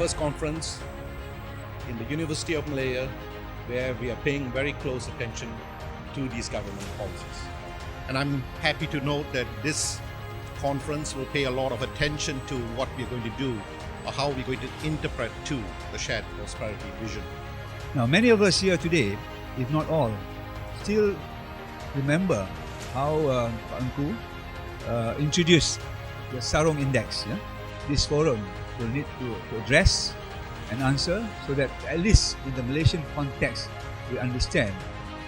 first conference in the University of Malaya where we are paying very close attention to these government policies. And I'm happy to note that this conference will pay a lot of attention to what we're going to do or how we're going to interpret to the shared prosperity vision. Now, many of us here today, if not all, still remember how Pak Engku introduced the Sarong Index. Yeah? This forum will need to address and answer so that at least in the Malaysian context, we understand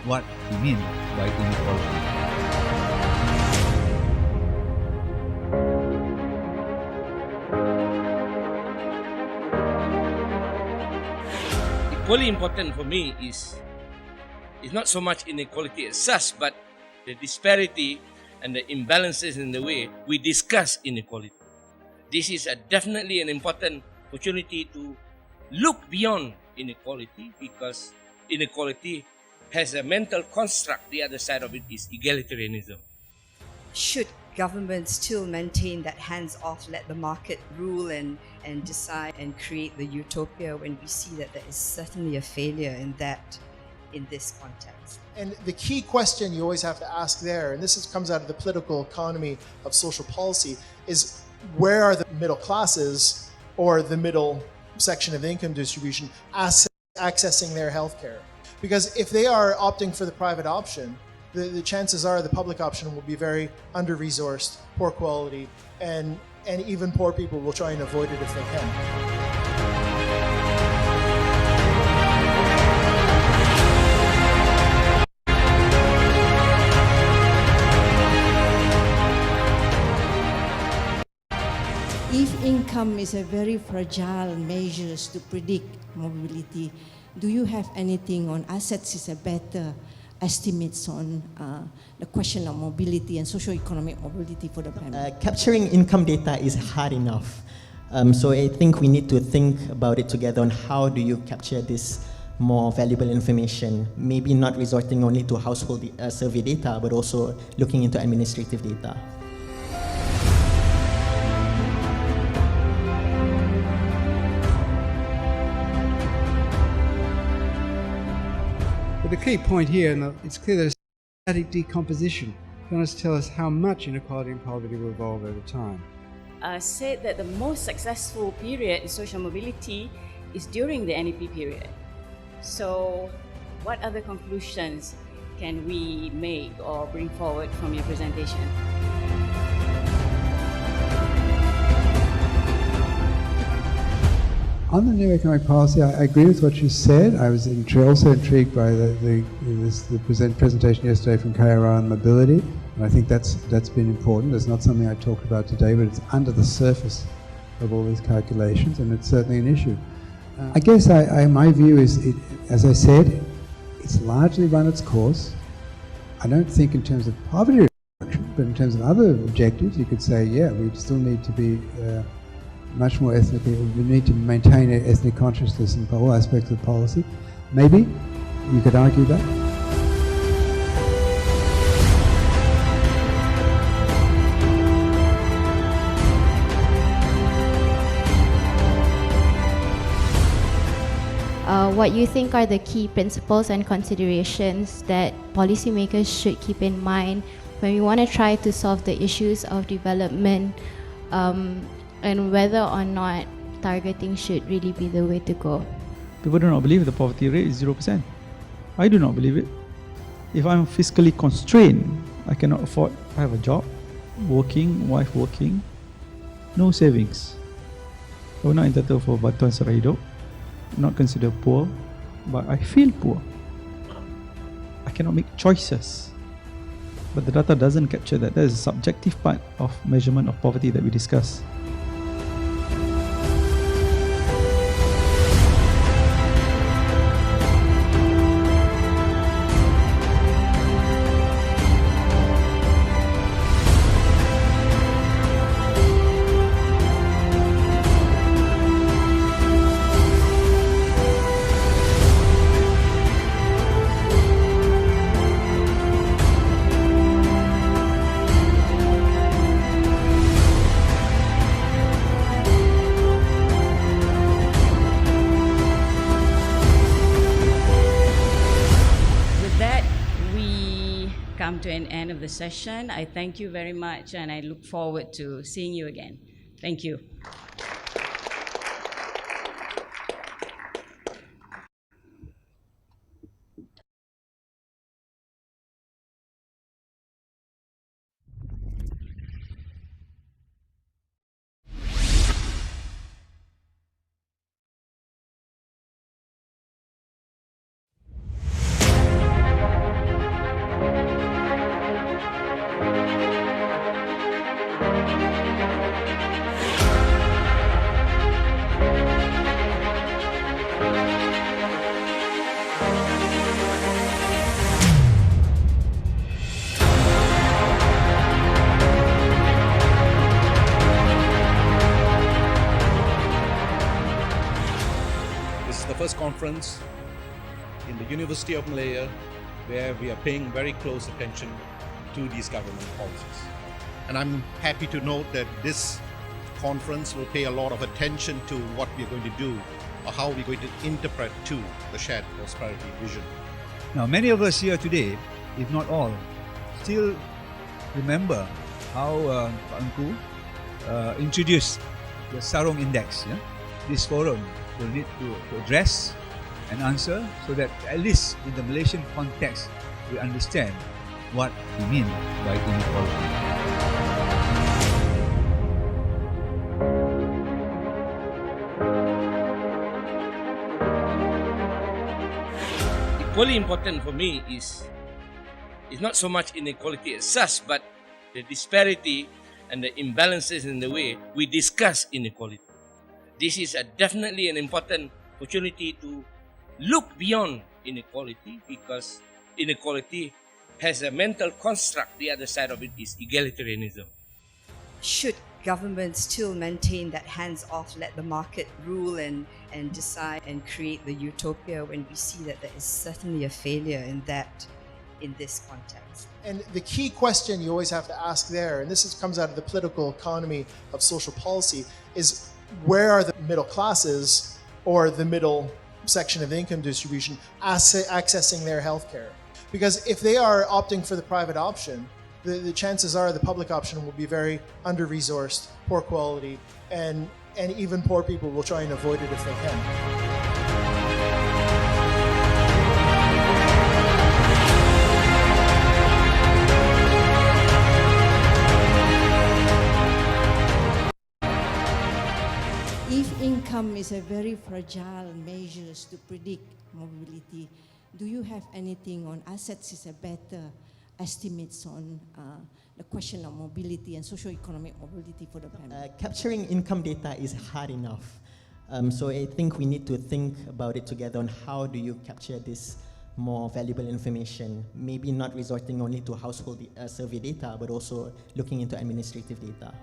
what we mean by inequality. Equally important for me is not so much inequality as such, but the disparity and the imbalances in the way we discuss inequality. This is definitely an important opportunity to look beyond inequality, because inequality has a mental construct. The other side of it is egalitarianism. Should government still maintain that hands-off, let the market rule and decide and create the utopia, when we see that there is certainly a failure in this context? And the key question you always have to ask there, and comes out of the political economy of social policy, is where are the middle classes or the middle section of the income distribution accessing their healthcare? Because if they are opting for the private option, the chances are the public option will be very under-resourced, poor quality, and even poor people will try and avoid it if they can. If income is a very fragile measure to predict mobility, do you have anything on assets is a better estimates on the question of mobility and socio-economic mobility for the family? Capturing income data is hard enough. So I think we need to think about it together on how do you capture this more valuable information, maybe not resorting only to household survey data, but also looking into administrative data. But the key point here, and it's clear that it's static decomposition. Can you tell us how much inequality and poverty will evolve over time? Said that the most successful period in social mobility is during the NEP period. So, what other conclusions can we make or bring forward from your presentation? On the new economic policy, I agree with what you said. I was also intrigued by the presentation yesterday from KRI on mobility, and I think that's been important. It's not something I talked about today, but it's under the surface of all these calculations, and it's certainly an issue. I guess my view is, as I said, it's largely run its course. I don't think in terms of poverty reduction, but in terms of other objectives, you could say, yeah, we still need to be much more ethnically, we need to maintain ethnic consciousness in all aspects of policy. Maybe you could argue that. What you think are the key principles and considerations that policymakers should keep in mind when we want to try to solve the issues of development, and whether or not targeting should really be the way to go? People do not believe the poverty rate is 0%. I do not believe it. If I'm fiscally constrained, I cannot afford, I have a job, working, wife working, no savings. I will not entitled for bantuan sara hidup, not considered poor, but I feel poor. I cannot make choices. But the data doesn't capture that. That is a subjective part of measurement of poverty that we discuss. an end of the session. I thank you very much and I look forward to seeing you again. Thank you. This is the first conference in the University of Malaya where we are paying very close attention to these government policies. And I'm happy to note that this conference will pay a lot of attention to what we're going to do or how we're going to interpret to the shared prosperity vision. Now, many of us here today, if not all, still remember how Pak Engku introduced the Sarong Index. Yeah? This forum will need to address and answer so that at least in the Malaysian context, we understand what we mean by inequality. Equally important for me is not so much inequality as such, but the disparity and the imbalances in the way we discuss inequality. This is definitely an important opportunity to look beyond inequality, because inequality has a mental construct. The other side of it is egalitarianism. Should governments still maintain that hands-off, let the market rule and decide and create the utopia, when we see that there is certainly a failure in this context? And the key question you always have to ask there, and comes out of the political economy of social policy, is where are the middle classes or the middle section of the income distribution accessing their healthcare? Because if they are opting for the private option, the chances are the public option will be very under-resourced, poor quality, and even poor people will try and avoid it if they can. If income is a very fragile measure to predict mobility, do you have anything on assets is a better estimates on the question of mobility and socio-economic mobility for the family? Capturing income data is hard enough. So I think we need to think about it together on how do you capture this more valuable information, maybe not resorting only to household survey data, but also looking into administrative data.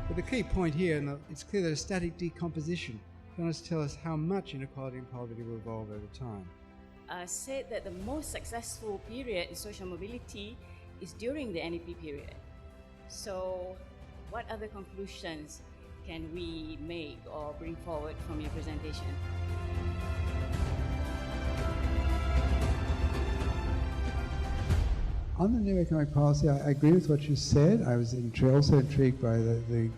But the key point here, and it's clear that a static decomposition does tell us how much inequality and poverty will evolve over time. Said that the most successful period in social mobility is during the NEP period. So, what other conclusions can we make or bring forward from your presentation? On the new economic policy, I agree with what you said. I was also intrigued by the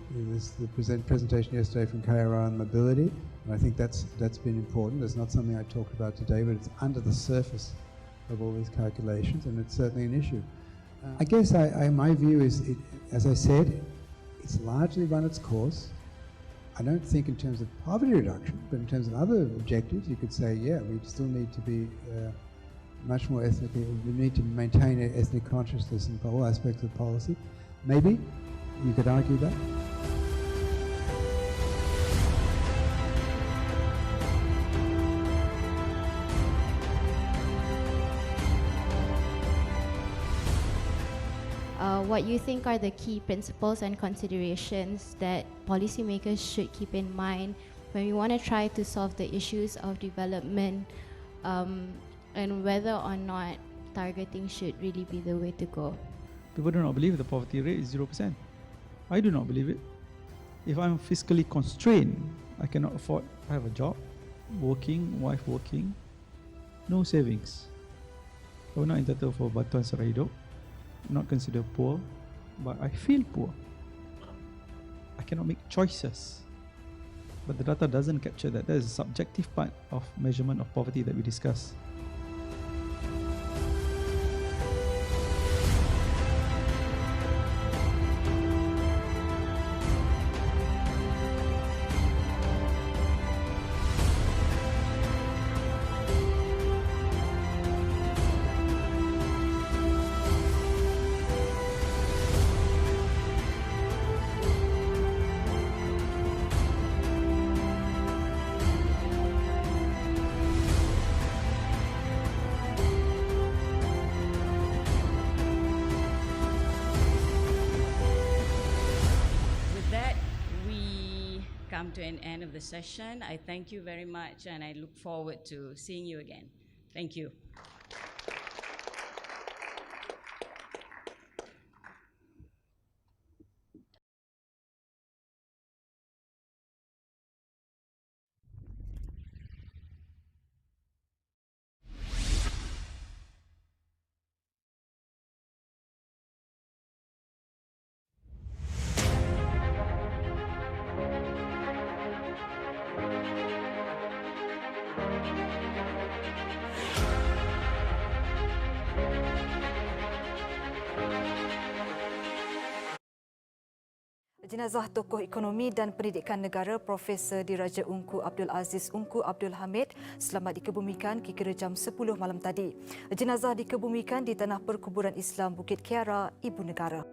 presentation yesterday from KRR on mobility, and I think that's been important. It's not something I talked about today, but it's under the surface of all these calculations, and it's certainly an issue. I guess my view is, as I said, it's largely run its course. I don't think in terms of poverty reduction, but in terms of other objectives, you could say, yeah, we still need to be much more ethnically, we need to maintain ethnic consciousness in all aspects of policy. Maybe you could argue that. What you think are the key principles and considerations that policymakers should keep in mind when we want to try to solve the issues of development, and whether or not targeting should really be the way to go? People do not believe the poverty rate is 0%. I do not believe it. If I'm fiscally constrained, I cannot afford, I have a job, working, wife working, no savings. I will not entitled for bantuan sara hidup, not considered poor, but I feel poor. I cannot make choices. But the data doesn't capture that. That is a subjective part of measurement of poverty that we discuss. With that, we come to an end of the session. I thank you very much and I look forward to seeing you again. Thank you. Jenazah tokoh ekonomi dan pendidikan negara Profesor Diraja Ungku Abdul Aziz Ungku Abdul Hamid selamat dikebumikan kira-kira jam 10 malam tadi. Jenazah dikebumikan di Tanah Perkuburan Islam Bukit Kiara, Ibu Negara.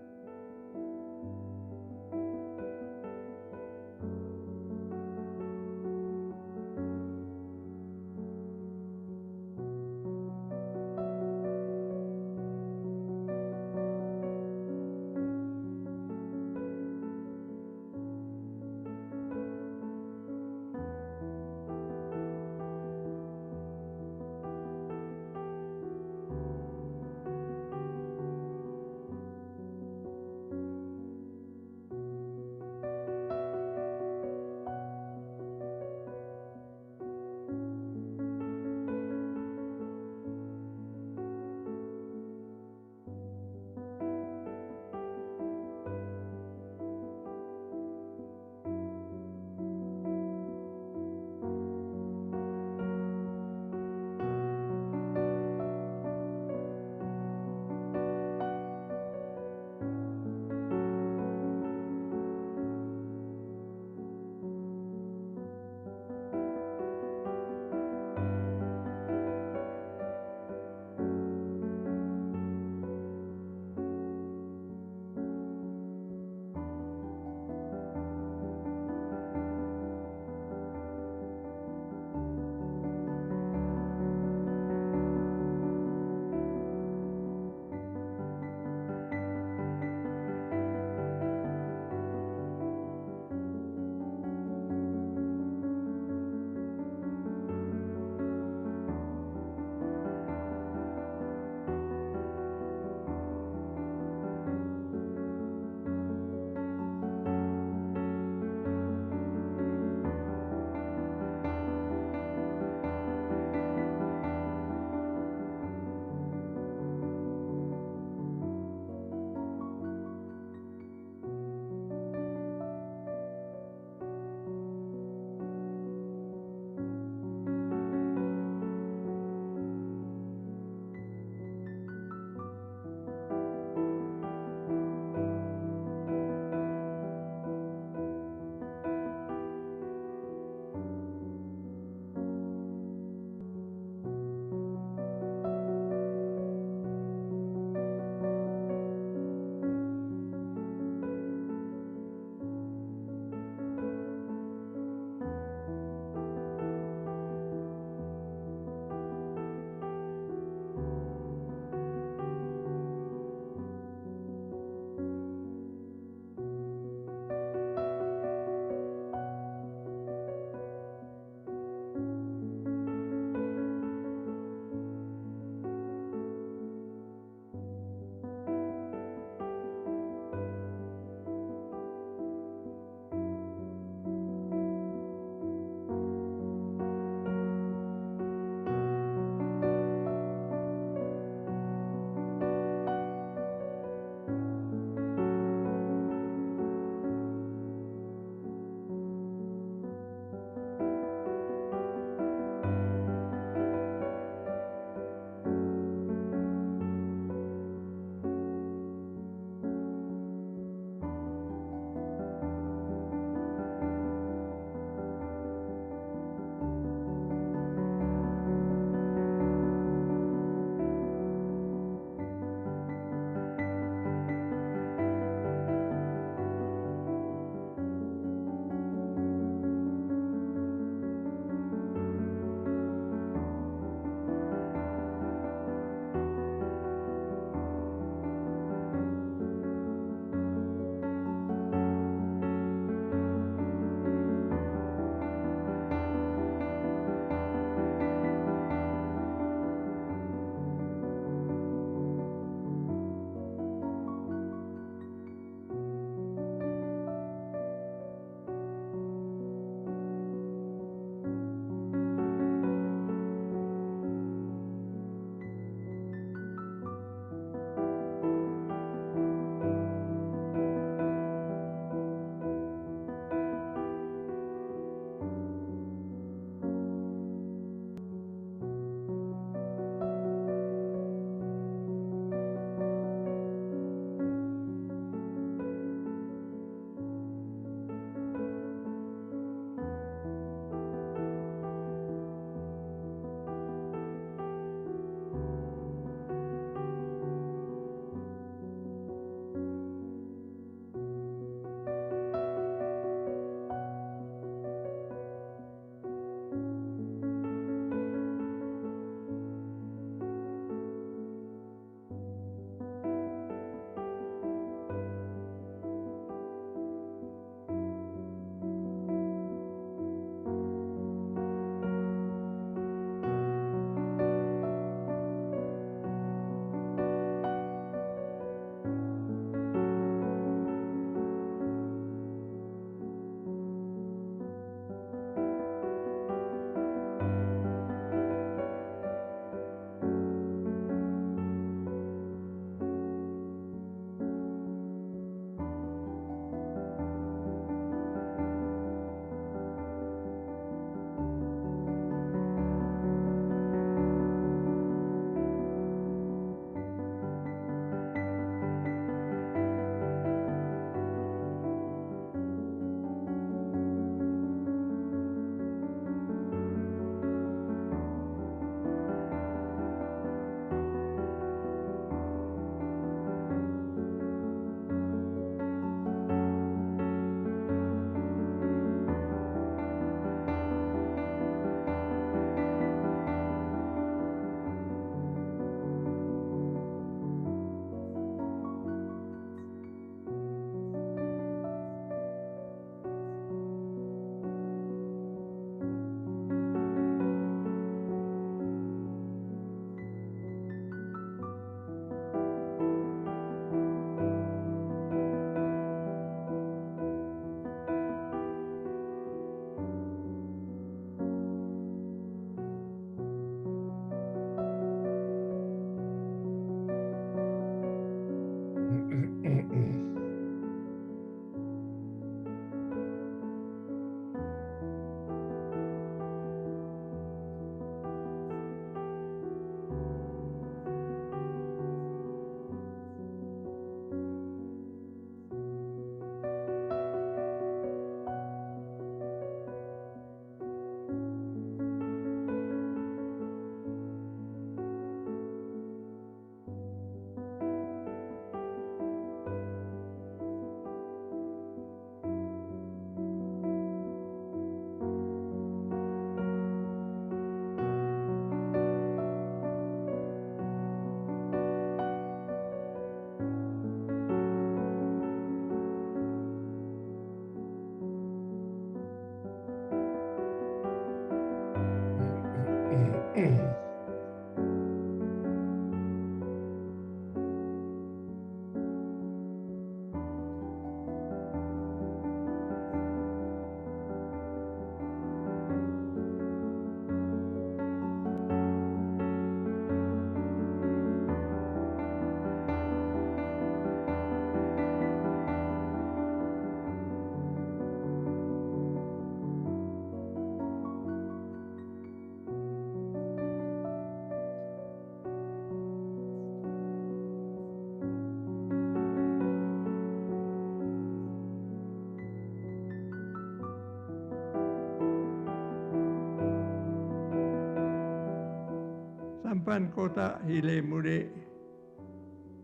Sampan kotak hilai mudik,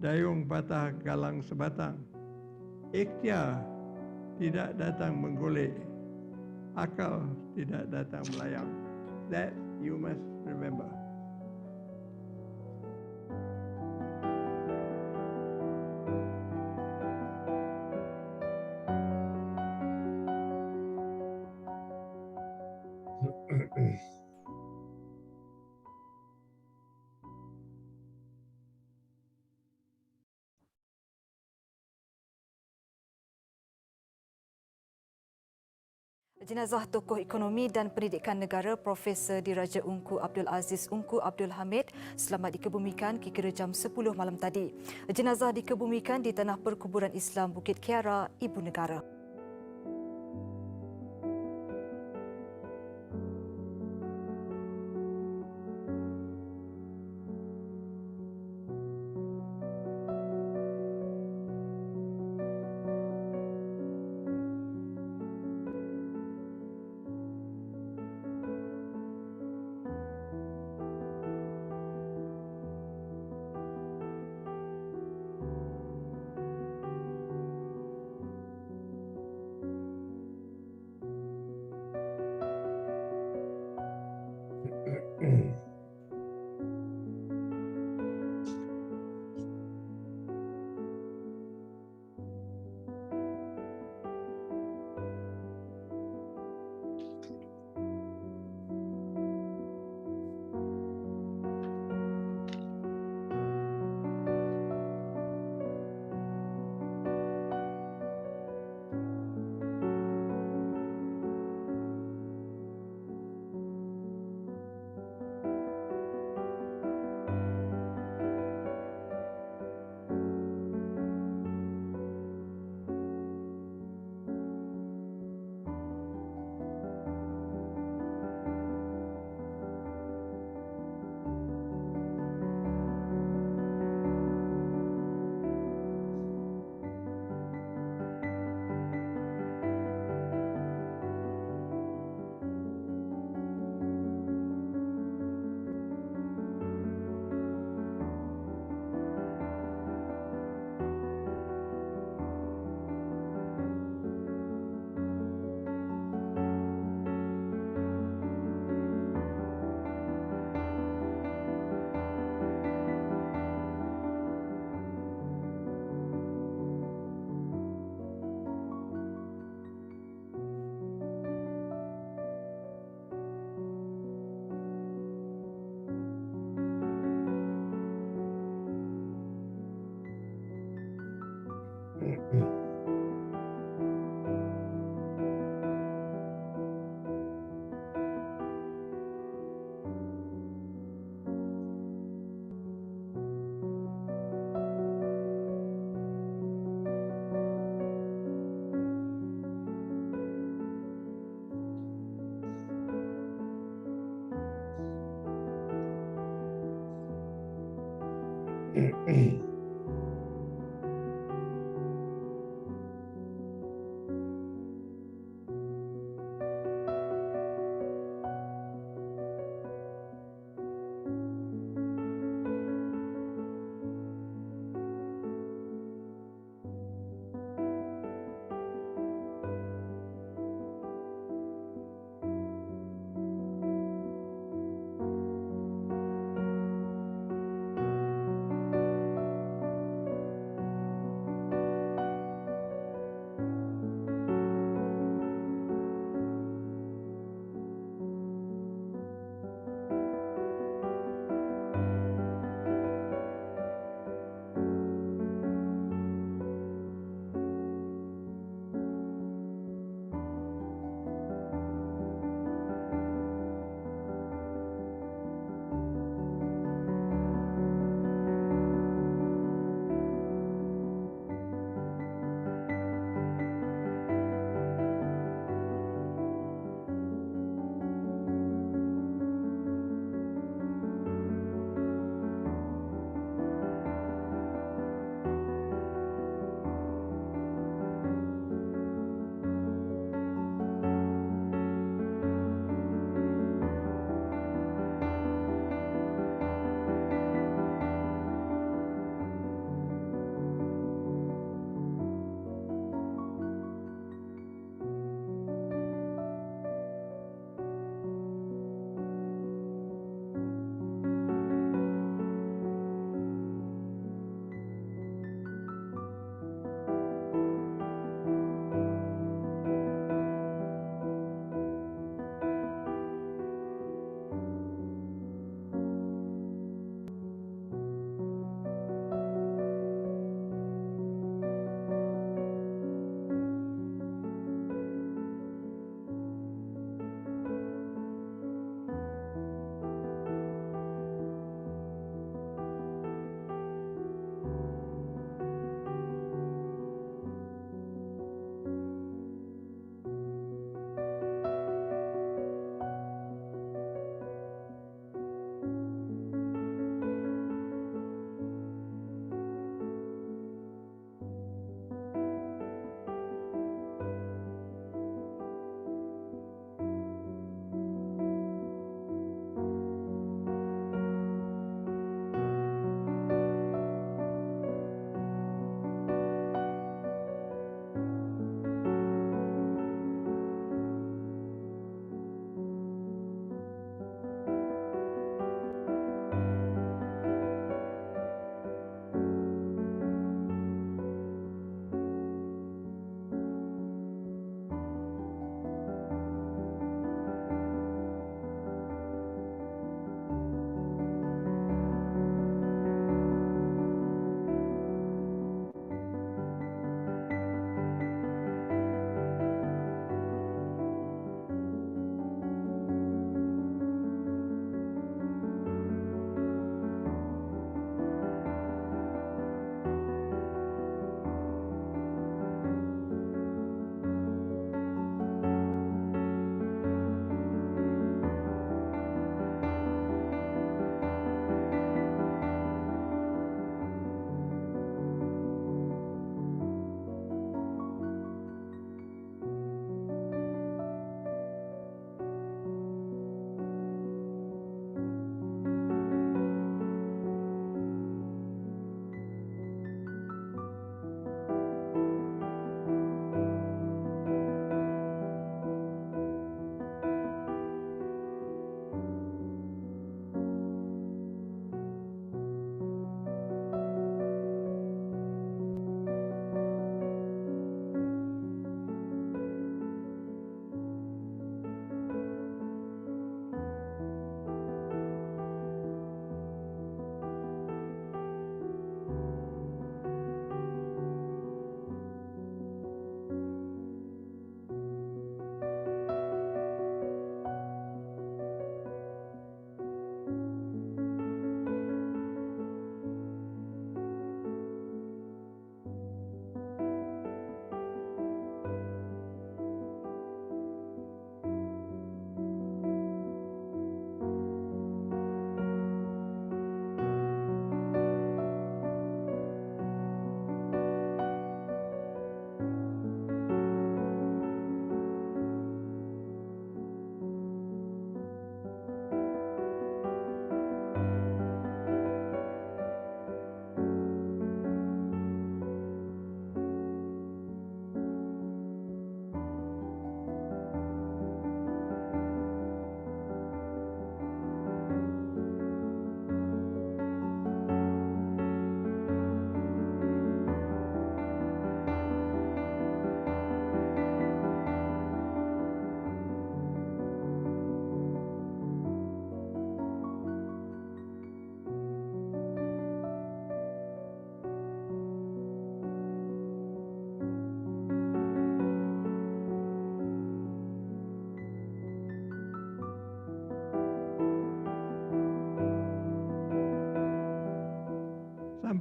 dayung patah galang sebatang. Ikhtiar tidak datang menggolek, akal tidak datang melayang. That you must remember. Jenazah tokoh ekonomi dan pendidikan negara Profesor Diraja Ungku Abdul Aziz Ungku Abdul Hamid selamat dikebumikan kira jam 10 malam tadi. Jenazah dikebumikan di Tanah Perkuburan Islam Bukit Kiara, Ibu Negara.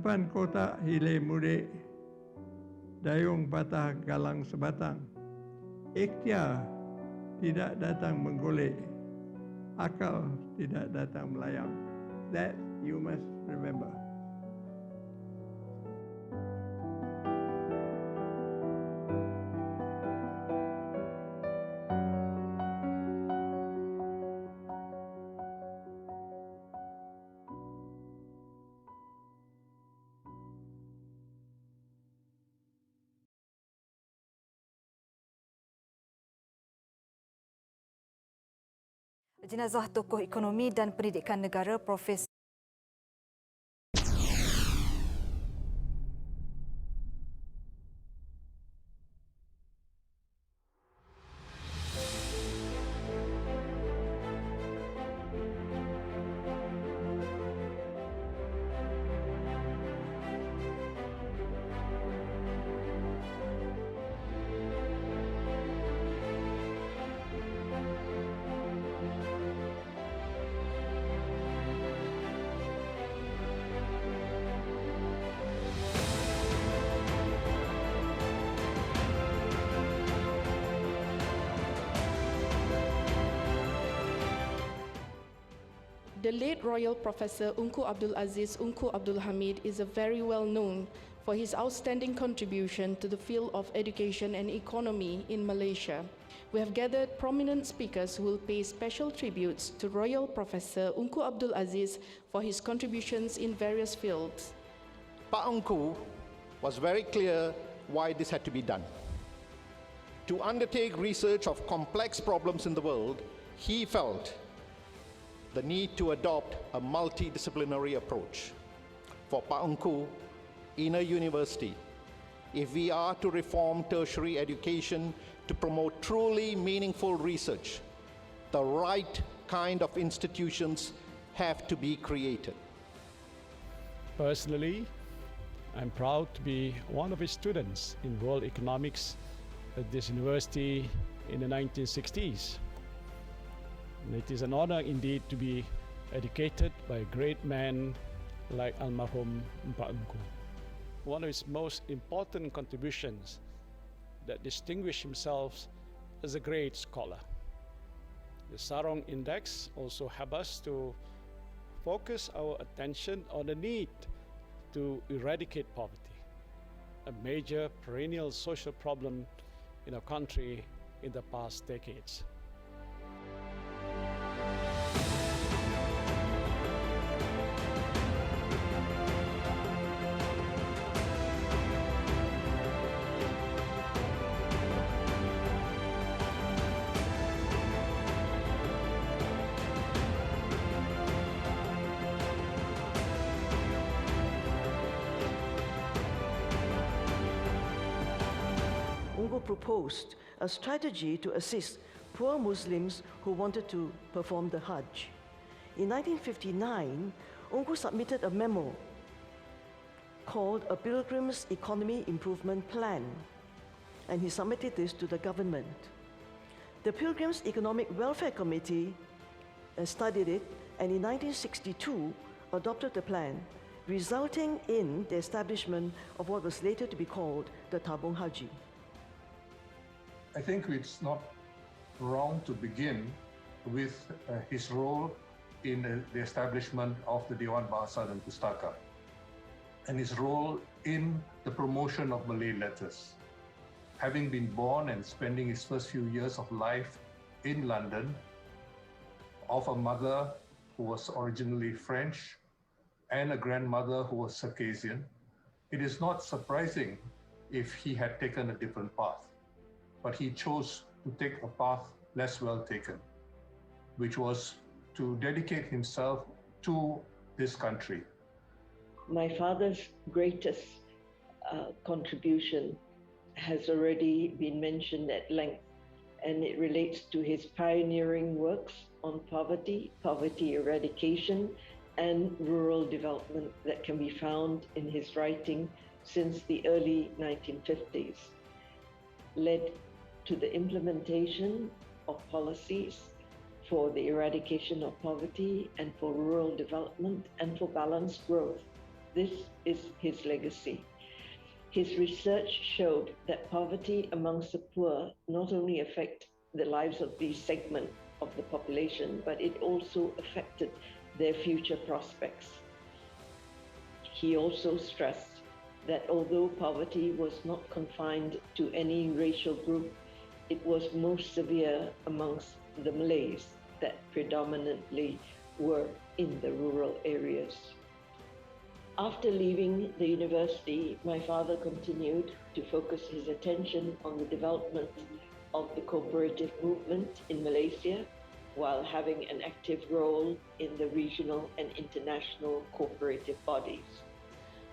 Sampan kotak hile mudik, dayung patah galang sebatang. Ikhtiar tidak datang menggolek, akal tidak datang melayang. That you must remember. Jenazah tokoh ekonomi dan pendidikan negara Profesor The late Royal Professor Unku Abdul Aziz Unku Abdul Hamid is a very well known for his outstanding contribution to the field of education and economy in Malaysia. We have gathered prominent speakers who will pay special tributes to Royal Professor Unku Abdul Aziz for his contributions in various fields. Pak Unku was very clear why this had to be done. To undertake research of complex problems in the world, he felt the need to adopt a multidisciplinary approach. For Pak Unku, in a university, if we are to reform tertiary education to promote truly meaningful research, the right kind of institutions have to be created. Personally, I'm proud to be one of his students in world economics at this university in the 1960s. And it is an honor indeed to be educated by a great man like Almarhum Pak Unku. One of his most important contributions that distinguished himself as a great scholar. The Sarong Index also helped us to focus our attention on the need to eradicate poverty, a major perennial social problem in our country in the past decades. Proposed a strategy to assist poor Muslims who wanted to perform the Hajj. In 1959, Unku submitted a memo called a Pilgrim's Economy Improvement Plan, and he submitted this to the government. The Pilgrim's Economic Welfare Committee studied it, and in 1962 adopted the plan, resulting in the establishment of what was later to be called the Tabung Haji. I think it's not wrong to begin with his role in the establishment of the Dewan Bahasa dan Pustaka and his role in the promotion of Malay letters. Having been born and spending his first few years of life in London, of a mother who was originally French and a grandmother who was Circassian, it is not surprising if he had taken a different path. But he chose to take a path less well taken, which was to dedicate himself to this country. My father's greatest contribution has already been mentioned at length, and it relates to his pioneering works on poverty, poverty eradication, and rural development that can be found in his writing since the early 1950s, led to the implementation of policies for the eradication of poverty and for rural development and for balanced growth. This is his legacy. His research showed that poverty amongst the poor not only affect the lives of these segments of the population, but it also affected their future prospects. He also stressed that although poverty was not confined to any racial group, it was most severe amongst the Malays that predominantly were in the rural areas. After leaving the university, my father continued to focus his attention on the development of the cooperative movement in Malaysia, while having an active role in the regional and international cooperative bodies.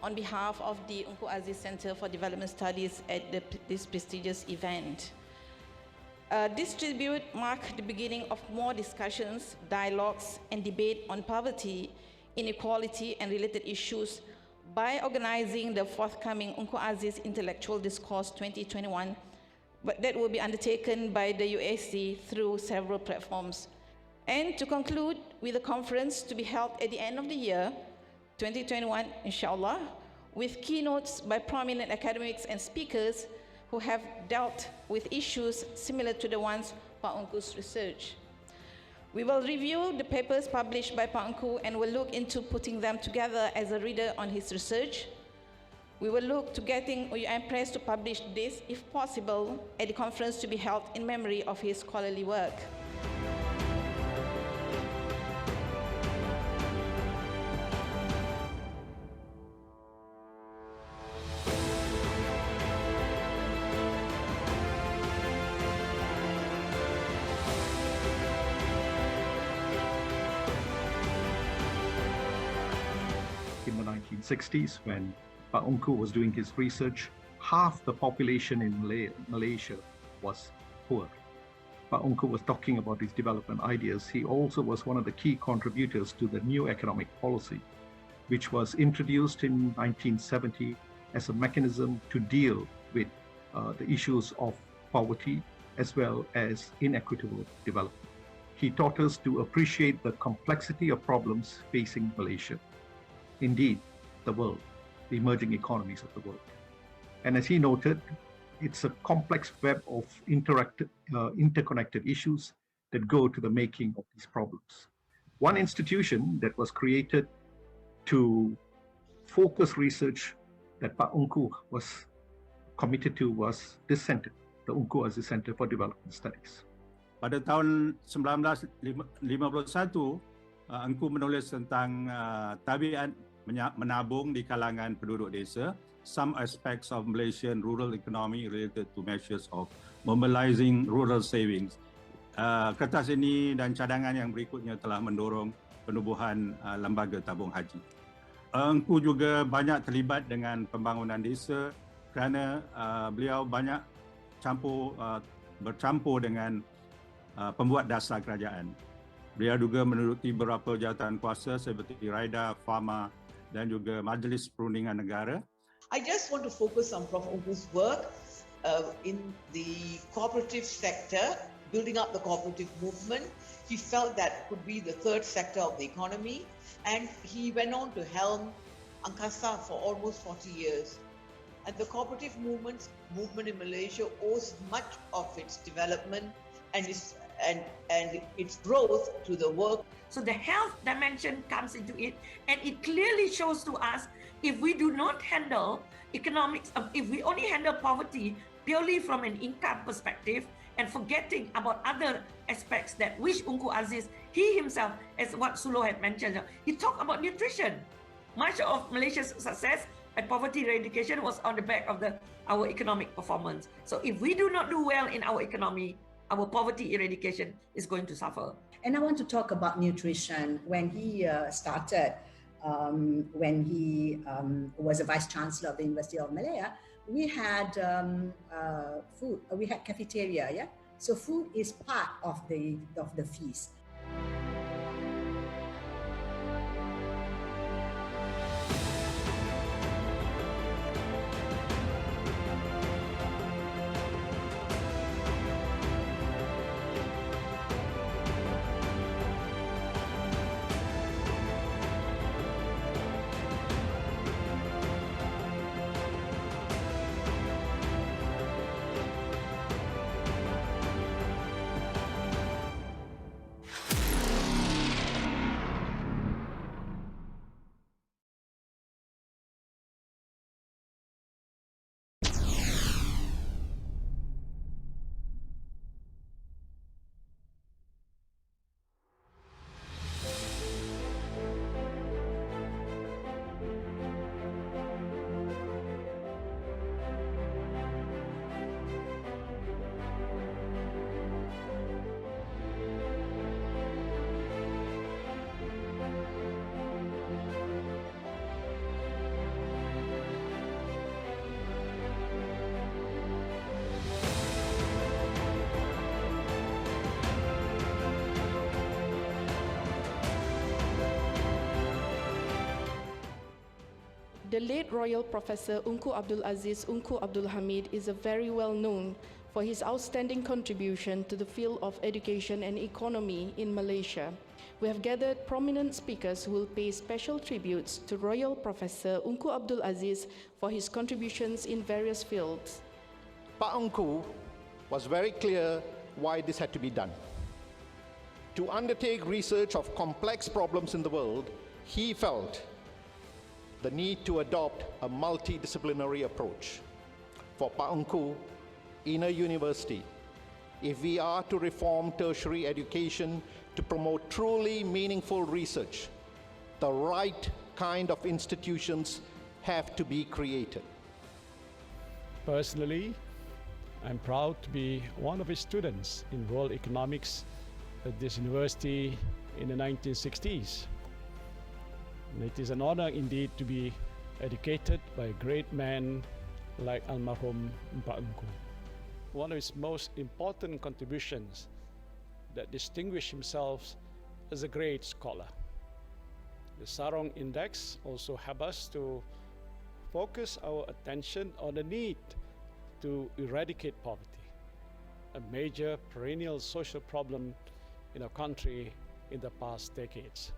On behalf of the Unku Aziz Center for Development Studies at this prestigious event, this tribute marked the beginning of more discussions, dialogues, and debate on poverty, inequality, and related issues by organizing the forthcoming Unku Aziz Intellectual Discourse 2021, but that will be undertaken by the UAC through several platforms. And to conclude with a conference to be held at the end of the year, 2021, inshallah, with keynotes by prominent academics and speakers who have dealt with issues similar to the ones Pak Unku's research. We will review the papers published by Pak Unku and will look into putting them together as a reader on his research. We will look to getting UIM Press to publish this, if possible, at the conference to be held in memory of his scholarly work. In the 1960s, when Pak Unku was doing his research, half the population in Malaysia was poor. Pak Unku was talking about his development ideas. He also was one of the key contributors to the new economic policy, which was introduced in 1970 as a mechanism to deal with the issues of poverty as well as inequitable development. He taught us to appreciate the complexity of problems facing Malaysia. Indeed, the world, the emerging economies of the world. And as he noted, it's a complex web of interconnected issues that go to the making of these problems. One institution that was created to focus research that Pak Unku was committed to was this center, the Unku Aziz Center for Development Studies. Pada tahun 1951, Unku menulis tentang tabiat menabung di kalangan penduduk desa, some aspects of Malaysian rural economy related to measures of mobilizing rural savings. Kertas ini dan cadangan yang berikutnya telah mendorong penubuhan lembaga tabung haji. Unku juga banyak terlibat dengan pembangunan desa kerana beliau banyak bercampur dengan pembuat dasar kerajaan. Beliau juga menduduki beberapa jawatan kuasa seperti Raida, Fama dan juga Majlis Perundingan Negara. I just want to focus on Prof. Unku's work in the cooperative sector, building up the cooperative movement. He felt that could be the third sector of the economy, and he went on to helm Angkasa for almost 40 years. And the cooperative movement in Malaysia owes much of its development and its growth to the work. So the health dimension comes into it, and it clearly shows to us if we do not handle economics, if we only handle poverty purely from an income perspective and forgetting about other aspects that which Unku Aziz, he himself, as what Sulo had mentioned, he talked about nutrition. Much of Malaysia's success at poverty eradication was on the back of our economic performance. So if we do not do well in our economy, our poverty eradication is going to suffer. And I want to talk about nutrition. When he started, when he was a Vice Chancellor of the University of Malaya, we had food, we had cafeteria, yeah? So food is part of the feast. The late Royal Professor Unku Abdul Aziz Unku Abdul Hamid is a very well known for his outstanding contribution to the field of education and economy in Malaysia. We have gathered prominent speakers who will pay special tributes to Royal Professor Unku Abdul Aziz for his contributions in various fields. Pak Unku was very clear why this had to be done. To undertake research of complex problems in the world, he felt the need to adopt a multidisciplinary approach. For Pak Unku, in a university, if we are to reform tertiary education to promote truly meaningful research, the right kind of institutions have to be created. Personally, I'm proud to be one of his students in world economics at this university in the 1960s. And it is an honor indeed to be educated by a great man like Almarhum Pak Unku. One of his most important contributions that distinguished himself as a great scholar. The Sarong Index also helped us to focus our attention on the need to eradicate poverty, a major perennial social problem in our country in the past decades.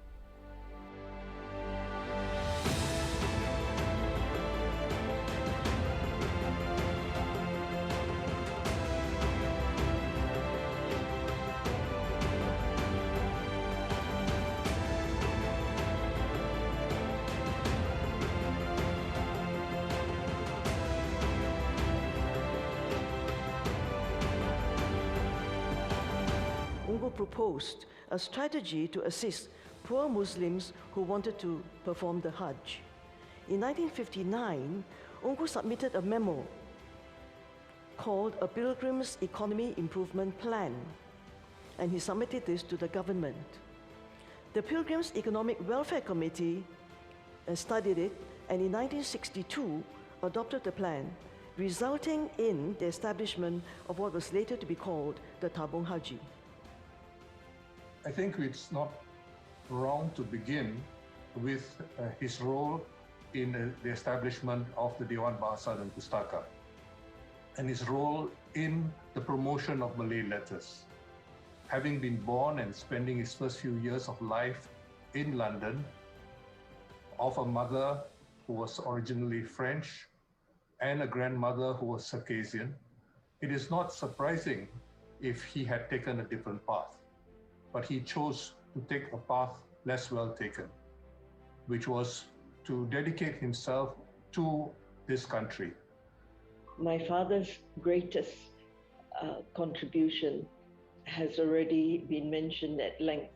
Proposed a strategy to assist poor Muslims who wanted to perform the Hajj. In 1959, Unku submitted a memo called a Pilgrim's Economy Improvement Plan, and he submitted this to the government. The Pilgrim's Economic Welfare Committee studied it, and in 1962 adopted the plan, resulting in the establishment of what was later to be called the Tabung Haji. I think it's not wrong to begin with his role in the establishment of the Dewan Bahasa dan Pustaka and his role in the promotion of Malay letters. Having been born and spending his first few years of life in London, of a mother who was originally French and a grandmother who was Circassian, it is not surprising if he had taken a different path. But he chose to take a path less well taken, which was to dedicate himself to this country. My father's greatest contribution has already been mentioned at length,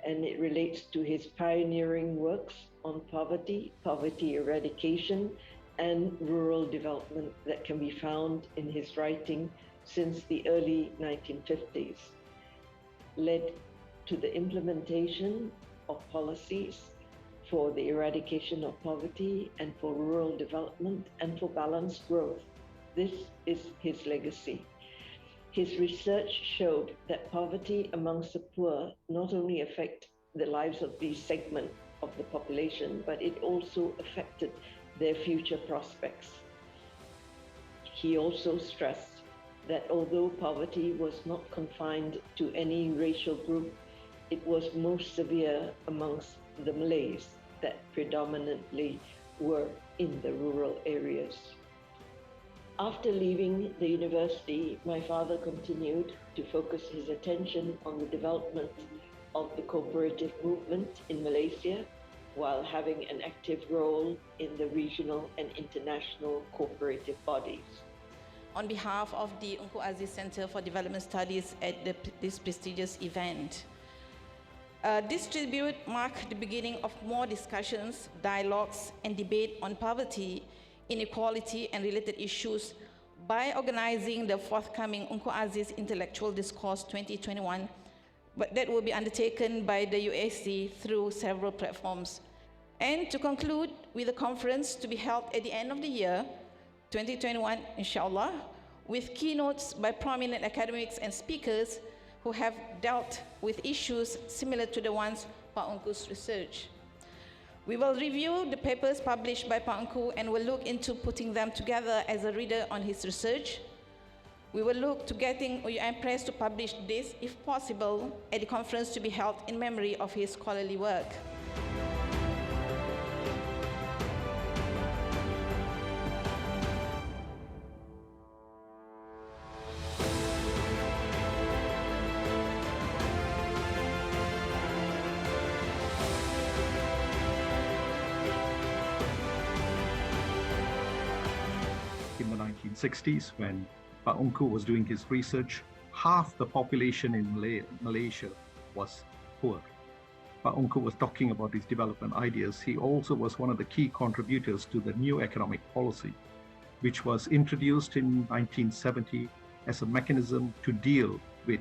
and it relates to his pioneering works on poverty, poverty eradication, and rural development that can be found in his writing since the early 1950s, led to the implementation of policies for the eradication of poverty and for rural development and for balanced growth. This is his legacy. His research showed that poverty amongst the poor not only affect the lives of these segments of the population, but it also affected their future prospects. He also stressed that although poverty was not confined to any racial group, it was most severe amongst the Malays that predominantly were in the rural areas. After leaving the university, my father continued to focus his attention on the development of the cooperative movement in Malaysia, while having an active role in the regional and international cooperative bodies. On behalf of the Unku Aziz Center for Development Studies at this prestigious event, this tribute marked the beginning of more discussions, dialogues, and debate on poverty, inequality, and related issues by organizing the forthcoming Unku Aziz Intellectual Discourse 2021, but that will be undertaken by the UACIC through several platforms. And to conclude with a conference to be held at the end of the year, 2021, inshallah, with keynotes by prominent academics and speakers who have dealt with issues similar to the ones Pak Unku's research. We will review the papers published by Pak Engku and will look into putting them together as a reader on his research. We will look to getting UIM Press to publish this, if possible, at the conference to be held in memory of his scholarly work. In the 1960s, when Pak Engku was doing his research, half the population in Malaysia was poor. Pak Engku was talking about his development ideas. He also was one of the key contributors to the new economic policy, which was introduced in 1970 as a mechanism to deal with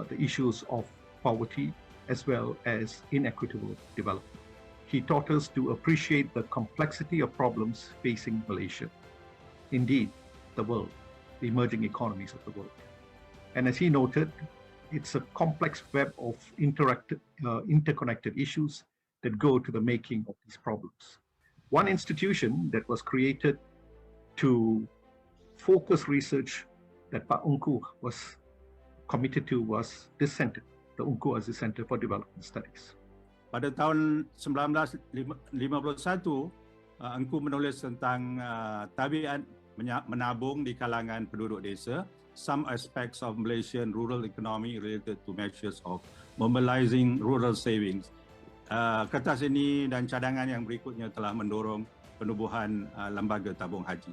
the issues of poverty as well as inequitable development. He taught us to appreciate the complexity of problems facing Malaysia. Indeed, the world, the emerging economies of the world. And as he noted, it's a complex web of interconnected issues that go to the making of these problems. One institution that was created to focus research that Pak Engku was committed to was this center, the Engku Aziz Center for Development Studies. Pada tahun 1951, Engku menulis tentang tabiat menabung di kalangan penduduk desa, some aspects of Malaysian rural economy related to measures of mobilizing rural savings. Kertas ini dan cadangan yang berikutnya telah mendorong penubuhan lembaga tabung haji.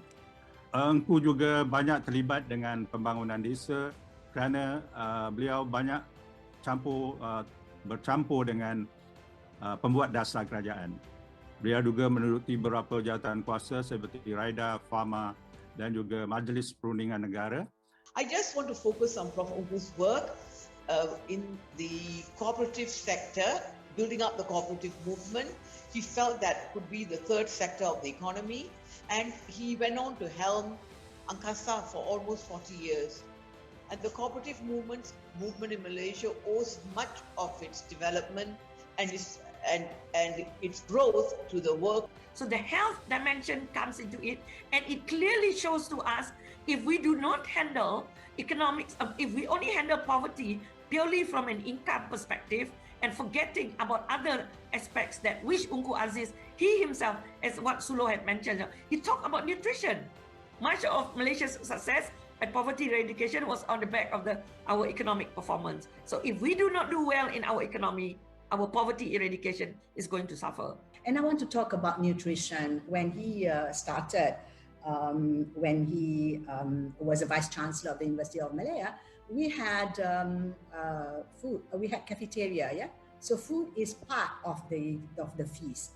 Engku juga banyak terlibat dengan pembangunan desa kerana beliau banyak bercampur dengan pembuat dasar kerajaan. Beliau juga menduduki beberapa jawatan kuasa seperti Raida, Fama dan juga Majlis Perundingan Negara. I just want to focus on Prof. Engku's work in the cooperative sector, building up the cooperative movement. He felt that could be the third sector of the economy, and he went on to helm Angkasa for almost 40 years. And the cooperative movement in Malaysia owes much of its development and its growth to the work. So the health dimension comes into it, and it clearly shows to us if we do not handle economics, if we only handle poverty purely from an income perspective and forgetting about other aspects that which Engku Aziz, he himself, as what Sulo had mentioned, he talked about nutrition. Much of Malaysia's success at poverty eradication was on the back of our economic performance. So if we do not do well in our economy, our poverty eradication is going to suffer. And I want to talk about nutrition. When he started, when he was a Vice Chancellor of the University of Malaya, we had food, we had cafeteria, yeah? So food is part of the feast.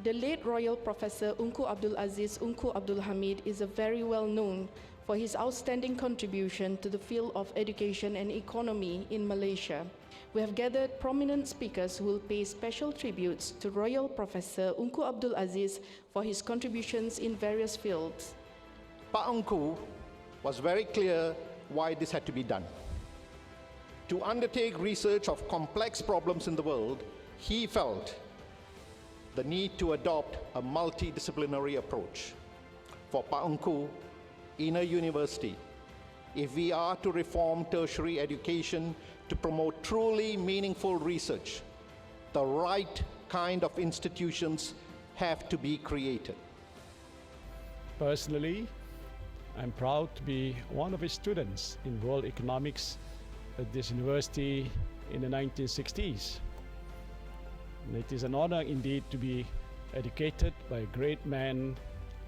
The late Royal Professor Engku Abdul Aziz Engku Abdul Hamid is a very well known for his outstanding contribution to the field of education and economy in Malaysia. We have gathered prominent speakers who will pay special tributes to Royal Professor Engku Abdul Aziz for his contributions in various fields. Pak Engku was very clear why this had to be done. To undertake research of complex problems in the world, he felt the need to adopt a multidisciplinary approach. For Pak Ungku, in a university, if we are to reform tertiary education to promote truly meaningful research, the right kind of institutions have to be created. Personally, I'm proud to be one of his students in world economics at this university in the 1960s. And it is an honor indeed to be educated by a great man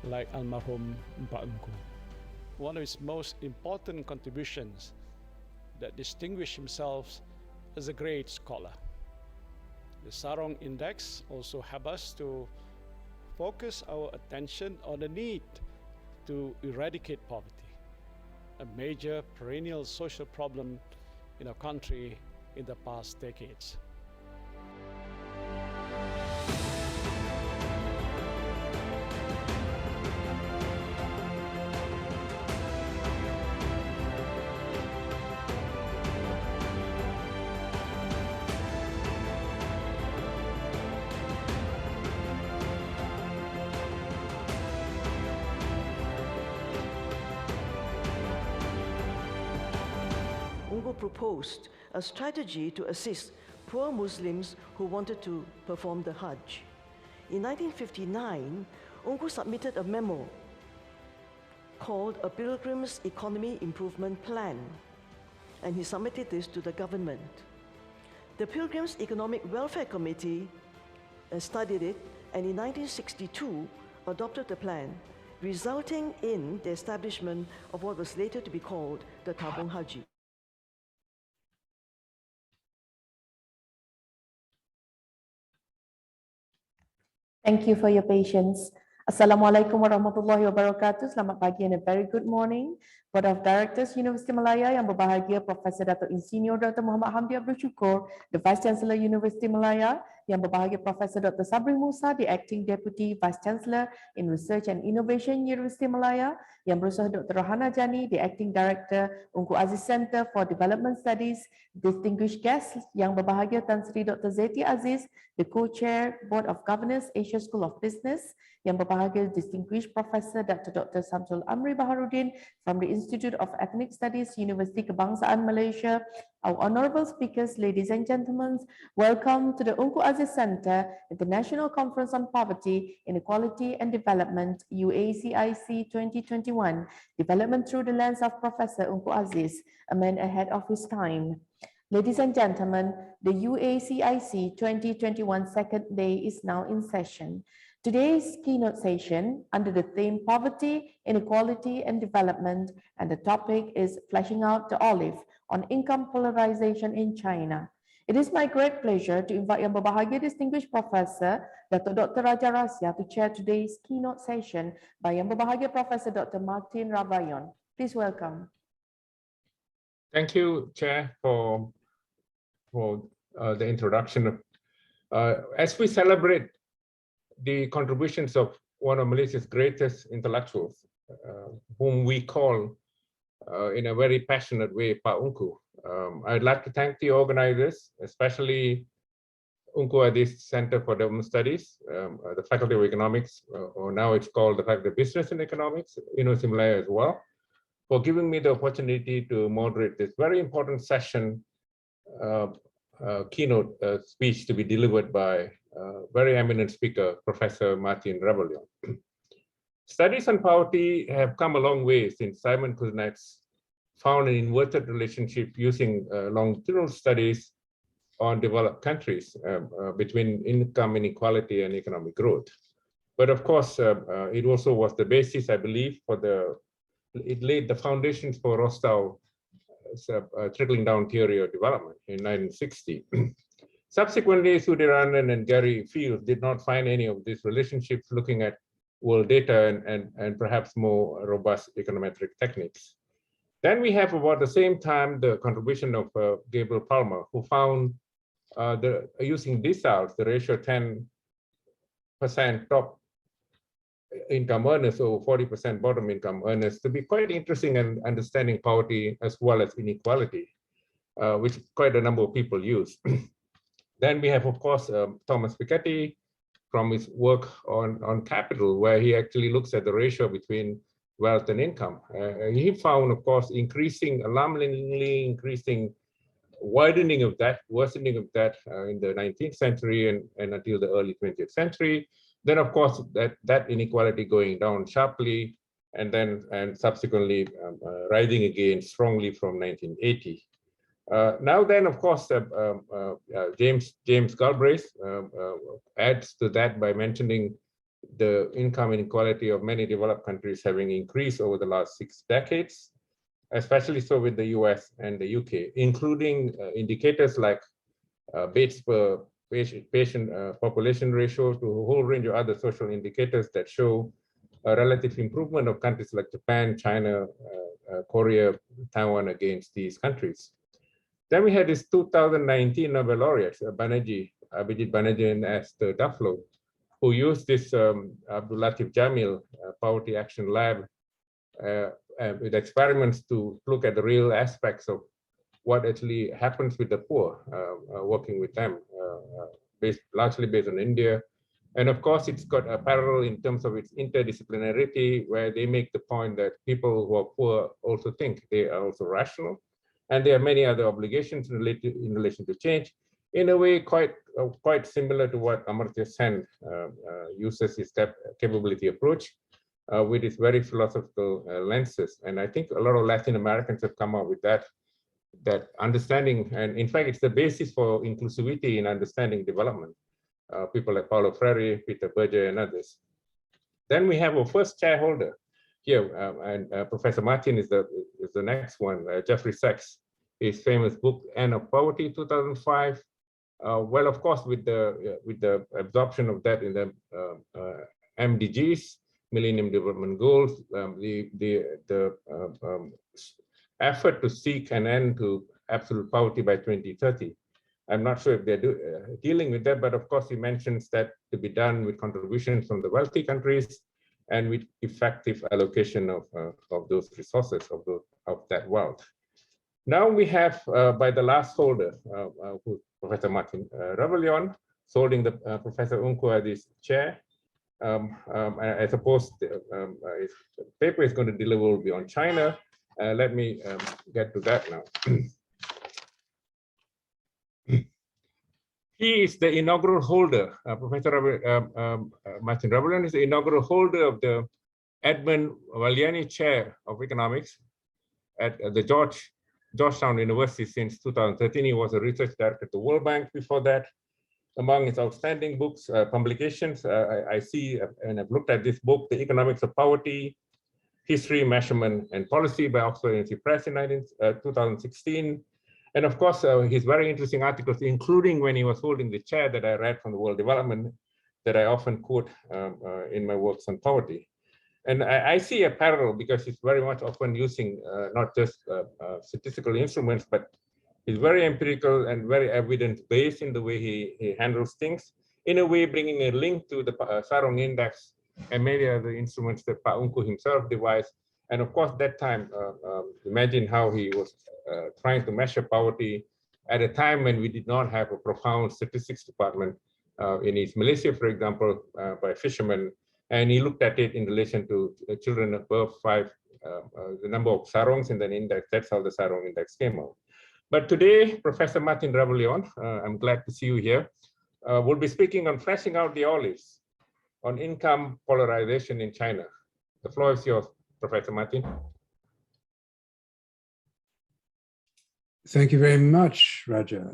like Almarhum Pak Ungku. One of his most important contributions that distinguished himself as a great scholar. The Sarong Index also helped us to focus our attention on the need to eradicate poverty, a major perennial social problem in our country in the past decades. Proposed a strategy to assist poor Muslims who wanted to perform the Hajj. In 1959, Ungku submitted a memo called a Pilgrim's Economy Improvement Plan, and he submitted this to the government. The Pilgrim's Economic Welfare Committee studied it, and in 1962 adopted the plan, resulting in the establishment of what was later to be called the Tabung Haji. Thank you for your patience. Assalamualaikum warahmatullahi wabarakatuh. Selamat pagi and a very good morning. Board of Directors Universiti Malaya yang berbahagia Profesor Dato' Insinyur Dr. Muhammad Hamdi Abdul Syukur, the Vice Chancellor Universiti Malaya, yang berbahagia Profesor Dr. Sabri Musa, the Acting Deputy Vice Chancellor in Research and Innovation Universiti Malaya, yang berusaha Dr. Rohana Jani, the Acting Director Ungku Aziz Center for Development Studies, distinguished guests yang berbahagia Tan Sri Dr. Zeti Aziz, the Co-Chair Board of Governors Asia School of Business, yang berbahagia distinguished Professor Dr. Samsul Amri Baharudin from the Institute of Ethnic Studies, Universiti Kebangsaan Malaysia, our honorable speakers, ladies and gentlemen, welcome to the Ungku Aziz Center International Conference on Poverty, Inequality and Development, UACIC 2021, Development Through the Lens of Professor Ungku Aziz, a man ahead of his time. Ladies and gentlemen, the UACIC 2021 second day is now in session. Today's keynote session under the theme Poverty, Inequality and Development, and the topic is Fleshing Out the Olive on Income Polarization in China. It is my great pleasure to invite Yang Berbahagia Distinguished Professor Dr. Raja Rasya to chair today's keynote session by Yang Berbahagia Professor Dr. Martin Ravayon. Please welcome. Thank you, Chair, for the introduction. As we celebrate the contributions of one of Malaysia's greatest intellectuals, whom we call in a very passionate way, Pak Ungku. I'd like to thank the organizers, especially Ungku Aziz Center for Development Studies, the Faculty of Economics, or now it's called the Faculty of Business and Economics, University of Malaya as well, for giving me the opportunity to moderate this very important session, keynote speech to be delivered by very eminent speaker, Professor Martin Ravayon. Studies on poverty have come a long way since Simon Kuznets found an inverted relationship using longitudinal studies on developed countries between income inequality and economic growth. But of course, it also was the basis, I believe, it laid the foundations for Rostow's trickling down theory of development in 1960. Subsequently, Sudiranan and Gary Fields did not find any of these relationships looking at world data and perhaps more robust econometric techniques. Then we have about the same time the contribution of Gabriel Palmer, who found using deciles, the ratio 10% top income earners over 40% bottom income earners, to be quite interesting in understanding poverty as well as inequality. which quite a number of people use. Then we have, of course, Thomas Piketty from his work on capital, where he actually looks at the ratio between wealth and income. He found, of course, alarmingly increasing widening of that, worsening of that in the 19th century and until the early 20th century. Then, of course, that inequality going down sharply, and subsequently rising again strongly from 1980. Now then, of course, James Galbraith adds to that by mentioning the income inequality of many developed countries having increased over the last 6 decades, especially so with the US and the UK, including indicators like Bates per patient population ratio to a whole range of other social indicators that show a relative improvement of countries like Japan, China, Korea, Taiwan against these countries. Then we had this 2019 Nobel laureates, Abhijit Banerjee and Esther Duflo, who used this Abdul Latif Jamil Poverty Action Lab with experiments to look at the real aspects of what actually happens with the poor, working with them, largely based on India. And of course, it's got a parallel in terms of its interdisciplinarity, where they make the point that people who are poor also think they are also rational. And there are many other obligations in relation to change, in a way quite similar to what Amartya Sen uses his capability approach with its very philosophical lenses. And I think a lot of Latin Americans have come up with that understanding. And in fact, it's the basis for inclusivity in understanding development. People like Paulo Freire, Peter Berger, and others. Then we have our first chairholder here, and Professor Martin is the next one, Jeffrey Sachs, his famous book, End of Poverty, 2005. Well, of course, with the absorption of that in the MDGs, Millennium Development Goals, the effort to seek an end to absolute poverty by 2030. I'm not sure if they're dealing with that, but of course he mentions that to be done with contributions from the wealthy countries and with effective allocation of those resources, of that wealth. Now we have, by the last holder, Professor Martin Rebellion, holding the Professor Unku as his chair. I suppose his paper is going to deliver will be on China. Let me get to that now. He is the inaugural holder. Professor Martin Rebellion is the inaugural holder of the Edmund Valiani Chair of Economics at the Georgetown University since 2013. He was a research director at the World Bank before that. Among his outstanding books, publications, I see, and I've looked at this book, The Economics of Poverty, History, Measurement, and Policy by Oxford University Press in 2016. And of course, his very interesting articles, including when he was holding the chair that I read from the World Development, that I often quote in my works on poverty. And I see a parallel because he's very much often using not just statistical instruments, but he's very empirical and very evidence-based in the way he handles things, in a way bringing a link to the Sarong Index and many other instruments that Pak Unku himself devised. And of course, that time, imagine how he was trying to measure poverty at a time when we did not have a profound statistics department in East Malaysia, for example, by fishermen. And he looked at it in relation to children above 5, the number of sarongs in the index. That's how the Sarong Index came out. But today, Professor Martin Rebellion, I'm glad to see you here, will be speaking on fleshing out the olives on income polarization in China. The floor is yours, Professor Martin. Thank you very much, Raja.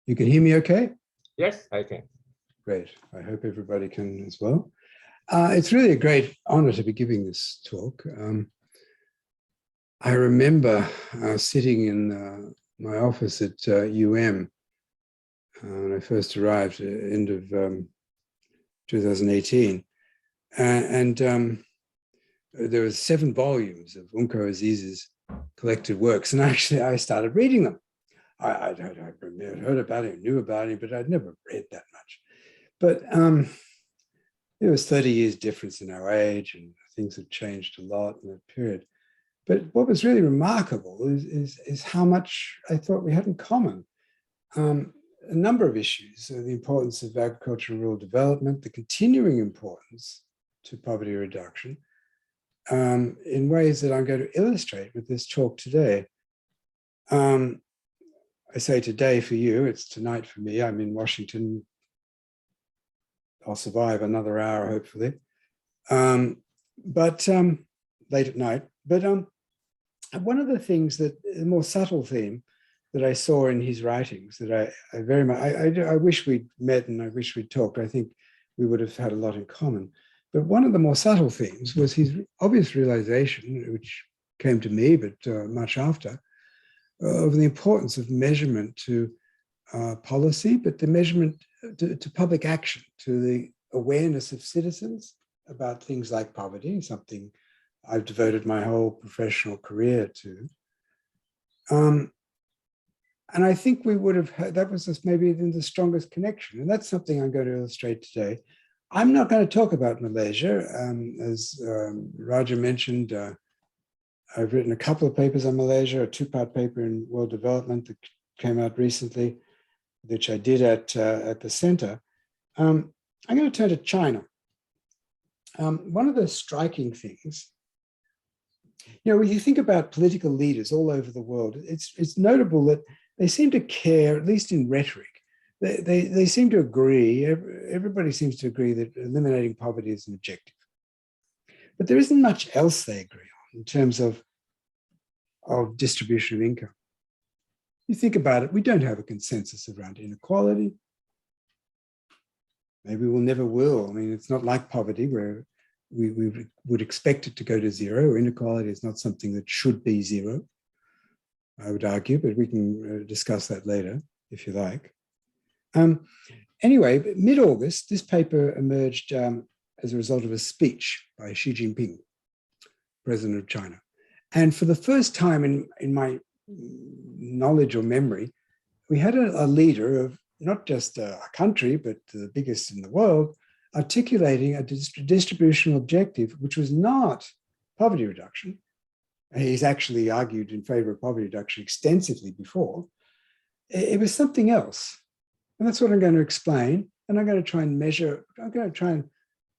You can hear me okay? Yes, I can. Great. I hope everybody can as well. It's really a great honor to be giving this talk. I remember sitting in my office at when I first arrived at the end of 2018. And there were 7 volumes of Unku Aziz's collected works. And actually, I started reading them. I'd heard about him, knew about him, but I'd never read that much. But there was 30 years difference in our age, and things had changed a lot in that period. But what was really remarkable is how much I thought we had in common. A number of issues, the importance of agricultural rural development, the continuing importance to poverty reduction, in ways that I'm going to illustrate with this talk today. I say today for you, it's tonight for me. I'm in Washington. I'll survive another hour, hopefully, but late at night. But one of the things that, a more subtle theme that I saw in his writings that I very much, I wish we'd met and I wish we'd talked. I think we would have had a lot in common. But one of the more subtle themes was his obvious realization, which came to me, but much after, of the importance of measurement to policy, but the measurement to public action, to the awareness of citizens about things like poverty, something I've devoted my whole professional career to. And I think we would have had, that was maybe the strongest connection. And that's something I'm going to illustrate today. I'm not going to talk about Malaysia. As Raja mentioned, I've written a couple of papers on Malaysia, a two-part paper in World Development that came out recently, which I did at the center. I'm going to turn to China. One of the striking things, when you think about political leaders all over the world, it's notable that they seem to care, at least in rhetoric. They seem to agree, everybody seems to agree that eliminating poverty is an objective. But there isn't much else they agree on in terms of distribution of income. You think about it, we don't have a consensus around inequality. Maybe we'll never will. I mean, it's not like poverty where we would expect it to go to zero. Inequality is not something that should be zero, I would argue, but we can discuss that later if you like. Anyway, mid-August, this paper emerged as a result of a speech by Xi Jinping, President of China. And for the first time in my knowledge or memory, we had a leader of not just a country, but the biggest in the world, articulating a distributional objective, which was not poverty reduction. He's actually argued in favor of poverty reduction extensively before. It was something else. And that's what I'm going to explain. And I'm going to try and measure, I'm going to try and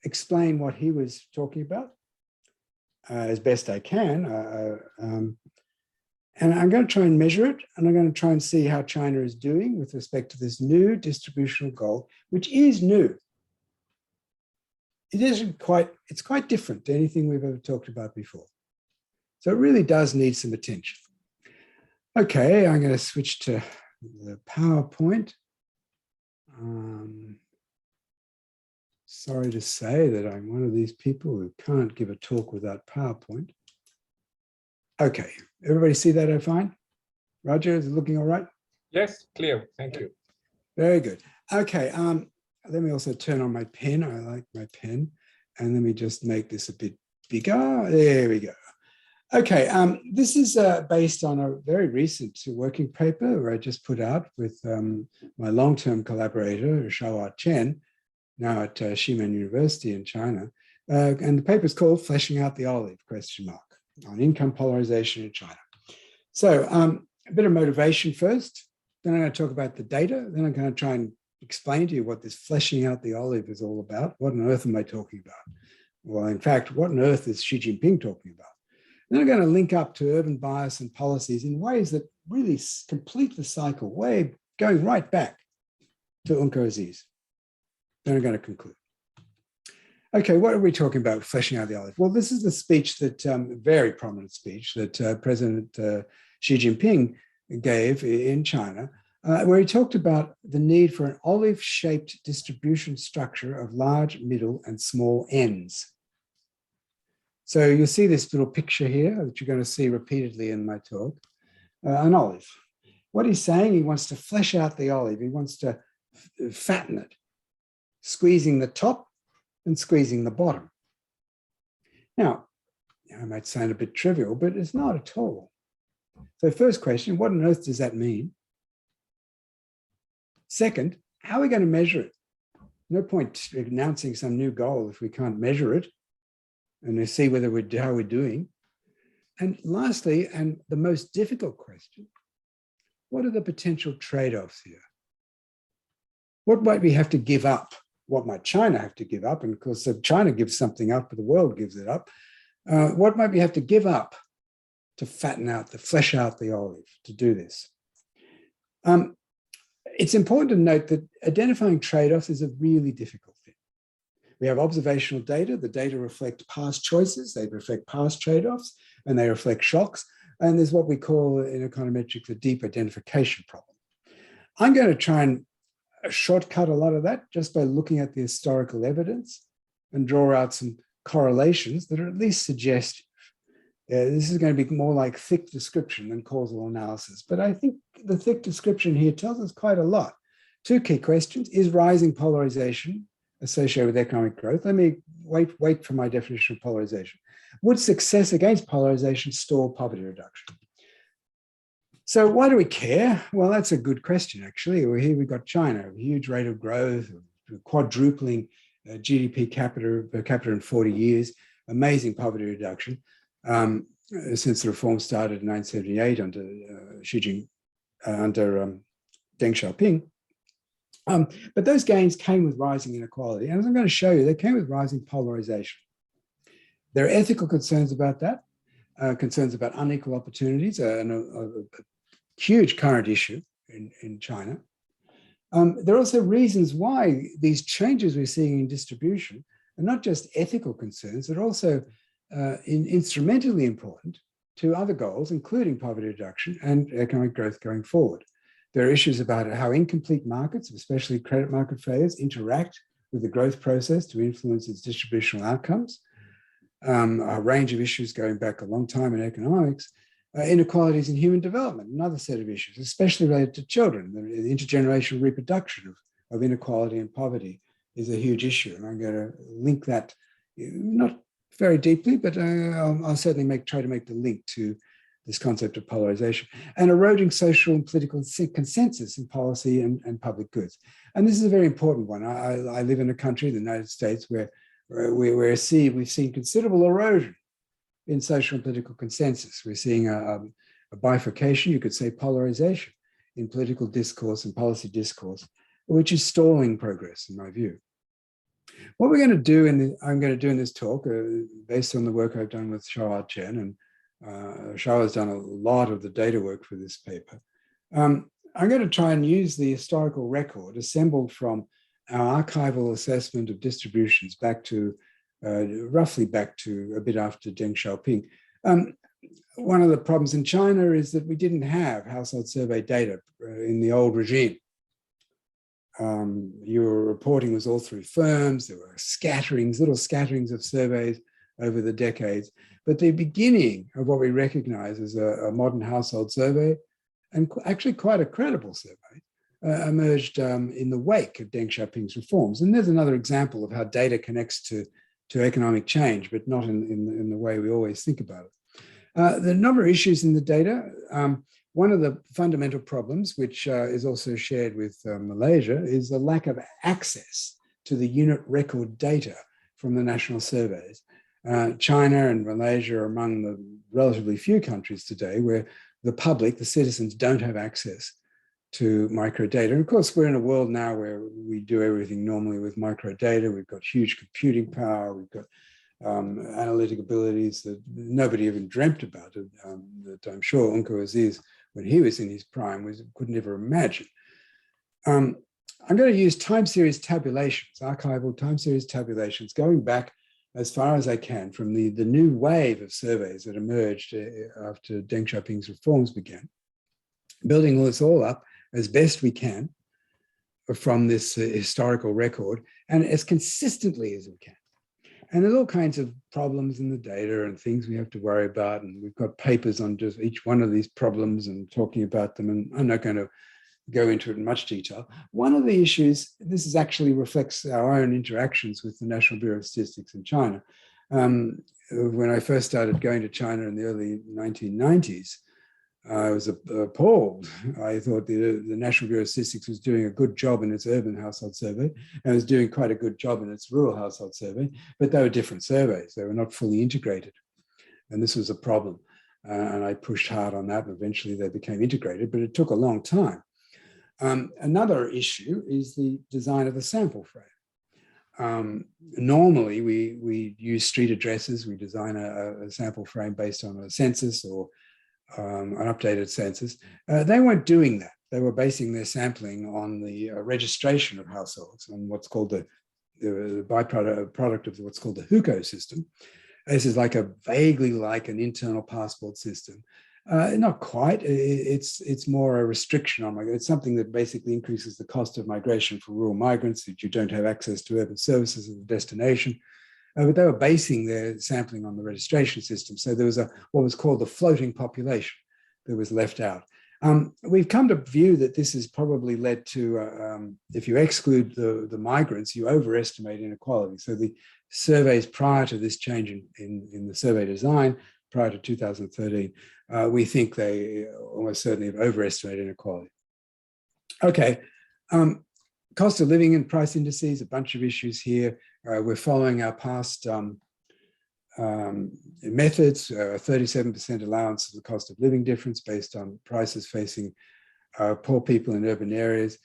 explain what he was talking about as best I can. And I'm going to try and measure it, and I'm going to try and see how China is doing with respect to this new distributional goal, which is new. It isn't quite, it's quite different to anything we've ever talked about before. So it really does need some attention. Okay, I'm going to switch to the PowerPoint. Sorry to say that I'm one of these people who can't give a talk without PowerPoint. Okay, everybody see that fine? Roger, is it looking all right? Yes, clear, thank you. Very good. Okay, let me also turn on my pen. I like my pen. And let me just make this a bit bigger. There we go. Okay, this is based on a very recent working paper where I just put out with my long-term collaborator, Xiaohua Chen, now at Ximen University in China. And the paper is called Fleshing Out the Olive, ? On income polarization in China. So a bit of motivation first, then I'm going to talk about the data, then I'm going to try and explain to you what this fleshing out the olive is all about. What on earth am I talking about? Well, in fact, what on earth is Xi Jinping talking about? Then I'm going to link up to urban bias and policies in ways that really complete the cycle, going right back to Unko Aziz. Then I'm going to conclude. Okay, what are we talking about, fleshing out the olive? Well, this is the speech that, very prominent speech that President Xi Jinping gave in China, where he talked about the need for an olive-shaped distribution structure of large, middle, and small ends. So you'll see this little picture here that you're going to see repeatedly in my talk, an olive. What he's saying, he wants to flesh out the olive. He wants to fatten it, squeezing the top and squeezing the bottom. Now, it might sound a bit trivial, but it's not at all. So first question, what on earth does that mean? Second, how are we going to measure it? No point announcing some new goal if we can't measure it and see how we're doing. And lastly, and the most difficult question, what are the potential trade-offs here? What might we have to give up? What might China have to give up? And of course, if China gives something up, but the world gives it up. What might we have to give up to fatten out, to flesh out the olive, to do this? It's important to note that identifying trade-offs is a really difficult thing. We have observational data. The data reflect past choices. They reflect past trade-offs, and they reflect shocks. And there's what we call in econometrics a deep identification problem. I'm going to try and shortcut a lot of that just by looking at the historical evidence and draw out some correlations that are at least suggestive. This is going to be more like thick description than causal analysis, but I think the thick description here tells us quite a lot. Two key questions: is rising polarization associated with economic growth? Let me wait for my definition of polarization. Would success against polarization stall poverty reduction? So why do we care? Well, that's a good question, actually. Well, here we've got China, a huge rate of growth, quadrupling GDP per capita in 40 years, amazing poverty reduction. Since the reform started in 1978 under Deng Xiaoping. But those gains came with rising inequality. And as I'm going to show you, they came with rising polarization. There are ethical concerns about that, concerns about unequal opportunities, and a huge current issue in China. There are also reasons why these changes we're seeing in distribution are not just ethical concerns, they're also instrumentally important to other goals, including poverty reduction and economic growth going forward. There are issues about how incomplete markets, especially credit market failures, interact with the growth process to influence its distributional outcomes. A range of issues going back a long time in economics. Inequalities in human development, another set of issues, especially related to children. The intergenerational reproduction of inequality and poverty is a huge issue. And I'm going to link that, not very deeply, but I'll certainly try to make the link to this concept of polarization and eroding social and political consensus in policy and public goods. And this is a very important one. I live in a country, the United States, where we've seen considerable erosion in social and political consensus. We're seeing a bifurcation, you could say polarization in political discourse and policy discourse, which is stalling progress, in my view. What we're going to do, I'm going to do in this talk, based on the work I've done with Xiao Chen, and Xiao has done a lot of the data work for this paper. I'm going to try and use the historical record assembled from our archival assessment of distributions back to roughly back to a bit after Deng Xiaoping. One of the problems in China is that we didn't have household survey data in the old regime. Your reporting was all through firms. There were little scatterings of surveys over the decades. But the beginning of what we recognize as a modern household survey, and actually quite a credible survey, emerged in the wake of Deng Xiaoping's reforms. And there's another example of how data connects to economic change, but not in the way we always think about it. There are a number of issues in the data. One of the fundamental problems, which is also shared with Malaysia, is the lack of access to the unit record data from the national surveys. China and Malaysia are among the relatively few countries today where the public, the citizens, don't have access to microdata. And of course, we're in a world now where we do everything normally with microdata. We've got huge computing power. We've got analytic abilities that nobody even dreamt about, that I'm sure Unko Aziz, when he was in his prime, could never imagine. I'm going to use time series tabulations, archival time series tabulations, going back as far as I can from the new wave of surveys that emerged after Deng Xiaoping's reforms began, building this all up as best we can from this historical record and as consistently as we can. And there's all kinds of problems in the data and things we have to worry about. And we've got papers on just each one of these problems and talking about them. And I'm not going to go into it in much detail. One of the issues, this is actually reflects our own interactions with the National Bureau of Statistics in China. When I first started going to China in the early 1990s, I was appalled. I thought the National Bureau of Statistics was doing a good job in its urban household survey and was doing quite a good job in its rural household survey, but they were different surveys. They were not fully integrated. And this was a problem. and I pushed hard on that, and eventually they became integrated, but it took a long time. Another issue is the design of the sample frame. Normally, we use street addresses. We design a sample frame based on a census or an updated census. They weren't doing that. They were basing their sampling on the registration of households and what's called the byproduct of what's called the HUCO system. This is vaguely like an internal passport system. Not quite. It's more a restriction on migration. It's something that basically increases the cost of migration for rural migrants, that you don't have access to urban services as a destination. But they were basing their sampling on the registration system. So there was what was called the floating population that was left out. We've come to view that this has probably led to, if you exclude the migrants, you overestimate inequality. So the surveys prior to this change in the survey design, prior to 2013, we think they almost certainly have overestimated inequality. Okay, cost of living and price indices, a bunch of issues here. We're following our past methods, 37% allowance of the cost of living difference based on prices facing poor people in urban areas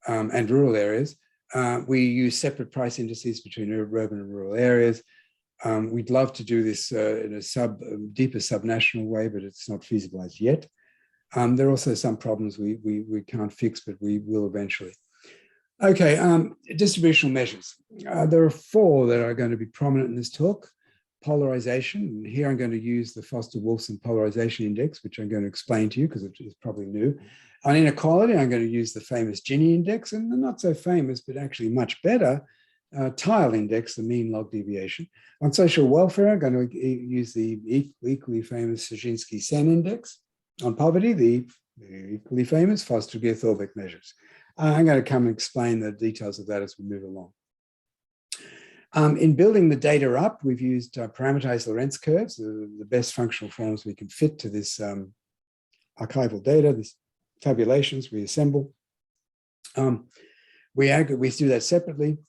and rural areas. We use separate price indices between urban and rural areas. We'd love to do this in a deeper subnational way, but it's not feasible as yet. There are also some problems we can't fix, but we will eventually. Okay, distributional measures. There are 4 that are going to be prominent in this talk. Polarization, and here I'm going to use the Foster-Wolfson Polarization Index, which I'm going to explain to you because it is probably new. On inequality, I'm going to use the famous Gini Index, and the not so famous, but actually much better, Tile Index, the mean log deviation. On social welfare, I'm going to use the equally famous Szynski-Sen Index. On poverty, the equally famous Foster-Gear-Thorbecke measures. I'm going to come and explain the details of that as we move along. In building the data up, we've used parameterized Lorentz curves, the best functional forms we can fit to this archival data, these tabulations we assemble. We do that separately,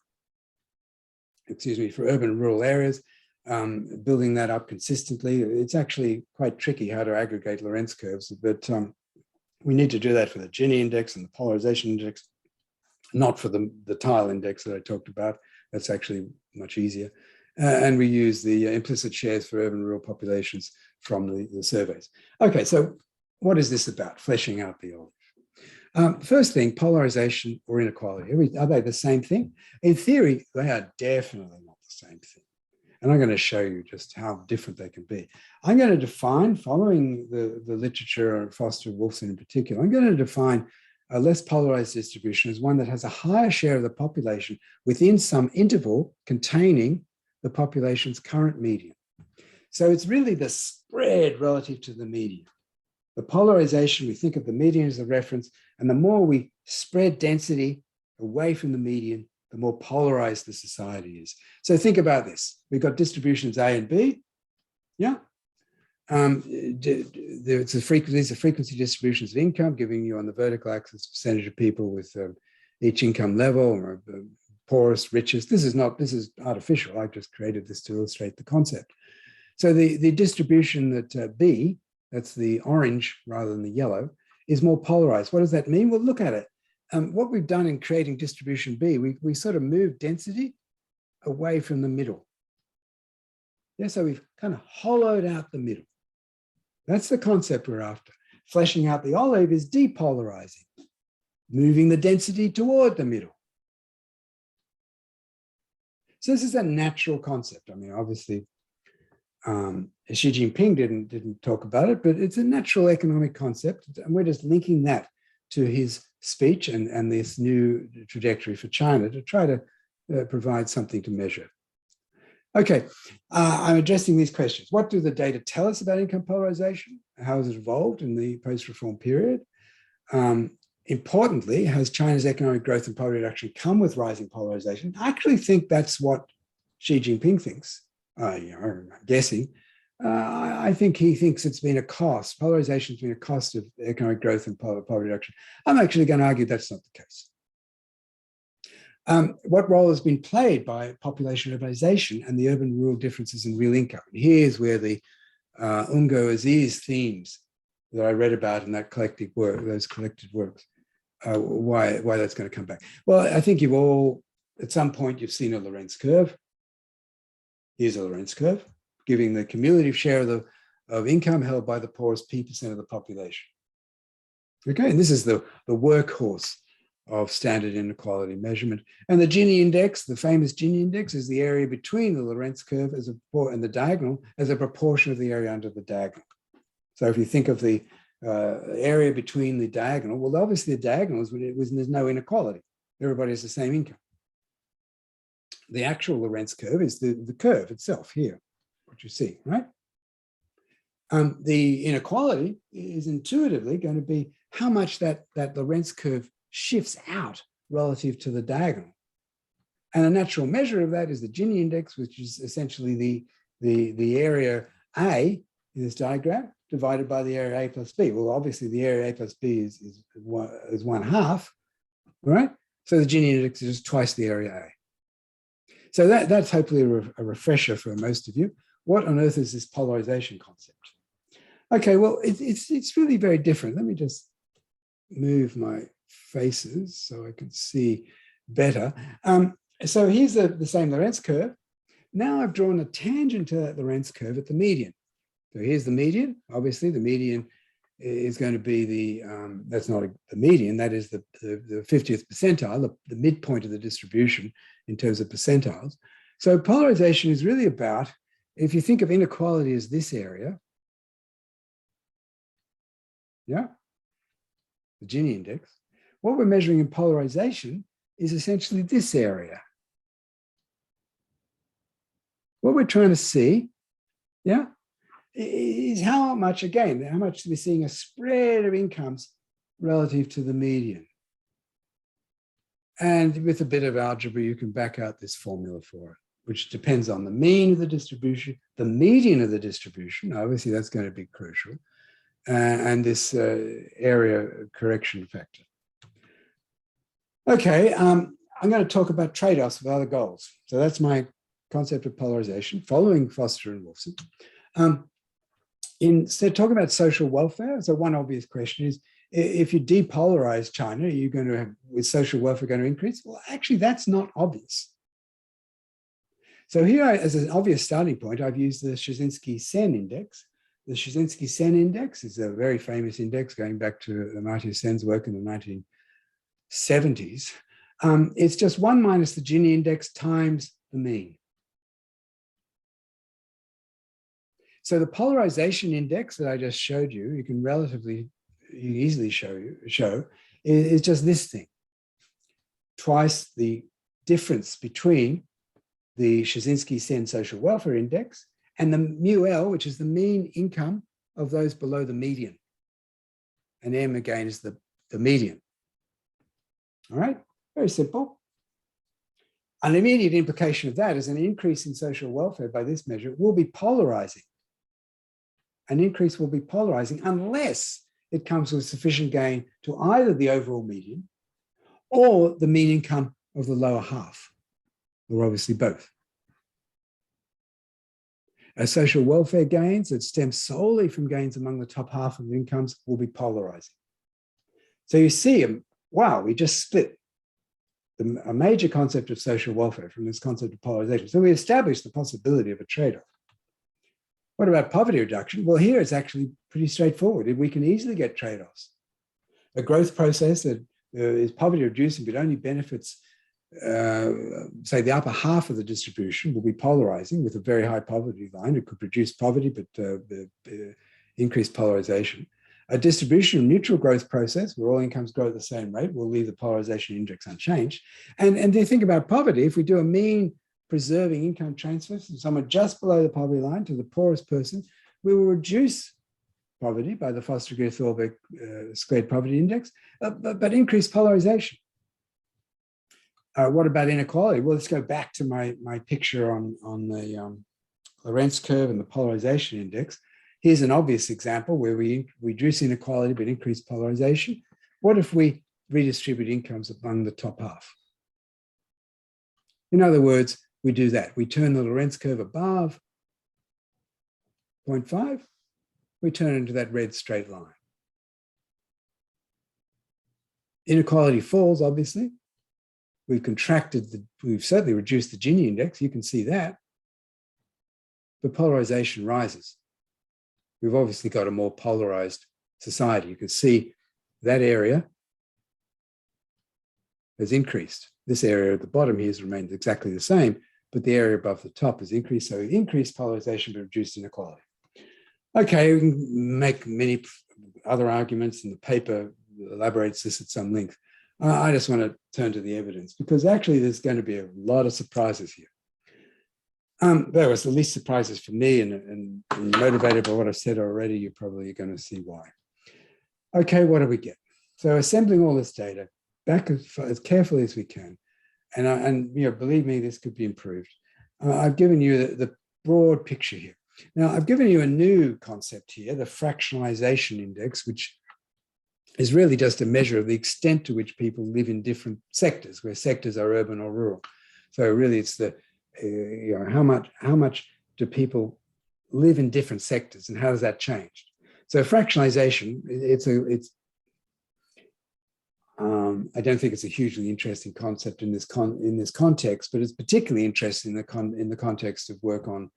for urban and rural areas, building that up consistently. It's actually quite tricky how to aggregate Lorentz curves, but we need to do that for the Gini index and the polarization index, not for the tile index that I talked about. That's actually much easier. And we use the implicit shares for urban and rural populations from the surveys. Okay, so what is this about? Fleshing out the olive. First thing, polarization or inequality. Are they the same thing? In theory, they are definitely not the same thing. And I'm going to show you just how different they can be. I'm going to define, following the literature of Foster-Wolfson in particular, I'm going to define a less polarized distribution as one that has a higher share of the population within some interval containing the population's current median. So it's really the spread relative to the median. The polarization, we think of the median as a reference, and the more we spread density away from the median, the more polarized the society is. So think about this. We've got distributions A and B. Yeah. These are frequency distributions of income, giving you on the vertical axis percentage of people with each income level, or poorest, richest. This is artificial. I just created this to illustrate the concept. So the distribution that B, that's the orange rather than the yellow, is more polarized. What does that mean? Well, look at it. What we've done in creating distribution B, we sort of moved density away from the middle. Yeah, so we've kind of hollowed out the middle. That's the concept we're after. Fleshing out the olive is depolarizing, moving the density toward the middle. So this is a natural concept. I mean, obviously, Xi Jinping didn't talk about it, but it's a natural economic concept. And we're just linking that to his speech and this new trajectory for China to try to provide something to measure. Okay, I'm addressing these questions. What do the data tell us about income polarization? How has it evolved in the post-reform period? Importantly, has China's economic growth and poverty reduction come with rising polarization? I actually think that's what Xi Jinping thinks. I'm guessing. I think he thinks it's been a cost. Polarization has been a cost of economic growth and poverty reduction. I'm actually going to argue that's not the case. What role has been played by population urbanization and the urban-rural differences in real income? And here's where the Ungo Aziz themes that I read about in that collected work, those collected works, why that's going to come back. Well, I think you've all, at some point, you've seen a Lorentz curve. Here's a Lorentz curve, giving the cumulative share of income held by the poorest P% of the population. Okay, and this is the workhorse of standard inequality measurement. And the Gini index, the famous Gini index, is the area between the Lorentz curve and the diagonal as a proportion of the area under the diagonal. So if you think of the area between the diagonal, well, obviously the diagonal is when there's no inequality. Everybody has the same income. The actual Lorentz curve is the curve itself here, what you see, right? The inequality is intuitively going to be how much that Lorentz curve shifts out relative to the diagonal. And a natural measure of that is the Gini index, which is essentially the area A in this diagram divided by the area A plus B. Well, obviously the area A plus B is 1/2, right? So the Gini index is just twice the area A. So that's hopefully a refresher for most of you. What on earth is this polarization concept? Okay, well, it's really very different. Let me just move my faces so I can see better. So here's the same Lorentz curve. Now I've drawn a tangent to that Lorentz curve at the median. So here's the median. Obviously, the median is going to be that's not the median, that is the 50th percentile, the midpoint of the distribution in terms of percentiles. So polarization is really about, if you think of inequality as this area, yeah, the Gini index, what we're measuring in polarization is essentially this area. What we're trying to see, yeah, is how much, again, how much we're seeing a spread of incomes relative to the median. And with a bit of algebra, you can back out this formula for it, which depends on the mean of the distribution, the median of the distribution, obviously that's going to be crucial, and this area correction factor. Okay, I'm going to talk about trade-offs with other goals. So that's my concept of polarization, following Foster and Wolfson. Instead, talking about social welfare, so one obvious question is, if you depolarize China, are you going to have, is social welfare going to increase? Well, actually, that's not obvious. So here, as an obvious starting point, I've used the Shczyzinski-Sen index. The Shczyzinski-Sen index is a very famous index going back to Amartya Sen's work in the 1970s. It's just 1 minus the Gini index times the mean. So the polarization index that I just showed you, you can easily show is just this thing. Twice the difference between the Shczyzinski-Sen social welfare index and the mu-L, which is the mean income of those below the median. And M again is the median. All right, very simple. An immediate implication of that is an increase in social welfare by this measure will be polarizing. An increase will be polarizing unless it comes with sufficient gain to either the overall median or the mean income of the lower half, or obviously both. As social welfare gains that stem solely from gains among the top half of incomes will be polarizing. So you see, wow, we just split a major concept of social welfare from this concept of polarization. So we established the possibility of a trade-off. What about poverty reduction? Well, here it's actually pretty straightforward. We can easily get trade-offs. A growth process that is poverty reducing but only benefits, say, the upper half of the distribution will be polarizing with a very high poverty line. It could reduce poverty but increase polarization. A distribution of neutral growth process where all incomes grow at the same rate will leave the polarization index unchanged. And then think about poverty. If we do a mean preserving income transfers from someone just below the poverty line to the poorest person, we will reduce poverty by the Foster-Greer-Thorbeck squared poverty index, but increase polarization. What about inequality? Well, let's go back to my picture on the Lorentz curve and the polarization index. Here's an obvious example where we reduce inequality but increase polarization. What if we redistribute incomes among the top half? In other words, we do that. We turn the Lorentz curve above 0.5, we turn into that red straight line. Inequality falls, obviously. We've certainly reduced the Gini index, you can see that. But polarization rises. We've obviously got a more polarized society. You can see that area has increased. This area at the bottom here has remained exactly the same, but the area above the top has increased. So increased polarization but reduced inequality. Okay, we can make many other arguments, and the paper elaborates this at some length. I just want to turn to the evidence, because actually there's going to be a lot of surprises here. There was the least surprises for me, and motivated by what I've said already, you're probably going to see why. Okay, what do we get? So assembling all this data back as carefully as we can, and you know, believe me, this could be improved. I've given you the broad picture here. Now, I've given you a new concept here, the fractionalization index, which is really just a measure of the extent to which people live in different sectors, where sectors are urban or rural. So really, it's the you know, how much do people live in different sectors, and how does that change? So fractionalization, I don't think it's a hugely interesting concept in this context, but it's particularly interesting in the context of work on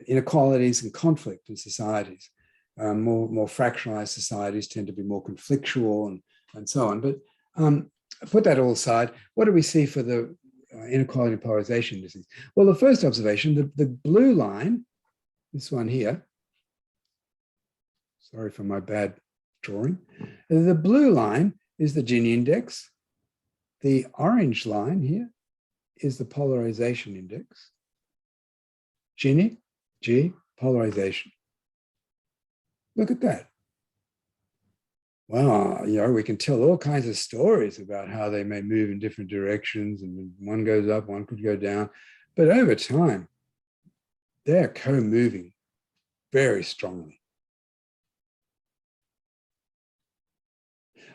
inequalities and conflict in societies. More fractionalized societies tend to be more conflictual and so on. But put that all aside, what do we see for the inequality and polarization indices? Well, the first observation, the blue line, this one here, sorry for my bad drawing, the blue line is the Gini index. The orange line here is the polarization index. Gini, G, polarization. Look at that. Wow, you know, we can tell all kinds of stories about how they may move in different directions, and one goes up, one could go down. But over time, they're co-moving very strongly.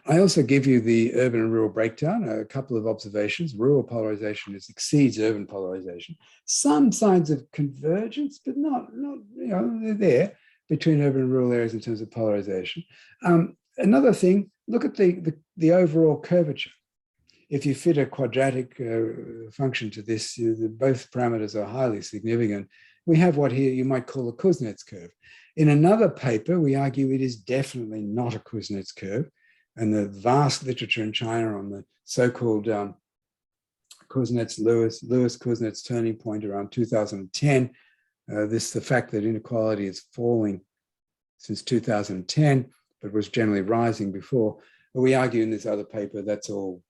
I also give you the urban and rural breakdown, a couple of observations. Rural polarization exceeds urban polarization. Some signs of convergence, but not you know, they're there between urban and rural areas in terms of polarization. Another thing, look at the overall curvature. If you fit a quadratic function to this, both parameters are highly significant. We have what here you might call a Kuznets curve. In another paper, we argue it is definitely not a Kuznets curve. And the vast literature in China on the so-called Lewis-Kuznets turning point around 2010, the fact that inequality is falling since 2010, but was generally rising before. But we argue in this other paper that's all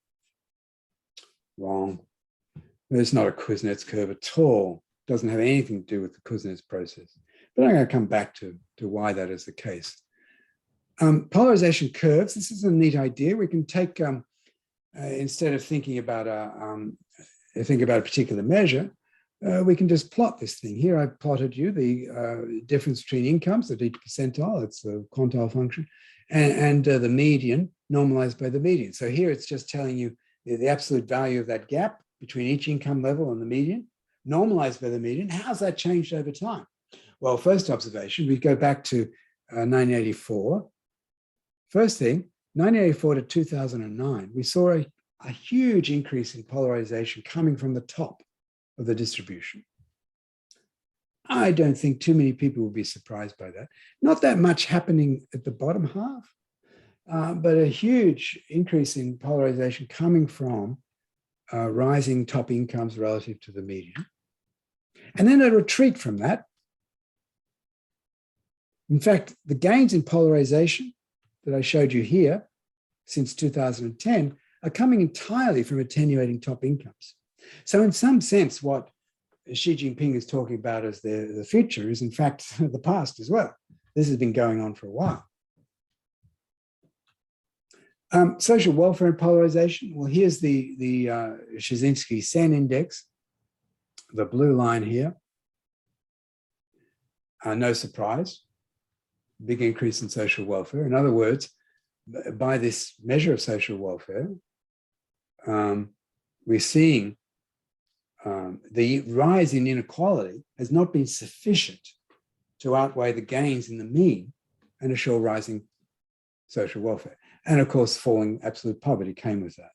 wrong. It's not a Kuznets curve at all. It doesn't have anything to do with the Kuznets process. But I'm going to come back to why that is the case. Polarization curves, this is a neat idea. We can take, instead of thinking about a particular measure, we can just plot this thing. Here I've plotted you the difference between incomes at each percentile, it's a quantile function, and the median normalized by the median. So here it's just telling you the absolute value of that gap between each income level and the median, normalized by the median. How's that changed over time? Well, first observation, we go back to 1984. First thing, 1984 to 2009, we saw a huge increase in polarization coming from the top of the distribution. I don't think too many people will be surprised by that. Not that much happening at the bottom half, but a huge increase in polarization coming from rising top incomes relative to the median. And then a retreat from that. In fact, the gains in polarization that I showed you here since 2010 are coming entirely from attenuating top incomes. So in some sense, what Xi Jinping is talking about as the future is in fact the past as well. This has been going on for a while. Social welfare and polarization. Well, here's the Brzezinski-Sen index, the blue line here. No surprise. Big increase in social welfare. In other words, by this measure of social welfare, we're seeing the rise in inequality has not been sufficient to outweigh the gains in the mean and assure rising social welfare. And of course, falling absolute poverty came with that.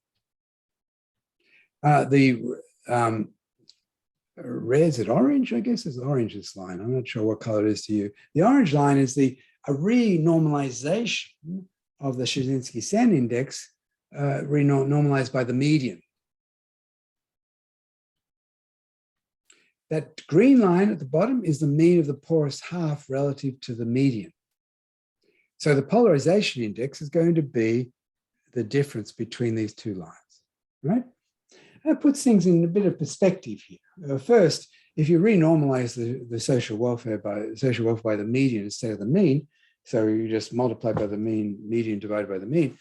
Red, is it orange? I guess it's orange, this line. I'm not sure what color it is to you. The orange line is a renormalization of the Shczytinski-Sen index, renormalized by the median. That green line at the bottom is the mean of the poorest half relative to the median. So the polarization index is going to be the difference between these two lines, right? That puts things in a bit of perspective here. First, if you renormalize the social welfare by the median instead of the mean, so you just multiply by the median divided by the mean,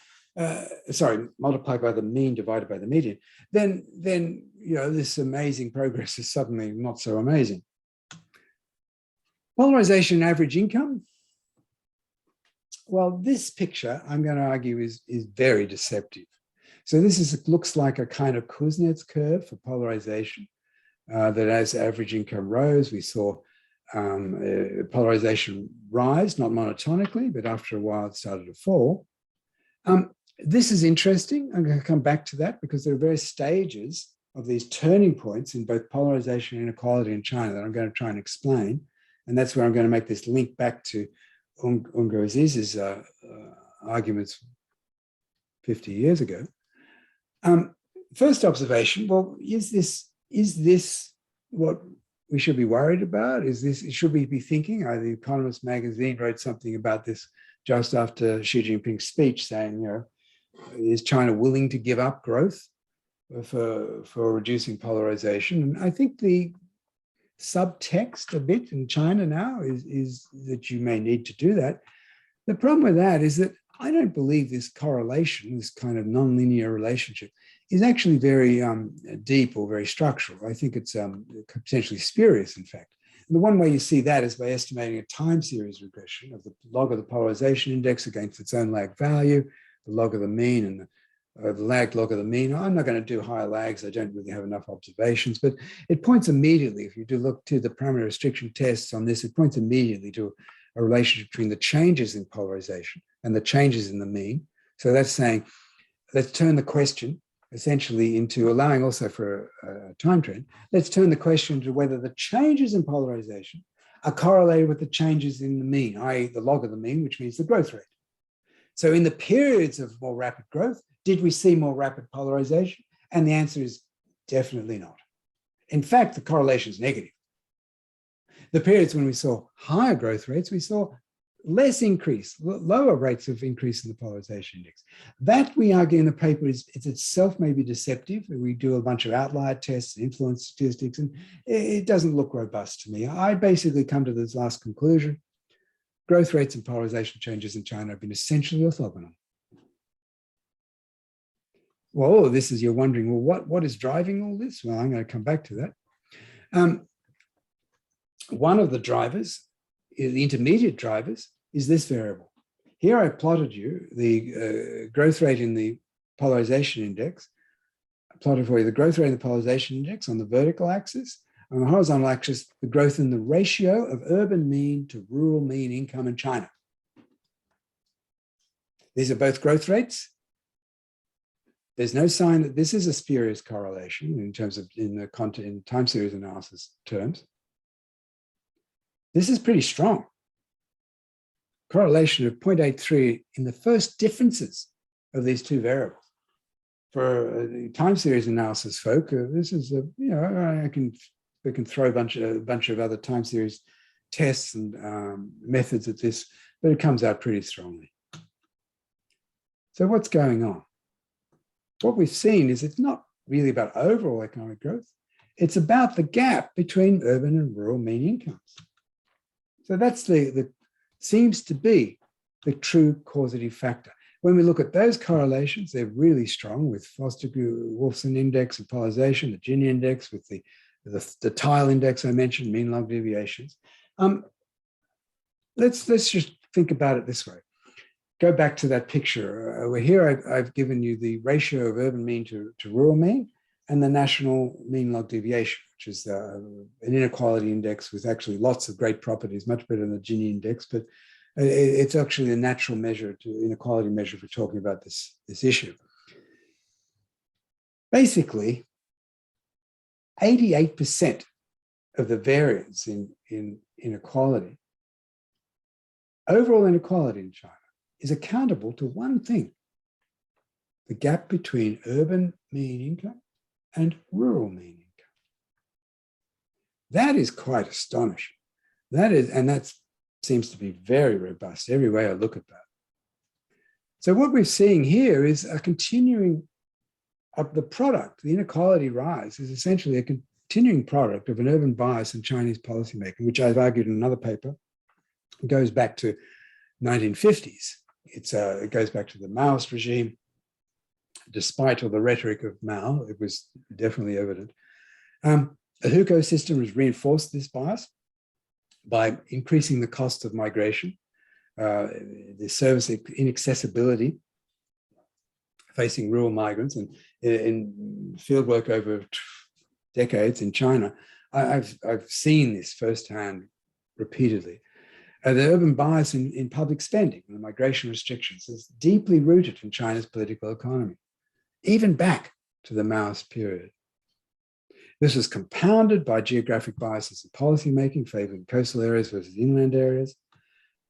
multiply by the mean divided by the median, then this amazing progress is suddenly not so amazing. Polarization average income. Well, this picture, I'm going to argue, is very deceptive. So this looks like a kind of Kuznets curve for polarization, that as average income rose, we saw polarization rise, not monotonically, but after a while it started to fall. This is interesting. I'm going to come back to that because there are various stages of these turning points in both polarization and inequality in China that I'm going to try and explain. And that's where I'm going to make this link back to Unko Aziz's arguments 50 years ago. First observation, well, is this what we should be worried about? Should we be thinking? The Economist magazine wrote something about this just after Xi Jinping's speech, saying, is China willing to give up growth for reducing polarization? And I think the subtext a bit in China now is that you may need to do that. The problem with that is that I don't believe this correlation, this kind of nonlinear relationship, is actually very deep or very structural. I think it's potentially spurious, in fact. And the one way you see that is by estimating a time series regression of the log of the polarization index against its own lag value, the log of the mean and the lagged log of the mean. I'm not going to do higher lags. I don't really have enough observations, but it points immediately, if you do look to the parameter restriction tests on this, it points immediately to a relationship between the changes in polarization and the changes in the mean. So that's saying, let's turn the question essentially into allowing also for a time trend. Let's turn the question to whether the changes in polarization are correlated with the changes in the mean, i.e. the log of the mean, which means the growth rate. So in the periods of more rapid growth, did we see more rapid polarization? And the answer is definitely not. In fact, the correlation is negative. The periods when we saw higher growth rates, we saw less increase, lower rates of increase in the polarization index. That, we argue in the paper, is itself may be deceptive. We do a bunch of outlier tests, influence statistics, and it doesn't look robust to me. I basically come to this last conclusion. Growth rates and polarization changes in China have been essentially orthogonal. Well, you're wondering, well, what is driving all this? Well, I'm going to come back to that. One of the drivers, the intermediate drivers, is this variable. Here I plotted you the growth rate in the polarization index. I plotted for you the growth rate in the polarization index on the vertical axis. On the horizontal axis, the growth in the ratio of urban mean to rural mean income in China. These are both growth rates. There's no sign that this is a spurious correlation in terms of in time series analysis terms. This is pretty strong. Correlation of 0.83 in the first differences of these two variables. For time series analysis folk, this is we can throw a bunch of other time series tests and methods at this, but it comes out pretty strongly. So what's going on? What we've seen is it's not really about overall economic growth. It's about the gap between urban and rural mean incomes. So that's seems to be the true causative factor. When we look at those correlations, they're really strong with Foster-Wolfson index and polarization, the Gini index with the tile index I mentioned, mean log deviations. Let's just think about it this way. Go back to that picture. Here I've given you the ratio of urban mean to rural mean. and the national mean log deviation, which is an inequality index with actually lots of great properties, much better than the Gini index, but it's actually a natural measure, inequality measure, if we're talking about this issue. Basically, 88% of the variance in inequality, overall inequality in China, is accountable to one thing: the gap between urban mean income and rural mean income. That is quite astonishing. That seems to be very robust every way I look at that. So what we're seeing here is a continuing of the product. The inequality rise is essentially a continuing product of an urban bias in Chinese policymaking, which I've argued in another paper. It goes back to 1950s. It goes back to the Maoist regime. Despite all the rhetoric of Mao, it was definitely evident. The hukou system has reinforced this bias by increasing the cost of migration, the service inaccessibility facing rural migrants. And in fieldwork over decades in China, I've seen this firsthand repeatedly. The urban bias in public spending and the migration restrictions is deeply rooted in China's political economy, even back to the Maoist period. This was compounded by geographic biases in policymaking, favoring coastal areas versus inland areas.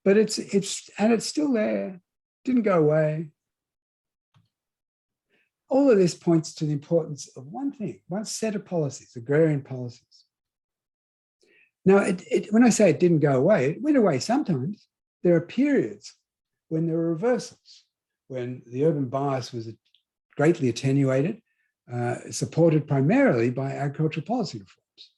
But it's still there, didn't go away. All of this points to the importance of one thing, one set of policies, agrarian policies. Now, when I say it didn't go away, it went away sometimes. There are periods when there were reversals, when the urban bias was greatly attenuated, supported primarily by agricultural policy reforms.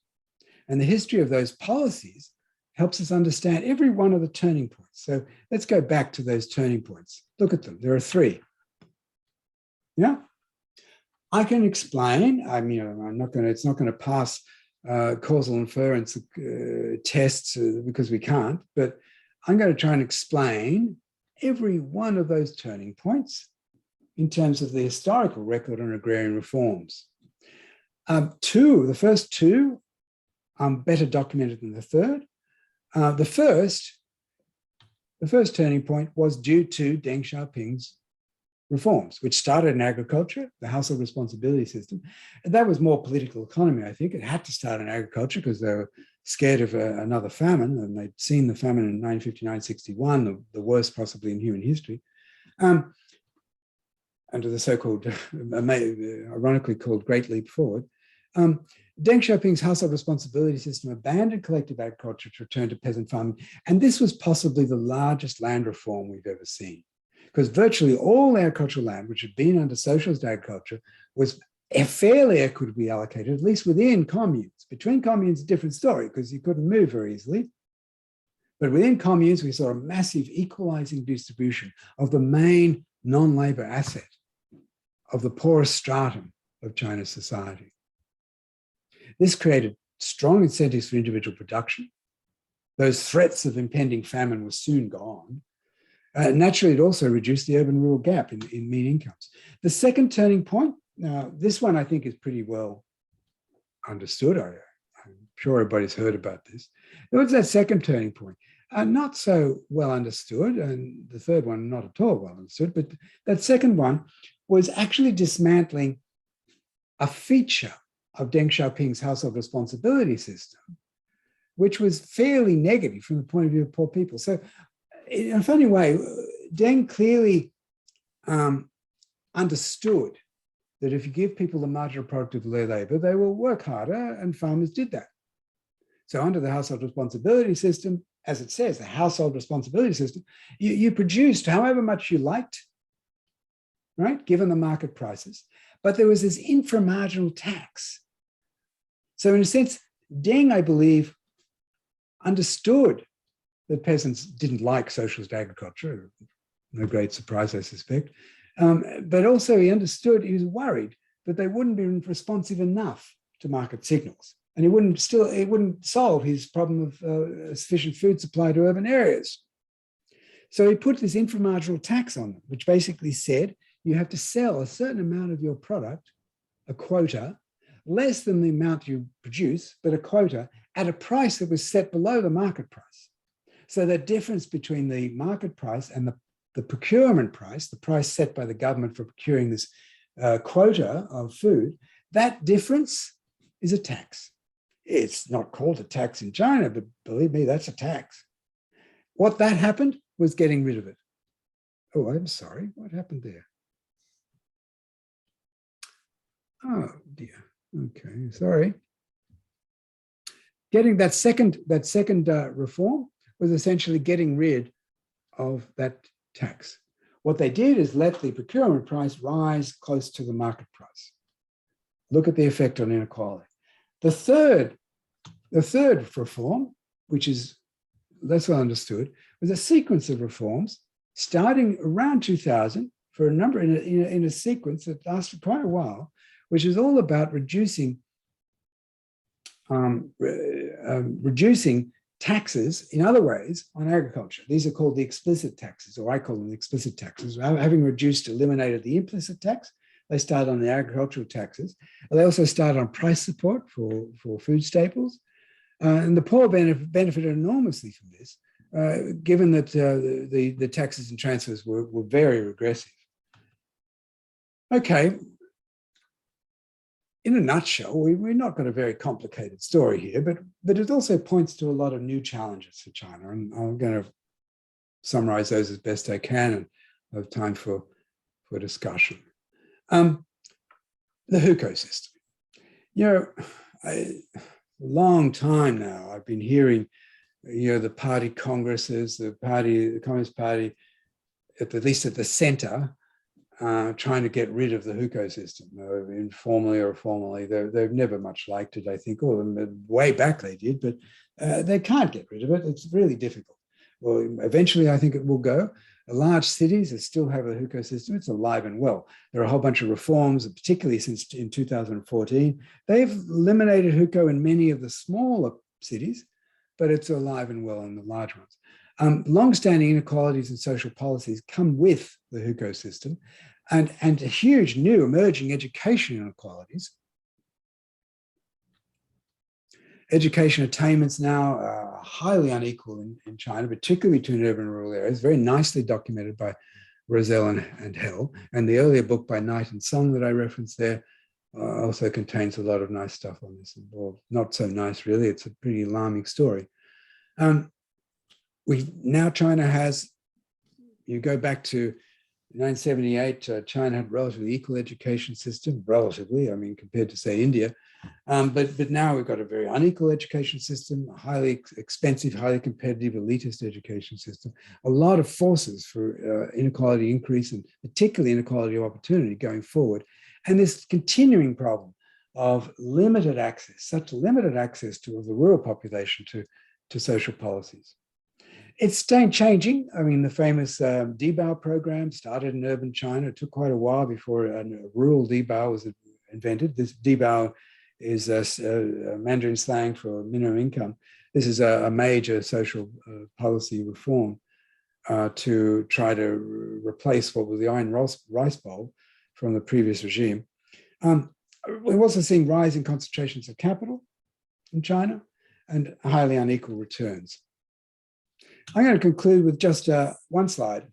And the history of those policies helps us understand every one of the turning points. So let's go back to those turning points. Look at them. There are three. Yeah? I can explain. It's not going to pass causal inference tests because we can't, but I'm going to try and explain every one of those turning points in terms of the historical record on agrarian reforms. The first two are better documented than the third. The first turning point was due to Deng Xiaoping's reforms, which started in agriculture, the household responsibility system. And that was more political economy, I think. It had to start in agriculture because they were scared of another famine, and they'd seen the famine in 1959-61, the worst possibly in human history. Under the so-called, ironically called Great Leap Forward. Deng Xiaoping's household responsibility system abandoned collective agriculture to return to peasant farming. And this was possibly the largest land reform we've ever seen, because virtually all agricultural land, which had been under socialist agriculture, was fairly equitably allocated, at least within communes. Between communes, a different story, because you couldn't move very easily. But within communes, we saw a massive equalizing distribution of the main non-labor asset of the poorest stratum of China's society. This created strong incentives for individual production. Those threats of impending famine were soon gone. Naturally, it also reduced the urban-rural gap in mean incomes. The second turning point, now this one I think is pretty well understood. I'm sure everybody's heard about this. What's that second turning point? Not so well understood, and the third one not at all well understood, but that second one was actually dismantling a feature of Deng Xiaoping's household responsibility system, which was fairly negative from the point of view of poor people. So in a funny way, Deng clearly understood that if you give people the marginal product of their labor, they will work harder, and farmers did that. So under the household responsibility system, as it says, the household responsibility system, you produced however much you liked, right, given the market prices, but there was this inframarginal tax. So in a sense, Deng, I believe, understood that peasants didn't like socialist agriculture, no great surprise, I suspect, but also he was worried that they wouldn't be responsive enough to market signals. And it wouldn't solve his problem of sufficient food supply to urban areas. So he put this inframarginal tax on them, which basically said you have to sell a certain amount of your product, a quota, less than the amount you produce, but a quota at a price that was set below the market price. So the difference between the market price and the procurement price, the price set by the government for procuring this quota of food, that difference is a tax. It's not called a tax in China, but believe me, that's a tax. What that happened was getting rid of it. Oh, I'm sorry, what happened there? Oh dear, okay, sorry. Getting that second reform was essentially getting rid of that tax. What they did is let the procurement price rise close to the market price. Look at the effect on inequality. The third reform, which is less well understood, was a sequence of reforms starting around 2000 for a number in a sequence that lasted quite a while, which is all about reducing taxes in other ways on agriculture. These are called the explicit taxes, or I call them the explicit taxes. Having eliminated the implicit tax, they start on the agricultural taxes. They also start on price support for food staples. And the poor benefited enormously from this, given that the taxes and transfers were very regressive. Okay, in a nutshell, we've not got a very complicated story here, but it also points to a lot of new challenges for China. And I'm going to summarize those as best I can and have time for discussion. The hukou system. You know, a long time now, I've been hearing, the party congresses, the Communist Party, at least at the center, trying to get rid of the hukou system, informally or formally. They've never much liked it, I think. Or way back they did, but they can't get rid of it. It's really difficult. Well, eventually I think it will go. Large cities that still have a hukou system, it's alive and well. There are a whole bunch of reforms, particularly since in 2014. They've eliminated hukou in many of the smaller cities, but it's alive and well in the large ones. Long-standing inequalities in social policies come with the hukou system, and huge new emerging education inequalities. Education attainments now are highly unequal in China, particularly between urban and rural areas, very nicely documented by Rosell and Hell. And the earlier book by Knight and Song that I referenced there also contains a lot of nice stuff on this. Well, not so nice, really. It's a pretty alarming story. China has, you go back to 1978, China had relatively equal education system, relatively, I mean, compared to, say, India. But now we've got a very unequal education system, a highly expensive, highly competitive, elitist education system, a lot of forces for inequality increase, and particularly inequality of opportunity going forward. And this continuing problem of limited access, such limited access to the rural population to social policies. It's changing. I mean, the famous Dibao program started in urban China. It took quite a while before a rural Dibao was invented. This Dibao is a Mandarin slang for minimum income. This is a major social policy reform to try to replace what was the iron rice bowl from the previous regime. We're also seeing rising concentrations of capital in China and highly unequal returns. I'm going to conclude with just one slide.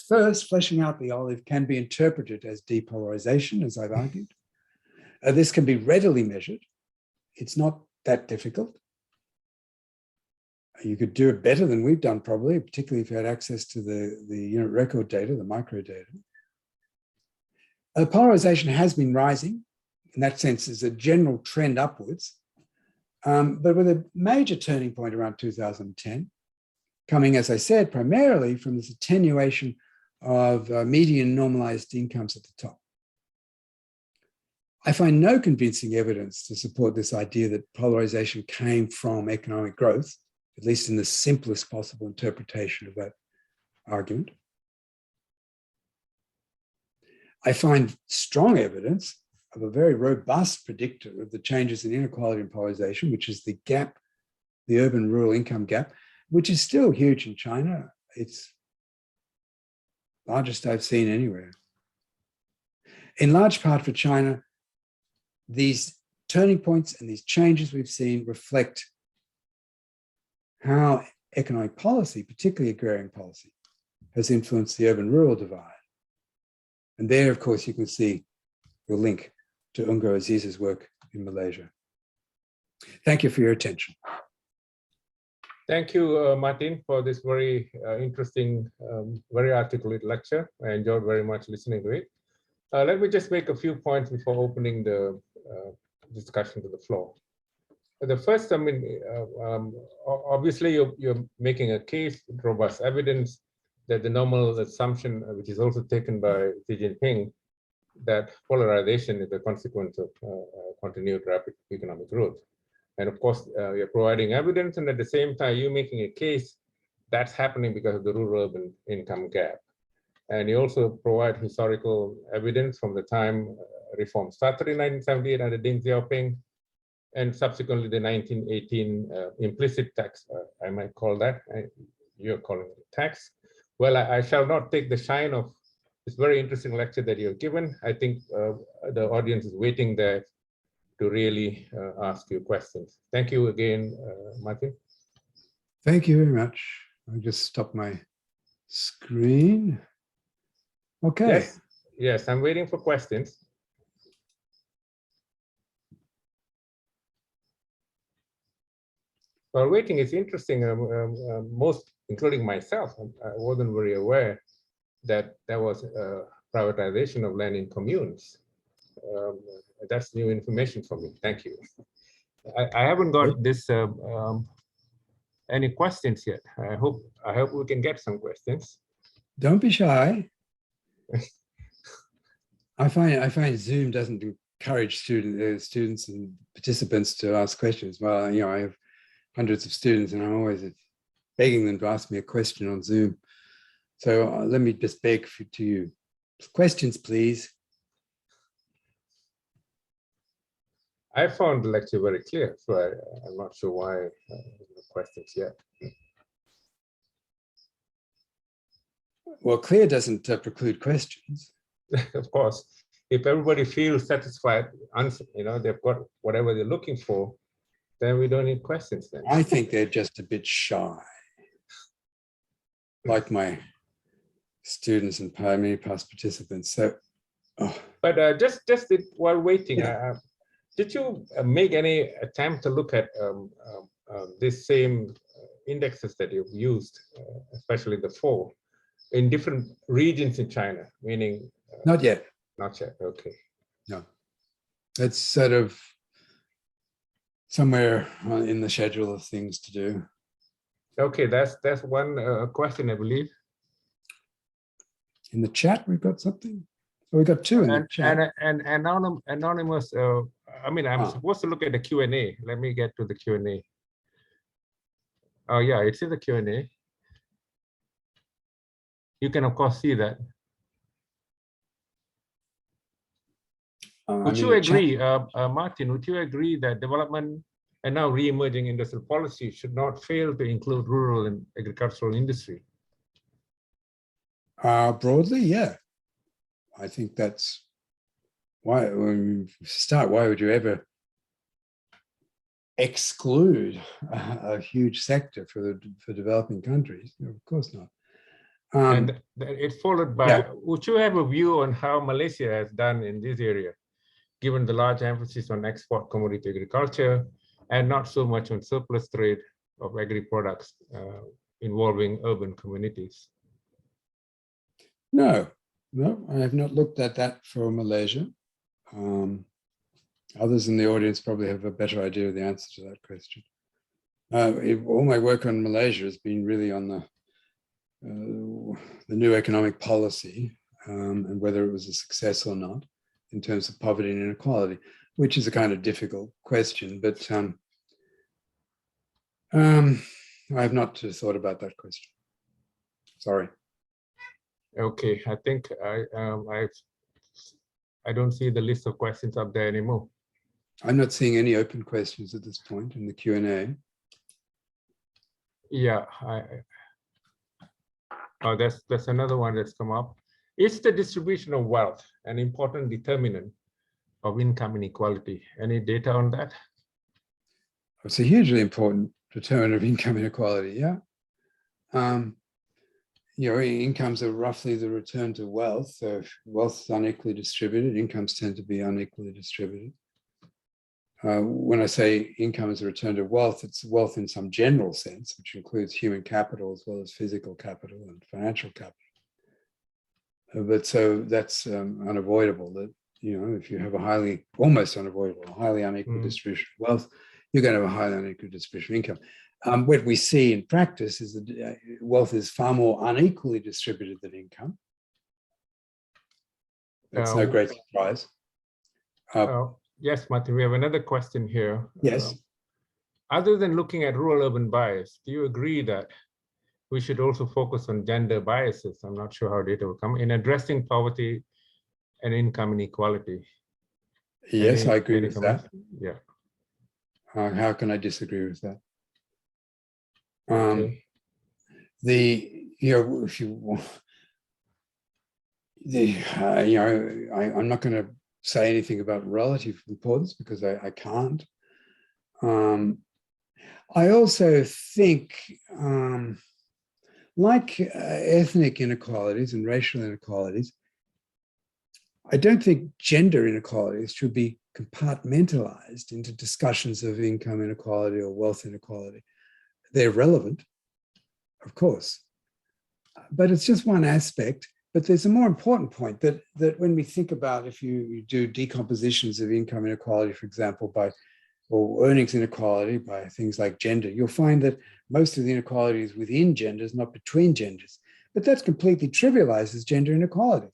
First, fleshing out the olive can be interpreted as depolarization, as I've argued. This can be readily measured. It's not that difficult. You could do it better than we've done, probably, particularly if you had access to the unit record data, the micro data. Polarization has been rising. In that sense, there's a general trend upwards, but with a major turning point around 2010, coming, as I said, primarily from this attenuation of median normalized incomes at the top. I find no convincing evidence to support this idea that polarization came from economic growth, at least in the simplest possible interpretation of that argument. I find strong evidence of a very robust predictor of the changes in inequality and polarization, which is the gap, the urban-rural income gap, which is still huge in China. It's largest I've seen anywhere. In large part for China, these turning points and these changes we've seen reflect how economic policy, particularly agrarian policy, has influenced the urban-rural divide. And there, of course, you can see the link to Ungo Aziz's work in Malaysia. Thank you for your attention. Thank you, Martin, for this very interesting, very articulate lecture. I enjoyed very much listening to it. Let me just make a few points before opening the discussion to the floor. The first, I mean, obviously you're making a case with robust evidence that the normal assumption, which is also taken by Xi Jinping, that polarization is a consequence of continued rapid economic growth. And of course, you're providing evidence, and at the same time, you're making a case that's happening because of the rural-urban income gap. And you also provide historical evidence from the time reform started in 1978 under Deng Xiaoping, and subsequently the 1918 implicit tax, I might call that, you're calling it a tax. Well, I shall not take the shine of this very interesting lecture that you've given. I think the audience is waiting there to really ask you questions. Thank you again, Martin. Thank you very much. I'll just stop my screen. Okay. Yes, yes, I'm waiting for questions. While waiting, it's interesting, most, including myself, I wasn't very aware that there was privatization of land in communes. That's new information for me. Thank you. I haven't got this any questions yet. I hope we can get some questions. Don't be shy. I find Zoom doesn't encourage students and participants to ask questions. Well, you know, I have hundreds of students, and I'm always begging them to ask me a question on Zoom. So let me just beg to you. Questions, please. I found the lecture very clear, so I'm not sure why no questions yet. Well, clear doesn't preclude questions. Of course, if everybody feels satisfied, you know, they've got whatever they're looking for, then we don't need questions then. I think they're just a bit shy, like my students and many past participants. So, but just while waiting, yeah. Did you make any attempt to look at this same indexes that you've used, especially the 4, in different regions in China? Meaning, not yet. Not yet. Okay. No, it's sort of somewhere in the schedule of things to do. Okay, that's one question, I believe. In the chat, we've got something. Oh, we got 2 in the chat. And anonymous. I mean, I'm supposed to look at the Q&A. Let me get to the Q&A. Oh yeah, it's in the Q&A. You can of course see that. Would you agree, Martin? Would you agree that development and now re-emerging industrial policy should not fail to include rural and agricultural industry? Broadly, yeah. I think that's why, when we start, why would you ever exclude a huge sector for developing countries? Of course not. And it's followed by, would you have a view on how Malaysia has done in this area, given the large emphasis on export commodity agriculture and not so much on surplus trade of agri-products involving urban communities? No, I have not looked at that for Malaysia. Others in the audience probably have a better idea of the answer to that question. All my work on Malaysia has been really on the new economic policy and whether it was a success or not in terms of poverty and inequality, which is a kind of difficult question, but I have not thought about that question. Sorry. Okay, I think I don't see the list of questions up there anymore. I'm not seeing any open questions at this point in the Q&A. Yeah, oh, that's another one that's come up. Is the distribution of wealth an important determinant of income inequality. Any data on that? It's a hugely important determinant of income inequality, yeah. Incomes are roughly the return to wealth. So if wealth is unequally distributed, incomes tend to be unequally distributed. When I say income is a return to wealth, it's wealth in some general sense, which includes human capital as well as physical capital and financial capital. But so that's unavoidable. That if you have almost unavoidable, highly unequal distribution of wealth, you're going to have a highly unequal distribution of income. What we see in practice is that wealth is far more unequally distributed than income. That's no great surprise. Yes, Martin, we have another question here. Yes. Other than looking at rural-urban bias, do you agree that we should also focus on gender biases? I'm not sure how data will come in addressing poverty and income inequality. Yes, I agree with that. Yeah. How can I disagree with that? Okay. If you want, I'm not going to say anything about relative importance because I can't. I also think, like ethnic inequalities and racial inequalities, I don't think gender inequalities should be compartmentalized into discussions of income inequality or wealth inequality. They're relevant, of course, but it's just one aspect. But there's a more important point that when we think about if you do decompositions of income inequality, for example, or earnings inequality by things like gender, you'll find that most of the inequality is within genders, not between genders. But that's completely trivializes gender inequality.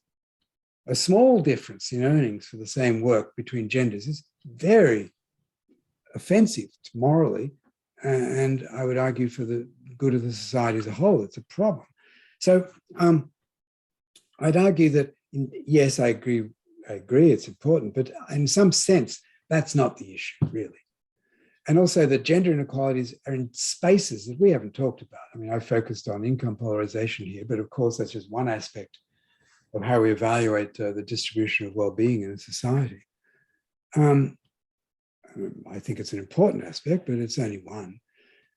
A small difference in earnings for the same work between genders is very offensive morally, and I would argue for the good of the society as a whole, it's a problem. So I'd argue that, yes, I agree, it's important, but in some sense, that's not the issue, really. And also that gender inequalities are in spaces that we haven't talked about. I mean, I focused on income polarization here, but of course, that's just one aspect of how we evaluate the distribution of well-being in a society. I think it's an important aspect, but it's only one.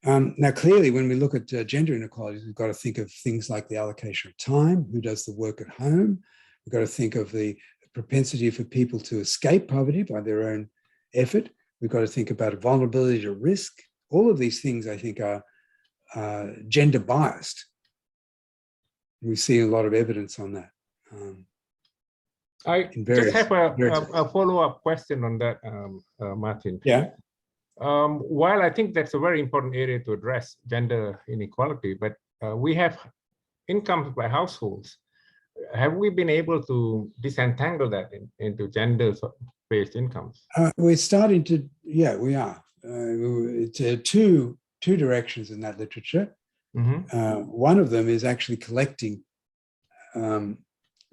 Now, clearly, when we look at gender inequalities, we've got to think of things like the allocation of time, who does the work at home. We've got to think of the propensity for people to escape poverty by their own effort. We've got to think about vulnerability to risk. All of these things, I think, are gender biased. We've seen a lot of evidence on that. I just have a follow-up question on that, Martin. Yeah. While I think that's a very important area to address, gender inequality, but we have incomes by households. Have we been able to disentangle that into gender-based incomes? We're starting to, yeah, we are. It's two directions in that literature. Mm-hmm. One of them is actually collecting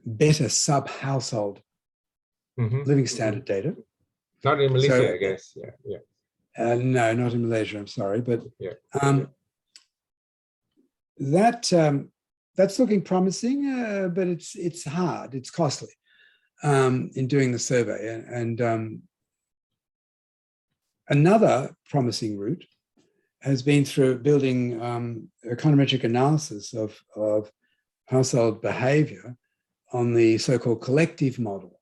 better sub-household living standard data. Not in Malaysia, I guess. Yeah. No, not in Malaysia. I'm sorry, but that's looking promising, but it's hard. It's costly in doing the survey. And another promising route has been through building econometric analysis of household behavior on the so-called collective model.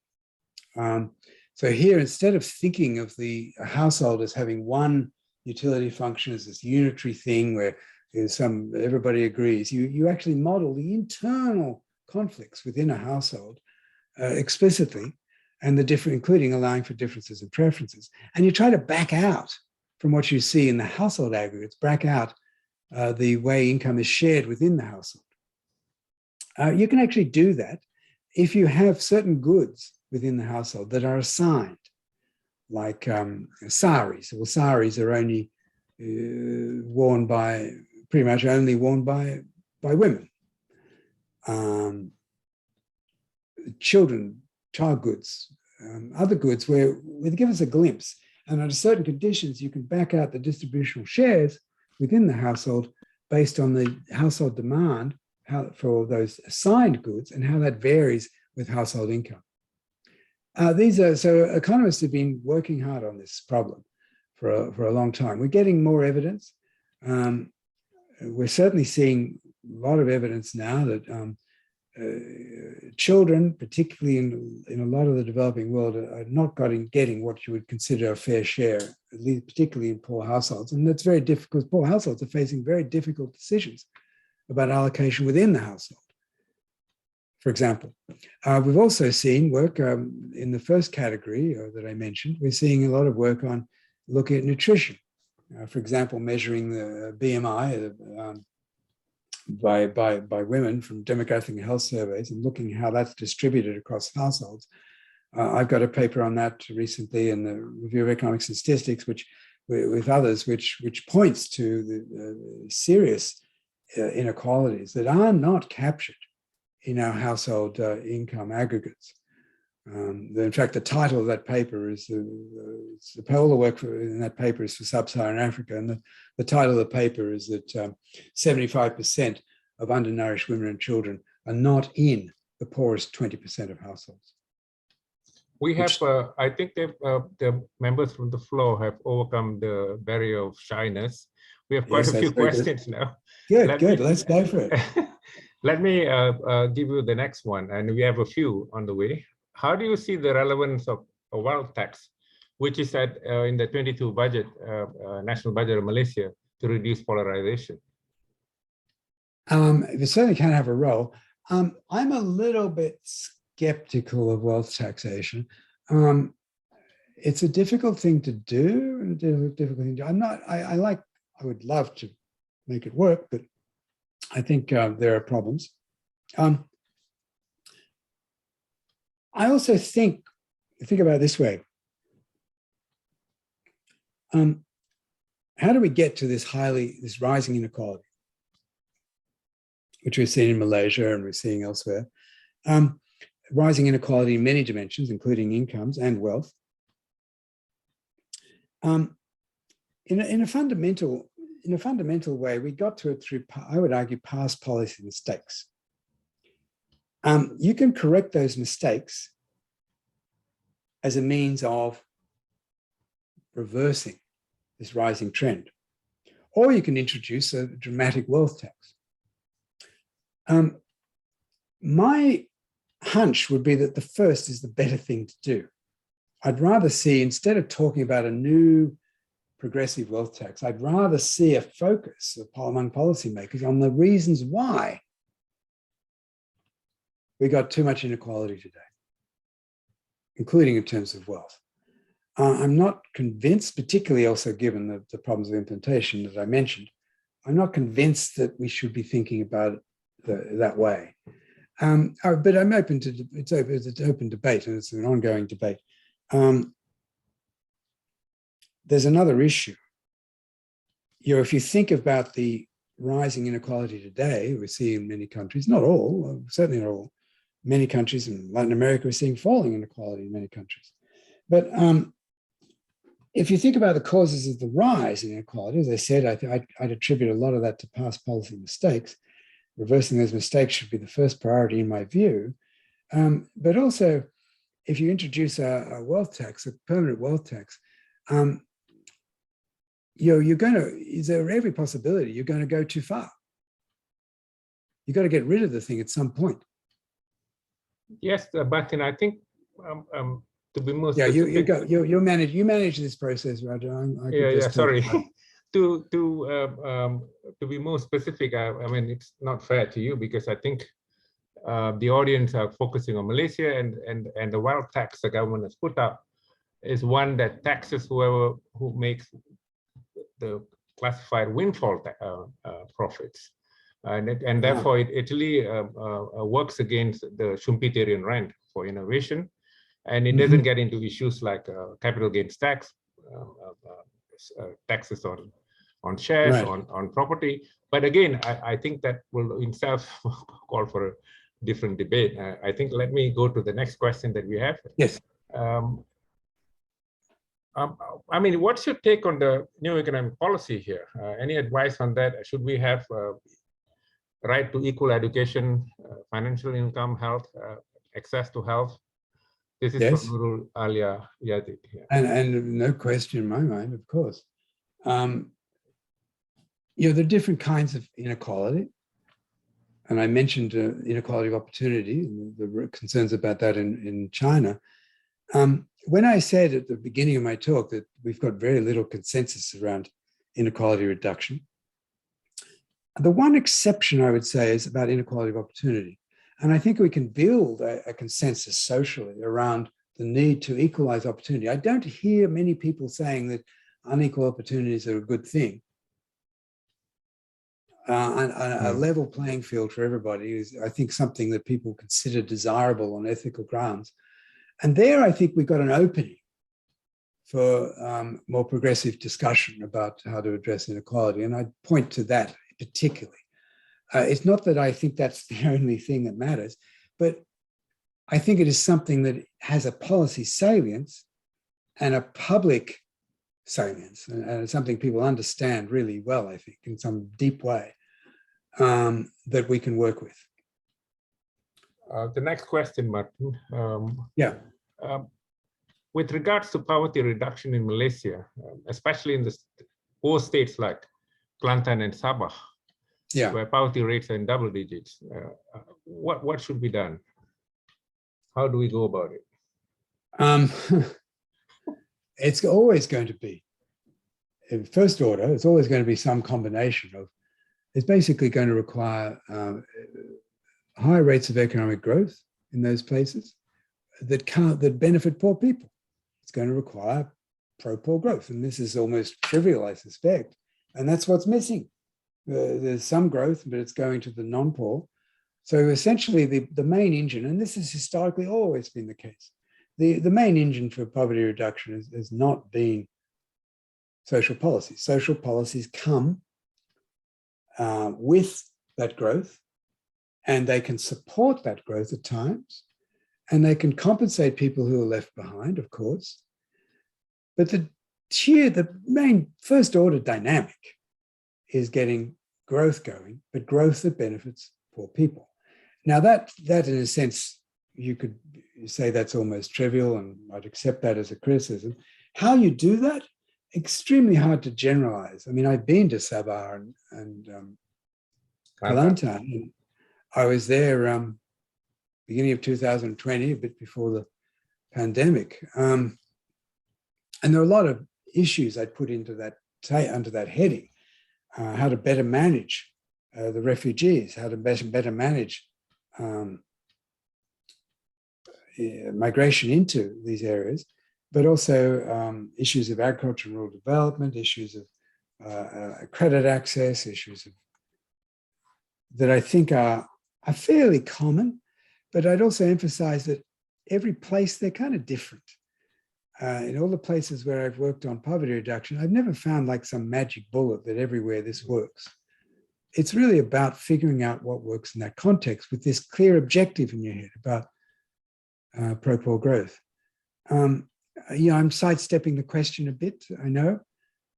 So here, instead of thinking of the household as having one utility function as this unitary thing where everybody agrees, you actually model the internal conflicts within a household explicitly, and including allowing for differences in preferences. And you try to back out from what you see in the household aggregates, back out the way income is shared within the household. You can actually do that if you have certain goods within the household that are assigned, like saris. Well, saris are only pretty much only worn by women. Child goods, other goods where they give us a glimpse. And under certain conditions, you can back out the distributional shares within the household based on the household demand for those assigned goods and how that varies with household income. So economists have been working hard on this problem for a long time. We're getting more evidence. We're certainly seeing a lot of evidence now that children, particularly in a lot of the developing world, are not getting what you would consider a fair share, at least particularly in poor households. And that's very difficult. Poor households are facing very difficult decisions about allocation within the household. For example, we've also seen work in the first category that I mentioned. We're seeing a lot of work on looking at nutrition. For example, measuring the BMI by women from demographic and health surveys and looking how that's distributed across households. I've got a paper on that recently in the Review of Economics and Statistics, with others, which points to the serious inequalities that are not captured in our household income aggregates. In fact, the title of that paper is, all the work in that paper is for sub-Saharan Africa, and the title of the paper is that 75% of undernourished women and children are not in the poorest 20% of households. We have, I think the members from the floor have overcome the barrier of shyness. We have quite a few questions now. Good, let's go for it. Let me give you the next one, and we have a few on the way. How do you see the relevance of a wealth tax, which is in the 22 budget, national budget of Malaysia, to reduce polarization? It certainly can have a role. I'm a little bit skeptical of wealth taxation. It's a difficult thing to do. I would love to make it work, but I think there are problems. I also think about it this way. How do we get to this rising inequality, which we've seen in Malaysia and we're seeing elsewhere? Rising inequality in many dimensions, including incomes and wealth. In a fundamental way, we got to it through, I would argue, past policy mistakes. You can correct those mistakes as a means of reversing this rising trend, or you can introduce a dramatic wealth tax. My hunch would be that the first is the better thing to do. I'd rather see, instead of talking about a new progressive wealth tax, I'd rather see a focus among policymakers on the reasons why we got too much inequality today, including in terms of wealth. I'm not convinced, particularly also given the problems of implementation that I mentioned, I'm not convinced that we should be thinking about it that way. But I'm open to, it's an open debate, and it's an ongoing debate. There's another issue. If you think about the rising inequality today, we see in many countries, not all, certainly not all, many countries in Latin America, we're seeing falling inequality in many countries. But if you think about the causes of the rise in inequality, as I said, I'd attribute a lot of that to past policy mistakes. Reversing those mistakes should be the first priority in my view. But also, if you introduce a wealth tax, a permanent wealth tax, is there every possibility you're going to go too far? You've got to get rid of the thing at some point. Yes, but I think to be more specific, you manage this process, Roger. Sorry. To be more specific, I mean, it's not fair to you, because I think the audience are focusing on Malaysia, and the wealth tax the government has put up is one that taxes who makes the classified windfall profits. And therefore, it really works against the Schumpeterian rent for innovation, and it doesn't get into issues like capital gains tax, taxes on shares, on property. But again, I think that will in itself call for a different debate. I think let me go to the next question that we have. Yes. I mean, what's your take on the new economic policy here? Any advice on that? Should we have right to equal education, financial income, health, access to health, This is Yes. from Nurul Alia Yazid. Yeah. And no question in my mind, of course. You know, there are different kinds of inequality. And I mentioned inequality of opportunity, and the concerns about that in China. When I said at the beginning of my talk that we've got very little consensus around inequality reduction, the one exception I would say is about inequality of opportunity. And I think we can build a consensus socially around the need to equalize opportunity. I don't hear many people saying that unequal opportunities are a good thing. A level playing field for everybody is, I think, something that people consider desirable on ethical grounds. And there, I think we've got an opening for more progressive discussion about how to address inequality. And I point to that particularly. It's not that I think that's the only thing that matters, but I think it is something that has a policy salience and a public salience, and it's something people understand really well, I think, in some deep way, that we can work with. The next question, Martin. Yeah. With regards to poverty reduction in Malaysia, especially in the poor states like Kelantan and Sabah, yeah, where poverty rates are in double digits, what should be done? How do we go about it? It's always going to be, in first order, it's always going to be some combination of, it's basically going to require high rates of economic growth in those places that benefit poor people. It's going to require pro-poor growth. And this is almost trivial, I suspect. And that's what's missing. There's some growth, but it's going to the non-poor. So essentially the main engine, and this has historically always been the case, the main engine for poverty reduction has not been social policies. Social policies come with that growth, and they can support that growth at times, and they can compensate people who are left behind, of course. But the main first order dynamic is getting growth going, but growth that benefits poor people. Now that in a sense, you could say that's almost trivial, and I'd accept that as a criticism. How you do that, extremely hard to generalize. I mean, I've been to Sabah and Kelantan, and I was there beginning of 2020, a bit before the pandemic. And there are a lot of issues I'd put into that, under that heading. How to better manage the refugees, how to better manage migration into these areas, but also issues of agriculture and rural development, issues of credit access, issues that I think are fairly common, but I'd also emphasize that every place, they're kind of different. In all the places where I've worked on poverty reduction, I've never found like some magic bullet that everywhere this works. It's really about figuring out what works in that context with this clear objective in your head about pro-poor growth. I'm sidestepping the question a bit, I know,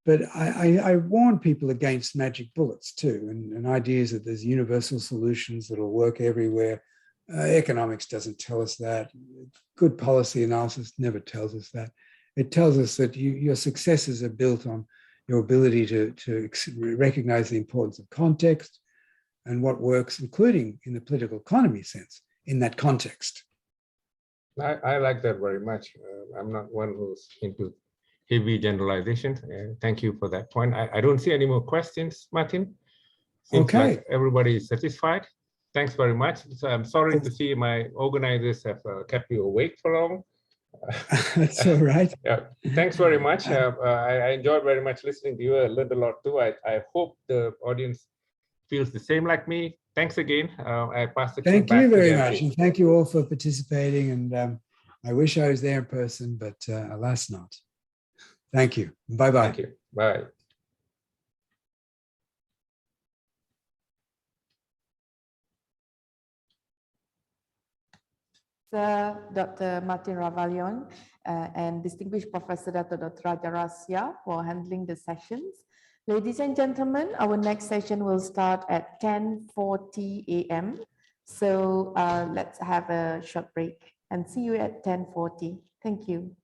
but I warn people against magic bullets too, and ideas that there's universal solutions that'll work everywhere. Economics doesn't tell us that. Good policy analysis never tells us that. It tells us that your successes are built on your ability to recognize the importance of context and what works, including in the political economy sense, in that context. I like that very much. I'm not one who's into heavy generalizations. Thank you for that point. I don't see any more questions, Martin. Seems like everybody is satisfied. Thanks very much. So I'm sorry to see my organizers have kept you awake for long. That's all right. Yeah, thanks very much. I enjoyed very much listening to you. I learned a lot too. I hope the audience feels the same like me. Thanks again. I pass the Thank back you to very the much. MC. And thank you all for participating. And I wish I was there in person, but alas not. Thank you. Bye-bye. Thank you. Bye. Dr. Martin Ravalion and distinguished Professor Dr. Raja Rasya for handling the sessions. Ladies and gentlemen, our next session will start at 10:40 a.m. So let's have a short break. and see you at 10:40. Thank you.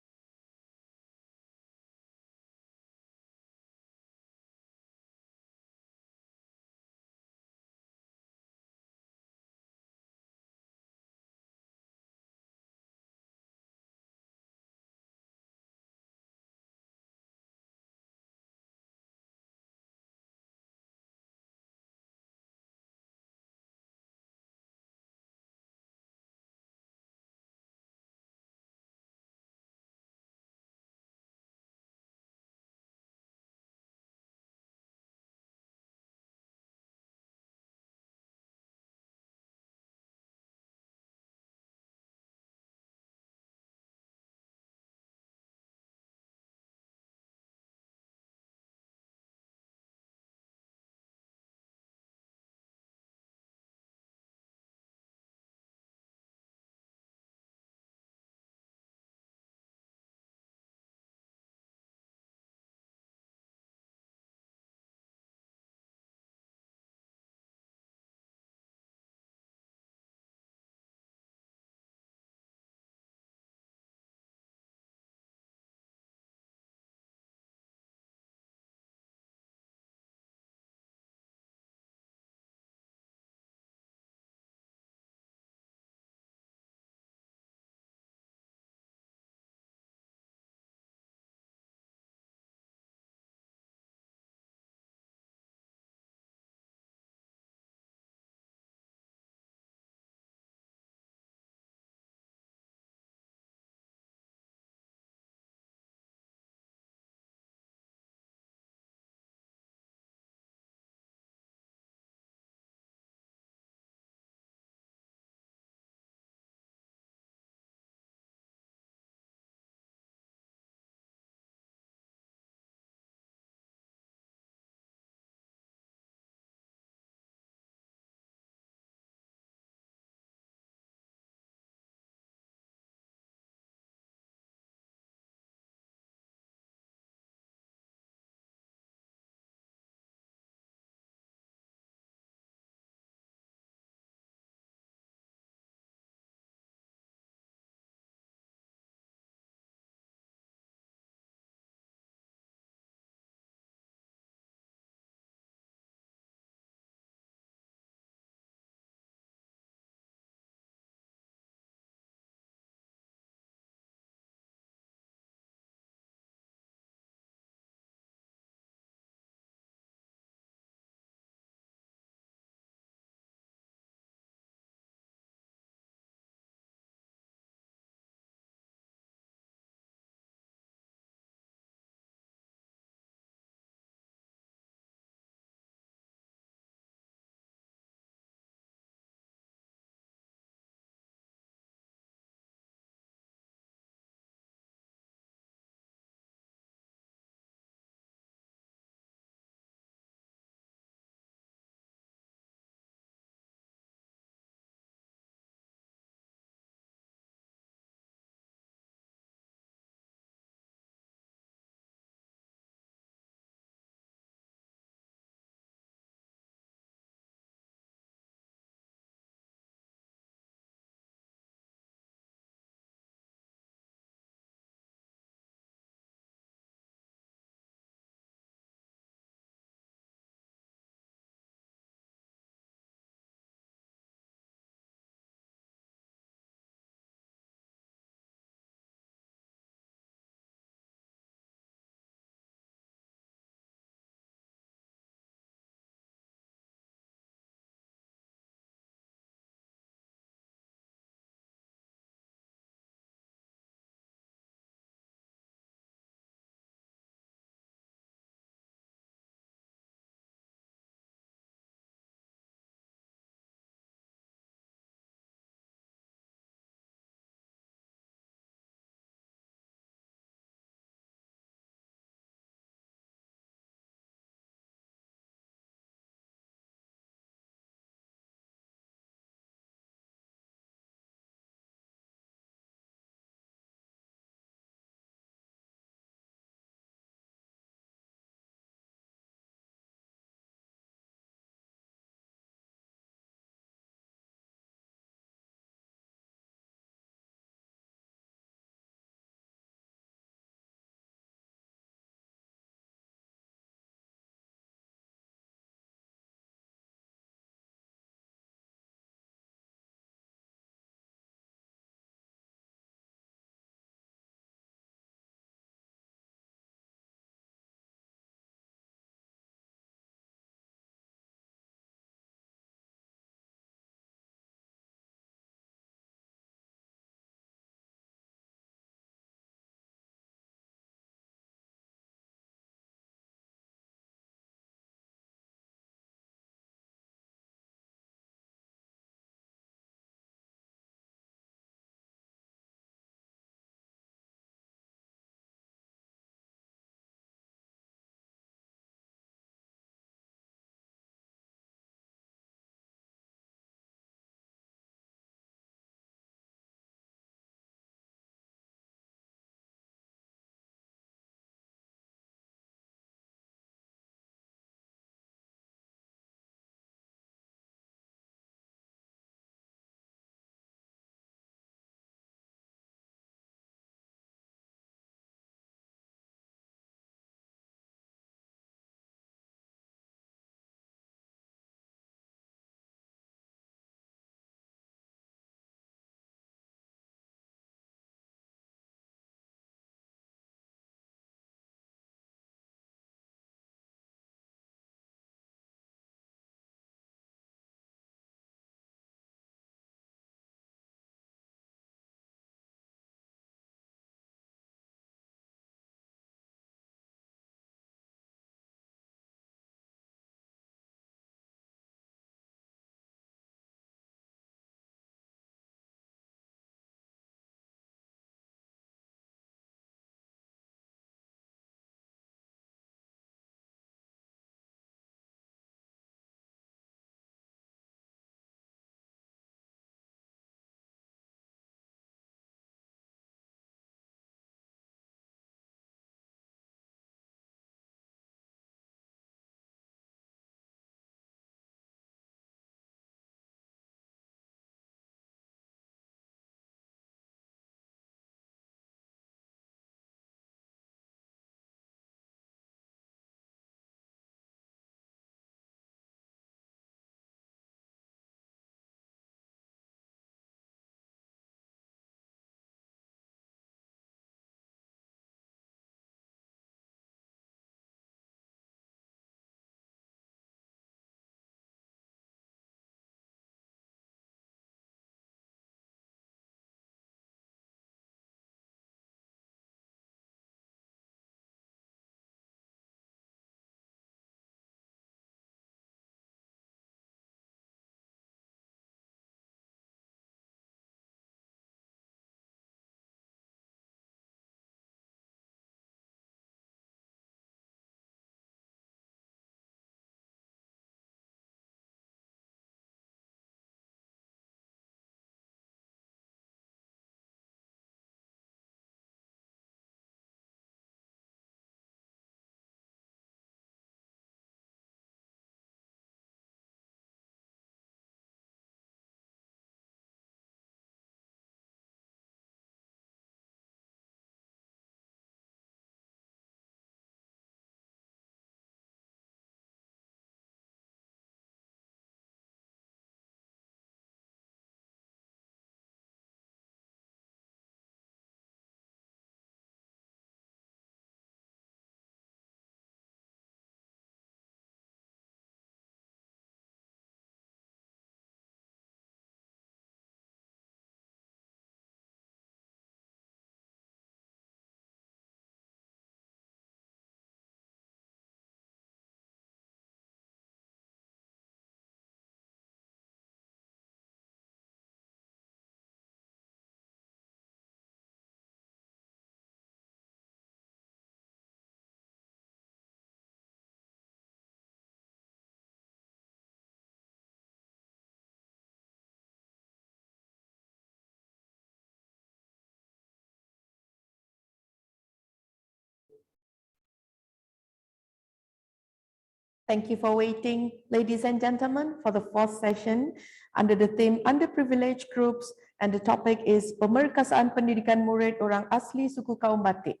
Thank you for waiting, ladies and gentlemen, for the fourth session under the theme Underprivileged Groups, and the topic is Pemerkasaan Pendidikan Murid Orang Asli Suku Kaum Batik.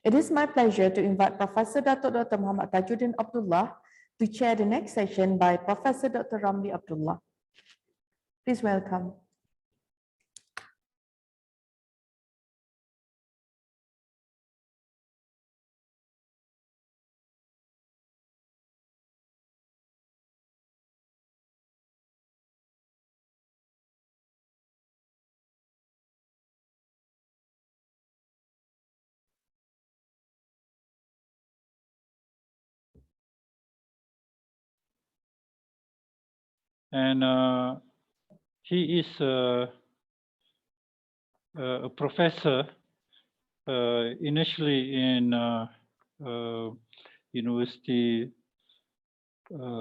It is my pleasure to invite Professor Dr. Muhammad Tajuddin Abdullah to chair the next session by Professor Dr. Ramli Abdullah. Please welcome. And he is a professor initially in University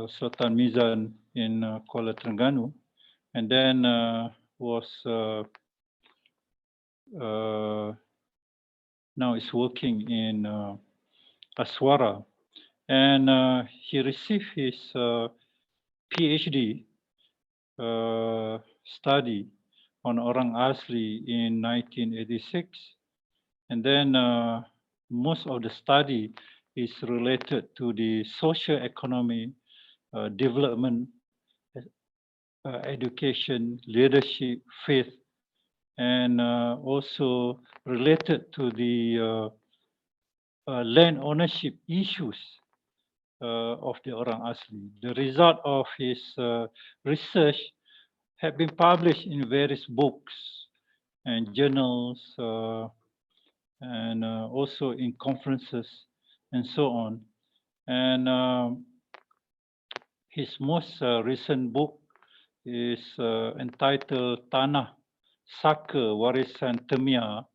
Sultan Mizan in Kuala Terengganu, and then was now is working in Aswara, and he received his PhD study on Orang Asli in 1986, and then most of the study is related to the social economy, development, education, leadership, faith, and also related to the land ownership issues of the Orang Asli. The result of his research have been published in various books and journals, and also in conferences and so on. And his most recent book is entitled Tanah Saka Warisan Temia,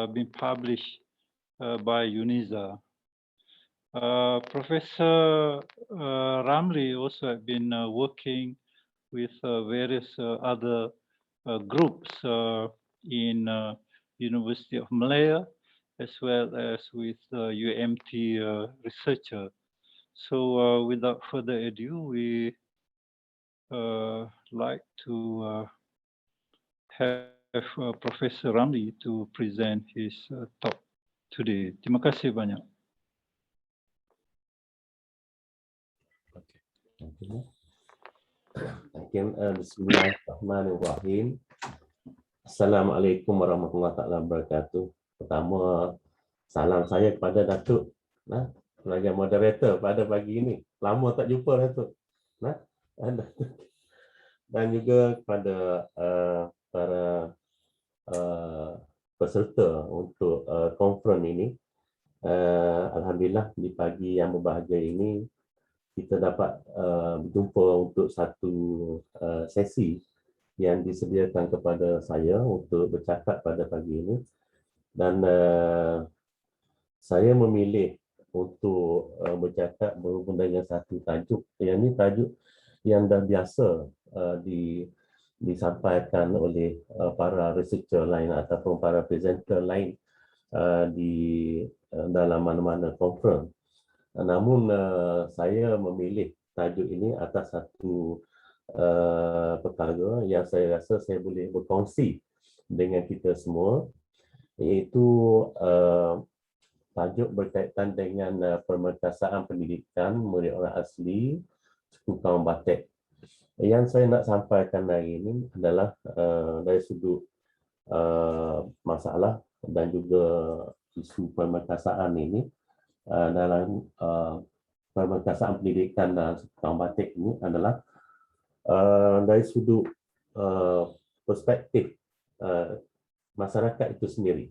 been published by UNISA. Professor Ramli also have been working with various other groups in University of Malaya, as well as with UMT researcher. So without further ado, we like to have Professor Ramli to present his talk today. Terima kasih banyak. Bismillahirrahmanirrahim. Assalamualaikum warahmatullahi wabarakatuh. Pertama, salam saya kepada Datuk sebagai moderator pada pagi ini. Lama tak jumpa Datuk. Dan juga kepada para peserta untuk konferensi ini. Alhamdulillah di pagi yang berbahagia ini kita dapat berjumpa untuk satu sesi yang disediakan kepada saya untuk bercakap pada pagi ini, dan saya memilih untuk bercakap berhubung dengan satu tajuk, yang ini tajuk yang dah biasa disampaikan oleh para researcher lain ataupun para presenter lain di dalam mana-mana konferensi. Namun saya memilih tajuk ini atas satu perkara yang saya rasa saya boleh berkongsi dengan kita semua, iaitu tajuk berkaitan dengan pemerkasaan pendidikan murid orang asli suku kaum Batik. Yang saya nak sampaikan hari ini adalah dari sudut masalah dan juga isu pemerkasaan ini dalam pemerkasaan pendidikan dan suku kaum Batik ini adalah dari sudut perspektif masyarakat itu sendiri,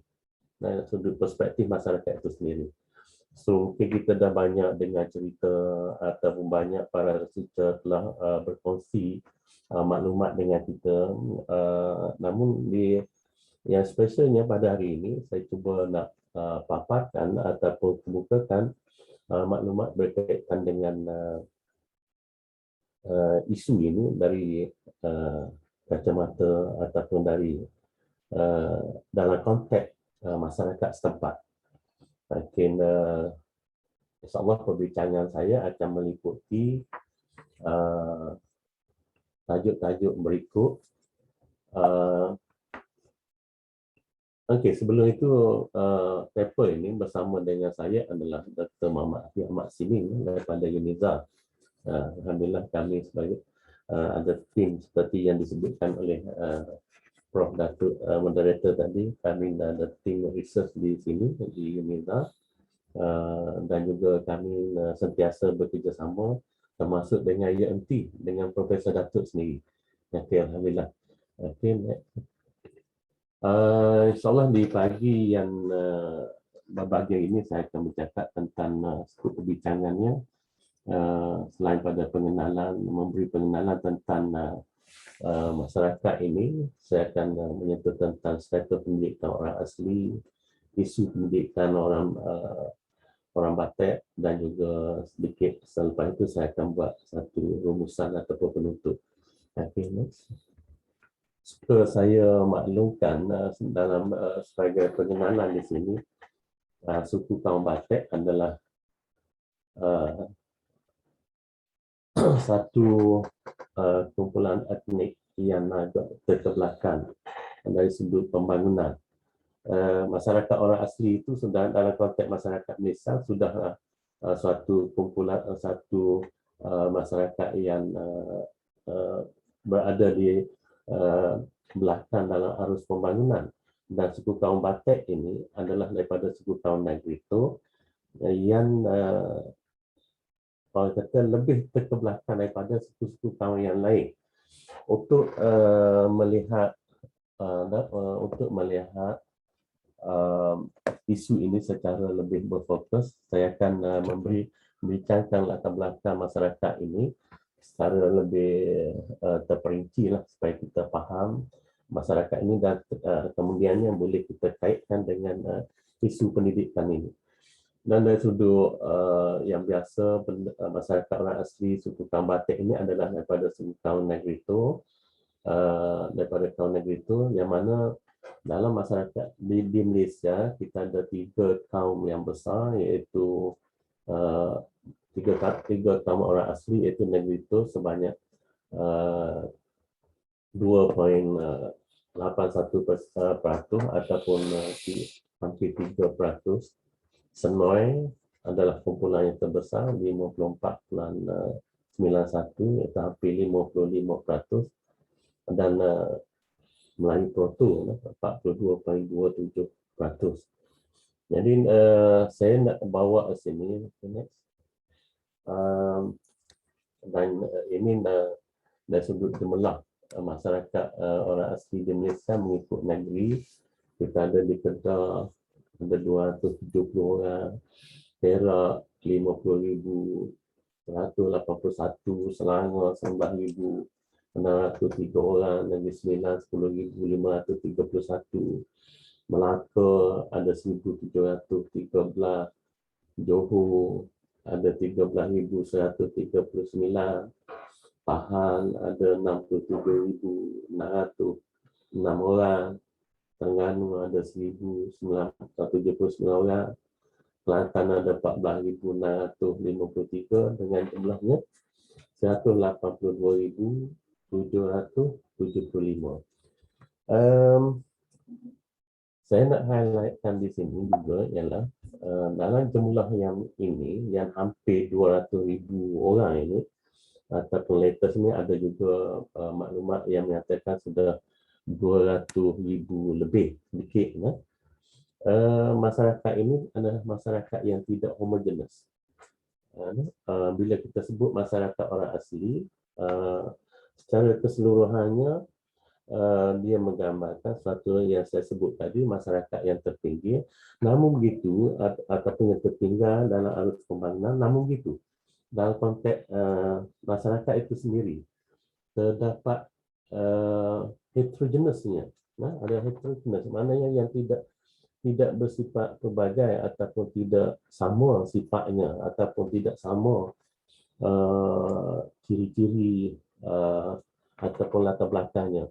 dari sudut perspektif masyarakat itu sendiri. So mungkin kita dah banyak dengar cerita ataupun banyak para researcher telah berkongsi maklumat dengan kita, namun yang specialnya pada hari ini saya cuba nak paparkan ataupun kemukakan maklumat berkaitan dengan isu ini dari kacamata ataupun dari dalam konteks masyarakat setempat. Mungkin InsyaAllah perbincangan saya akan meliputi tajuk-tajuk berikut. Okey, sebelum itu paper ini bersama dengan saya adalah Dr. Muhammad Ahmad Sining daripada UNIZA. Alhamdulillah kami sebagai ada tim seperti yang disebutkan oleh Prof. Datuk moderator tadi, kami ada tim research di sini di UNIZA. Dan juga kami sentiasa bekerjasama termasuk dengan UMT, dengan Profesor Datuk sendiri. Okay, Alhamdulillah. Okay, InsyaAllah di pagi yang berbahagia ini saya akan bercakap tentang skop perbincangannya. Selain pada pengenalan, memberi pengenalan tentang masyarakat ini, saya akan menyentuh tentang status pendidikan orang asli, isu pendidikan orang Batak, dan juga sedikit selepas itu saya akan buat satu rumusan ataupun penutup. Okay, next. Suka saya maklumkan dalam sebagai pengenalan di sini, suku kaum Batak adalah satu kumpulan etnik yang agak terkebelakang dari sudut pembangunan. Masyarakat orang asli itu sudah dalam konteks masyarakat Malaysia sudah suatu kumpulan, satu masyarakat yang berada di belakang dalam arus pembangunan. Dan suku kaum Batak ini adalah daripada suku kaum Negrito yang orang kata lebih terkebelakang daripada suku-suku kaum yang lain. Untuk melihat isu ini secara lebih berfokus, saya akan membincangkan latar belakang masyarakat ini secara lebih terperinci lah, supaya kita faham masyarakat ini dan kemudiannya boleh kita kaitkan dengan isu pendidikan ini. Dan dari sudut yang biasa, masyarakat orang asli suku kaum Batak ini adalah daripada suku kaum Negrito, yang mana dalam masyarakat di Malaysia kita ada 3 kaum yang besar, iaitu tiga kaum orang asli, iaitu Negrito sebanyak 2.81% ataupun hampir 3%. Senoi adalah kumpulan yang terbesar 54.91%, iaitu hampir 55%, dan Melayu Proto 42.27%. Jadi saya nak bawa ke sini, dan ini dari sudut gemelah masyarakat orang asli di Malaysia mengikut negeri. Kita ada di Kedah ada 270 orang, Perak 50,181, Selangor 9,603 orang, Negeri Sembilan 10,531, Melaka ada 1,713, Johor ada 13,139, Pahang ada 67,606 orang, Terengganu ada 1,979 orang, Kelantan ada 14,653 dengan jumlahnya 182,775. Saya nak highlightkan di sini juga ialah dalam jumlah yang ini, yang hampir 200,000 orang ini, ataupun latest ni ada juga maklumat yang menyatakan sudah 200,000 lebih sedikit. Masyarakat ini adalah masyarakat yang tidak homogenes. Bila kita sebut masyarakat orang asli, secara keseluruhannya dia menggambarkan sesuatu yang saya sebut tadi, masyarakat yang terpinggir, namun begitu, ataupun yang tertinggal dalam arus pembangunan, namun begitu dalam konteks masyarakat itu sendiri terdapat heterogeneousnya. Ada heterogeneous, maknanya yang tidak bersifat pelbagai ataupun tidak sama sifatnya ataupun tidak sama ciri-ciri ataupun latar belakangnya.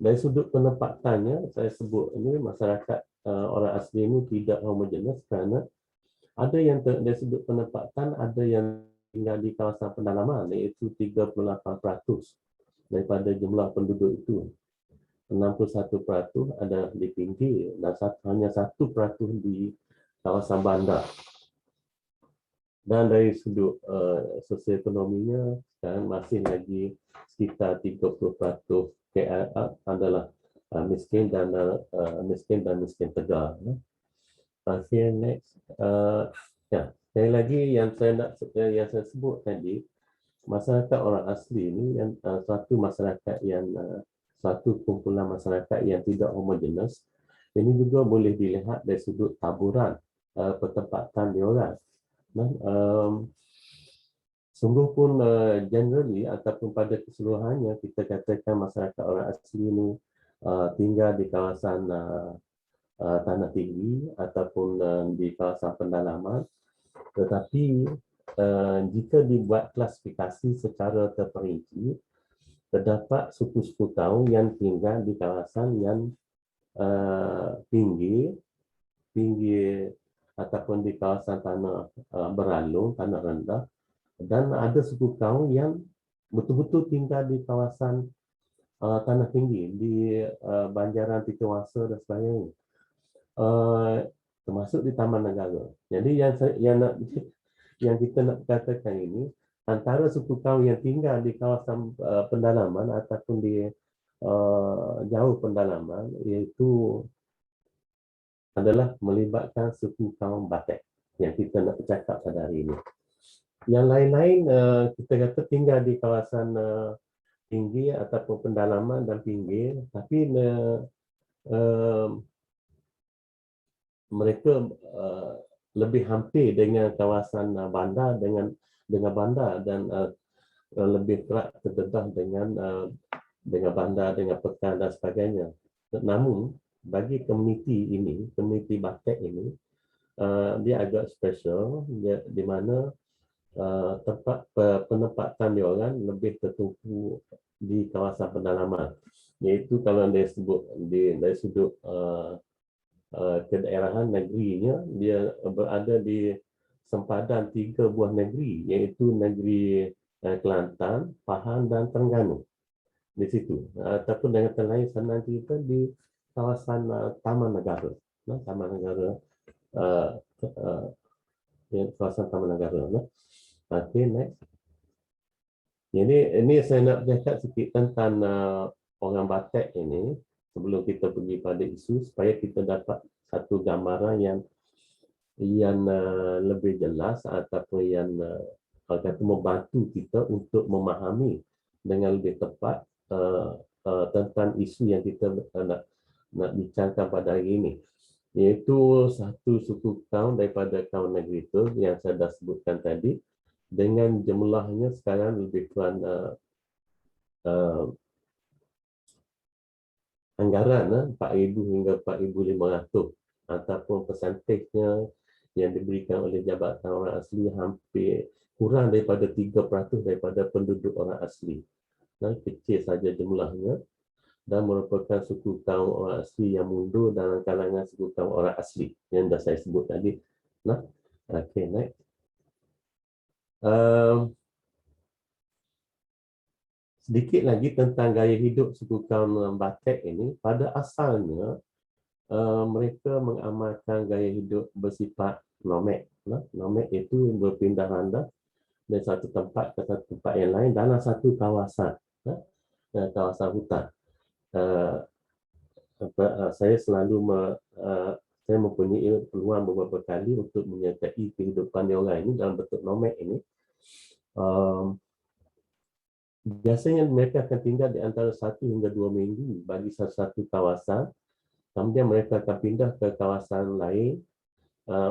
Dari sudut penempatannya, saya sebut ini masyarakat orang asli ini tidak homogenes kerana Ada yang dari sudut penempatan, ada yang tinggal di kawasan pendalaman, iaitu 38% daripada jumlah penduduk itu. 61% ada di pinggir dan hanya 1% di kawasan bandar. Dan dari sudut sosioekonominya sekarang masih lagi sekitar 30% adalah miskin dan miskin tegar. Okay, next. Sekali lagi yang saya sebut tadi, masyarakat orang asli ini suatu masyarakat yang suatu kumpulan masyarakat yang tidak homogenes. Ini juga boleh dilihat dari sudut taburan pertempatan diorang. Sungguh pun generally ataupun pada keseluruhannya kita katakan masyarakat orang asli ini tinggal di kawasan tanah tinggi ataupun di kawasan pendalaman, tetapi jika dibuat klasifikasi secara terperinci, terdapat suku-suku kaum yang tinggal di kawasan yang tinggi ataupun di kawasan tanah beralung, tanah rendah, dan ada suku kaum yang betul-betul tinggal di kawasan tanah tinggi, di banjaran Tikawasa dan sebagainya. Termasuk di taman negara. Jadi yang kita nak katakan ini, antara suku kaum yang tinggal di kawasan pendalaman ataupun di jauh pendalaman, iaitu adalah melibatkan suku kaum Batak yang kita nak bercakap pada hari ini. Yang lain-lain kita kata tinggal di kawasan tinggi ataupun pendalaman dan pinggir, tapi mereka lebih hampir dengan kawasan bandar dengan bandar dan lebih kerap terdedah dengan bandar, dengan pekan dan sebagainya. Namun bagi komuniti ini, komuniti Batak ini, dia agak special, di mana tempat penempatan diorang lebih tertumpu di kawasan pendalaman. Iaitu kalau dia sebut dari sudut kedaerahan negerinya, dia berada di sempadan 3 buah negeri, iaitu negeri Kelantan, Pahang dan Terengganu. Di situ. Ataupun dengan kata lain, senang kita di kawasan Taman Negara. Taman Negara, kawasan Taman Negara. Okay, next. Jadi ini saya nak cakap sikit tentang orang Batak ini sebelum kita pergi pada isu, supaya kita dapat satu gambaran yang lebih jelas ataupun yang kata membantu kita untuk memahami dengan lebih tepat tentang isu yang kita nak bincangkan pada hari ini, iaitu satu suku kaum daripada kaum negeri itu yang saya dah sebutkan tadi, dengan jumlahnya sekarang lebih kurang anggaran 4,000 hingga 4,500 ataupun persentasenya yang diberikan oleh Jabatan Orang Asli hampir kurang daripada 3% daripada penduduk orang asli. Kecil saja jumlahnya dan merupakan suku kaum orang asli yang mundur dalam kalangan suku kaum orang asli yang dah saya sebut tadi. Okay, next. Sedikit lagi tentang gaya hidup suku kaum Batak ini. Pada asalnya, mereka mengamalkan gaya hidup bersifat nomad. Nomad itu berpindah randah dari satu tempat ke satu tempat yang lain dalam satu kawasan, kawasan hutan. Saya saya mempunyai peluang beberapa kali untuk menyertai kehidupan diorang ini dalam bentuk nomad ini. Biasanya mereka akan tinggal di antara 1 hingga 2 minggu bagi satu kawasan. Kemudian mereka akan pindah ke kawasan lain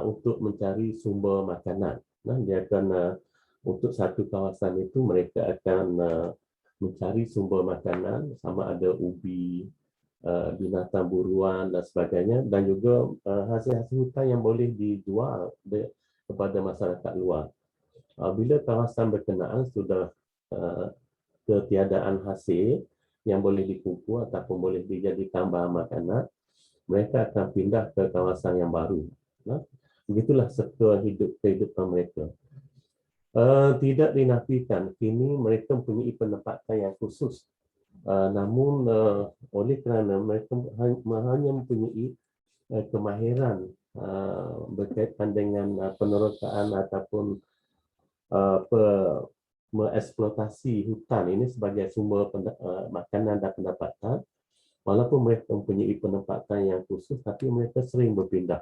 untuk mencari sumber makanan. Dia akan untuk satu kawasan itu mereka akan mencari sumber makanan, sama ada ubi, binatang buruan dan sebagainya, dan juga hasil-hasil hutan yang boleh dijual kepada masyarakat luar. Bila kawasan berkenaan sudah ketiadaan hasil yang boleh dikumpul ataupun boleh dijadikan bahan makanan, mereka akan pindah ke kawasan yang baru. Begitulah serta kehidupan mereka. Tidak dinafikan, kini mereka mempunyai penempatan yang khusus. Namun oleh kerana mereka hanya mempunyai kemahiran berkaitan dengan penerokaan ataupun mengeksploitasi hutan ini sebagai sumber makanan dan pendapatan, walaupun mereka mempunyai penempatan yang khusus, tapi mereka sering berpindah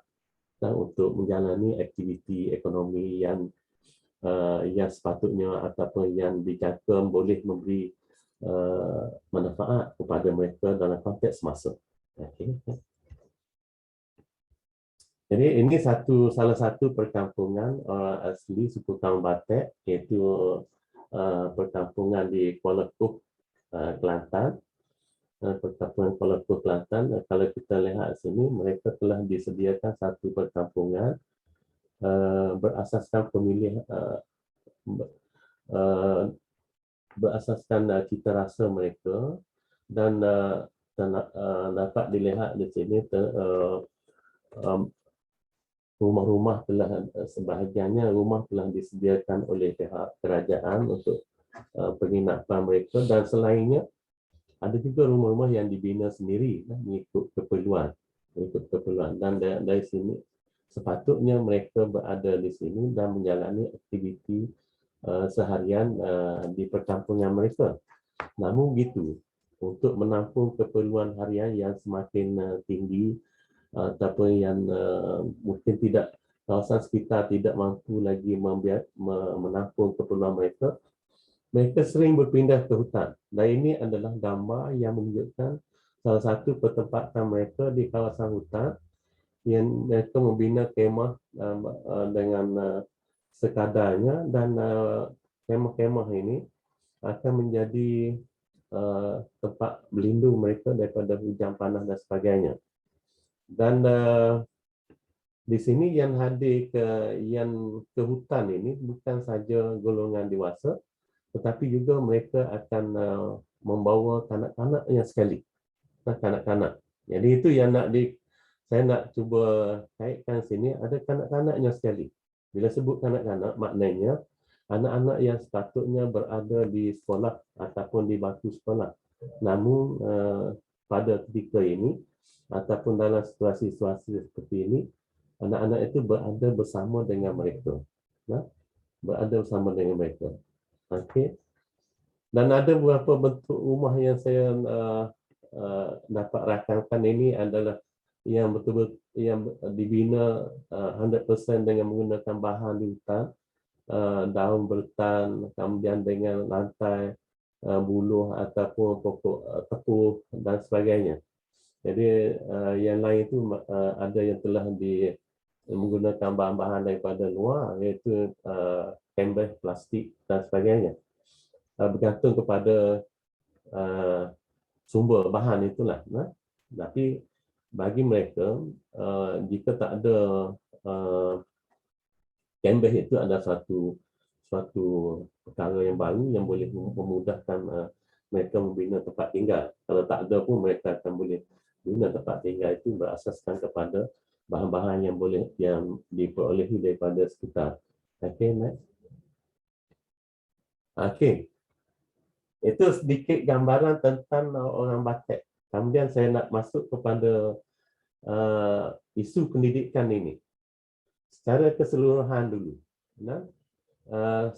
untuk menjalani aktiviti ekonomi yang sepatutnya ataupun yang dijangka boleh memberi manfaat kepada mereka dalam konteks masa. Okay. Jadi ini salah satu perkampungan orang asli suku kaum Batek, iaitu perkampungan di Kuala Kuh, Kelantan. Perkampungan Kuala Kuh, Kelantan. Kalau kita lihat sini, mereka telah disediakan satu perkampungan berasaskan berasaskan cita rasa mereka, dan dapat dilihat di sini rumah-rumah telah sebahagiannya rumah telah disediakan oleh pihak kerajaan untuk penginapan mereka, dan selainnya ada juga rumah-rumah yang dibina sendiri mengikut keperluan, dan dari sini sepatutnya mereka berada di sini dan menjalani aktiviti seharian di perkampungan mereka. Namun begitu, untuk menampung keperluan harian yang semakin tinggi ataupun yang mungkin kawasan sekitar tidak mampu lagi menampung keperluan mereka, mereka sering berpindah ke hutan. Dan ini adalah gambar yang menunjukkan salah satu pertempatan mereka di kawasan hutan, yang mereka membina kemah dengan sekadarnya, dan kemah-kemah ini akan menjadi tempat berlindung mereka daripada hujan panas dan sebagainya. Dan di sini yang hadir ke hutan ini bukan saja golongan dewasa, tetapi juga mereka akan membawa kanak-kanaknya sekali. Kanak-kanak. Jadi itu yang saya nak cuba kaitkan sini, ada kanak-kanaknya sekali. Bila sebut kanak-kanak, maknanya anak-anak yang sepatutnya berada di sekolah ataupun di bangku sekolah. Namun pada ketika ini ataupun dalam situasi-situasi seperti ini, anak-anak itu berada bersama dengan mereka. Berada bersama dengan mereka. Okey. Dan ada beberapa bentuk rumah yang saya dapat rakamkan ini adalah yang betul-betul yang dibina 100% dengan menggunakan bahan di hutan, daun bertan, kemudian dengan lantai buluh ataupun pokok tepuh dan sebagainya. Jadi yang lain itu ada yang telah menggunakan bahan-bahan daripada luar, iaitu canvas, plastik dan sebagainya. Bergantung kepada sumber bahan itulah. Tapi bagi mereka, jika tak ada canvas, itu adalah suatu perkara yang baru yang boleh memudahkan mereka membina tempat tinggal. Kalau tak ada pun mereka akan boleh bina tempat tinggal itu berasaskan kepada bahan-bahan yang diperolehi daripada sekitar. Okey, next. Okey. Itu sedikit gambaran tentang orang Batak. Kemudian saya nak masuk kepada isu pendidikan ini. Secara keseluruhan dulu.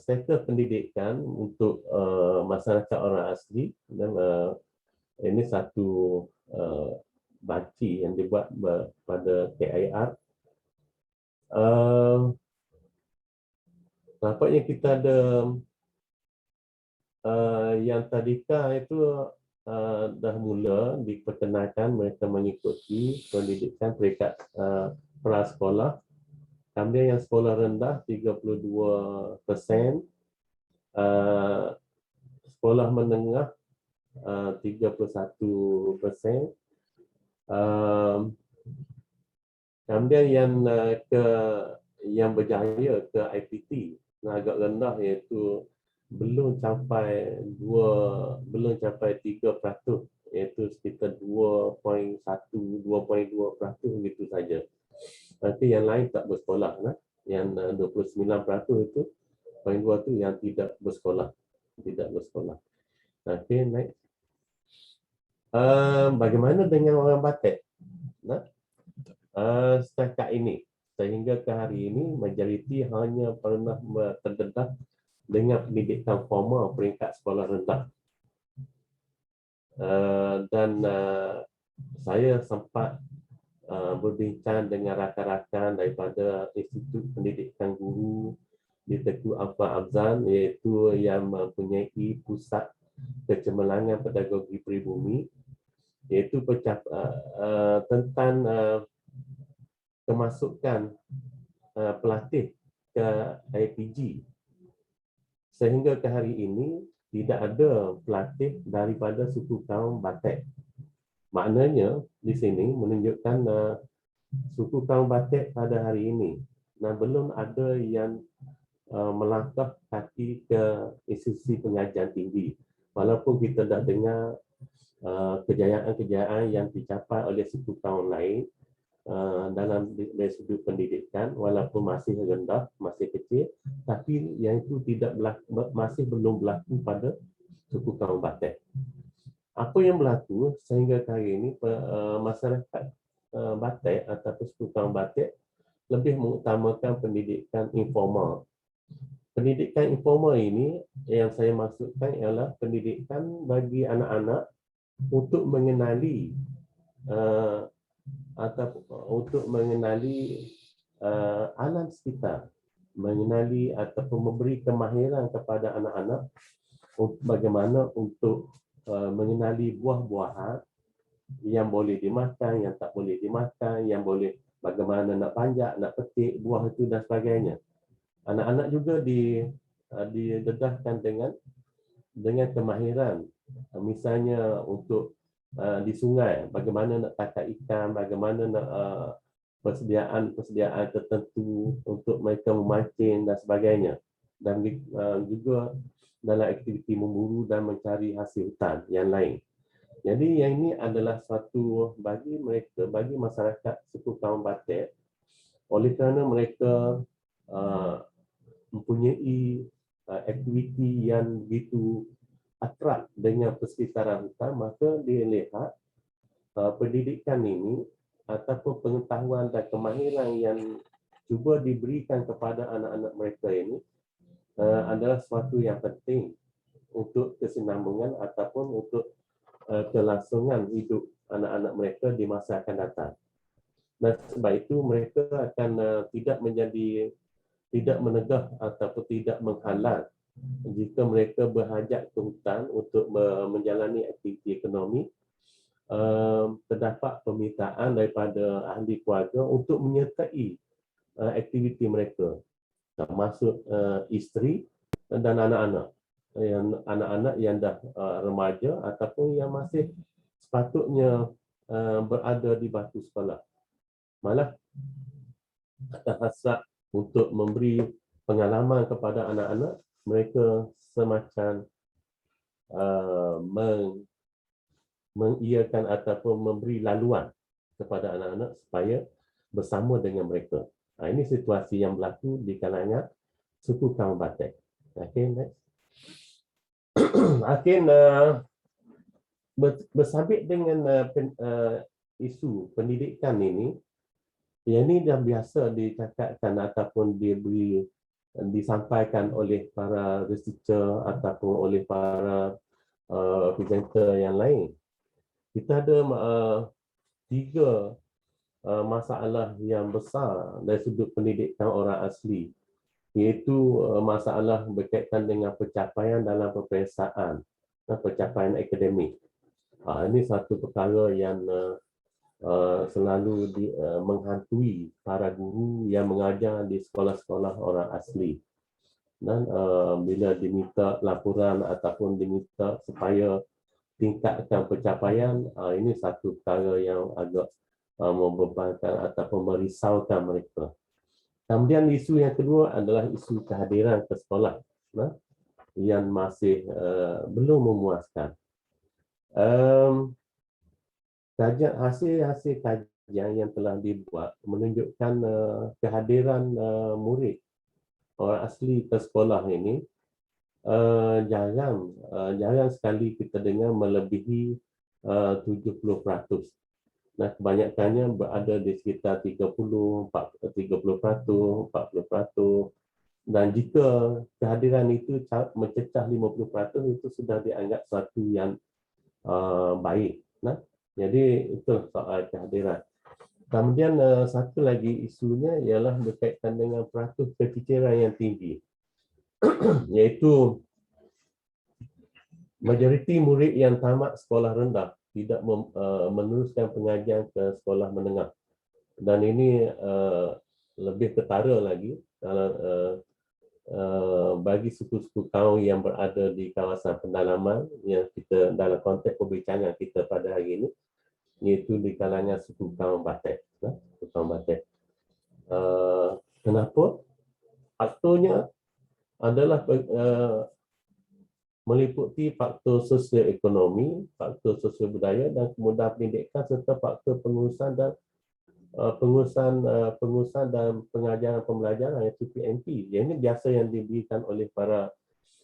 Sektor pendidikan untuk masyarakat orang asli, dan ini satu banci yang dibuat pada KIR. Nampaknya kita ada yang tadika itu dah mula diperkenalkan mereka mengikuti pendidikan peringkat prasekolah. Kemudian yang sekolah rendah 32%, sekolah menengah 31%. Kemudian yang berjaya ke IPT agak rendah, iaitu belum capai 3%, iaitu sekitar 2.1, 2.2% begitu saja. Nanti yang lain tak bersekolah. Yang 29% itu, poin 2 itu yang tidak bersekolah. Tidak bersekolah. Okey, next. Bagaimana dengan orang Batak? Setakat ini, sehingga ke hari ini, majoriti hanya pernah terdedah dengan pendidikan formal peringkat sekolah rendah. Dan saya sempat berbincang dengan rakan-rakan daripada Institut Pendidikan Guru di Teguh Afan Abzan, iaitu yang mempunyai pusat kecemerlangan pedagogi peribumi, iaitu tentang kemasukan pelatih ke IPG. Sehingga ke hari ini tidak ada pelatih daripada suku kaum Batak. Maknanya di sini menunjukkan suku kaum Batak pada hari ini belum ada yang melangkah kaki ke institusi pengajian tinggi. Walaupun kita dah dengar kejayaan-kejayaan yang dicapai oleh suku kaum lain dalam dari sudut pendidikan, walaupun masih rendah, masih kecil, tapi yang itu masih belum berlaku pada suku kaum Batak. Apa yang berlaku sehingga hari ini masyarakat Batak ataupun suku kaum Batak lebih mengutamakan pendidikan informal. Pendidikan informal ini yang saya maksudkan ialah pendidikan bagi anak-anak untuk mengenali atau untuk mengenali alam sekitar, mengenali ataupun memberi kemahiran kepada anak-anak bagaimana untuk mengenali buah-buahan yang boleh dimakan, yang tak boleh dimakan, yang boleh bagaimana nak panjat, nak petik buah itu dan sebagainya. Anak-anak juga didedahkan dengan kemahiran, misalnya untuk di sungai, bagaimana nak tangkap ikan, bagaimana nak persediaan tertentu untuk mereka memancing dan sebagainya. Dan juga dalam aktiviti memburu dan mencari hasil hutan yang lain. Jadi yang ini adalah satu bagi mereka, bagi masyarakat suku kaum Batak, oleh kerana mereka mempunyai aktiviti yang begitu akrab dengan persekitaran hutan, maka dia lihat pendidikan ini ataupun pengetahuan dan kemahiran yang cuba diberikan kepada anak-anak mereka ini adalah sesuatu yang penting untuk kesinambungan ataupun untuk kelangsungan hidup anak-anak mereka di masa akan datang. Dan sebab itu mereka akan tidak menegah ataupun tidak menghalang jika mereka berhajat ke hutan untuk menjalani aktiviti ekonomi. Terdapat permintaan daripada ahli keluarga untuk menyertai aktiviti mereka, termasuk isteri dan anak-anak yang dah remaja ataupun yang masih sepatutnya berada di bangku sekolah. Malah atas hasrat untuk memberi pengalaman kepada anak-anak, mereka semacam mengiyakan ataupun memberi laluan kepada anak-anak supaya bersama dengan mereka. Ini situasi yang berlaku di kalangan suku kaum Batak. Okay, next. Akhir bersabit dengan isu pendidikan ini, yang ini dah biasa dicakapkan ataupun disampaikan oleh para researcher ataupun oleh para presenter yang lain. Kita ada 3 masalah yang besar dari sudut pendidikan orang asli, iaitu masalah berkaitan dengan pencapaian dalam peperiksaan dan pencapaian akademik. Ini satu perkara yang selalu menghantui para guru yang mengajar di sekolah-sekolah orang asli. Dan bila diminta laporan ataupun diminta supaya tingkatkan pencapaian, ini satu perkara yang agak membebankan ataupun merisaukan mereka. Kemudian isu yang kedua adalah isu kehadiran ke sekolah yang masih belum memuaskan. Hasil yang telah dibuat menunjukkan kehadiran murid orang asli ke sekolah ini jarang sekali kita dengar melebihi 70%. Nah, kebanyakannya berada di sekitar 30%, 40%, dan jika kehadiran itu mencecah 50% itu sudah dianggap suatu yang baik. Nah, jadi itu soal kehadiran. Kemudian satu lagi isunya ialah berkaitan dengan peratus keciciran yang tinggi, iaitu majoriti murid yang tamat sekolah rendah tidak meneruskan pengajian ke sekolah menengah. Dan ini lebih ketara lagi bagi suku-suku kaum yang berada di kawasan pendalaman yang kita dalam konteks perbincangan kita pada hari ini, iaitu di kalangan suku kaum Batek. Suku kaum Batek. Kenapa? Faktornya adalah meliputi faktor sosioekonomi, faktor sosio budaya dan kemudahan pendidikan serta faktor pengurusan dan pengajaran pembelajaran iaitu PNP. Yang ini biasa yang diberikan oleh para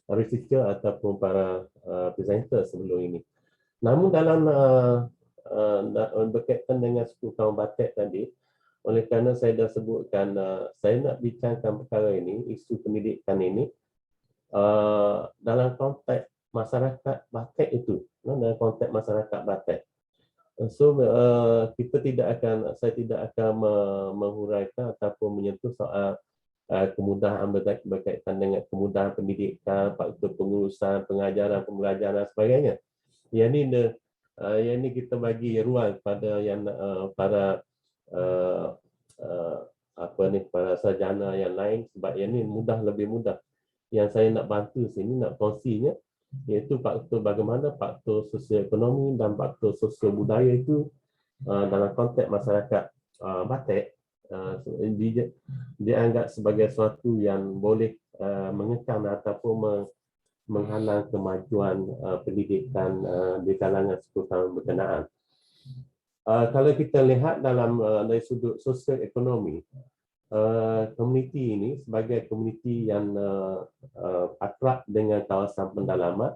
researcher ataupun para presenter sebelum ini. Namun dalam berkaitan dengan suku kaum Batek tadi, oleh kerana saya dah sebutkan, saya nak bincangkan perkara ini, isu pendidikan ini dalam konteks masyarakat Batek itu, dalam konteks masyarakat Batek. So saya tidak akan menghuraikan ataupun menyentuh soal kemudahan berkaitan dengan kemudahan pendidikan, faktor pengurusan, pengajaran, pembelajaran dan sebagainya. Yang ini kita bagi ruang kepada yang para para sarjana yang lain, sebab yang ini lebih mudah. Yang saya nak bantu sini, nak kongsinya, iaitu faktor bagaimana faktor sosioekonomi dan faktor sosio budaya itu dalam konteks masyarakat Batek dianggap sebagai sesuatu yang boleh mengekang ataupun menghalang kemajuan pendidikan di kalangan suku kaum berkenaan. Kalau kita lihat dari sudut sosioekonomi, komuniti ini sebagai komuniti yang akrab dengan kawasan pendalaman,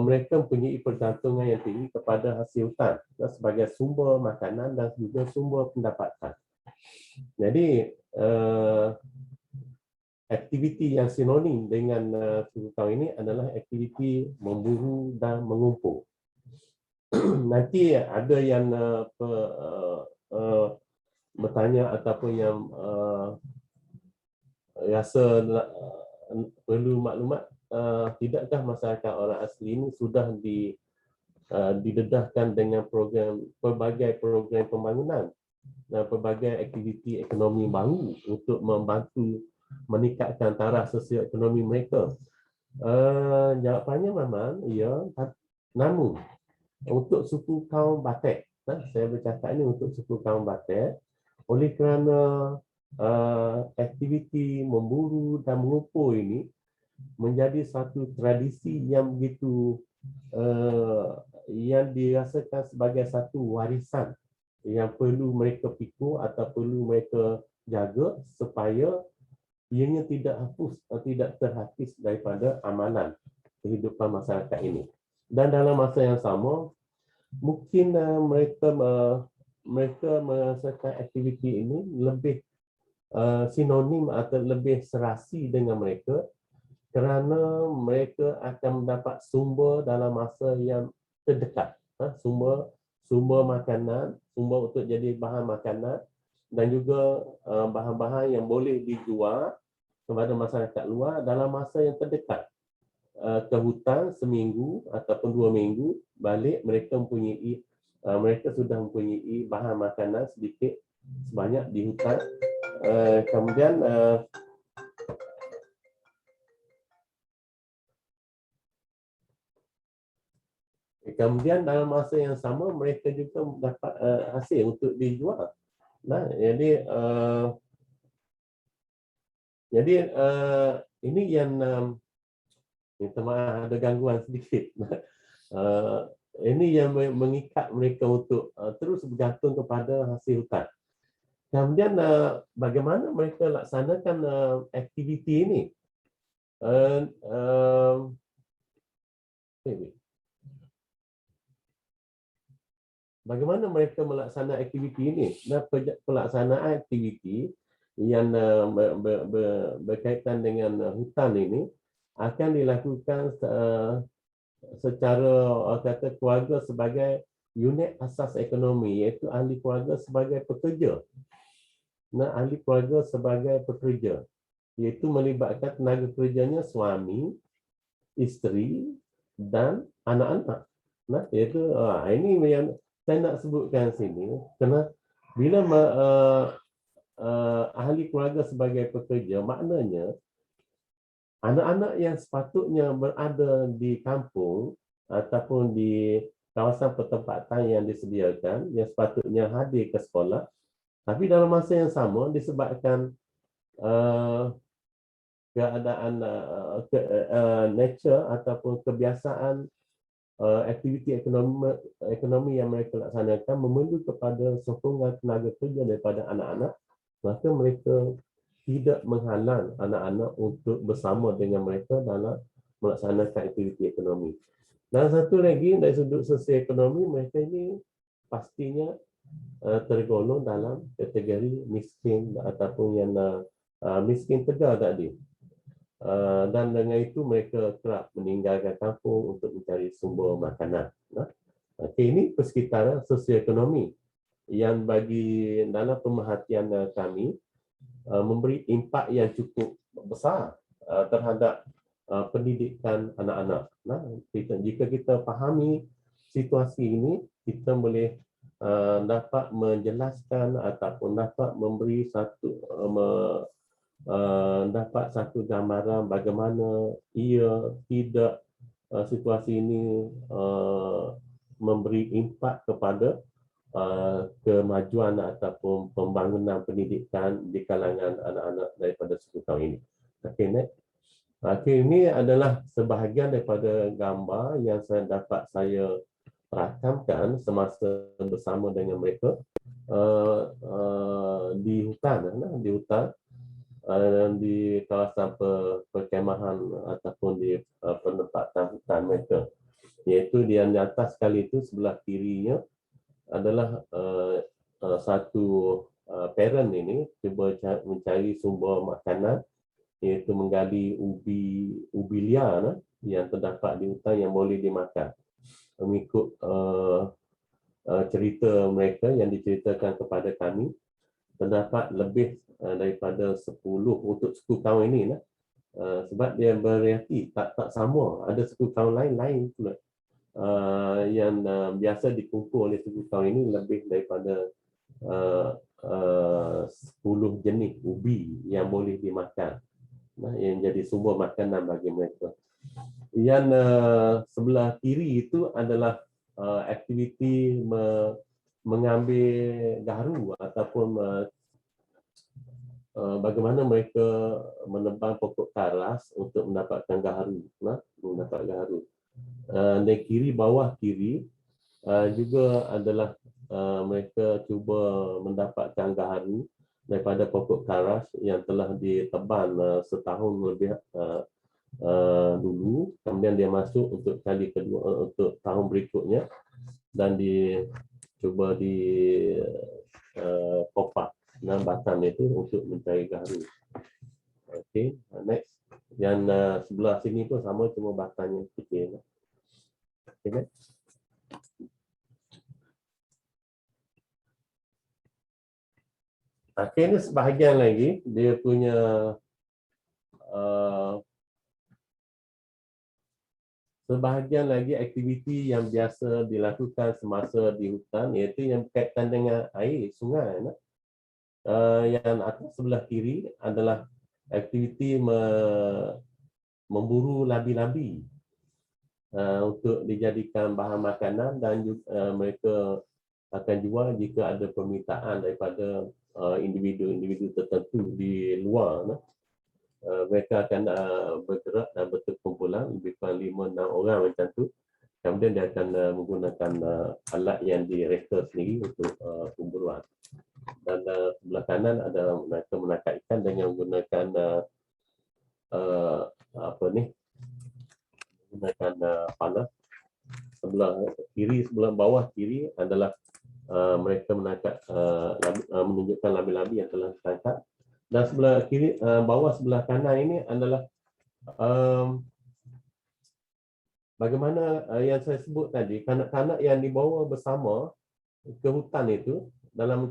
mereka mempunyai pergantungan yang tinggi kepada hasil hutan sebagai sumber makanan dan juga sumber pendapatan. Jadi aktiviti yang sinonim dengan suku kaum ini adalah aktiviti memburu dan mengumpul. Nanti ada yang bertanya ataupun yang rasa perlu maklumat, tidakkah masyarakat orang asli ini sudah didedahkan dengan pelbagai program pembangunan dan pelbagai aktiviti ekonomi baru untuk membantu meningkatkan taraf sosioekonomi mereka? Jawapannya memang ya, namun untuk suku kaum Batek, saya bercakap ini untuk suku kaum Batek, oleh kerana aktiviti memburu dan mengumpul ini menjadi satu tradisi yang begitu yang dirasakan sebagai satu warisan yang perlu mereka pikul atau perlu mereka jaga supaya ianya tidak hapus atau tidak terhapus daripada amalan kehidupan masyarakat ini. Dan dalam masa yang sama, mungkin mereka merasakan aktiviti ini lebih sinonim atau lebih serasi dengan mereka kerana mereka akan mendapat sumber dalam masa yang terdekat. Sumber makanan, sumber untuk jadi bahan makanan dan juga bahan-bahan yang boleh dijual kepada masyarakat luar dalam masa yang terdekat. Ke hutan seminggu ataupun 2 minggu, balik mereka sudah mempunyai bahan makanan sedikit sebanyak di hutan. Kemudian dalam masa yang sama mereka juga dapat hasil untuk dijual. Nah, jadi ini yang minta maaf ada gangguan sedikit. Ini yang mengikat mereka untuk terus bergantung kepada hasil hutan. Kemudian bagaimana mereka laksanakan aktiviti ini? Bagaimana mereka melaksanakan aktiviti ini? Dan pelaksanaan aktiviti yang berkaitan dengan hutan ini akan dilakukan secara kata keluarga sebagai unit asas ekonomi, iaitu ahli keluarga sebagai pekerja. Ahli keluarga sebagai pekerja, iaitu melibatkan tenaga kerjanya suami, isteri dan anak-anak. Iaitu ini yang saya nak sebutkan sini, kerana bila ahli keluarga sebagai pekerja, maknanya anak-anak yang sepatutnya berada di kampung ataupun di kawasan pertempatan yang disediakan, yang sepatutnya hadir ke sekolah, tapi dalam masa yang sama disebabkan keadaan nature ataupun kebiasaan aktiviti ekonomi yang mereka laksanakan memerlukan kepada sokongan tenaga kerja daripada anak-anak, maka mereka tidak menghalang anak-anak untuk bersama dengan mereka dalam melaksanakan aktiviti ekonomi. Dan satu lagi, dari sudut sosioekonomi, mereka ini pastinya tergolong dalam kategori miskin ataupun yang miskin tegar tadi. Dan dengan itu mereka kerap meninggalkan kampung untuk mencari sumber makanan. Ini persekitaran sosioekonomi yang bagi dalam pemerhatian kami memberi impak yang cukup besar terhadap pendidikan anak-anak. Jika kita fahami situasi ini, kita boleh dapat menjelaskan ataupun dapat memberi dapat satu gambaran bagaimana ia tidak situasi ini memberi impak kepada kemajuan ataupun pembangunan pendidikan di kalangan anak-anak daripada suku kaum ini. Okey, next. Ini adalah sebahagian daripada gambar yang dapat saya rakamkan semasa bersama dengan mereka di hutan, di kawasan perkemahan ataupun di penempatan hutan mereka. Iaitu di atas sekali itu sebelah kirinya adalah satu parent ini cuba mencari sumber makanan, iaitu menggali ubi liar yang terdapat di hutan yang boleh dimakan. Mengikut cerita mereka yang diceritakan kepada kami, terdapat lebih daripada 10 untuk suku kaum ini sebab dia bervariasi, tak sama. Ada suku kaum lain pula yang biasa dikumpul oleh suku kaum ini lebih daripada 10 jenis ubi yang boleh dimakan, yang jadi sumber makanan bagi mereka. Yang sebelah kiri itu adalah aktiviti mengambil gaharu ataupun bagaimana mereka menebang pokok karas untuk mendapatkan gaharu, Dan kiri bawah kiri juga adalah mereka cuba mendapatkan gaharu daripada pokok karas yang telah ditebang setahun lebih dulu. Kemudian dia masuk untuk kali kedua untuk tahun berikutnya dan cuba kopak batang itu untuk mencari gaharu. Okey, next. Yang sebelah sini pun sama, cuma batangnya kecil. Okey, next. Okey, ini sebahagian lagi dia punya sebahagian lagi aktiviti yang biasa dilakukan semasa di hutan, iaitu yang berkaitan dengan air, sungai. Yang atas sebelah kiri adalah aktiviti memburu labi-labi untuk dijadikan bahan makanan dan mereka akan jual jika ada permintaan daripada individu-individu tertentu di luar. Mereka akan bergerak dan berkumpulan lebih kurang 5-6 orang macam tu. Kemudian dia akan menggunakan alat yang direka sendiri untuk pemburuan. Dan sebelah kanan ada mereka menangkap ikan dengan menggunakan menggunakan panah. Sebelah kiri, sebelah bawah kiri adalah mereka menangkap menunjukkan labi-labi yang telah ditangkap. Dan sebelah kiri bawah sebelah kanan ini adalah bagaimana yang saya sebut tadi, kanak-kanak yang dibawa bersama ke hutan itu dalam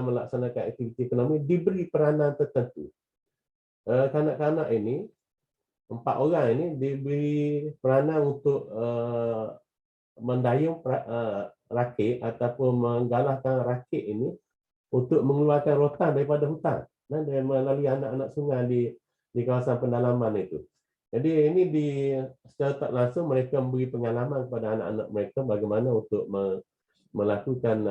melaksanakan aktiviti ekonomi diberi peranan tertentu. Kanak-kanak ini, 4 orang ini diberi peranan untuk mendayung rakit ataupun menggalakkan rakit ini untuk mengeluarkan rotan daripada hutan dan melalui anak-anak sungai di kawasan pendalaman itu. Jadi ini secara tak langsung mereka memberi pengalaman kepada anak-anak mereka bagaimana untuk melakukan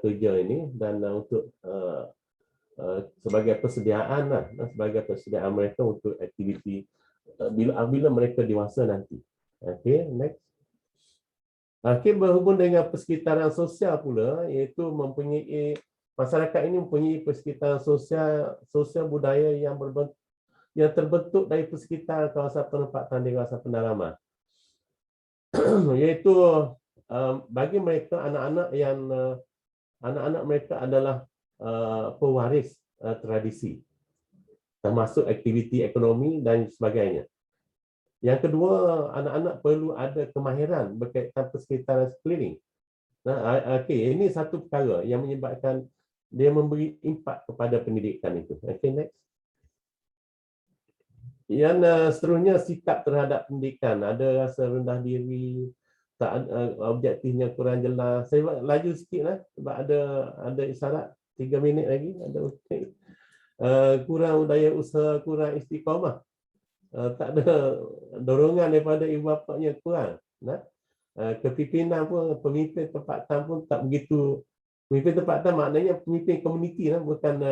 kerja ini dan untuk sebagai persediaan mereka untuk aktiviti bila mereka dewasa nanti. Okey, next. Okey, berhubung dengan persekitaran sosial pula, iaitu masyarakat ini mempunyai persekitaran sosial budaya yang terbentuk dari persekitaran kawasan penempatan di kawasan pendalaman. Iaitu bagi mereka anak-anak mereka adalah pewaris tradisi, termasuk aktiviti ekonomi dan sebagainya. Yang kedua, anak-anak perlu ada kemahiran berkaitan persekitaran sekeliling. Ini satu perkara yang menyebabkan dia memberi impak kepada pendidikan itu. Okay, next. Yang seterusnya, sikap terhadap pendidikan. Ada rasa rendah diri, objektifnya kurang jelas. Saya laju sikit lah, sebab ada isyarat 3 minit lagi. Kurang daya usaha, kurang istiqamah. Tak ada dorongan daripada ibu bapanya kurang. Kepimpinan pun, pemimpin tempatan pun tak begitu. Pemimpin tempatan maknanya pemimpin komuniti lah, bukan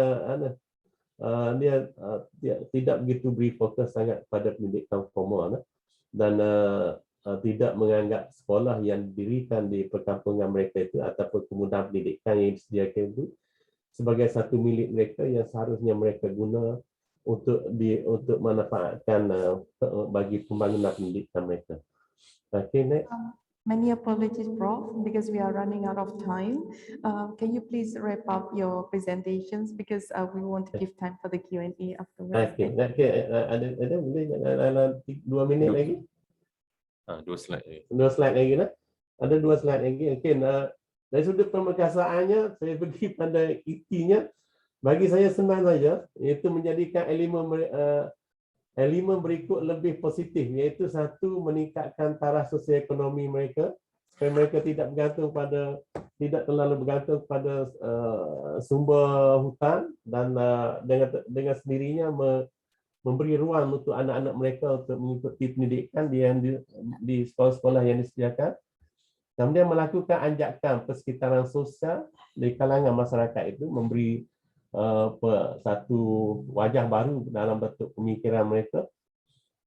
dia tidak begitu beri fokus sangat pada pendidikan formal dan tidak menganggap sekolah yang didirikan di perkampungan mereka itu ataupun kemudahan pendidikan yang disediakan itu sebagai satu milik mereka yang seharusnya mereka guna untuk manfaatkan bagi pembangunan pendidikan mereka. Okay, next. Many apologies, Prof, because we are running out of time. Can you please wrap up your presentations because we want to give time for the Q&A afterwards. Okay. Ada boleh dalam 2 minit lagi? 2 slide lagi. 2 slide lagi lah. Ada 2 slide lagi. Okay, dari sudut pemerkasaannya, saya pergi pada intinya. Bagi saya senang saja, iaitu menjadikan elemen berikut lebih positif, iaitu satu, meningkatkan taraf sosioekonomi mereka supaya mereka tidak terlalu bergantung pada sumber hutan dan dengan sendirinya memberi ruang untuk anak-anak mereka untuk mengikuti pendidikan di sekolah-sekolah yang disediakan. Kemudian melakukan anjakan persekitaran sosial di kalangan masyarakat itu, memberi satu wajah baru dalam bentuk pemikiran mereka,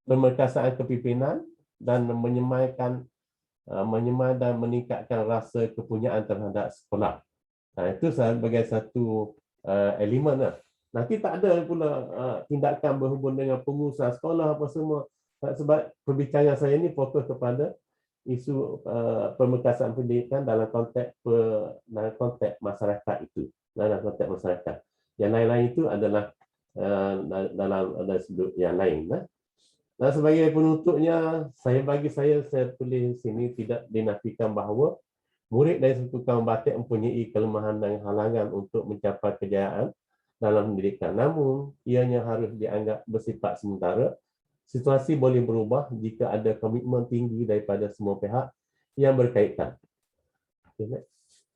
pemerkasaan kepimpinan dan menyemai dan meningkatkan rasa kepunyaan terhadap sekolah. Itu sebagai satu elemen lah. Nanti tak ada pula tindakan berhubung dengan pengusaha sekolah apa semua, sebab perbicaraan saya ini fokus kepada isu pemerkasaan pendidikan dalam konteks masyarakat itu, dalam konteks masyarakat. Yang lain-lain itu adalah dalam sudut yang lain. Dan sebagai penutupnya, saya tulis sini tidak dinafikan bahawa murid dari suku kaum batik mempunyai kelemahan dan halangan untuk mencapai kejayaan dalam pendidikan. Namun, ianya harus dianggap bersifat sementara. Situasi boleh berubah jika ada komitmen tinggi daripada semua pihak yang berkaitan.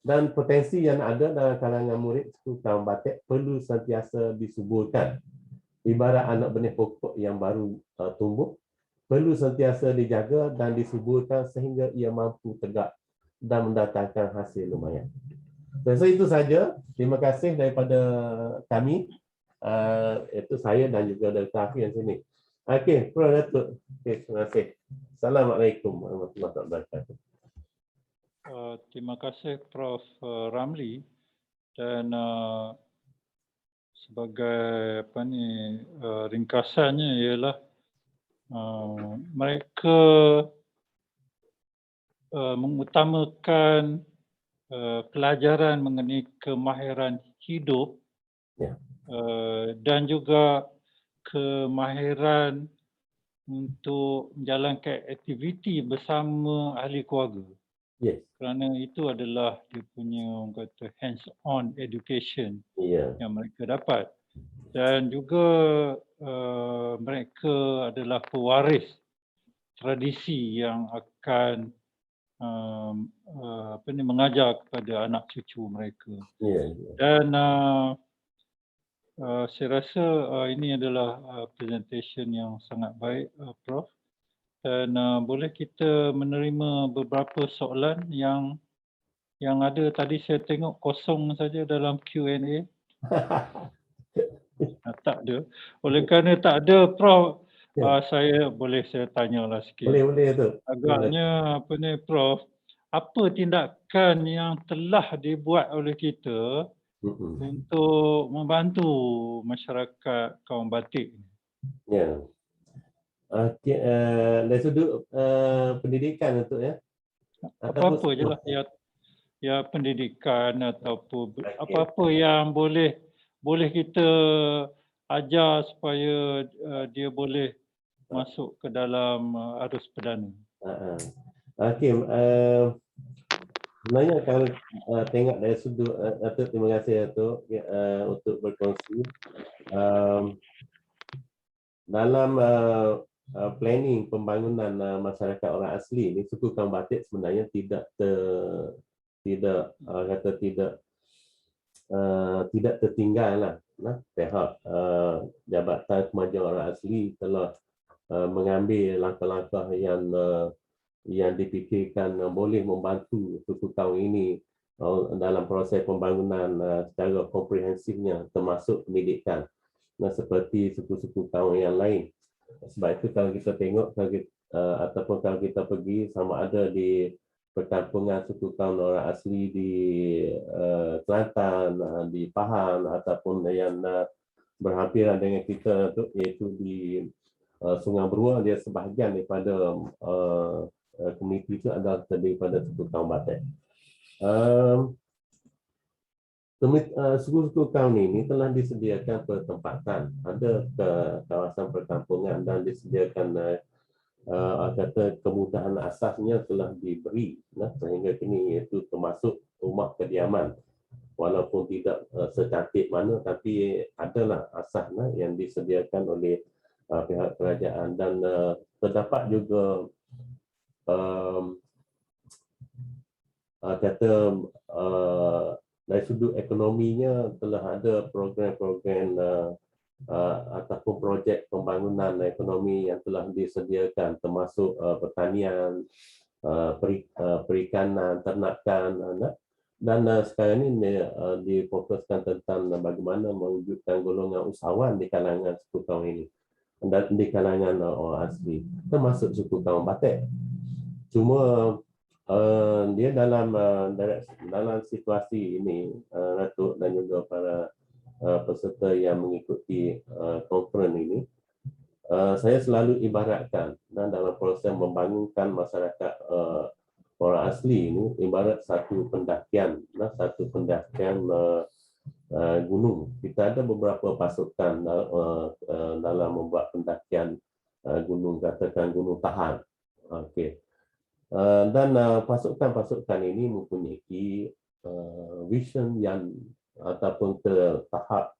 Dan potensi yang ada dalam kalangan murid suku kaum batik perlu sentiasa disuburkan. Ibarat anak benih pokok yang baru tumbuh, perlu sentiasa dijaga dan disuburkan sehingga ia mampu tegak dan mendatangkan hasil lumayan. So itu saja. Terima kasih daripada kami. Itu saya dan juga Dr. Afi yang sini. Okey, Prof. Datuk. Okey, terima kasih. Assalamualaikum warahmatullahi wabarakatuh. Terima kasih Prof. Ramli, dan sebagai ringkasannya ialah mereka mengutamakan pelajaran mengenai kemahiran hidup dan juga kemahiran untuk menjalankan aktiviti bersama ahli keluarga. Yes. Kerana itu adalah dia punya orang kata hands-on education yang mereka dapat. Dan juga mereka adalah pewaris tradisi yang akan mengajar kepada anak cucu mereka. Dan saya rasa ini adalah presentation yang sangat baik, Prof. Dan boleh kita menerima beberapa soalan yang ada. Tadi saya tengok kosong saja dalam Q&A. Tak ada. Oleh kerana tak ada, Prof, saya tanyalah sikit. Boleh tu. Agaknya Prof, apa tindakan yang telah dibuat oleh kita untuk membantu masyarakat kaum batik? Ya. Okey, dari sudut pendidikan untuk Apa-apa je lah, ya pendidikan ataupun apa-apa yang boleh kita ajar supaya dia boleh masuk ke dalam arus perdana. Okey, sebenarnya kalau tengok dari sudut Datuk, terima kasih Datuk untuk berkongsi. Dalam planning pembangunan masyarakat orang asli ni, suku kaum batik sebenarnya tidak tertinggal lah. Pihak Jabatan Kemajuan Orang Asli telah mengambil langkah-langkah yang dipikirkan boleh membantu suku kaum ini dalam proses pembangunan secara komprehensifnya, termasuk pendidikan, seperti suku-suku kaum yang lain. Sebab itu kalau kita tengok ataupun kalau kita pergi sama ada di perkampungan suku kaum orang asli di Kelantan, di Pahang, ataupun yang berhampiran dengan kita iaitu di Sungai Beruang, dia sebahagian daripada komuniti itu adalah daripada suku kaum Batak. Suku-suku kaum ini telah disediakan pertempatan, ada ke kawasan perkampungan dan disediakan kemudahan asasnya telah diberi sehingga kini, iaitu termasuk rumah kediaman. Walaupun tidak secantik mana, tapi adalah asas yang disediakan oleh pihak kerajaan, dan terdapat juga dari sudut ekonominya telah ada program-program ataupun projek pembangunan ekonomi yang telah disediakan, termasuk pertanian, perikanan, ternakan, dan sekarang ini difokuskan tentang bagaimana mewujudkan golongan usahawan di kalangan suku kaum ini dan di kalangan orang asli, termasuk suku kaum Batak. Cuma dia dalam situasi ini, Datuk dan juga para peserta yang mengikuti konferens ini, saya selalu ibaratkan dalam proses membangunkan masyarakat orang asli ini ibarat satu pendakian gunung. Kita ada beberapa pasukan dalam membuat pendakian gunung, katakan Gunung Tahan. Okey. Dan pasukan-pasukan ini mempunyai vision yang ataupun ke tahap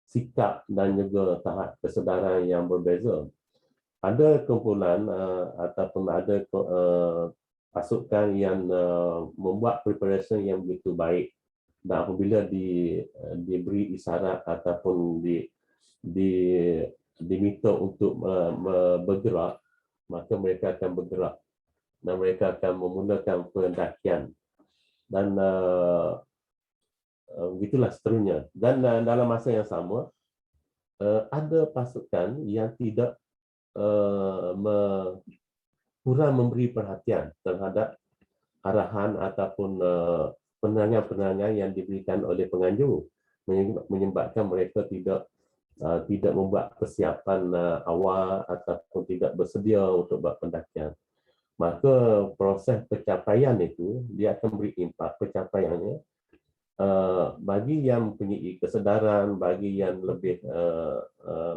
sikap dan juga tahap kesedaran yang berbeza. Ada kumpulan ataupun ada pasukan yang membuat preparation yang begitu baik, dan apabila diberi isyarat ataupun diminta untuk bergerak, maka mereka akan bergerak dan mereka akan memulakan pendakian, dan begitulah seterusnya. Dan dalam masa yang sama ada pasukan yang tidak kurang memberi perhatian terhadap arahan ataupun penerangan-penerangan yang diberikan oleh penganjur, menyebabkan mereka tidak membuat persiapan awal ataupun tidak bersedia untuk buat pendakian. Maka proses pencapaian itu dia akan beri impak pencapaiannya bagi yang mempunyai kesedaran, bagi yang lebih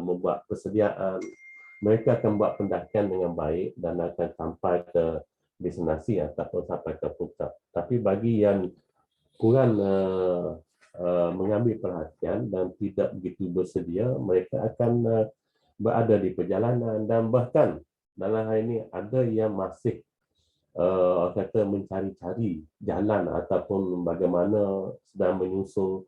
membuat persediaan, mereka akan buat pendakian dengan baik dan akan sampai ke destinasi ataupun sampai ke puncak. Tapi bagi yang kurang mengambil perhatian dan tidak begitu bersedia, mereka akan berada di perjalanan dan bahkan dalam hal ini ada yang masih kata mencari-cari jalan ataupun bagaimana sedang menyusun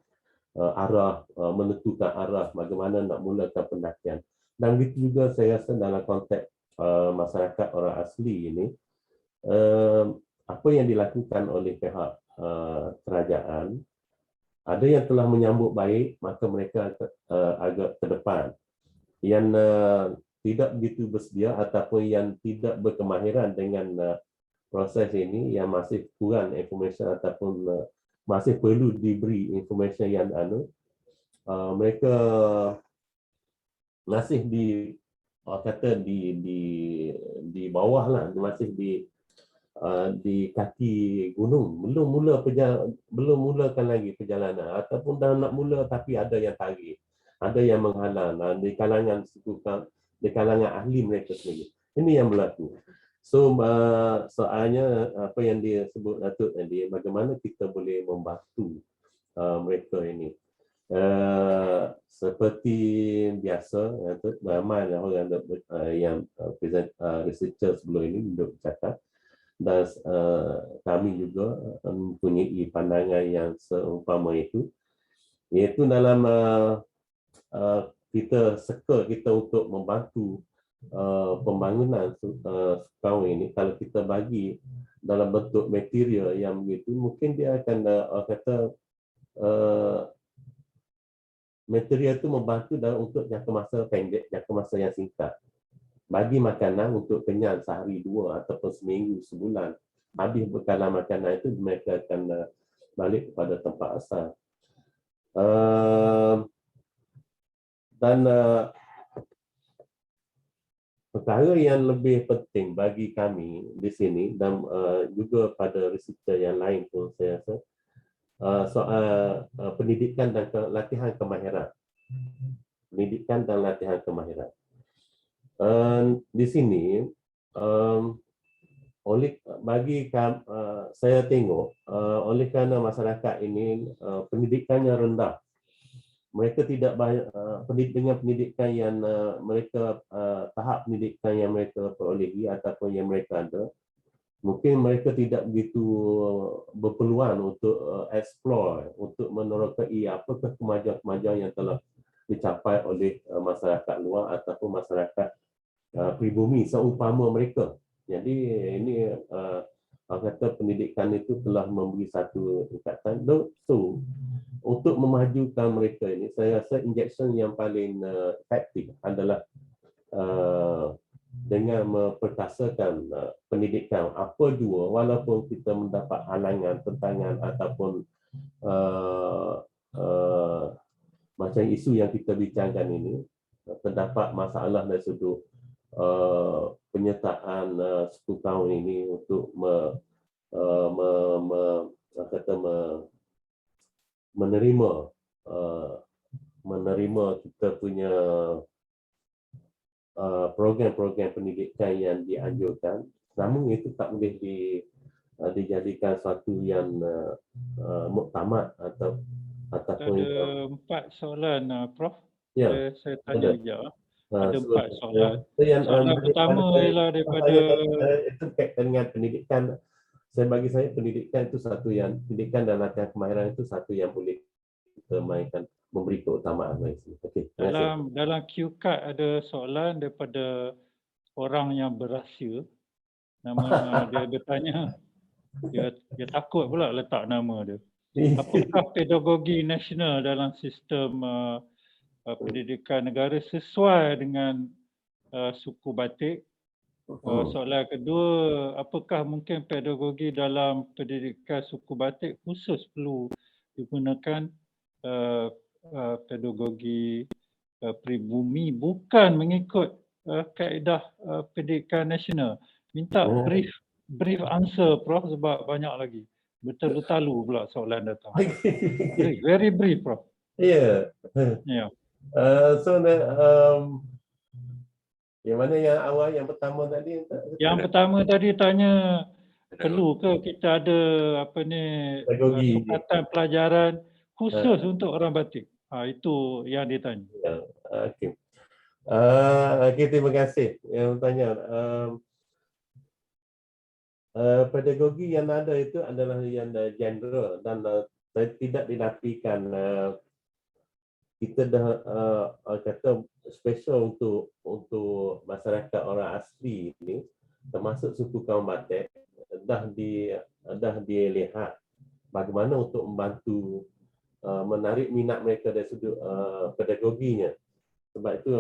arah, menentukan arah bagaimana nak mulakan pendakian. Dan begitu juga saya rasa dalam konteks masyarakat orang asli ini, apa yang dilakukan oleh pihak kerajaan, ada yang telah menyambut baik, maka mereka agak ke depan. Yang tidak begitu bersedia ataupun yang tidak berkemahiran dengan proses ini, yang masih kurang informasi ataupun masih perlu diberi informasi yang mereka masih di bawah lah, masih di kaki gunung, belum mulakan lagi perjalanan ataupun dah nak mula tapi ada yang tarik, ada yang menghalang di kalangan ahli mereka sendiri. Ini yang berlaku. So soalnya apa yang dia sebut Datuk tadi, bagaimana kita boleh membantu mereka ini. Seperti biasa, ramai orang yang researcher sebelum ini duduk bercakap, dan kami juga mempunyai pandangan yang seumpama itu, iaitu dalam kita untuk membantu pembangunan Sukau ini, kalau kita bagi dalam bentuk material yang begitu, mungkin dia akan material itu membantu untuk jangka masa pendek, jangka masa yang singkat. Bagi makanan untuk kenyang sehari dua ataupun seminggu, sebulan. Habis bekalan makanan itu, mereka akan balik kepada tempat asal. Dan perkara yang lebih penting bagi kami di sini dan juga pada researcher yang lain pun saya rasa, soal pendidikan dan latihan kemahiran. Pendidikan dan latihan kemahiran. Di sini, saya tengok, oleh kerana masyarakat ini pendidikannya rendah, mereka tidak banyak dengan pendidikan yang mereka tahap pendidikan yang mereka perolehi ataupun yang mereka ada, mungkin mereka tidak begitu berpeluang untuk explore, untuk menerokai apakah kemajuan-kemajuan yang telah dicapai oleh masyarakat luar ataupun masyarakat pribumi seumpama mereka. Jadi ini kata pendidikan itu telah memberi satu tingkatan. So untuk memajukan mereka ini, saya rasa injection yang paling efektif adalah dengan memperkasakan pendidikan. Apa jua, walaupun kita mendapat halangan, tentangan ataupun macam isu yang kita bincangkan ini, terdapat masalah dari sudut penyertaan suku kaum ini untuk menerima kita punya program-program pendidikan yang dianjurkan, namun itu tak boleh dijadikan suatu yang muktamad ataupun ada 4 soalan Prof. Ya, Saya tanya je. Ada 4 soalan. Soalan pertama ialah daripada itu berkaitan dengan pendidikan. Bagi saya pendidikan itu satu yang, pendidikan dan latihan kemahiran itu satu yang boleh kita mainkan, memberi keutamaan. Okay, dalam cue card ada soalan daripada orang yang berahsia. Nama dia tanya, dia takut pula letak nama dia. Apakah pedagogi nasional dalam sistem pendidikan negara sesuai dengan suku batik. Soalan kedua, apakah mungkin pedagogi dalam pendidikan suku batik khusus perlu digunakan pedagogi pribumi bukan mengikut kaedah pendidikan nasional. Minta brief answer Prof sebab banyak lagi. Betul-betalu pula soalan datang. Very brief Prof. Ya. Ya. So yang mana yang awal yang pertama tadi? Yang pertama tadi tanya perlu ke kita ada apa ni sukatan pelajaran khusus untuk orang batik. Itu yang ditanya. Okey. Okey, terima kasih yang bertanya. Pedagogi yang ada itu adalah yang general dan tidak dinafikan. Kita dah kata special untuk masyarakat orang asli ini, termasuk suku kaum Batak, dah dilihat bagaimana untuk membantu menarik minat mereka dari sudut pedagoginya. Sebab itu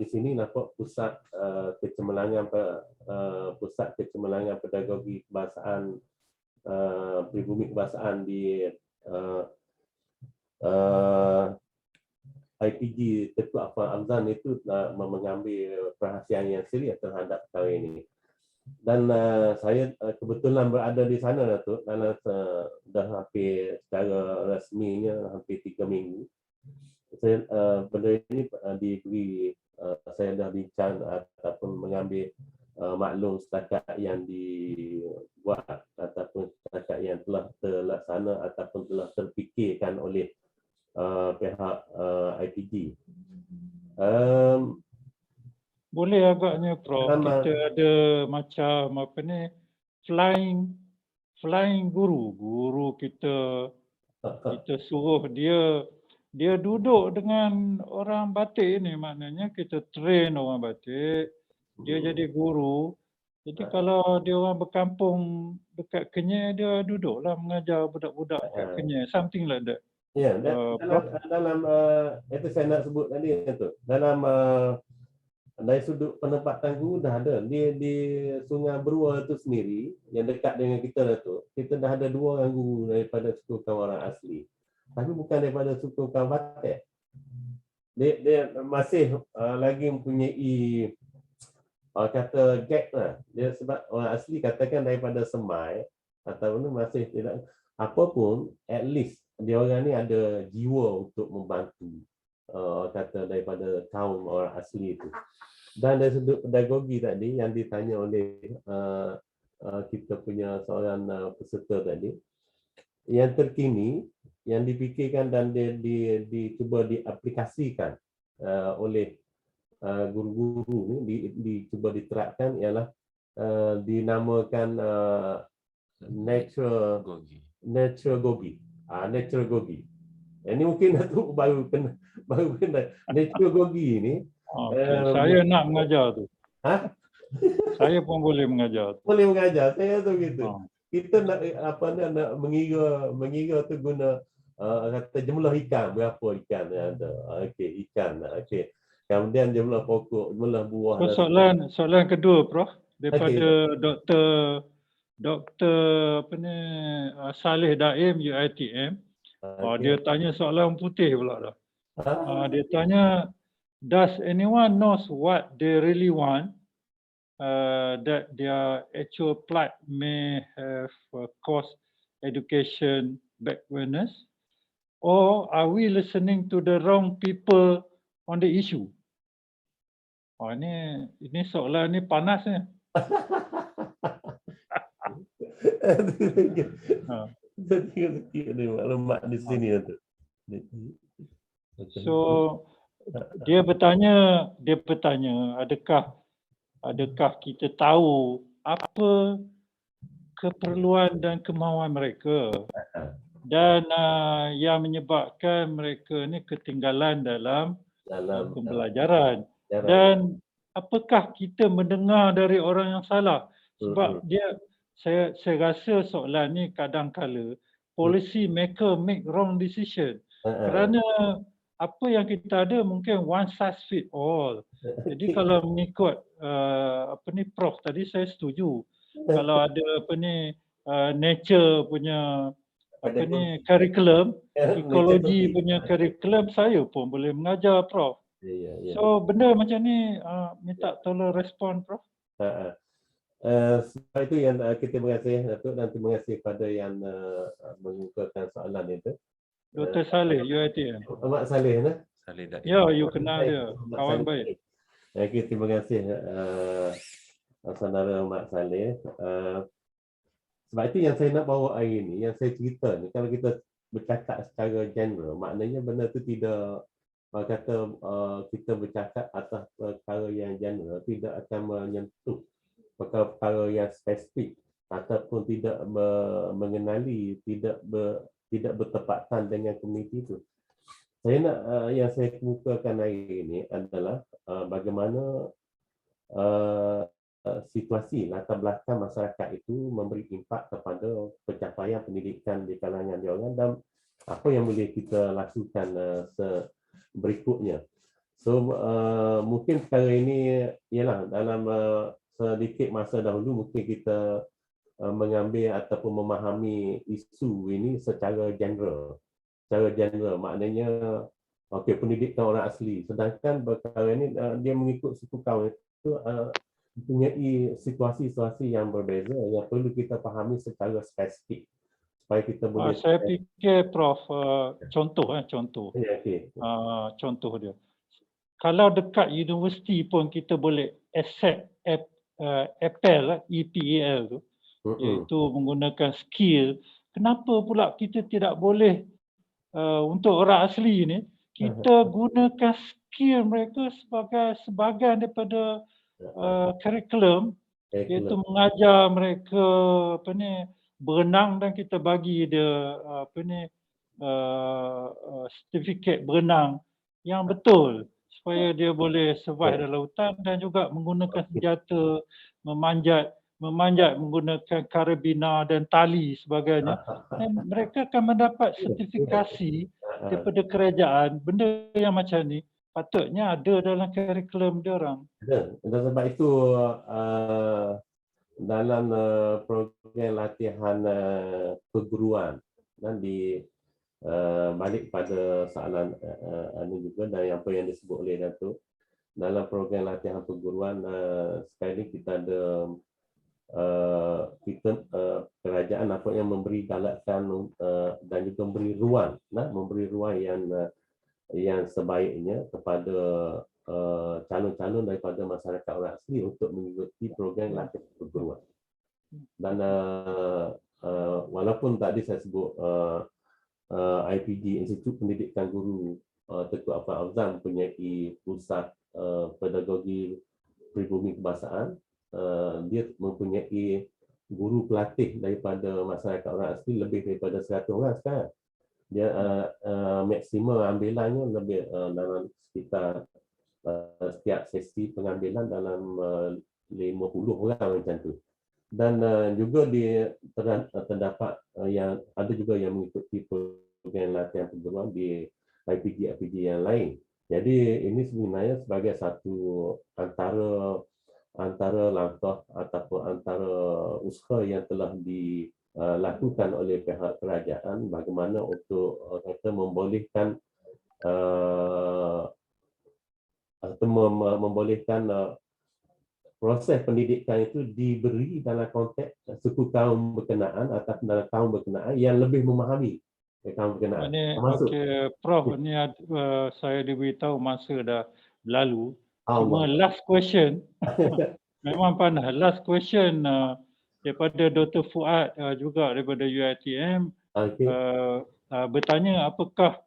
di sini nampak pusat kecemerlangan pedagogi kebahasaan pribumi kebahasaan di IPG Ketua Afan Amzan itu mengambil perhatian yang serius terhadap perkara ini. Dan saya kebetulan berada di sana Datuk, dalam dah hampir secara rasminya hampir 3 minggu. Saya benda ini diberi saya dah bincang ataupun mengambil maklum setakat yang dibuat ataupun setakat yang telah terlaksana ataupun telah terfikirkan oleh pihak IPG. Boleh agaknya Prof, kita ada macam apa ni flying guru kita suruh dia duduk dengan orang batik ni, maknanya kita train orang batik, dia jadi guru. Jadi kalau dia orang berkampung dekat Kenyir, dia duduklah mengajar budak-budak dekat Kenyir, something like that. Ya, dalam itu saya nak sebut tadi tu. Dalam dari sudut penempatan guru dah ada. Di Sungai Berua itu sendiri yang dekat dengan kita dah tu. Kita dah ada 2 orang guru daripada suku kaum orang asli. Tapi bukan daripada suku kaum Batak. Dia masih lagi mempunyai kata gap lah. Dia sebab orang asli katakan daripada Semai ataupun masih tidak apapun, at least dia orang ni ada jiwa untuk membantu kata daripada kaum orang asli itu. Dan dari sudut pedagogi tadi yang ditanya oleh kita punya seorang peserta tadi, yang terkini yang dipikirkan dan dicuba diaplikasikan oleh guru-guru ni dicuba diterapkan ialah dinamakan natural gogi. Ini mungkin Datuk baru kena natural gogi ni. Saya nak mengajar tu. Saya pun boleh mengajar. Boleh mengajar. Saya tu gitu. Kita nak nak mengira tu guna kata jumlah ikan, berapa ikan yang ada. Okey, ikan. Okey. Kemudian jumlah pokok, jumlah buah. Soalan kedua Prof daripada Dr. apa ni Saleh Daim UiTM. Dia tanya soalan putih pula dah. Dia tanya, does anyone knows what they really want? That their actual plight may have caused education backwardness, or are we listening to the wrong people on the issue? Ini soalan ni panas ni. Maklumat di sini tu. So dia bertanya, adakah kita tahu apa keperluan dan kemahuan mereka dan yang menyebabkan mereka ni ketinggalan dalam pembelajaran, dan apakah kita mendengar dari orang yang salah? Sebab saya rasa soalan ni kadang-kala policy maker make wrong decision kerana apa yang kita ada mungkin one size fit all. Jadi kalau mengikut apa ni Prof tadi, saya setuju. Kalau ada apa ni nature punya apa ni curriculum, ekologi punya curriculum, saya pun boleh mengajar Prof. So benda macam ni minta tolong respon Prof. Sebab itu yang kita terima kasih Datuk dan terima kasih kepada yang mengukakan soalan itu. Dr. Saleh, UiTM. Mak Saleh, nah? Saleh dah. Ya, you kenal dia, kawan baik. Okay, terima kasih saudara Mak Saleh. Sebab itu yang saya nak bawa hari ini, yang saya cerita ni, kalau kita bercakap secara general, maknanya benda tu tidak, kata kita bercakap atas perkara yang general, tidak akan menyentuh perkara-perkara yang spesifik ataupun tidak mengenali, tidak bertepatan dengan komuniti itu. Saya nak yang saya kemukakan hari ini adalah bagaimana situasi latar belakang masyarakat itu memberi impak kepada pencapaian pendidikan di kalangan diorang dan apa yang boleh kita lakukan berikutnya. So mungkin perkara ini ialah dalam sedikit masa dahulu mungkin kita mengambil ataupun memahami isu ini secara general. Secara general maknanya okey, pendidikan orang asli, sedangkan perkara ini dia mengikut suku kaum itu mempunyai situasi-situasi yang berbeza yang perlu kita fahami secara spesifik supaya kita boleh Saya fikir Prof contoh. Ya, okay. Contoh dia. Kalau dekat universiti pun kita boleh accept EPEL, EPEL tu, iaitu menggunakan skill. Kenapa pula kita tidak boleh untuk orang asli ni kita gunakan skill mereka sebagai sebahagian daripada kurikulum, iaitu mengajar mereka apa ni berenang dan kita bagi dia apa ni sertifikat berenang yang betul supaya dia boleh survive dalam hutan dan juga menggunakan senjata, memanjat menggunakan karabina dan tali sebagainya, dan mereka akan mendapat sertifikasi daripada kerajaan. Benda yang macam ni patutnya ada dalam kurikulum dia orang. Dan sebab itu dalam program latihan perguruan dan balik pada soalan ini juga dan apa yang disebut oleh Datuk, dalam program latihan perguruan sekarang ini kita ada kerajaan apa yang memberi galakan dan juga memberi ruang yang sebaiknya kepada calon-calon daripada masyarakat orang asli untuk mengikuti program latihan perguruan. Dan walaupun tadi saya sebut IPG, Institut Pendidikan Guru Tengku Afan Afzal mempunyai pusat pedagogi pribumi kebahasaan, dia mempunyai guru pelatih daripada masyarakat orang asli lebih daripada 100 orang sekarang. Dia maksimum ambilannya lebih dalam sekitar setiap sesi pengambilan dalam 50 orang macam tu. Dan juga terdapat yang ada juga yang mengikuti program latihan perguruan di IPG yang lain. Jadi ini sebenarnya sebagai satu antara langkah ataupun antara usaha yang telah dilakukan oleh pihak kerajaan bagaimana untuk kita membolehkan proses pendidikan itu diberi dalam konteks suku kaum berkenaan atau dalam kaum berkenaan yang lebih memahami kaum berkenaan. Okey, Prof, ni saya diberitahu masa dah berlalu. Cuma last question, memang panas. Last question daripada Dr. Fuad juga daripada UiTM. Bertanya apakah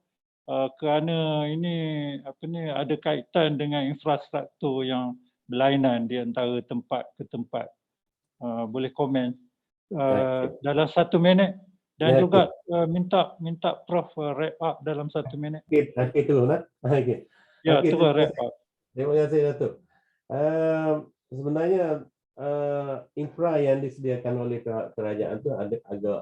kerana ini ada kaitan dengan infrastruktur yang berlainan di antara tempat ke tempat. Boleh komen dalam 1 minit dan juga minta Prof wrap up dalam 1 minit. Okey, teruslah. Okey. Ya, terus wrap up. Terima kasih Datuk. Sebenarnya infra yang disediakan oleh kerajaan itu ada agak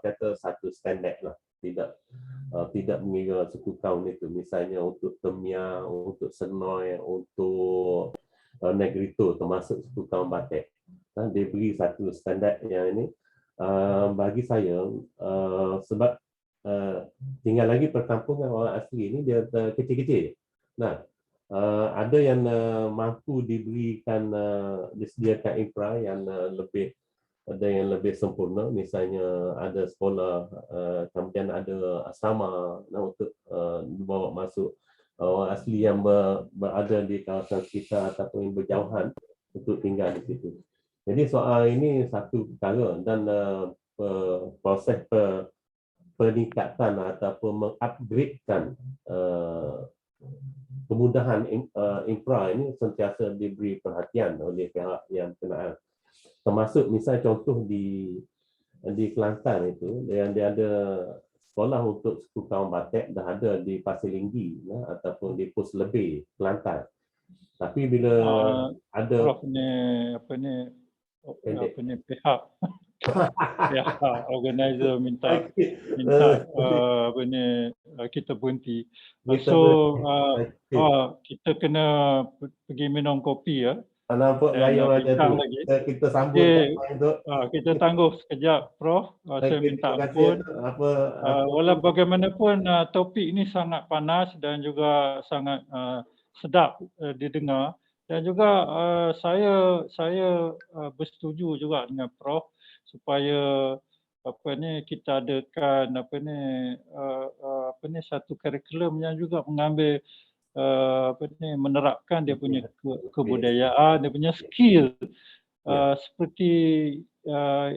kata satu standard lah. tidak mengira suku kaum itu, misalnya untuk Temia, untuk Senoi, untuk Negrito, termasuk suku kaum Batek. Dia beri satu standard yang ini bagi saya sebab tinggal lagi perkampungan orang asli ini dia kecil-kecil. Nah, ada yang mampu diberikan disediakan infra yang lebih ada yang lebih sempurna, misalnya ada sekolah, kemudian ada asrama untuk bawa masuk orang asli yang berada di kawasan sekitar ataupun berjauhan untuk tinggal di situ. Jadi soal ini satu perkara dan proses peningkatan ataupun mengupgradekan kemudahan infra ini sentiasa diberi perhatian oleh pihak yang berkenaan. Termasuk misalnya contoh di Kelantan itu yang dia ada sekolah untuk suku kaum Batek dah ada di Pasir Linggi ataupun di Pos Lebih Kelantan. Tapi bila ada Prof ni apa ni pihak organizer minta apa ni kita berhenti. So kita kena pergi minum kopi ya. Nampak gaya macam tu. Kita sambut kita tangguh sekejap, Prof. Saya minta ampun. Walau bagaimanapun topik ini sangat panas dan juga sangat sedap didengar. Dan juga saya bersetuju juga dengan Prof supaya kita adakan satu kurikulum yang juga mengambil menerapkan dia punya kebudayaan, dia punya skill seperti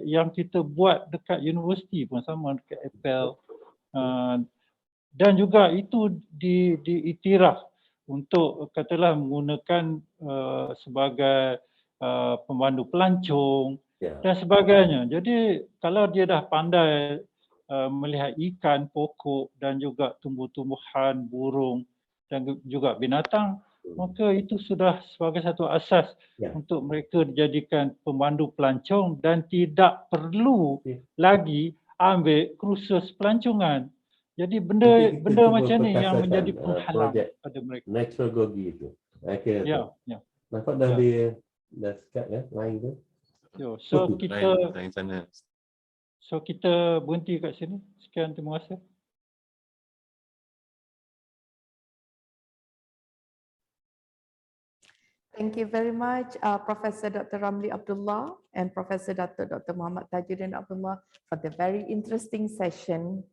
yang kita buat dekat universiti pun sama dekat Apple dan juga itu diiktiraf untuk katalah menggunakan sebagai pemandu pelancong dan sebagainya. Jadi kalau dia dah pandai melihat ikan, pokok dan juga tumbuh-tumbuhan, burung dan juga binatang, maka itu sudah sebagai satu asas untuk mereka dijadikan pemandu pelancong dan tidak perlu lagi ambil kursus pelancongan. Jadi benda macam ni yang menjadi penghalang pada mereka. Natural gogi itu. Ya. Nampak dah sekat ya lain tu. So kita berhenti kat sini. Sekian, terima kasih. Thank you very much, Professor Dr. Ramli Abdullah and Professor Dr. Muhammad Tajuddin Abdullah for the very interesting session.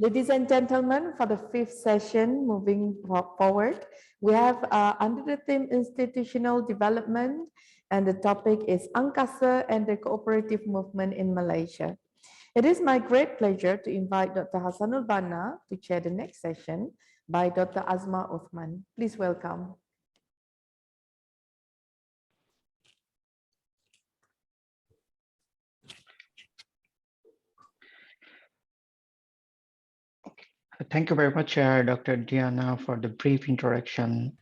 Ladies and gentlemen, for the fifth session, moving forward, we have under the theme institutional development, and the topic is Angkasa and the cooperative movement in Malaysia. It is my great pleasure to invite Dr. Hassanul Banna to chair the next session by Dr. Azma Uthman. Please welcome. Thank you very much, Dr. Diana, for the brief introduction.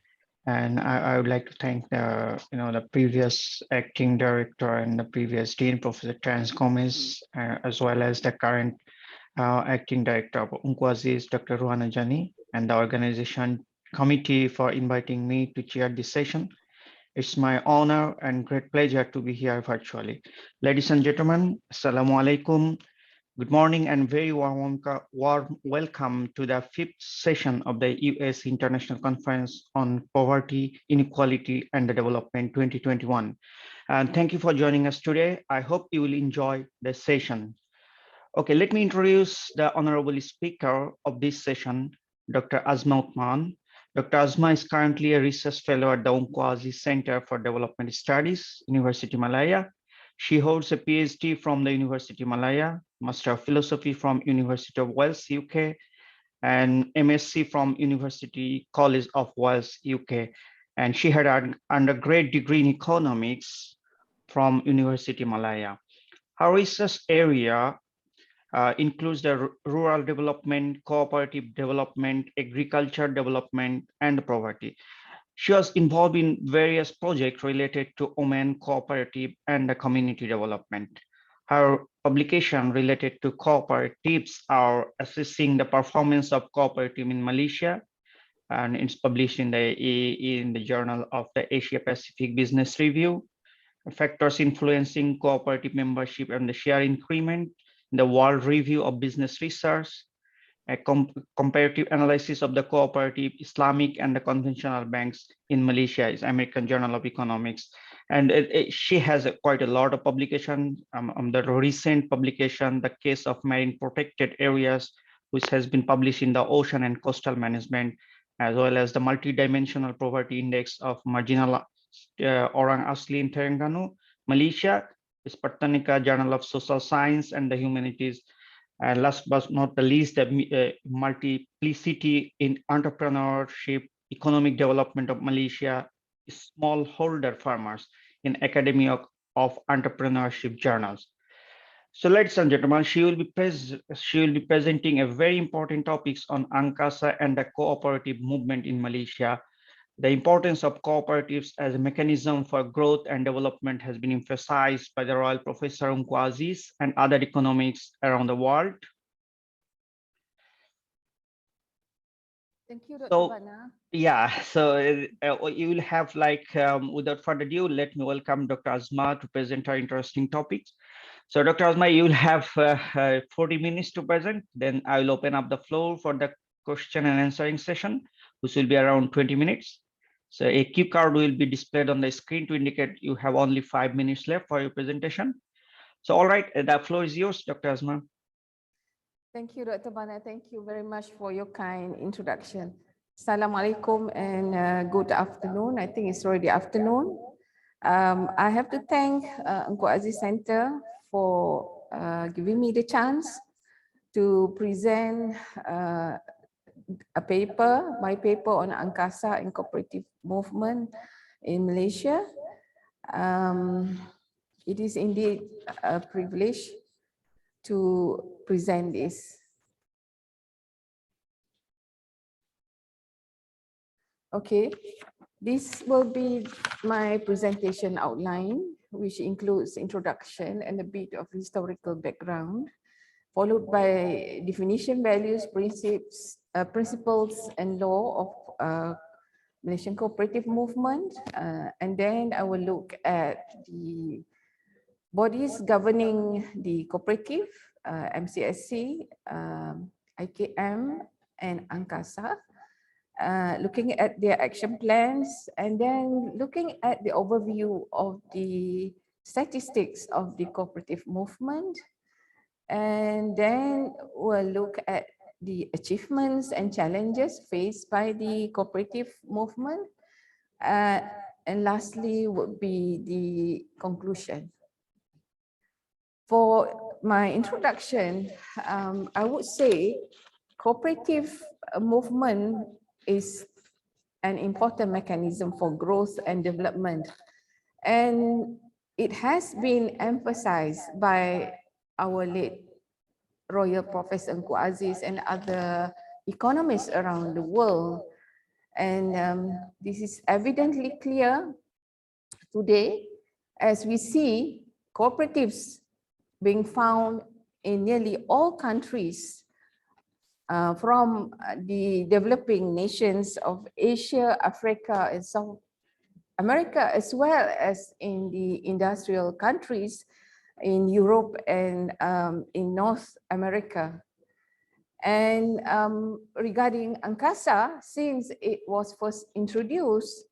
And I would like to thank the previous acting director and the previous dean, Professor Terence Gomez, as well as the current acting director of UACIC, Dr. Ruhana Jani, and the organization committee for inviting me to chair this session. It's my honor and great pleasure to be here virtually. Ladies and gentlemen, Assalamu alaikum. Good morning and very warm welcome to the fifth session of the US International Conference on Poverty, Inequality and Development 2021. And thank you for joining us today. I hope you will enjoy the session. Okay, let me introduce the honorable speaker of this session, Dr. Azma Uthman. Dr. Azma is currently a research fellow at the UACIC Center for Development Studies, University Malaya. She holds a PhD from the University Malaya, Master of Philosophy from University of Wales, UK, and MSc from University College of Wales, UK. And she had an undergrad degree in economics from University Malaya. Her research area includes the rural development, cooperative development, agriculture development, and poverty. She was involved in various projects related to women, cooperative, and the community development. our publication related to cooperatives are assessing the performance of cooperative in Malaysia, and it's published in the Journal of the Asia Pacific Business Review. Factors influencing cooperative membership and the share increment, the World Review of Business Research, a comparative analysis of the cooperative, Islamic, and the conventional banks in Malaysia is American Journal of Economics. And she has quite a lot of publication. The recent publication, The Case of Marine Protected Areas, which has been published in the Ocean and Coastal Management, as well as the Multidimensional Poverty Index of Marginal Orang Asli in Terengganu, Malaysia, is Pertanika Journal of Social Science and the Humanities. And last but not the least, the multiplicity in entrepreneurship, economic development of Malaysia, smallholder farmers in Academy of Entrepreneurship journals. So ladies and gentlemen, she will be presenting a very important topics on Angkasa and the cooperative movement in Malaysia. The importance of cooperatives as a mechanism for growth and development has been emphasized by the Royal Professor Ungku Aziz and other economics around the world. Thank you, Dr. So, Bana. yeah, so you will have without further ado, let me welcome Dr. Azma to present our interesting topics. So Dr. Azma, you will have 40 minutes to present, then I will open up the floor for the question and answering session, which will be around 20 minutes. So a cue card will be displayed on the screen to indicate you have only 5 minutes left for your presentation. So all right, the floor is yours, Dr. Azma. Thank you, Dr. Bana. Thank you very much for your kind introduction. Assalamualaikum and good afternoon. I think it's already afternoon. I have to thank Ungku Aziz Center for giving me the chance to present a paper, my paper on Angkasa and cooperative movement in Malaysia. It is indeed a privilege to present this. Okay, this will be my presentation outline, which includes introduction and a bit of historical background, followed by definition, values, principles and law of Malaysian cooperative movement. And then I will look at the bodies governing the cooperative, MCSC, IKM and Angkasa, looking at their action plans, and then looking at the overview of the statistics of the cooperative movement. And then we'll look at the achievements and challenges faced by the cooperative movement. And lastly would be the conclusion. For my introduction, I would say cooperative movement is an important mechanism for growth and development. And it has been emphasized by our late Royal Professor Ungku Aziz and other economists around the world. And this is evidently clear today as we see cooperatives being found in nearly all countries, from the developing nations of Asia, Africa, and South America, as well as in the industrial countries in Europe and in North America. And regarding Angkasa, since it was first introduced,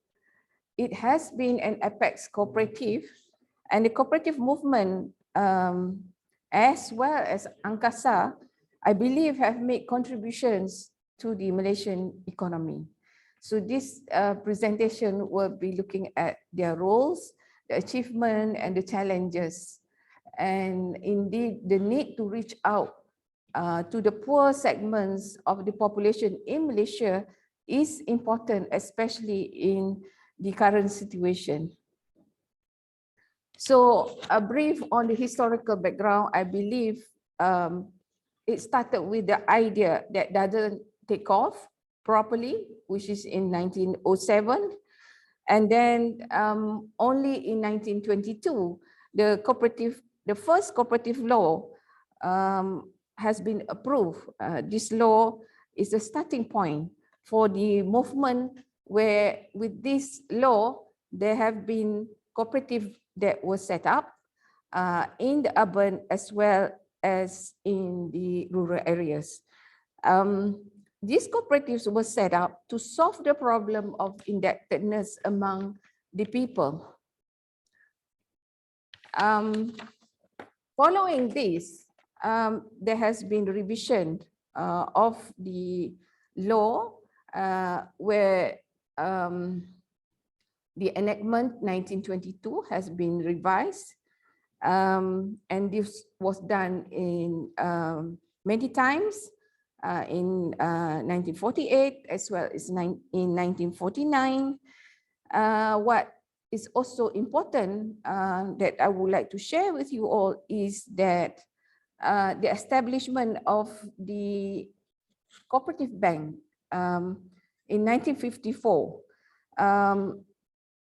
it has been an apex cooperative, and the cooperative movement, as well as Angkasa, I believe have made contributions to the Malaysian economy. So this presentation will be looking at their roles, the achievement and the challenges, and indeed the need to reach out to the poor segments of the population in Malaysia is important, especially in the current situation. So a brief on the historical background, I believe it started with the idea that doesn't take off properly, which is in 1907. And then only in 1922, the cooperative the first cooperative law has been approved. This law is a starting point for the movement where with this law, there have been cooperative that were set up in the urban as well as in the rural areas. These cooperatives were set up to solve the problem of indebtedness among the people. Following this, there has been revision of the law where the enactment 1922 has been revised, and this was done in many times in 1948 as well as in 1949. What is also important that I would like to share with you all is that the establishment of the cooperative bank in 1954,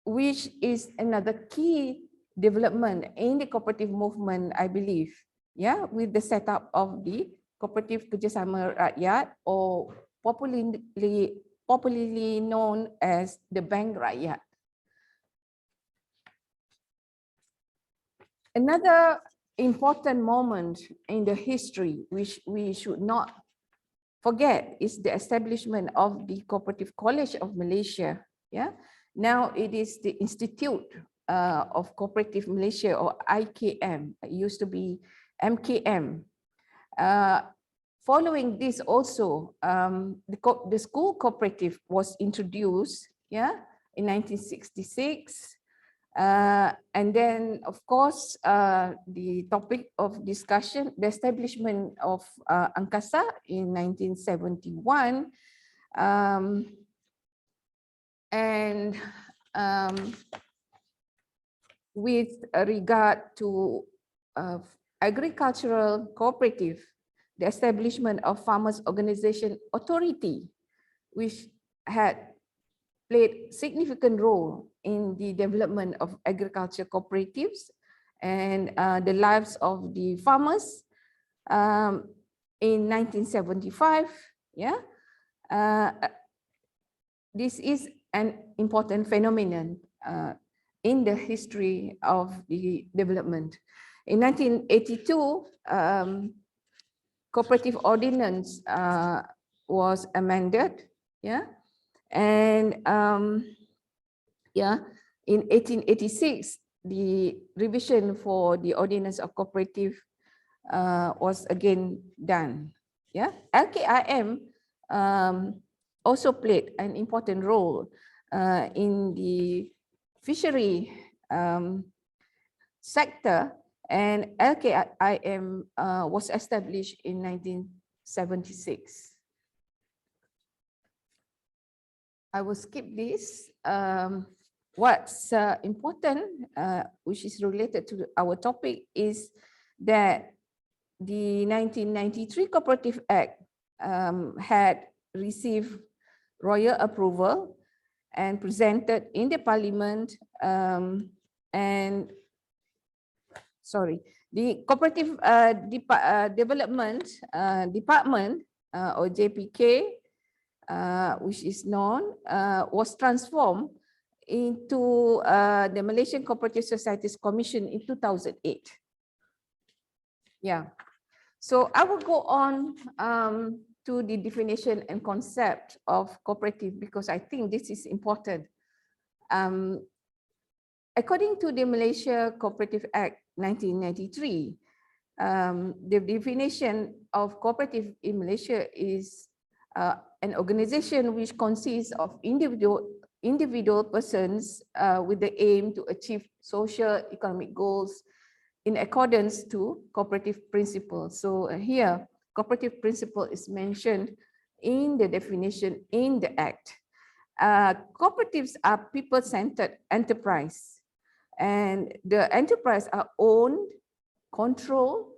which is another key development in the cooperative movement, I believe, yeah, with the setup of the Cooperative Kerjasama Rakyat, or popularly known as the Bank Rakyat. Another important moment in the history which we should not forget is the establishment of the Cooperative College of Malaysia. Yeah, now it is the Institute of Cooperative Malaysia, or IKM. It used to be MKM. Following this also, the school cooperative was introduced, yeah, in 1966. And then, of course, the topic of discussion, the establishment of Angkasa in 1971. With regard to agricultural cooperative, the establishment of Farmers Organization Authority, which had played significant role in the development of agriculture cooperatives and the lives of the farmers in 1975. Yeah, this is an important phenomenon in the history of the development. In 1982, Cooperative Ordinance was amended. Yeah. And yeah, in 1886, the revision for the Ordinance of Cooperative was again done. Yeah, LKIM also played an important role in the fishery sector, and LKIM was established in 1976. I will skip this. What's important, which is related to our topic, is that the 1993 Cooperative Act had received royal approval and presented in the Parliament, and sorry, the Cooperative Development Department, or JPK, which is known, was transformed into the Malaysian Cooperative Societies Commission in 2008. Yeah, so I will go on to the definition and concept of cooperative, because I think this is important. According to the Malaysia Cooperative Act 1993, the definition of cooperative in Malaysia is an organization which consists of individual persons with the aim to achieve social economic goals in accordance to cooperative principles. So here, cooperative principle is mentioned in the definition in the Act. Cooperatives are people-centered enterprise, and the enterprise are owned, controlled,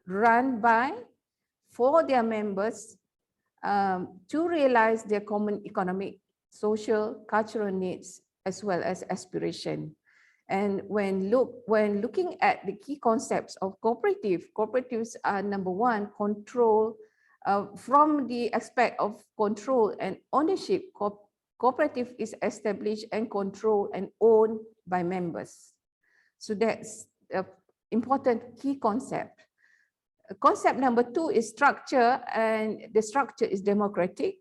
run by, for their members, to realize their common economic, social, cultural needs, as well as aspiration. And when looking at the key concepts of cooperatives are number one, control, from the aspect of control and ownership, cooperative is established and controlled and owned by members. So that's an important key concept. Concept number two is structure, and the structure is democratic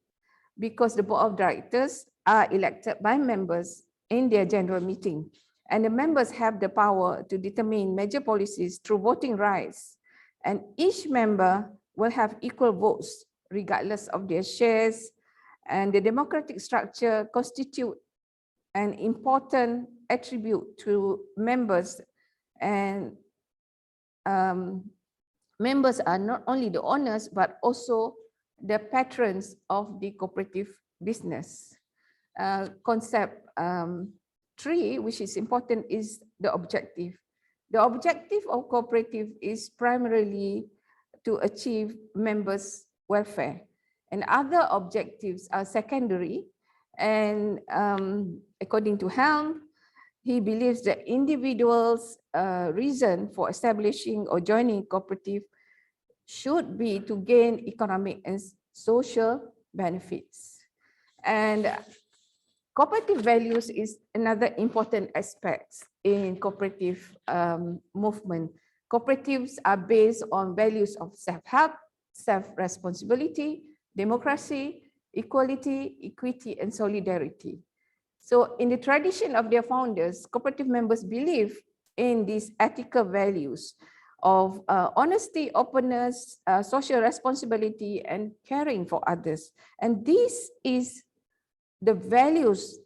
because the board of directors are elected by members in their general meeting, and the members have the power to determine major policies through voting rights, and each member will have equal votes regardless of their shares, and the democratic structure constitutes an important attribute to members, and members are not only the owners, but also the patrons of the cooperative business. Concept 3, which is important, is the objective. The objective of cooperative is primarily to achieve members' welfare, and other objectives are secondary. And according to Helm, he believes that individuals' reason for establishing or joining cooperative should be to gain economic and social benefits. And cooperative values is another important aspect in cooperative movement. Cooperatives are based on values of self-help, self-responsibility, democracy, equality, equity, and solidarity. So in the tradition of their founders, cooperative members believe in these ethical values of honesty, openness, social responsibility, and caring for others. And this is the values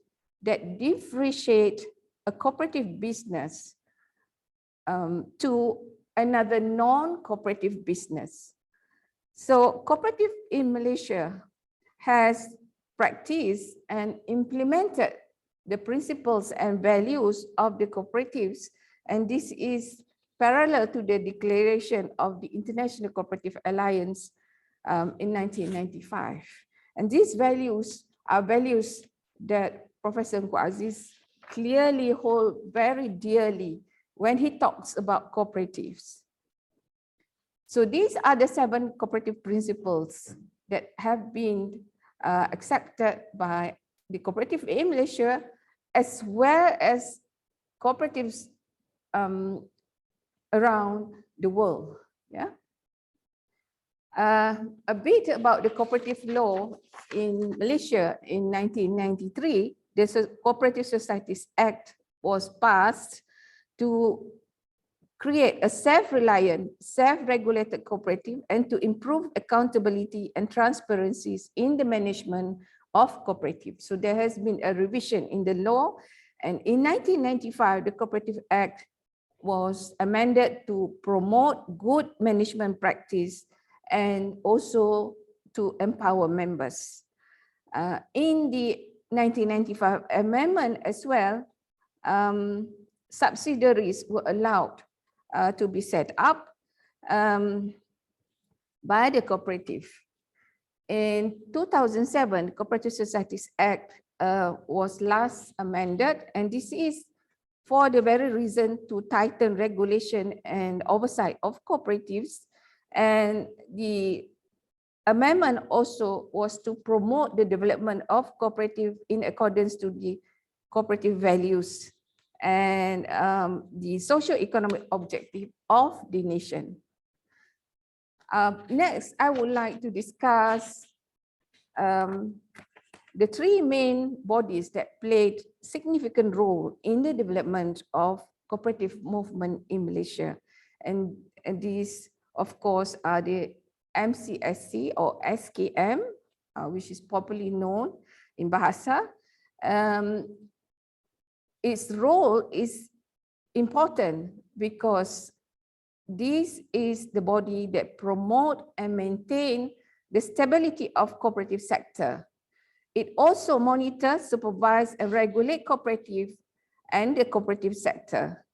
that differentiate a cooperative business to another non-cooperative business. So cooperative in Malaysia has practiced and implemented the principles and values of the cooperatives, and this is parallel to the declaration of the International Cooperative Alliance in 1995. And these values are values that Professor Nku Aziz clearly holds very dearly when he talks about cooperatives. So these are the 7 cooperative principles that have been accepted by the cooperative in Malaysia, as well as cooperatives around the world. Yeah. A bit about the cooperative law in Malaysia in 1993. The Cooperative Societies Act was passed to create a self-reliant, self-regulated cooperative and to improve accountability and transparencies in the management of cooperatives. So there has been a revision in the law, and in 1995, the Cooperative Act was amended to promote good management practice and also to empower members. In the 1995 amendment as well, subsidiaries were allowed to be set up by the cooperative. In 2007, Cooperative Societies Act was last amended, and this is for the very reason to tighten regulation and oversight of cooperatives. And the amendment also was to promote the development of cooperative in accordance to the cooperative values and the socio-economic objective of the nation. Next, I would like to discuss the 3 main bodies that played significant role in the development of cooperative movement in Malaysia. And these, of course, are the MCSC or SKM, which is popularly known in Bahasa. Its role is important because this is the body that promote and maintain the stability of cooperative sector. It also monitors, supervise, and regulate cooperative and the cooperative sector.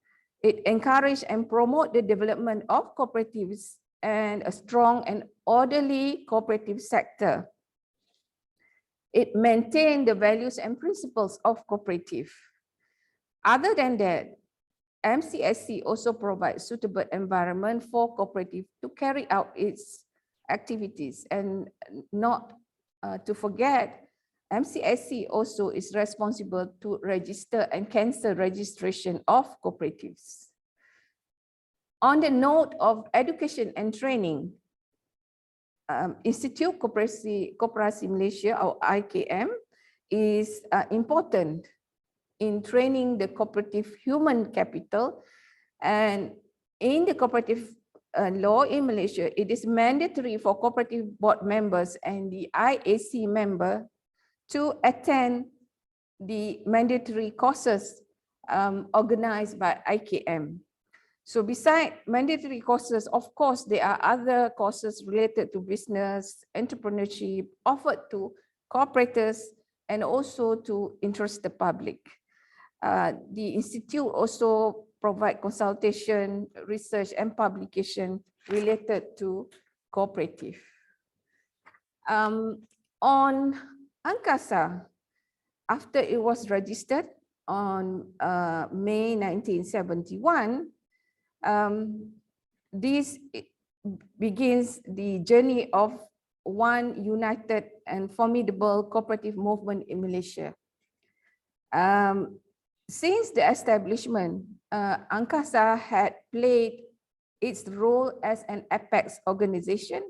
It encourages and promote the development of cooperatives and a strong and orderly cooperative sector. It maintains the values and principles of cooperative. Other than that, MCSC also provides suitable environment for cooperative to carry out its activities, and not to forget, MCSC also is responsible to register and cancel registration of cooperatives. On the note of education and training, Institute Koperasi Malaysia, or IKM, is important in training the cooperative human capital. And in the cooperative law in Malaysia, it is mandatory for cooperative board members and the IAC member to attend the mandatory courses organized by IKM. So beside mandatory courses, of course, there are other courses related to business, entrepreneurship, offered to cooperators and also to interested public. The institute also provide consultation, research, and publication related to cooperative. On Angkasa, after it was registered on May 1971, this begins the journey of one united and formidable cooperative movement in Malaysia. Since the establishment, Angkasa had played its role as an apex organization,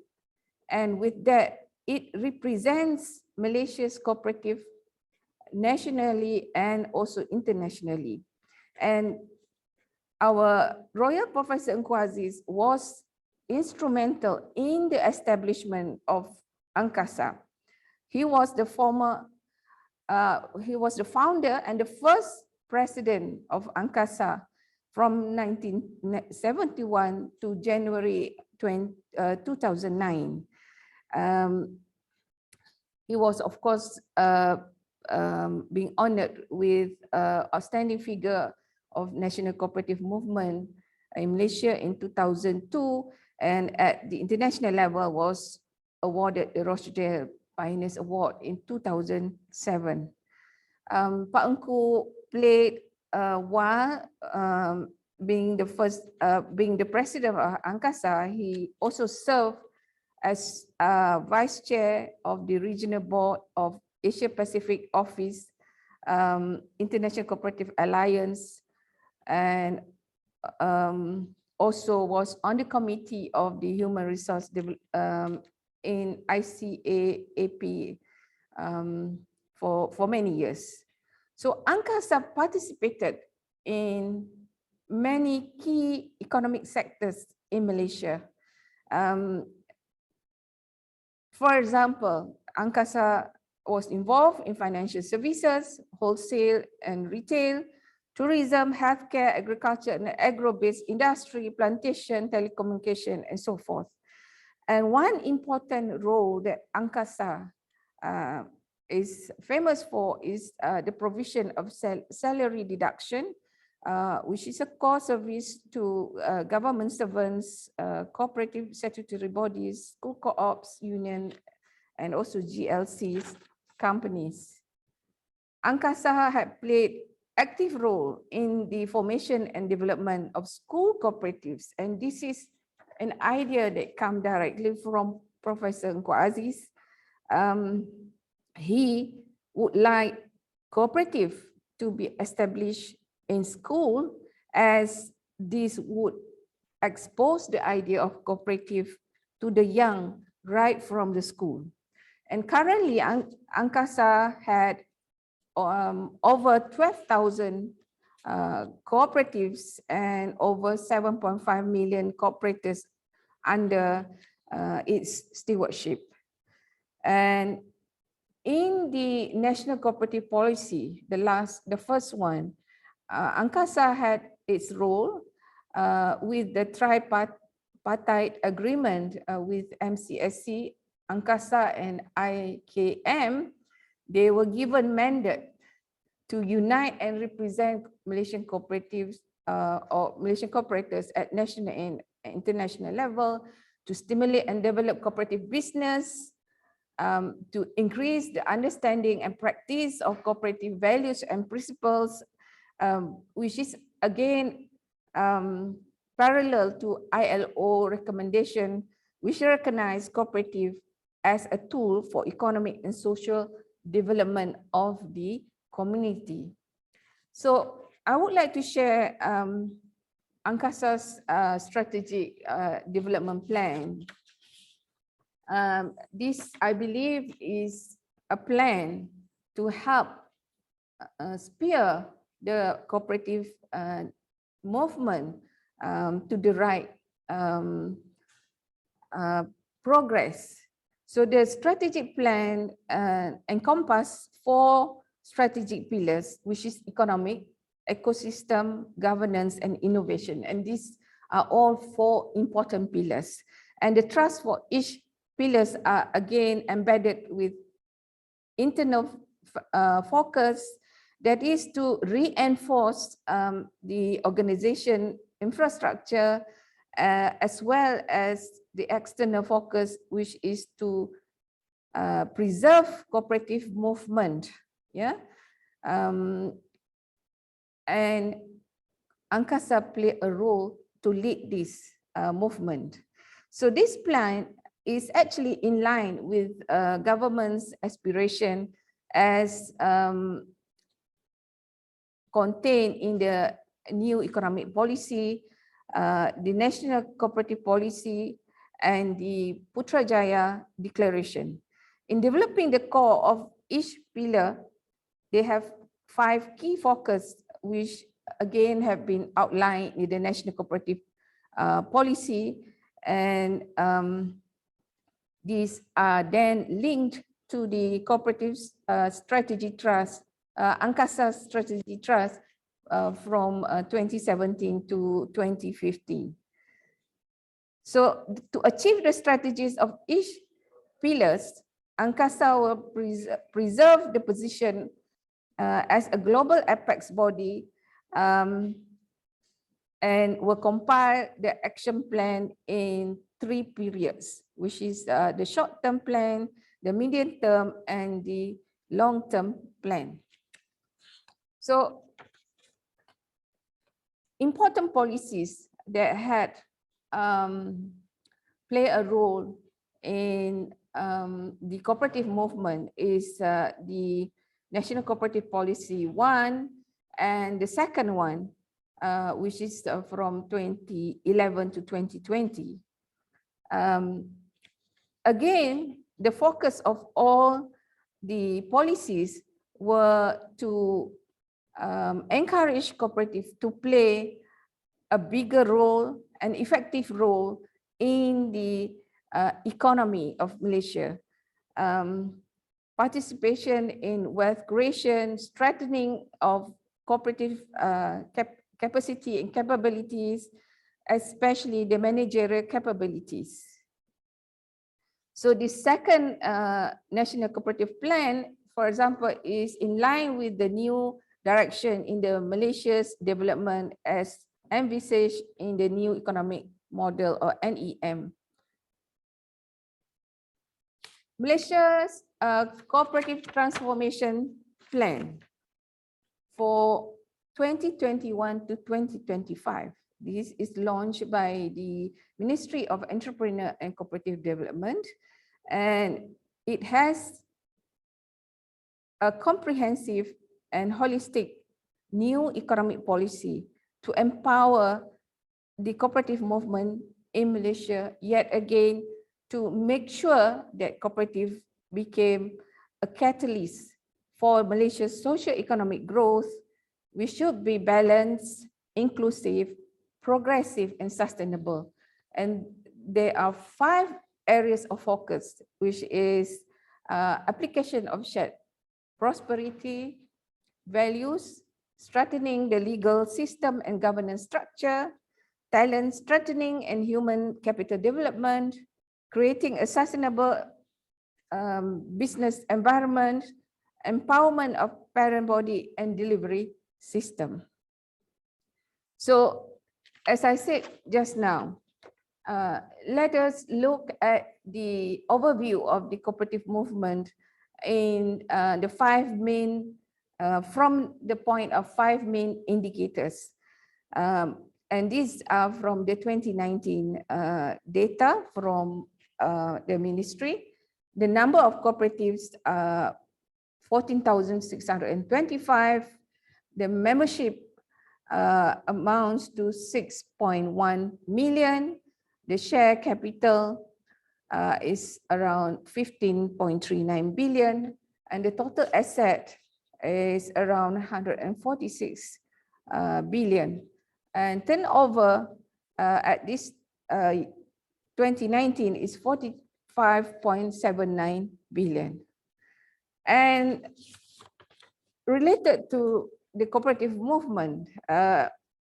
and with that, it represents Malaysia's cooperative nationally and also internationally. And our Royal Professor Engku Aziz was instrumental in the establishment of Angkasa. He was the founder and the first president of Angkasa from 1971 to January 2009. He was, of course, being honored with outstanding figure of National Cooperative Movement in Malaysia in 2002, and at the international level was awarded the Rochdale Pioneers Award in 2007. Pak Engku played while being the president of Angkasa, he also served as vice chair of the regional board of Asia Pacific Office, International Cooperative Alliance, and also was on the committee of the human resource in ICAAP for many years. So Angkasa participated in many key economic sectors in Malaysia. For example, Angkasa was involved in financial services, wholesale and retail, tourism, healthcare, agriculture, and agro-based industry, plantation, telecommunication, and so forth. And one important role that Angkasa is famous for is the provision of salary deduction, which is a core service to government servants, cooperative statutory bodies, school co-ops, union, and also GLCs, companies. Angkasa had played active role in the formation and development of school cooperatives, and this is an idea that comes directly from Professor Engku Aziz. He would like cooperative to be established in school, as this would expose the idea of cooperative to the young right from the school. And currently, Angkasa had over 12,000 cooperatives and over 7.5 million cooperators under its stewardship. And in the National Cooperative Policy, the first one, Angkasa had its role with the tripartite agreement with MCSC, Angkasa, and IKM. They were given mandate to unite and represent Malaysian cooperatives or Malaysian cooperators at national and international level, to stimulate and develop cooperative business, to increase the understanding and practice of cooperative values and principles, which is again parallel to ILO recommendation, which recognize cooperative as a tool for economic and social development of the community. So I would like to share Angkasa's strategic development plan. This, I believe, is a plan to help steer the cooperative movement to the right progress. So the strategic plan encompasses 4 strategic pillars, which is economic, ecosystem, governance, and innovation. And these are all 4 important pillars. And the trust for each pillars are again embedded with internal focus, that is to reinforce the organization infrastructure as well as the external focus, which is to preserve cooperative movement. Yeah, and Angkasa play a role to lead this movement. So this plan is actually in line with government's aspiration as contained in the new economic policy, the national cooperative policy, and the Putrajaya declaration. In developing the core of each pillar, they have 5 key focus, which again have been outlined in the national cooperative policy, and these are then linked to the cooperative strategy trust, Angkasa strategy trust from 2017 to 2015. So to achieve the strategies of each pillars, Angkasa will preserve the position as a global apex body and will compile the action plan in 3 periods, which is the short-term plan, the medium-term, and the long-term plan. So important policies that had play a role in the cooperative movement is the National Cooperative Policy 1 and the second one, which is from 2011 to 2020. Again, the focus of all the policies were to encourage cooperative to play a bigger role, an effective role in the economy of Malaysia. Participation in wealth creation, strengthening of cooperative capacity and capabilities, especially the managerial capabilities. So the second National Cooperative Plan, for example, is in line with the new direction in the Malaysia's development as envisaged in the new economic model, or NEM. Malaysia's cooperative transformation plan for 2021 to 2025. This is launched by the Ministry of Entrepreneur and Cooperative Development, and it has a comprehensive and holistic new economic policy to empower the cooperative movement in Malaysia, yet again, to make sure that cooperative became a catalyst for Malaysia's socio-economic growth, which should be balanced, inclusive, progressive, and sustainable. And there are 5 areas of focus, which is application of shared prosperity, values, strengthening the legal system and governance structure, talent strengthening and human capital development, creating a sustainable business environment, empowerment of parent body and delivery system. So, as I said just now, let us look at the overview of the cooperative movement in the 5 main, from the point of 5 main indicators. And these are from the 2019 data from the ministry. The number of cooperatives are 14,625. The membership amounts to 6.1 million. The share capital is around 15.39 billion. And the total asset is around 146 billion. And turnover at this 2019 is 45.79 billion. And related to the cooperative movement,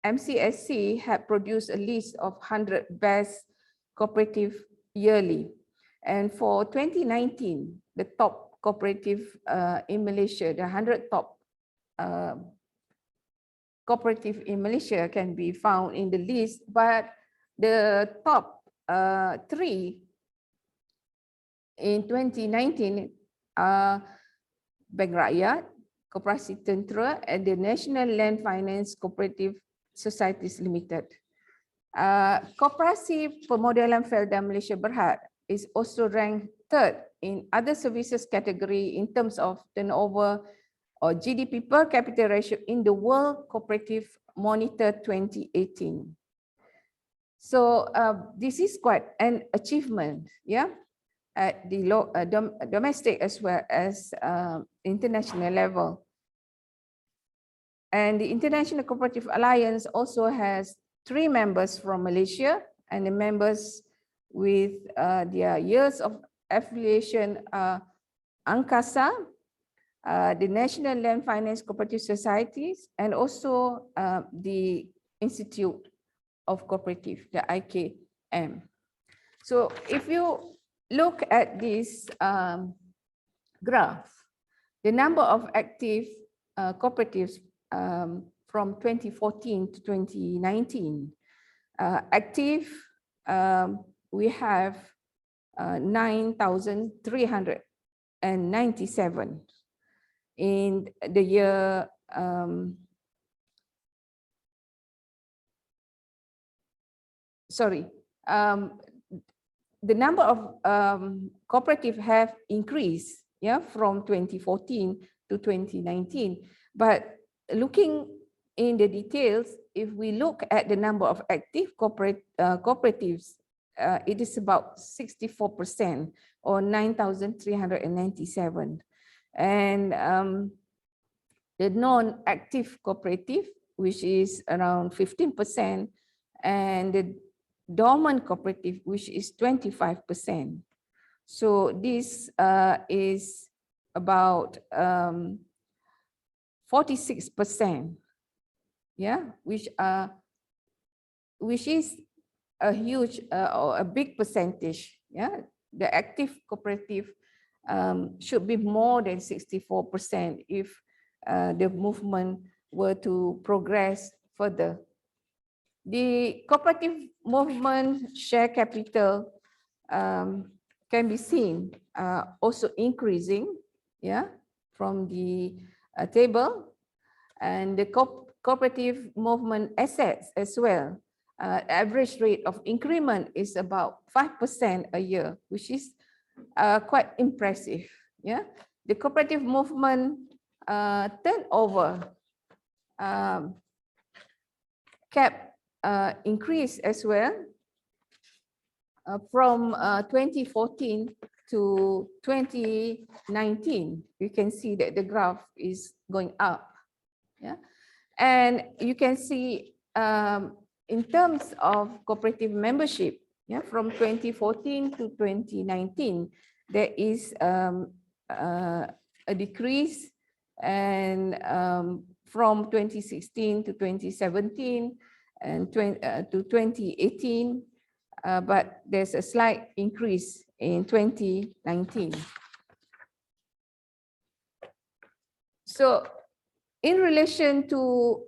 MCSC had produced a list of 100 best cooperative yearly. And for 2019, the top cooperative in Malaysia, the 100 top cooperative in Malaysia can be found in the list, but the top 3 in 2019 are Bank Rakyat, Koperasi Tentera, and the National Land Finance Cooperative Societies Limited. Koperasi Pemodelan Felda Malaysia Berhad is also ranked 3rd in other services category in terms of turnover or GDP per capita ratio in the World Cooperative Monitor 2018. So this is quite an achievement, yeah, at the domestic as well as international level. And the International Cooperative Alliance also has 3 members from Malaysia, and the members with their years of affiliation are Angkasa, the National Land Finance Cooperative Societies, and also the Institute of Cooperative, the IKM. So if you look at this graph, the number of active cooperatives from 2014 to 2019, active, we have 9,397 in the year the number of cooperatives have increased, yeah, from 2014 to 2019. But looking in the details, if we look at the number of active cooperatives, it is about 64% or 9,397. And the non-active cooperative, which is around 15%, and the dormant cooperative, which is 25%. So this is about 46%, yeah, which is a huge or a big percentage. Yeah, the active cooperative should be more than 64% if the movement were to progress further. The cooperative movement share capital can be seen also increasing, yeah, from the table, and the cooperative movement assets as well. Average rate of increment is about 5% a year, which is quite impressive. Yeah, the cooperative movement turnover kept increase as well from 2014 to 2019. You can see that the graph is going up. Yeah, and you can see in terms of cooperative membership, yeah, from 2014 to 2019, there is a decrease, and from 2016 to 2017 and to 2018, but there's a slight increase in 2019. So in relation to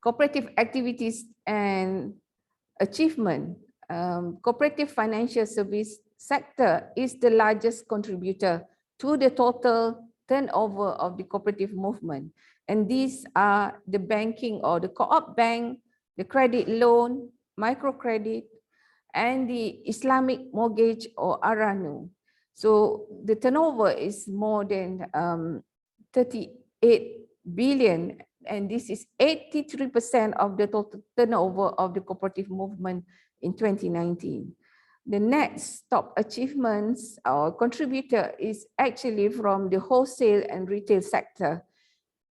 cooperative activities and achievement, cooperative financial service sector is the largest contributor to the total turnover of the cooperative movement. And these are the banking or the co-op bank, the credit loan, microcredit, and the Islamic mortgage or Aranu. So the turnover is more than 38 billion, and this is 83% of the total turnover of the cooperative movement in 2019. The next top achievements or contributor is actually from the wholesale and retail sector.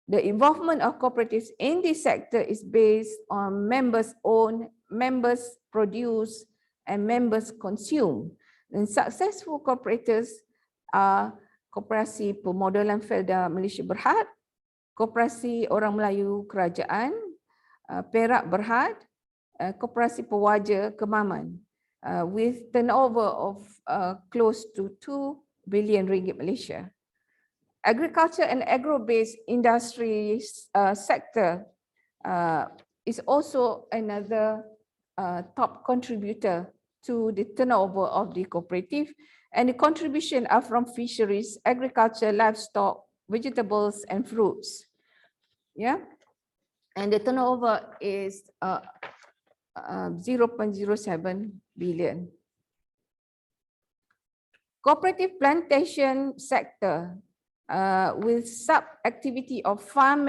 The involvement of cooperatives in this sector is based on members own, members produce, and members consume. And successful cooperators are Koperasi Pemodelan Felda Malaysia Berhad, Koperasi Orang Melayu Kerajaan, Perak Berhad, Koperasi Pewaja Kemaman, with turnover of close to 2 billion ringgit Malaysia. Agriculture and agro-based industries sector is also another top contributor to the turnover of the cooperative, and the contribution are from fisheries, agriculture, livestock, vegetables, and fruits. Yeah, and the turnover is 0.07 billion. Cooperative plantation sector with sub-activity of farm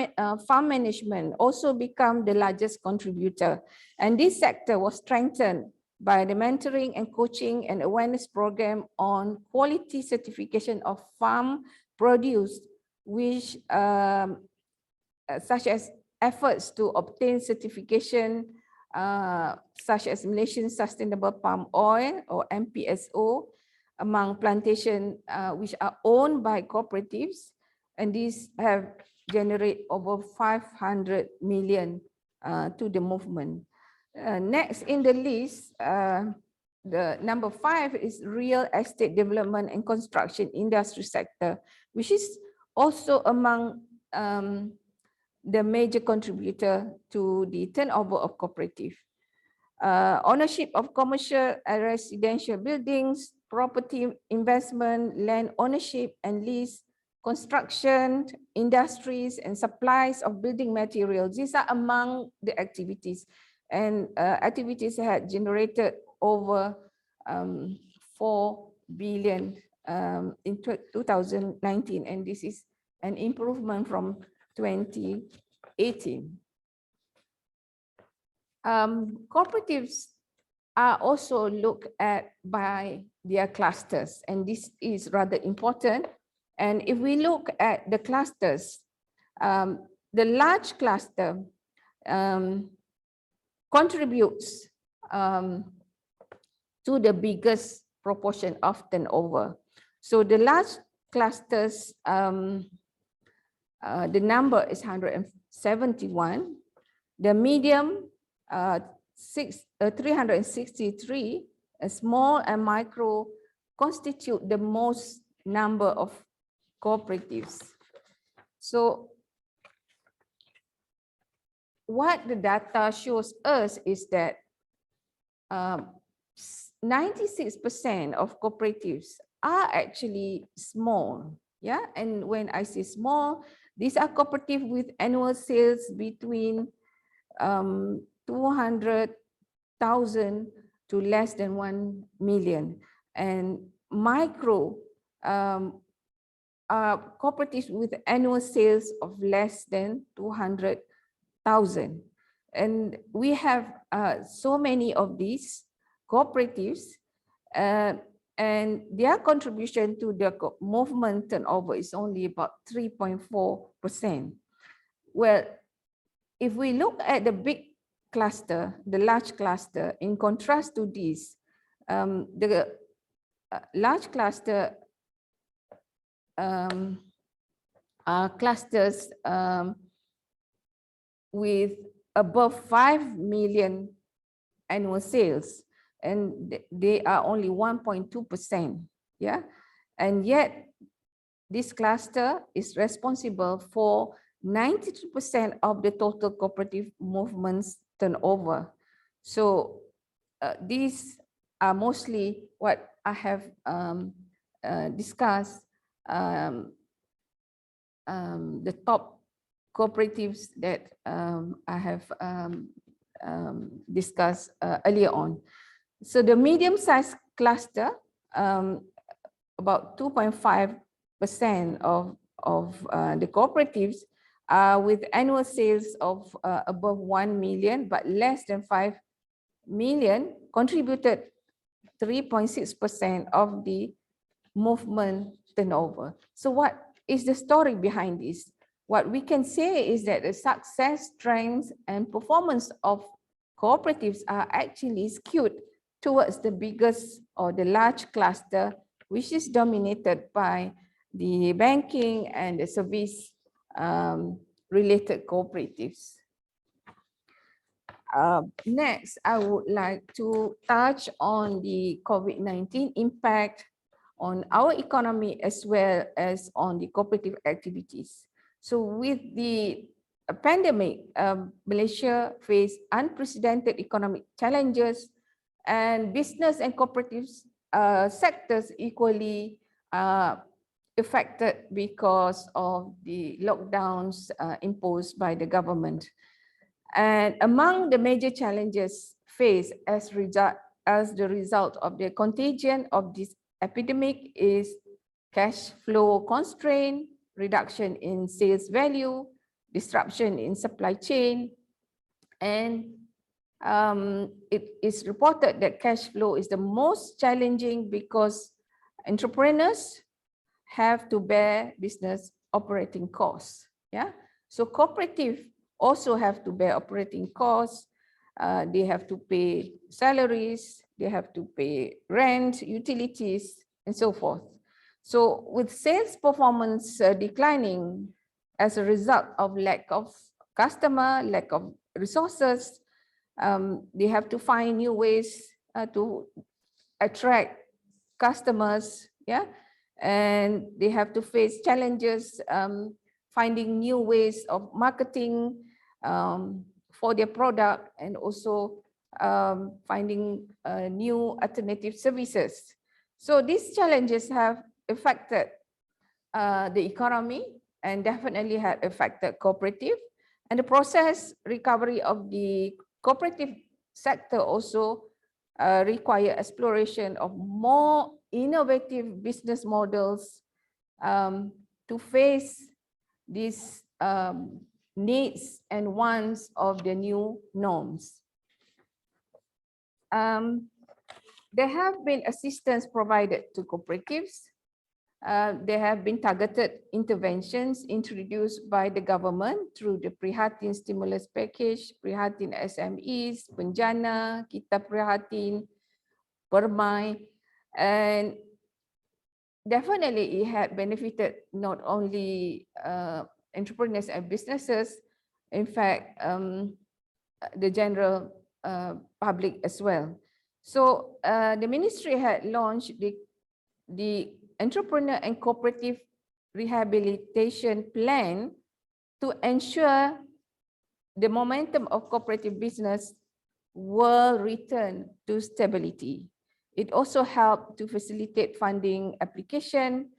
management also become the largest contributor. And this sector was strengthened by the mentoring and coaching and awareness program on quality certification of farm produce, which such as efforts to obtain certification such as Malaysian Sustainable Palm Oil or MPSO, among plantation which are owned by cooperatives, and these have generated over 500 million to the movement. Next in the list, the number 5 is real estate development and construction industry sector, which is also among the major contributor to the turnover of cooperative. Ownership of commercial and residential buildings, property investment, land ownership and lease, construction, industries, and supplies of building materials. These are among the activities, and activities had generated over 4 billion in 2019, and this is an improvement from 2018. Cooperatives are also looked at by their clusters, and this is rather important. And if we look at the clusters, the large cluster contributes to the biggest proportion of turnover. So the large clusters, the number is 171. The medium, 363, small and micro constitute the most number of cooperatives. So what the data shows us is that 96% of cooperatives are actually small. Yeah, and when I say small, these are cooperatives with annual sales between 200,000 to less than 1 million. And micro are cooperatives with annual sales of less than 200,000. And we have so many of these cooperatives, and their contribution to the movement turnover is only about 3.4%. Well, if we look at the big cluster, the large cluster, in contrast to this, the large cluster are clusters with above 5 million annual sales, and they are only 1.2%. Yeah, and yet this cluster is responsible for 92% of the total cooperative movement's turnover. So these are mostly what I have discussed, the top cooperatives that I have discussed earlier on. So the medium-sized cluster, about 2.5% of the cooperatives with annual sales of above 1 million, but less than 5 million, contributed 3.6% of the movement turnover. So what is the story behind this? What we can say is that the success, strengths, and performance of cooperatives are actually skewed towards the biggest or the large cluster, which is dominated by the banking and the service related cooperatives. Next, I would like to touch on the COVID-19 impact on our economy as well as on the cooperative activities. So with the pandemic, Malaysia faced unprecedented economic challenges, and business and cooperative sectors equally affected because of the lockdowns imposed by the government. And among the major challenges faced as the result of the contagion of this epidemic is cash flow constraint, reduction in sales value, disruption in supply chain, and it is reported that cash flow is the most challenging because entrepreneurs have to bear business operating costs. Yeah, so cooperative also have to bear operating costs. They have to pay salaries, they have to pay rent, utilities, and so forth. So with sales performance declining as a result of lack of customer, lack of resources, they have to find new ways to attract customers, yeah, and they have to face challenges finding new ways of marketing for their product, and also finding new alternative services. So these challenges have affected the economy and definitely had affected cooperative, and the process recovery of the cooperative sector also require exploration of more innovative business models to face these needs and wants of the new norms. There have been assistance provided to cooperatives. There have been targeted interventions introduced by the government through the Prihatin Stimulus Package, Prihatin SMEs, Penjana, Kita Prihatin, Permai, and definitely it had benefited not only entrepreneurs and businesses, in fact, the general public as well. So the ministry had launched the Entrepreneur and Cooperative Rehabilitation Plan to ensure the momentum of cooperative business will return to stability. It also helped to facilitate funding application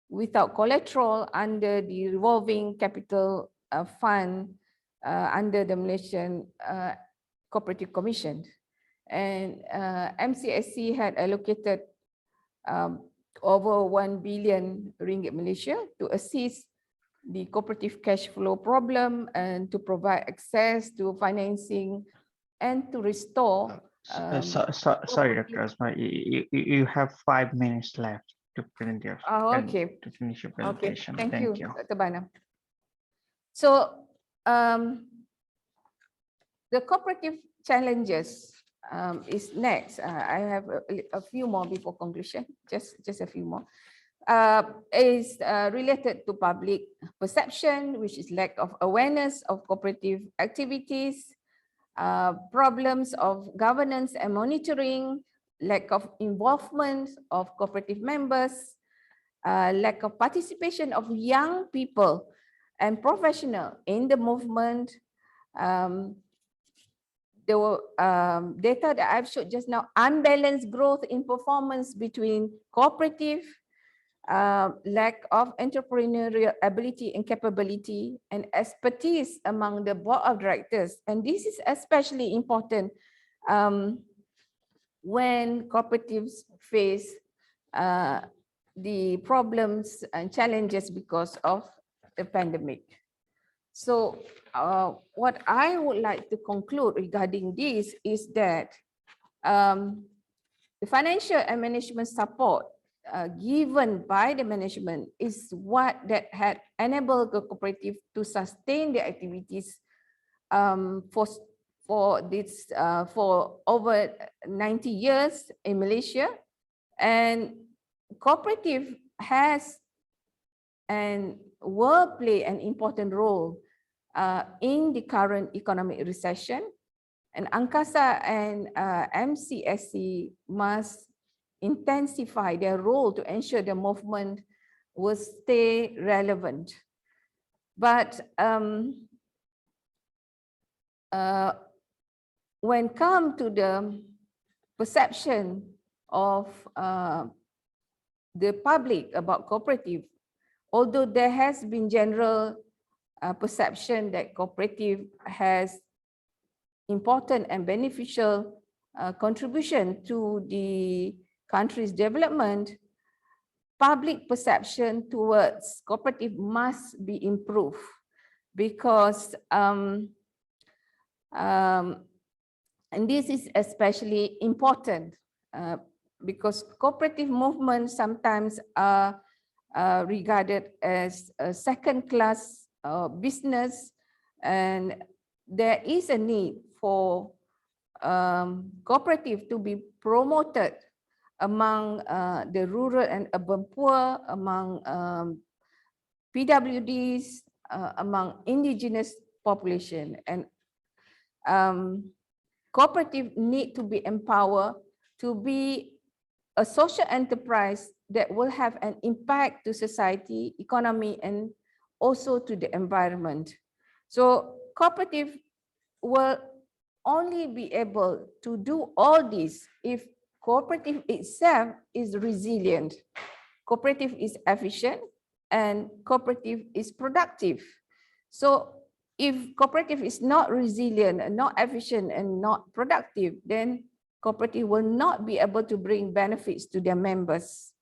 without collateral under the revolving capital fund under the Malaysian Cooperative Commission. And MCSC had allocated over 1 billion ringgit Malaysia to assist the cooperative cash flow problem and to provide access to financing and to restore. Sorry, Dr. Asma, you have 5 minutes left to present your okay. to finish your presentation. Okay. Thank you, you. Dr. Bana. So the cooperative challenges is next. I have a few more before conclusion, just a few more. Is related to public perception, which is lack of awareness of cooperative activities, problems of governance and monitoring, lack of involvement of cooperative members, lack of participation of young people and professionals in the movement. There were data that I've showed just now, unbalanced growth in performance between cooperative lack of entrepreneurial ability and capability and expertise among the board of directors. And this is especially important when cooperatives face the problems and challenges because of the pandemic. So what I would like to conclude regarding this is that the financial and management support given by the management is what that had enabled the cooperative to sustain their activities for over 90 years in Malaysia. And cooperative has and will play an important role in the current economic recession. And ANCASA and MCSC must intensify their role to ensure the movement will stay relevant. But when come to the perception of the public about cooperative, although there has been general perception that cooperative has important and beneficial contribution to the country's development, public perception towards cooperative must be improved, because and this is especially important because cooperative movements sometimes are regarded as a second-class business, and there is a need for cooperative to be promoted among the rural and urban poor, among PWDs, among indigenous population. And cooperative need to be empowered to be a social enterprise that will have an impact to society, economy, and also to the environment. So cooperative will only be able to do all this if cooperative itself is resilient, cooperative is efficient, and cooperative is productive. So if cooperative is not resilient, not efficient, and not productive, then cooperative will not be able to bring benefits to their members.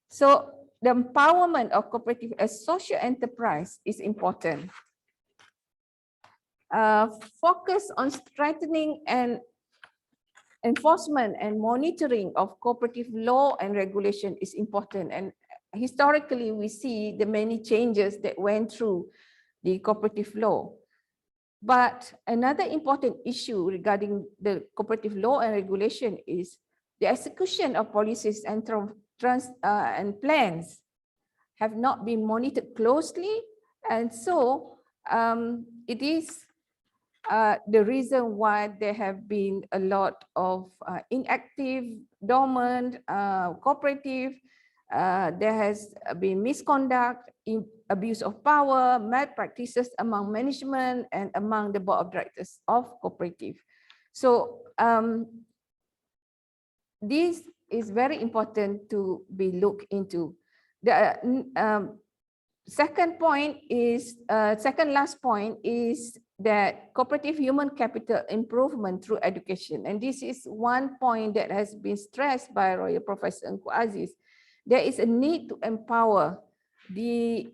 So the empowerment of cooperative as social enterprise is important. Focus on strengthening and enforcement and monitoring of cooperative law and regulation is important. And historically, we see the many changes that went through the cooperative law. But another important issue regarding the cooperative law and regulation is the execution of policies and plans have not been monitored closely. And so it is the reason why there have been a lot of inactive, dormant, cooperative. There has been misconduct, abuse of power, malpractices among management and among the board of directors of cooperative. So this is very important to be looked into. The second last point is that cooperative human capital improvement through education. And this is one point that has been stressed by Royal Professor Engku Aziz. There is a need to empower the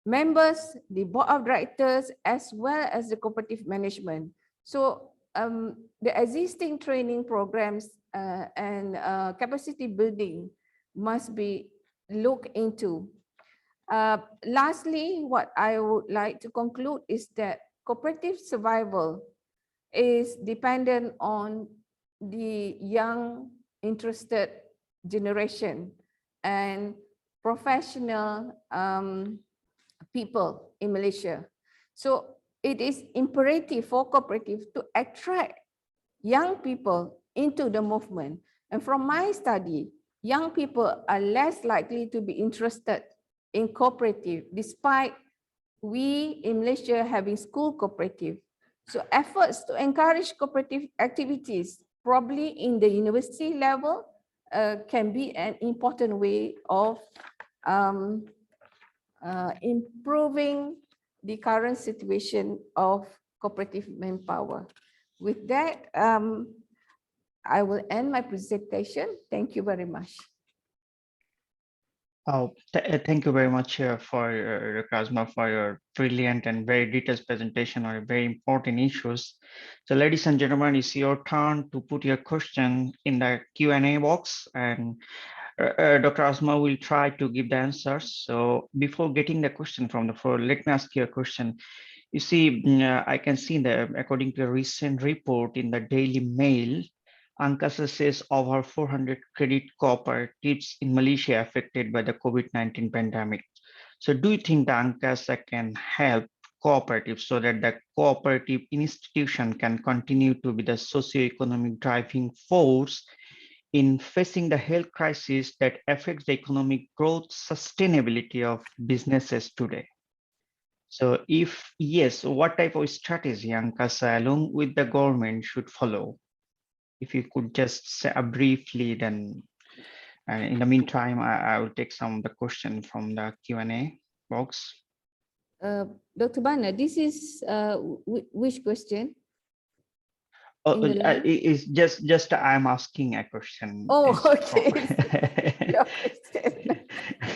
members, the board of directors, as well as the cooperative management. So the existing training programs and capacity building must be looked into. Lastly, what I would like to conclude is that cooperative survival is dependent on the young, interested generation and professional people in Malaysia. So it is imperative for cooperative to attract young people into the movement. And from my study, young people are less likely to be interested in cooperative, despite we in Malaysia having school cooperative. So efforts to encourage cooperative activities, probably in the university level, can be an important way of improving the current situation of cooperative manpower. With that, I will end my presentation. Thank you very much. Thank you very much for Kasma, for your brilliant and very detailed presentation on very important issues. So ladies and gentlemen, it's your turn to put your question in the Q&A box, and Dr. Asma will try to give the answers. So before getting the question from the floor, let me ask you a question. You see, I can see that according to a recent report in the Daily Mail, ANCASA says over 400 credit cooperatives in Malaysia affected by the COVID-19 pandemic. So do you think the ANCASA can help cooperatives so that the cooperative institution can continue to be the socio-economic driving force in facing the health crisis that affects the economic growth sustainability of businesses today? So if yes, what type of strategy ANCASA along with the government should follow? If you could just say briefly, then in the meantime, I will take some of the question from the Q&A box. Dr. Bana, this is which question? Oh, it's just I'm asking a question. Oh, okay. Your question.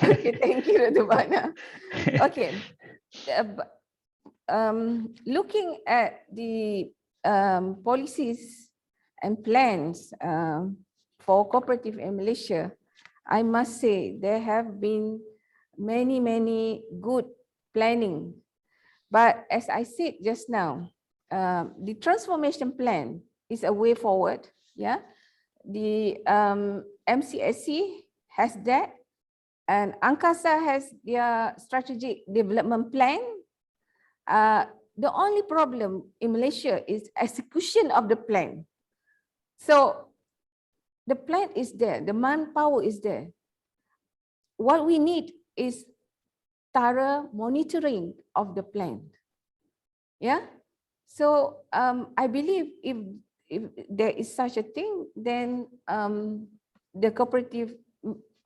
Okay, thank you, Dr. Bana. Okay. Looking at the policies and plans for cooperative in Malaysia, I must say there have been many good planning. But as I said just now, the transformation plan is a way forward. Yeah, the MCSC has that, and ANCASA has their strategic development plan. The only problem in Malaysia is execution of the plan. So the plan is there, the manpower is there. What we need is thorough monitoring of the plan. Yeah. So I believe if there is such a thing, then the cooperative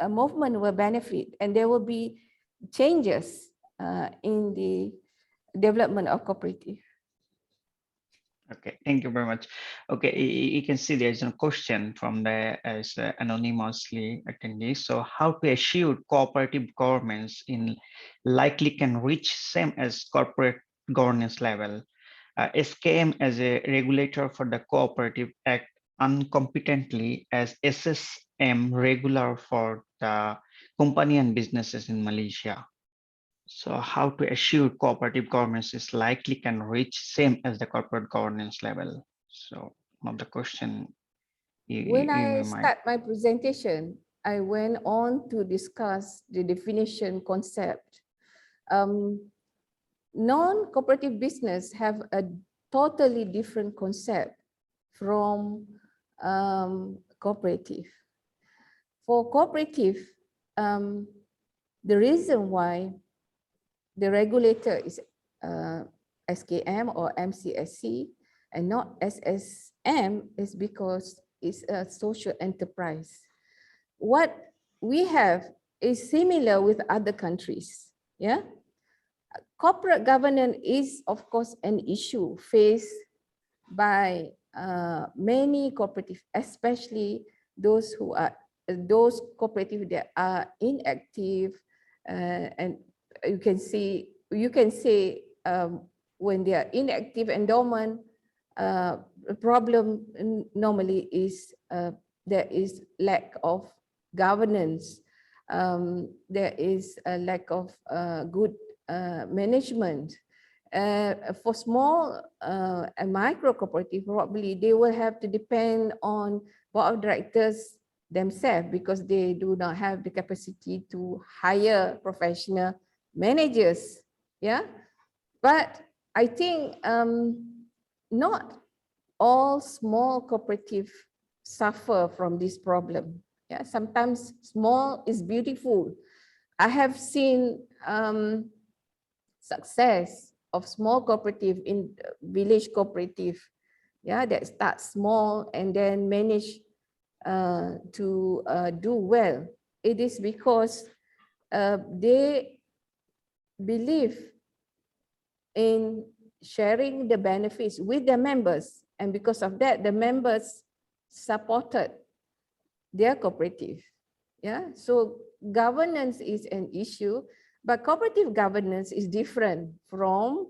movement will benefit, and there will be changes in the development of cooperative. Okay, thank you very much. Okay, you can see there's a question from the anonymously attendee. So how to assure cooperative governments in likely can reach same as corporate governance level? SKM as a regulator for the cooperative act uncompetently as SSM regular for the company and businesses in Malaysia. So how to assure cooperative governance is likely can reach same as the corporate governance level? So one of the question. When I start my presentation, I went on to discuss the definition concept. Non-cooperative business have a totally different concept from cooperative. For cooperative, the reason why the regulator is SKM or MCSC and not SSM is because it's a social enterprise. What we have is similar with other countries. Yeah, corporate governance is of course an issue faced by many cooperative, especially those cooperative that are inactive, and you can say when they are inactive endowment, the problem normally is there is lack of governance. There is a lack of good management. For small and micro cooperative, probably they will have to depend on board of directors themselves because they do not have the capacity to hire professional managers. Yeah, but I think not all small cooperative suffer from this problem. Yeah, sometimes small is beautiful. I have seen success of small cooperative in village cooperative. Yeah, that start small and then manage to do well. It is because they believe in sharing the benefits with their members, and because of that, the members supported their cooperative. Yeah, so governance is an issue, but cooperative governance is different from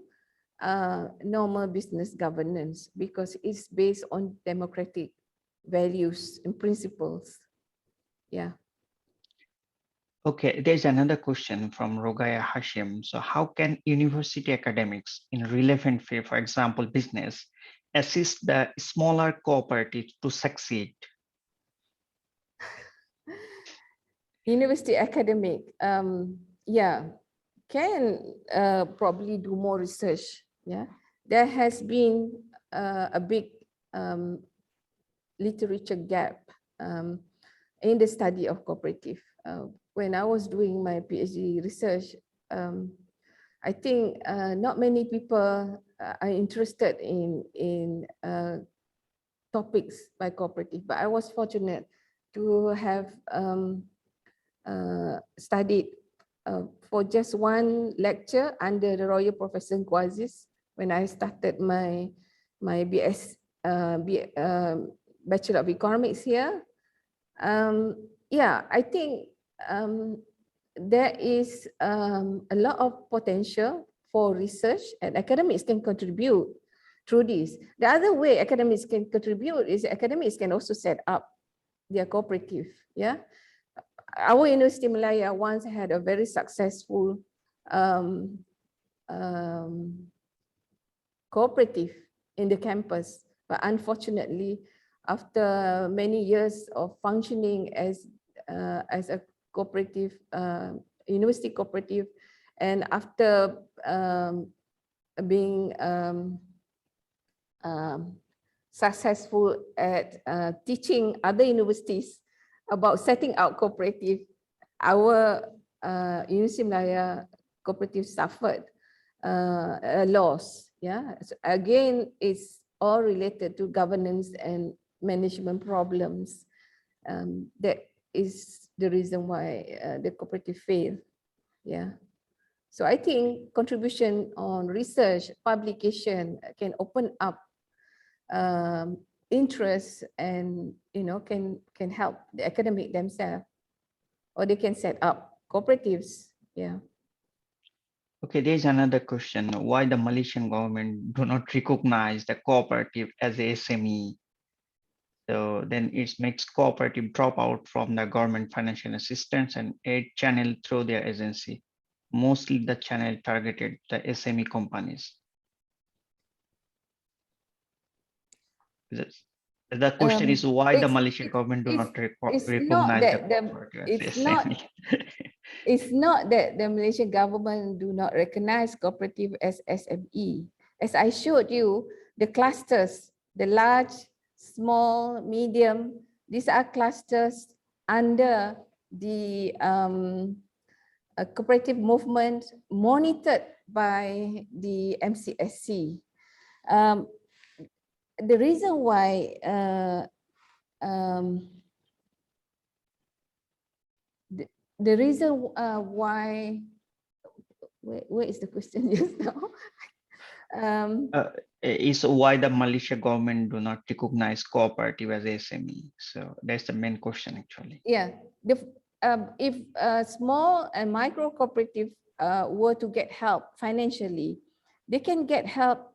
normal business governance because it's based on democratic values and principles. Yeah. Okay, there's another question from Rogaya Hashim. So how can university academics in relevant field, for example, business, assist the smaller cooperatives to succeed? University academic, yeah, can probably do more research. Yeah, there has been a big literature gap in the study of cooperative. When I was doing my PhD research, I think not many people are interested in topics by cooperative, but I was fortunate to have studied for just one lecture under the Royal Professor Nkwazis when I started my Bachelor of Economics here. Yeah, I think there is a lot of potential for research, and academics can contribute through this. The other way academics can contribute is academics can also set up their cooperative. Yeah, our University Malaya once had a very successful cooperative in the campus, but unfortunately, after many years of functioning as a cooperative, university cooperative, and after being successful at teaching other universities about setting out cooperative, our University Malaya cooperative suffered a loss. Yeah, so again, it's all related to governance and management problems. That is the reason why the cooperative failed. Yeah. So I think contribution on research, publication can open up interest, and can help the academic themselves, or they can set up cooperatives. Yeah. Okay, there's another question. Why the Malaysian government do not recognize the cooperative as a SME? So then it makes cooperative drop out from the government financial assistance and aid channel through their agency. Mostly the channel targeted the SME companies. The question is why the Malaysian government do not recognize the cooperative as SME. It's not that the Malaysian government do not recognize cooperative as SME. As I showed you, the clusters, the large, small, medium, these are clusters under the cooperative movement monitored by the MCSC. The reason why the reason why, where is the question just now? Is why the Malaysia government do not recognize cooperative as SME. So that's the main question actually. Yeah, if small and micro cooperative were to get help financially, they can get help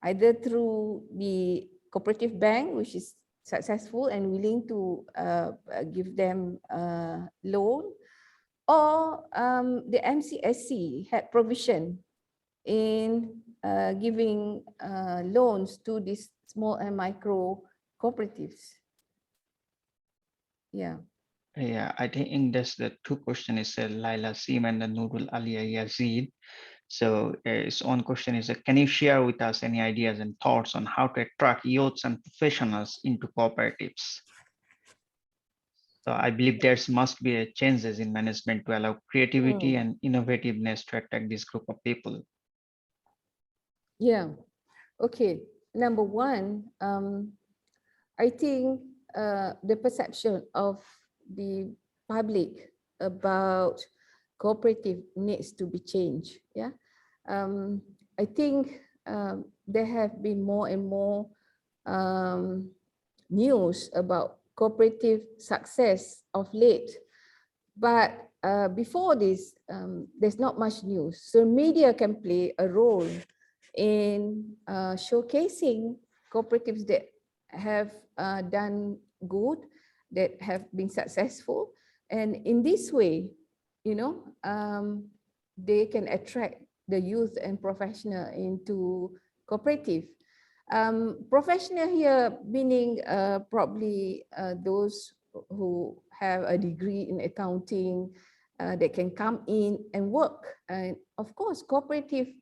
either through the cooperative bank, which is successful and willing to give them a loan, or the MCSC had provision in giving loans to these small and micro cooperatives. Yeah. Yeah, I think that's the two questions is Laila Sim and Nurul Alia Yazid. So his own question is, can you share with us any ideas and thoughts on how to attract youths and professionals into cooperatives? So I believe there must be changes in management to allow creativity and innovativeness to attract this group of people. Yeah. Okay. Number one, I think the perception of the public about cooperative needs to be changed. Yeah, I think there have been more and more news about cooperative success of late, but before this, there's not much news. So media can play a role in showcasing cooperatives that have done good, that have been successful, and in this way, you know, they can attract the youth and professional into cooperative. Professional here meaning probably those who have a degree in accounting that can come in and work. And of course, cooperative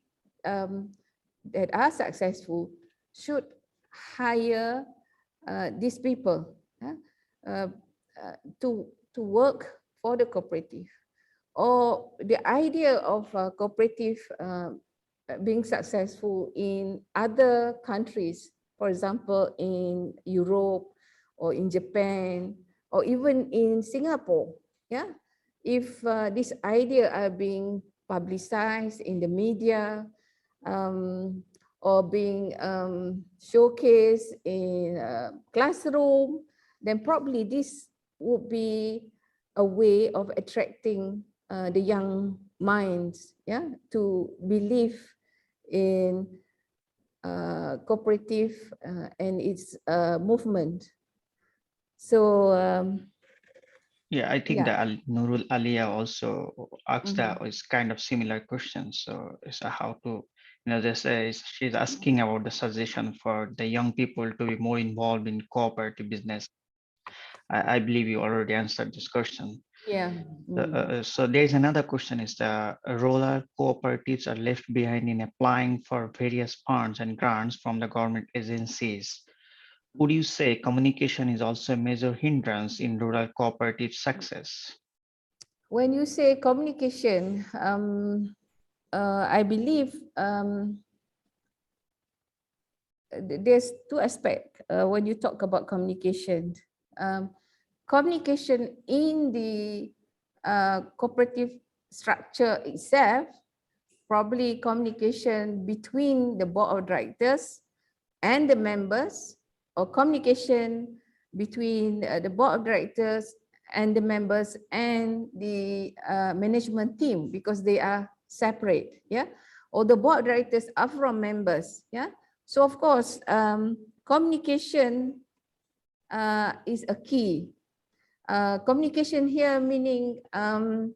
that are successful should hire these people to work for the cooperative. Or the idea of cooperative being successful in other countries, for example, in Europe or in Japan or even in Singapore. Yeah, if this idea are being publicized in the media or being showcased in a classroom, then probably this would be a way of attracting the young minds, yeah, to believe in cooperative and its movement. So yeah, I think yeah. that Nurul Alia also asked that is kind of similar question. So it's how to, you know, this is she's asking about the suggestion for the young people to be more involved in cooperative business. I believe you already answered this question. Yeah. So there's another question is the rural cooperatives are left behind in applying for various funds and grants from the government agencies. Would you say communication is also a major hindrance in rural cooperative success? When you say communication, I believe there's two aspects when you talk about communication. Communication in the cooperative structure itself, probably communication between the board of directors and the members, or communication between the board of directors and the members and the management team, because they are separate, yeah, or the board of directors are from members, yeah. So of course, communication is a key. Communication here meaning the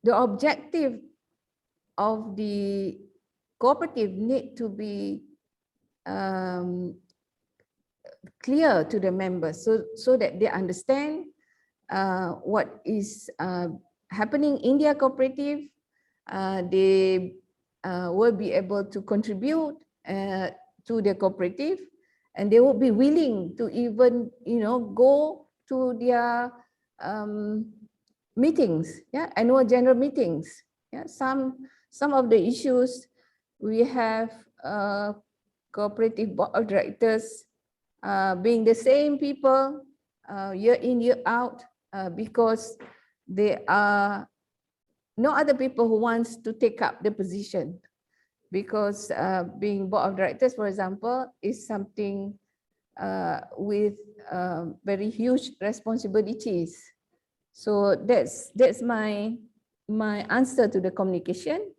objective of the cooperative need to be clear to the members, so that they understand what is happening in their cooperative. They will be able to contribute to the cooperative, and they will be willing to even, you know, go to their meetings, yeah, annual general meetings. Yeah, some of the issues we have cooperative board of directors being the same people year in, year out, because there are no other people who wants to take up the position, because being board of directors, for example, is something with very huge responsibilities. So that's my answer to the communication.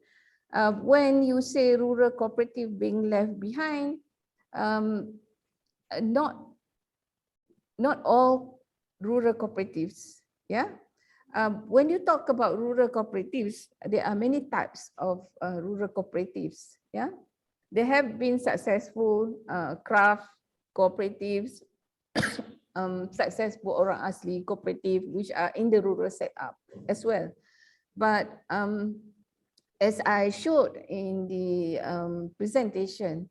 When you say rural cooperative being left behind, not all rural cooperatives, yeah. When you talk about rural cooperatives, there are many types of rural cooperatives, yeah. There have been successful craft cooperatives, successful orang asli cooperative, which are in the rural setup as well. But as I showed in the presentation,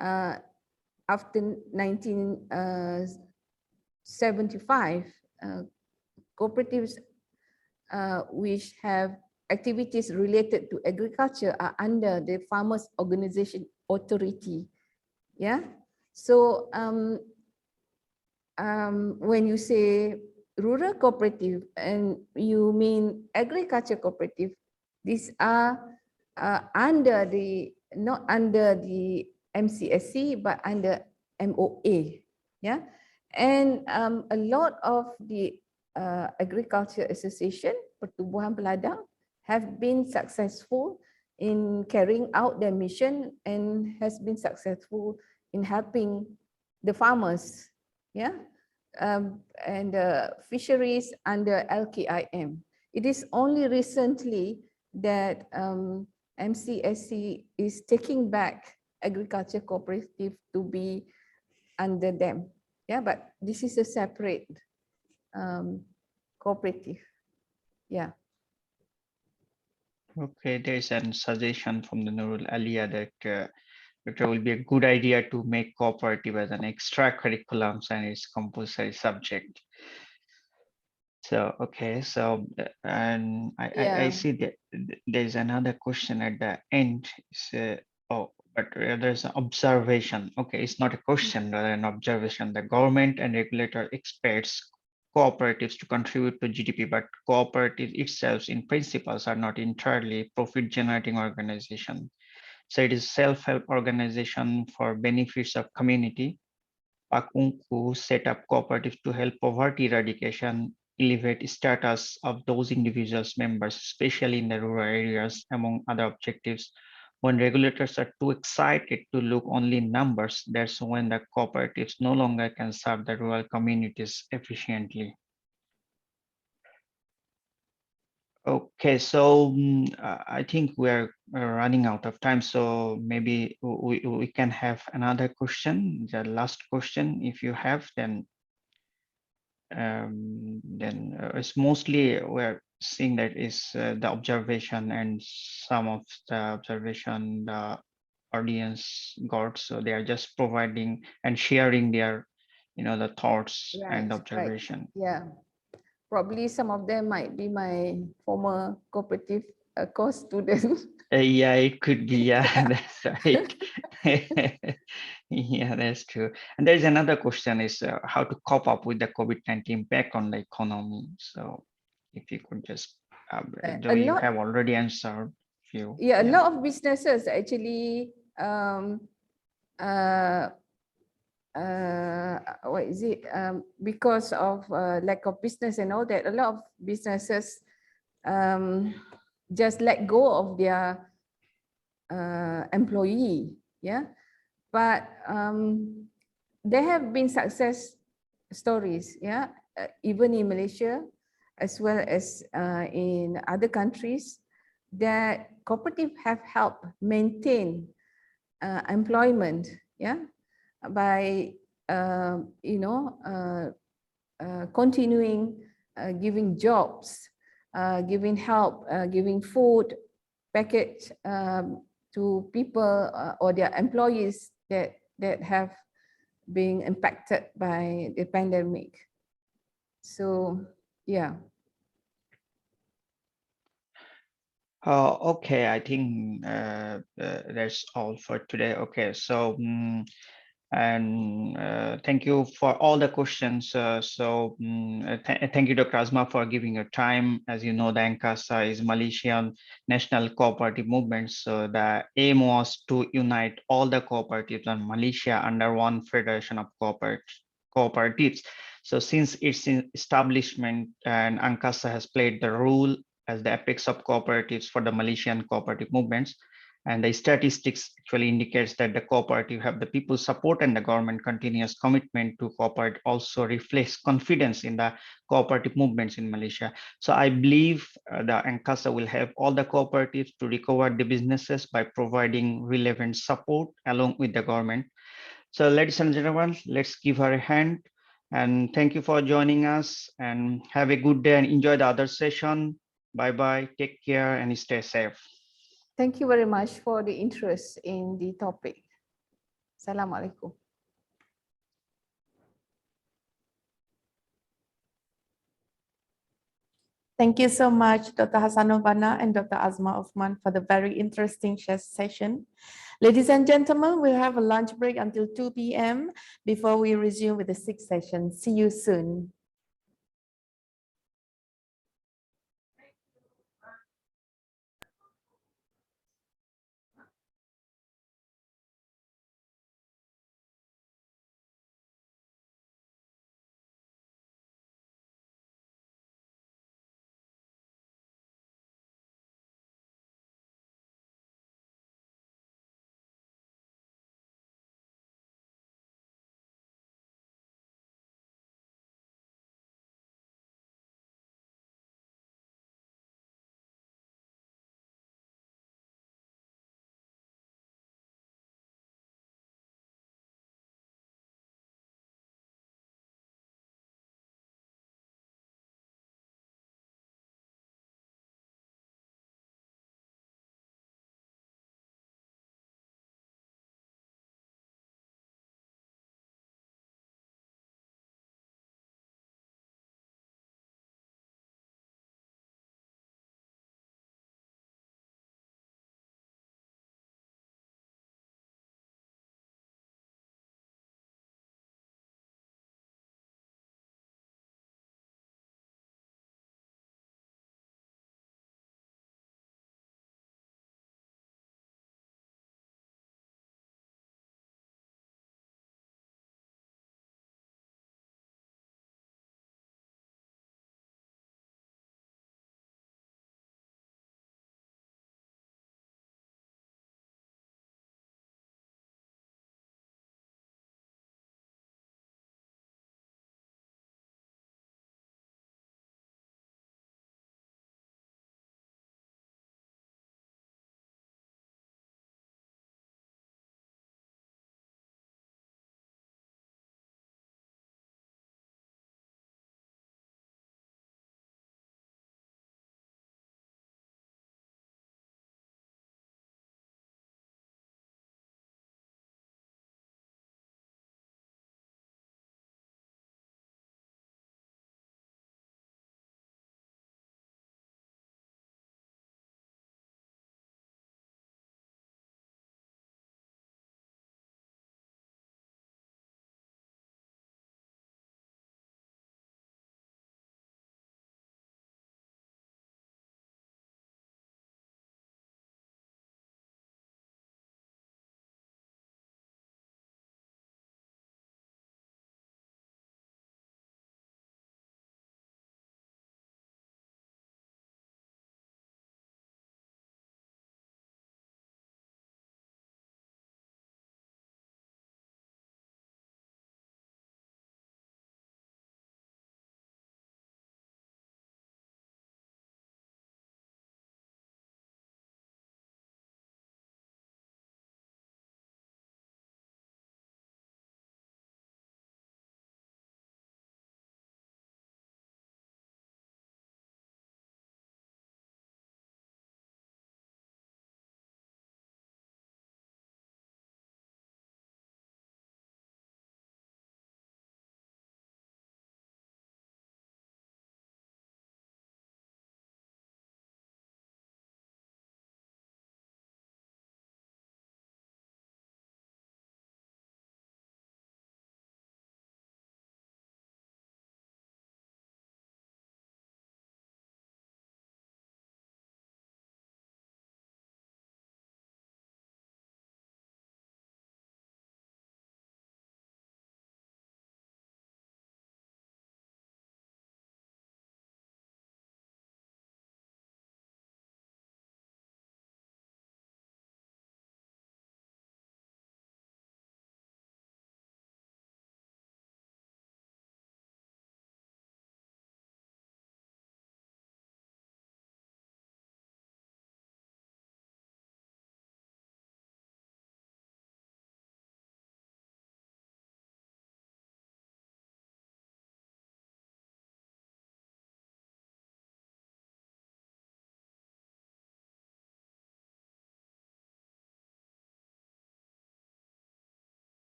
after 1975, cooperatives which have activities related to agriculture are under the Farmers Organization Authority. Yeah, so when you say rural cooperative and you mean agriculture cooperative, these are under the, not under the MCSC, but under MOA. Yeah. And a lot of the agriculture association, pertubuhan peladang, have been successful in carrying out their mission and has been successful in helping the farmers, yeah, and fisheries under LKIM. It is only recently that MCSC is taking back agriculture cooperative to be under them. Yeah, but this is a separate cooperative. Yeah. Okay, there is a suggestion from the Nurul Alia that it will be a good idea to make cooperative as an extra curriculum and its compulsory subject. So, okay, so, and I see that there's another question at the end. But there's an observation. Okay, it's not a question, rather an observation. The government and regulator expects cooperatives to contribute to GDP, but cooperatives itself in principles are not entirely profit-generating organization. So it is self-help organization for benefits of community. Pak Ungku set up cooperatives to help poverty eradication, elevate status of those individuals members, especially in the rural areas, among other objectives. When regulators are too excited to look only in numbers, that's when the cooperatives no longer can serve the rural communities efficiently. Okay, so I think we're running out of time, so maybe we can have another question, the last question, if you have, then it's mostly we're seeing that is the observation and some of the observation the audience got, so they are just providing and sharing their, you know, the thoughts and observation. Right. Yeah. Probably some of them might be my former cooperative course students. Yeah, it could be. Yeah, that's right. Yeah, that's true. And there's another question is how to cope up with the COVID-19 impact on the economy. So if you could just, though you have already answered few. Yeah, a lot of businesses actually, what is it? Because of lack of business and all that, a lot of businesses just let go of their employee. Yeah, but there have been success stories. Yeah, even in Malaysia, as well as in other countries, that cooperative have helped maintain employment. Yeah. By you know, continuing giving jobs, giving help, giving food package to people or their employees that have been impacted by the pandemic. So yeah. Okay, I think that's all for today. Okay, so and thank you for all the questions. Thank you, Dr. Azma, for giving your time. As you know, the ANCASA is Malaysian National Cooperative Movement. So the aim was to unite all the cooperatives in Malaysia under one federation of cooperatives. So since its establishment, and ANCASA has played the role as the apex of cooperatives for the Malaysian cooperative movements. And the statistics actually indicates that the cooperative have the people's support, and the government continuous commitment to cooperate also reflects confidence in the cooperative movements in Malaysia. So I believe the ANCASA will help all the cooperatives to recover the businesses by providing relevant support along with the government. So ladies and gentlemen, let's give her a hand. And thank you for joining us, and have a good day and enjoy the other session. Bye-bye, take care and stay safe. Thank you very much for the interest in the topic. Assalamualaikum. Thank you so much, Dr. Hassanovana and Dr. Azma Uthman, for the very interesting session. Ladies and gentlemen, we'll have a lunch break until 2 p.m. before we resume with the sixth session. See you soon.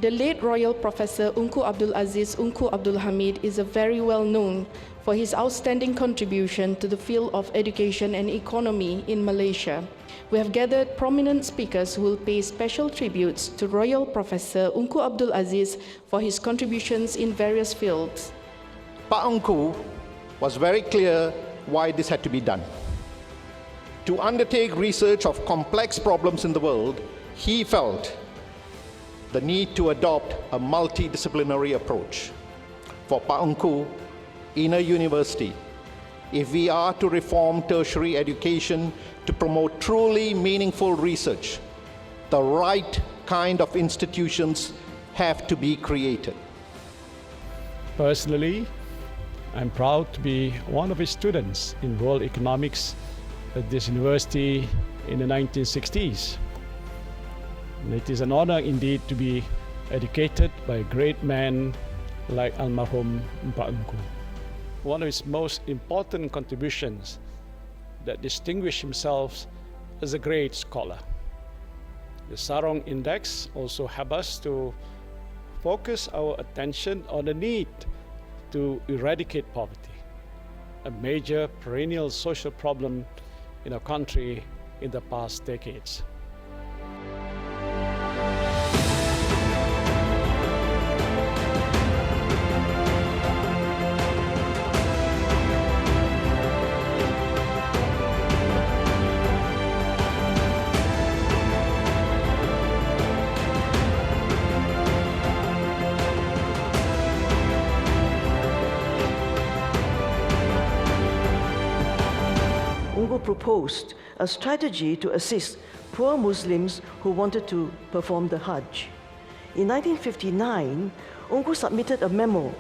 The late Royal Professor Unku Abdul Aziz Unku Abdul Hamid is a very well known for his outstanding contribution to the field of education and economy in Malaysia. We have gathered prominent speakers who will pay special tributes to Royal Professor Unku Abdul Aziz for his contributions in various fields. Pak Unku was very clear why this had to be done. To undertake research of complex problems in the world, he felt the need to adopt a multidisciplinary approach. For Pak Unku, in a university, if we are to reform tertiary education to promote truly meaningful research, the right kind of institutions have to be created. Personally, I'm proud to be one of his students in world economics at this university in the 1960s. And it is an honor indeed to be educated by a great man like Almarhum Pak Unku. One of his most important contributions that distinguished himself as a great scholar. The Sarong Index also helped us to focus our attention on the need to eradicate poverty, a major perennial social problem in our country in the past decades. Proposed a strategy to assist poor Muslims who wanted to perform the Hajj. In 1959, Unku submitted a memo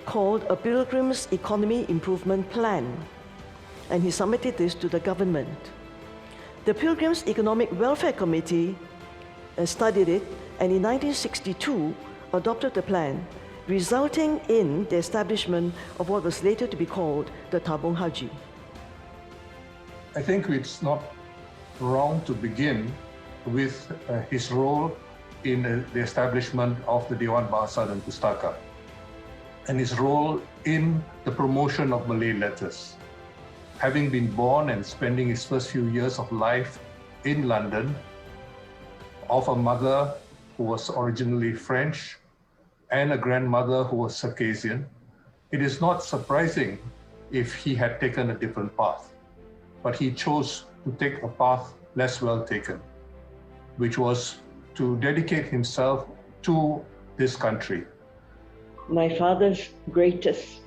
called a Pilgrim's Economy Improvement Plan, and he submitted this to the government. The Pilgrim's Economic Welfare Committee studied it, and in 1962 adopted the plan, resulting in the establishment of what was later to be called the Tabung Haji. I think it's not wrong to begin with his role in the establishment of the Dewan Bahasa dan Pustaka and his role in the promotion of Malay letters. Having been born and spending his first few years of life in London, of a mother who was originally French and a grandmother who was Circassian, it is not surprising if he had taken a different path. But he chose to take a path less well taken, which was to dedicate himself to this country. My father's greatest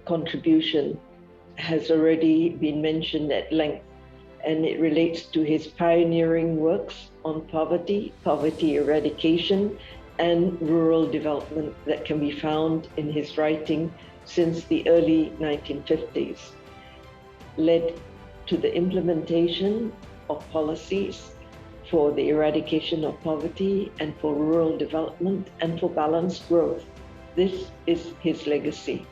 contribution has already been mentioned at length, and it relates to his pioneering works on poverty, poverty eradication, and rural development that can be found in his writing since the early 1950s, led to the implementation of policies for the eradication of poverty and for rural development and for balanced growth. This is his legacy.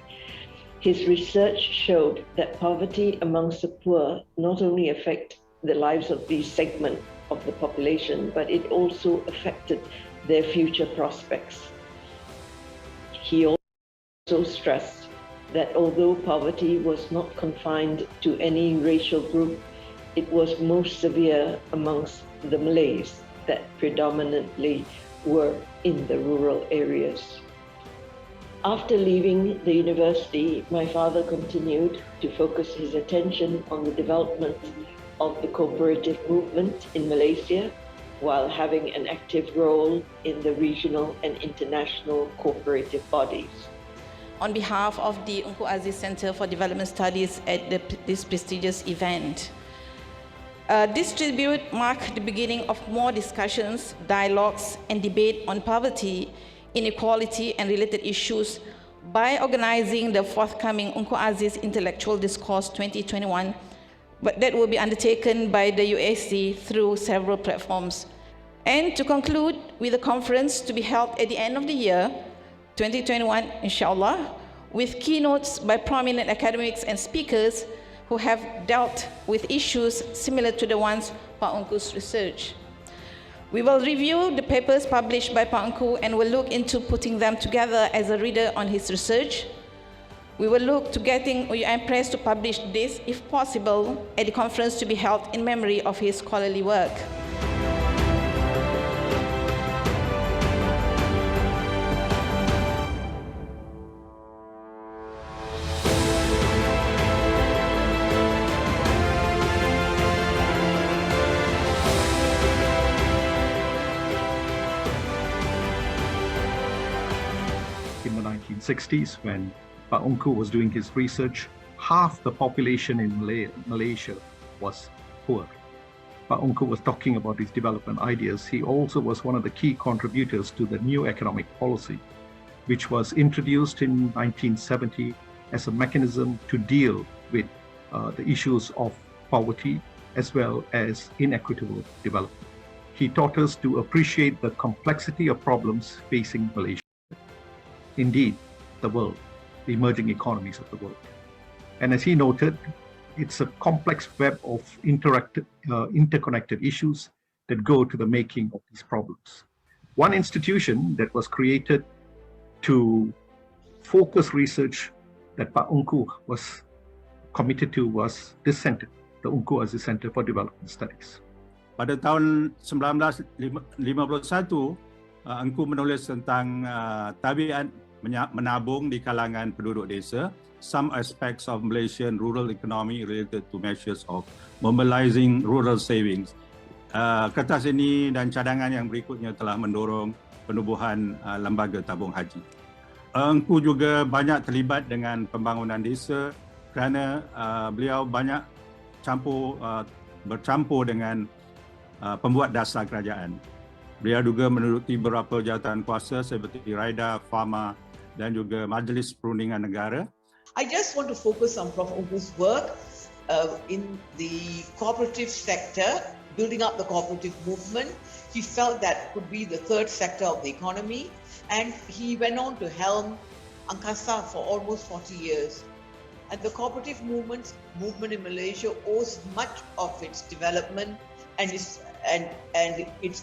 His research showed that poverty amongst the poor not only affect the lives of these segments of the population, but it also affected their future prospects. He also stressed that although poverty was not confined to any racial group, it was most severe amongst the Malays that predominantly were in the rural areas. After leaving the university, my father continued to focus his attention on the development of the cooperative movement in Malaysia, while having an active role in the regional and international cooperative bodies. On behalf of the Unku Aziz Center for Development Studies at this prestigious event. This tribute marked the beginning of more discussions, dialogues, and debate on poverty, inequality, and related issues by organizing the forthcoming Unku Aziz Intellectual Discourse 2021, but that will be undertaken by the UACIC through several platforms. And to conclude with a conference to be held at the end of the year, 2021, inshallah, with keynotes by prominent academics and speakers who have dealt with issues similar to the ones Pak Unku's research. We will review the papers published by Pak Engku and will look into putting them together as a reader on his research. We will look to getting UIM Press to publish this, if possible, at the conference to be held in memory of his scholarly work. In the 1960s, when Pak Engku was doing his research, half the population in Malaysia was poor. Pak Engku was talking about his development ideas. He also was one of the key contributors to the new economic policy, which was introduced in 1970 as a mechanism to deal with the issues of poverty as well as inequitable development. He taught us to appreciate the complexity of problems facing Malaysia. Indeed, the world, the emerging economies of the world. And as he noted, it's a complex web of interconnected issues that go to the making of these problems. One institution that was created to focus research that Pak Engku was committed to was this center, the Engku Aziz Center for Development Studies. Pada tahun 1951, Engku menulis tentang tabiat menabung di kalangan penduduk desa, some aspects of Malaysian rural economy related to measures of mobilizing rural savings. Kertas ini dan cadangan yang berikutnya telah mendorong penubuhan lembaga tabung haji. Engku juga banyak terlibat dengan pembangunan desa kerana beliau banyak bercampur dengan pembuat dasar kerajaan. Beliau juga menduduki beberapa jawatan kuasa seperti Raida, Fama dan juga Majlis Perundingan Negara. I just want to focus on Prof. Engku's work in the cooperative sector, building up the cooperative movement. He felt that could be the third sector of the economy, and he went on to helm Angkasa for almost 40 years. And the cooperative movement in Malaysia owes much of its development and its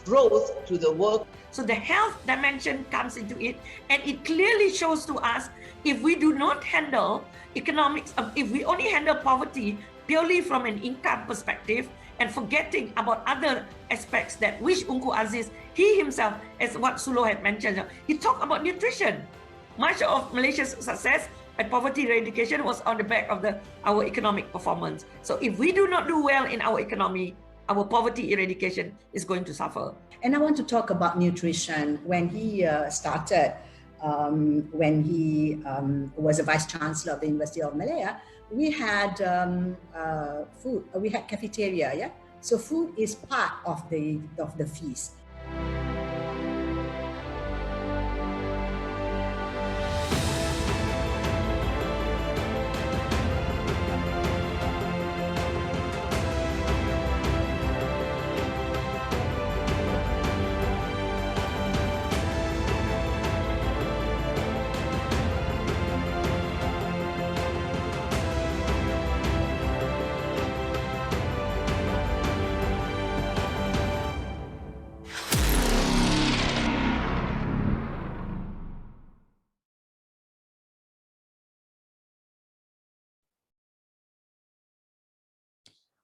growth to the work. So the health dimension comes into it, and it clearly shows to us if we do not handle economics, if we only handle poverty purely from an income perspective and forgetting about other aspects that which Engku Aziz, he himself, as what Sulo had mentioned, he talked about nutrition. Much of Malaysia's success at poverty eradication was on the back of our economic performance. So if we do not do well in our economy, our poverty eradication is going to suffer. And I want to talk about nutrition. When he started, when he was a vice chancellor of the University of Malaya, we had food. We had cafeteria. Yeah, so food is part of the feast.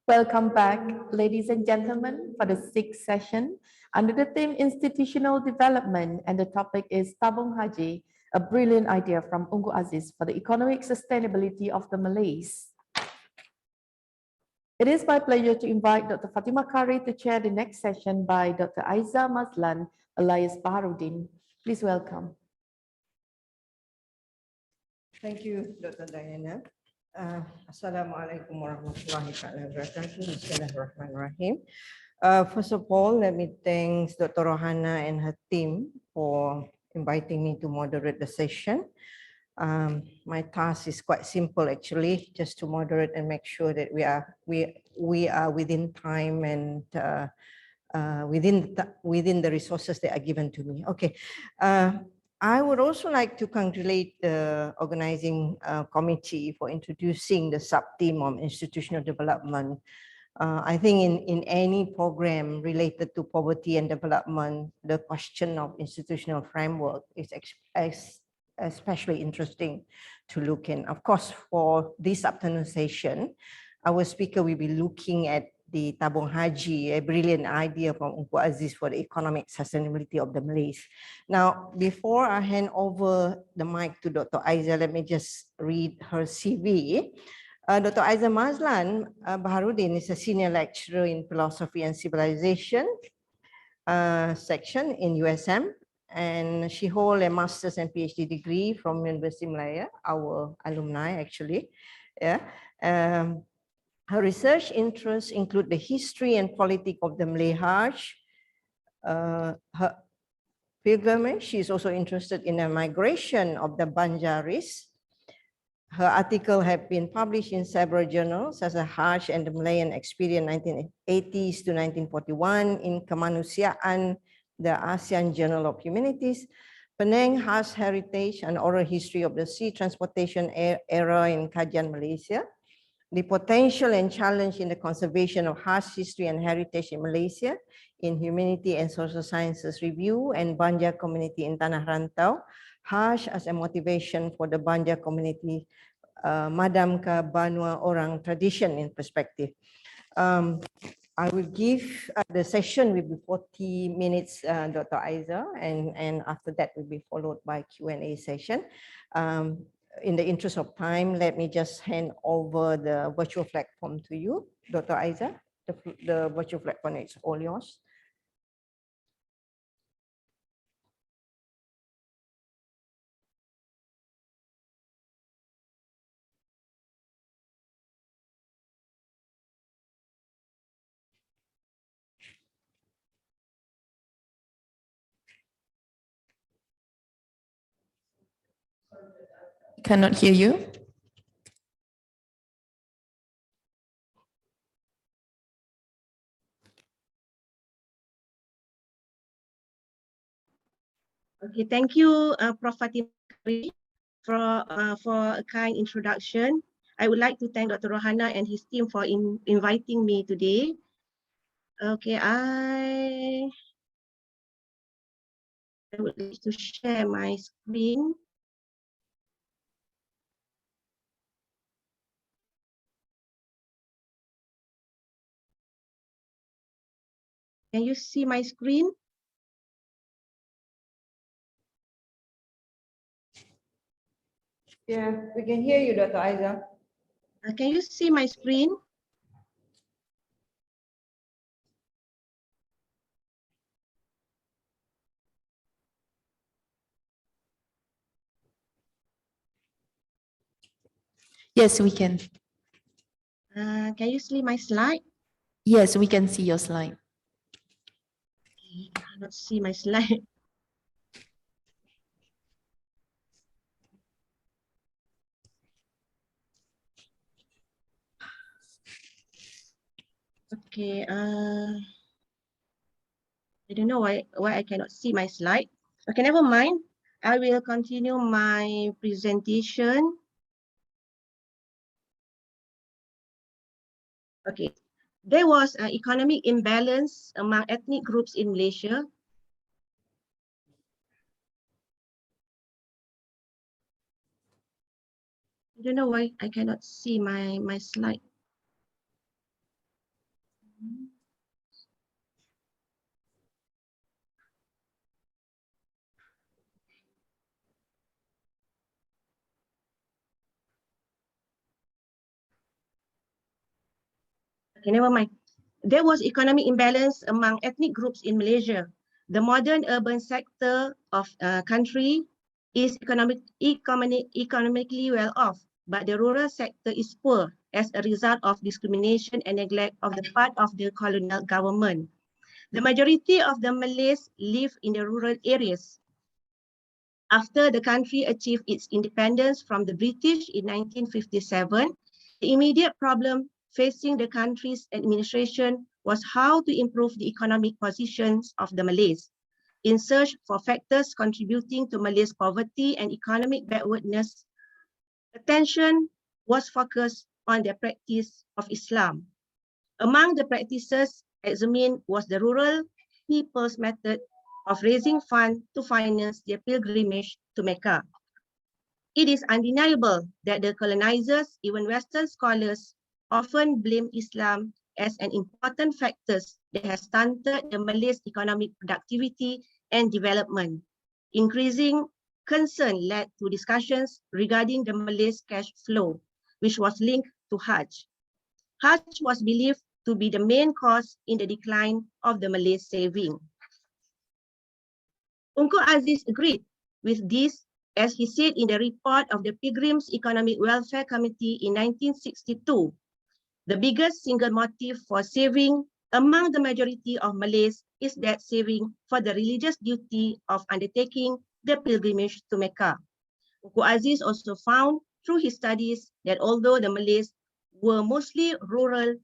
Welcome back, ladies and gentlemen, for the sixth session under the theme Institutional Development, and the topic is Tabung Haji, a brilliant idea from Engku Aziz for the economic sustainability of the Malays. It is my pleasure to invite Dr. Fatima Kari to chair the next session by Dr. Aiza Mazlan alias Baharudin. Please welcome. Thank you, Dr. Diana. Assalamualaikum warahmatullahi wabarakatuh. Bismillahirrahmanirrahim. First of all, let me thank Dr. Rohana and her team for inviting me to moderate the session. My task is quite simple, actually, just to moderate and make sure that we are within time and within the resources that are given to me. Okay. I would also like to congratulate the organizing committee for introducing the sub-theme on institutional development. I think in any program related to poverty and development, the question of institutional framework is especially interesting to look in. Of course, for this afternoon session, our speaker will be looking at the Tabung Haji, a brilliant idea from Unku Aziz for the economic sustainability of the Malays. Now, before I hand over the mic to Dr. Aiza, let me just read her CV. Dr. Aiza Mazlan Baharudin is a senior lecturer in philosophy and civilization section in USM, and she holds a master's and PhD degree from University of Malaya, our alumni actually. Yeah. Her research interests include the history and politics of the Malay Hajj, her pilgrimage. She is also interested in the migration of the Banjaris. Her article have been published in several journals as a Hajj and the Malayan Experience 1980s to 1941 in Kemanusiaan, the ASEAN Journal of Humanities, Penang Hajj Heritage, an oral history of the sea transportation era in Kajian, Malaysia, the potential and challenge in the conservation of Hajj history and heritage in Malaysia, in Humanity and Social Sciences Review, and Banjar community in Tanah Rantau, Hajj as a motivation for the Banjar community, Madamka Banua Orang tradition in perspective. I will give the session will be 40 minutes, Dr. Aiza, and after that will be followed by Q&A session. In the interest of time, let me just hand over the virtual platform to you, Dr. Aiza. The virtual platform is all yours. Cannot hear you. Okay, thank you, Prof. Fatima, for a kind introduction. I would like to thank Dr. Rohana and his team for inviting me today. Okay, I would like to share my screen. Can you see my screen? Yeah, we can hear you, Dr. Aiza. Can you see my screen? Yes, we can. Can you see my slide? Yes, we can see your slide. Okay, I cannot see my slide. Okay, I don't know why I cannot see my slide. Okay, never mind. I will continue my presentation. Okay, there was an economic imbalance among ethnic groups in Malaysia. I don't know why I cannot see my slide. Okay, never mind. There was economic imbalance among ethnic groups in Malaysia. The modern urban sector of country is economically well off, but the rural sector is poor as a result of discrimination and neglect of the part of the colonial government. The majority of the Malays live in the rural areas. After the country achieved its independence from the British in 1957, the immediate problem facing the country's administration was how to improve the economic positions of the Malays. In search for factors contributing to Malays' poverty and economic backwardness, attention was focused on the practice of Islam. Among the practices examined was the rural people's method of raising funds to finance their pilgrimage to Mecca. It is undeniable that the colonizers, even Western scholars, often blame Islam as an important factor that has stunted the Malays' economic productivity and development. Increasing concern led to discussions regarding the Malays' cash flow, which was linked to Hajj. Hajj was believed to be the main cause in the decline of the Malay saving. Tunku Aziz agreed with this, as he said in the report of the Pilgrims Economic Welfare Committee in 1962. The biggest single motive for saving among the majority of Malays is that saving for the religious duty of undertaking the pilgrimage to Mecca. Tunku Aziz also found through his studies that although the Malays were mostly rural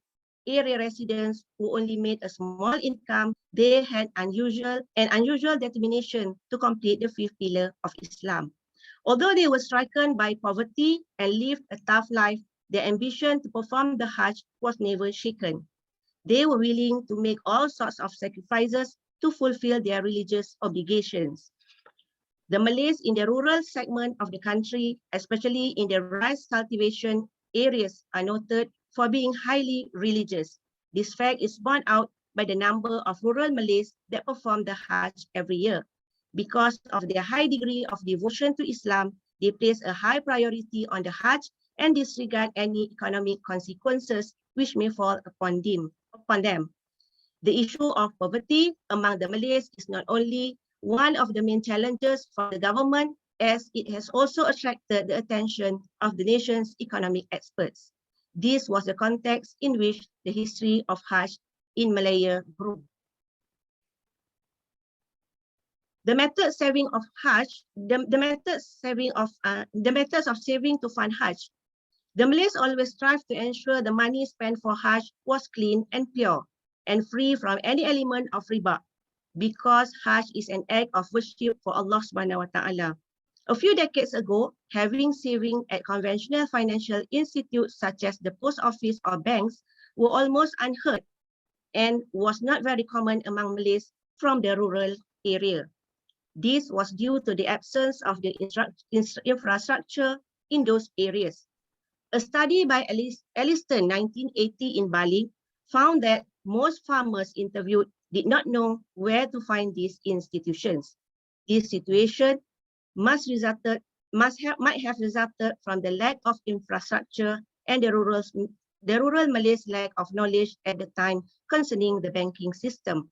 area residents who only made a small income, they had unusual determination to complete the fifth pillar of Islam. Although they were stricken by poverty and lived a tough life, their ambition to perform the Hajj was never shaken. They were willing to make all sorts of sacrifices to fulfill their religious obligations. The Malays in the rural segment of the country, especially in the rice cultivation areas, are noted for being highly religious. This fact is borne out by the number of rural Malays that perform the Hajj every year. Because of their high degree of devotion to Islam, they place a high priority on the Hajj and disregard any economic consequences which may fall upon them. The issue of poverty among the Malays is not only one of the main challenges for the government, as it has also attracted the attention of the nation's economic experts. This was the context in which the history of Hajj in Malaya grew. The methods of saving to fund Hajj. The Malays always strive to ensure the money spent for Hajj was clean and pure and free from any element of riba, because Hajj is an act of worship for Allah subhanahu wa ta'ala. A few decades ago, having saving at conventional financial institutes such as the post office or banks were almost unheard and was not very common among Malays from the rural area. This was due to the absence of the infrastructure in those areas. A study by Elliston 1980 in Bali found that most farmers interviewed did not know where to find these institutions. This situation might have resulted from the lack of infrastructure and the rural Malays' lack of knowledge at the time concerning the banking system.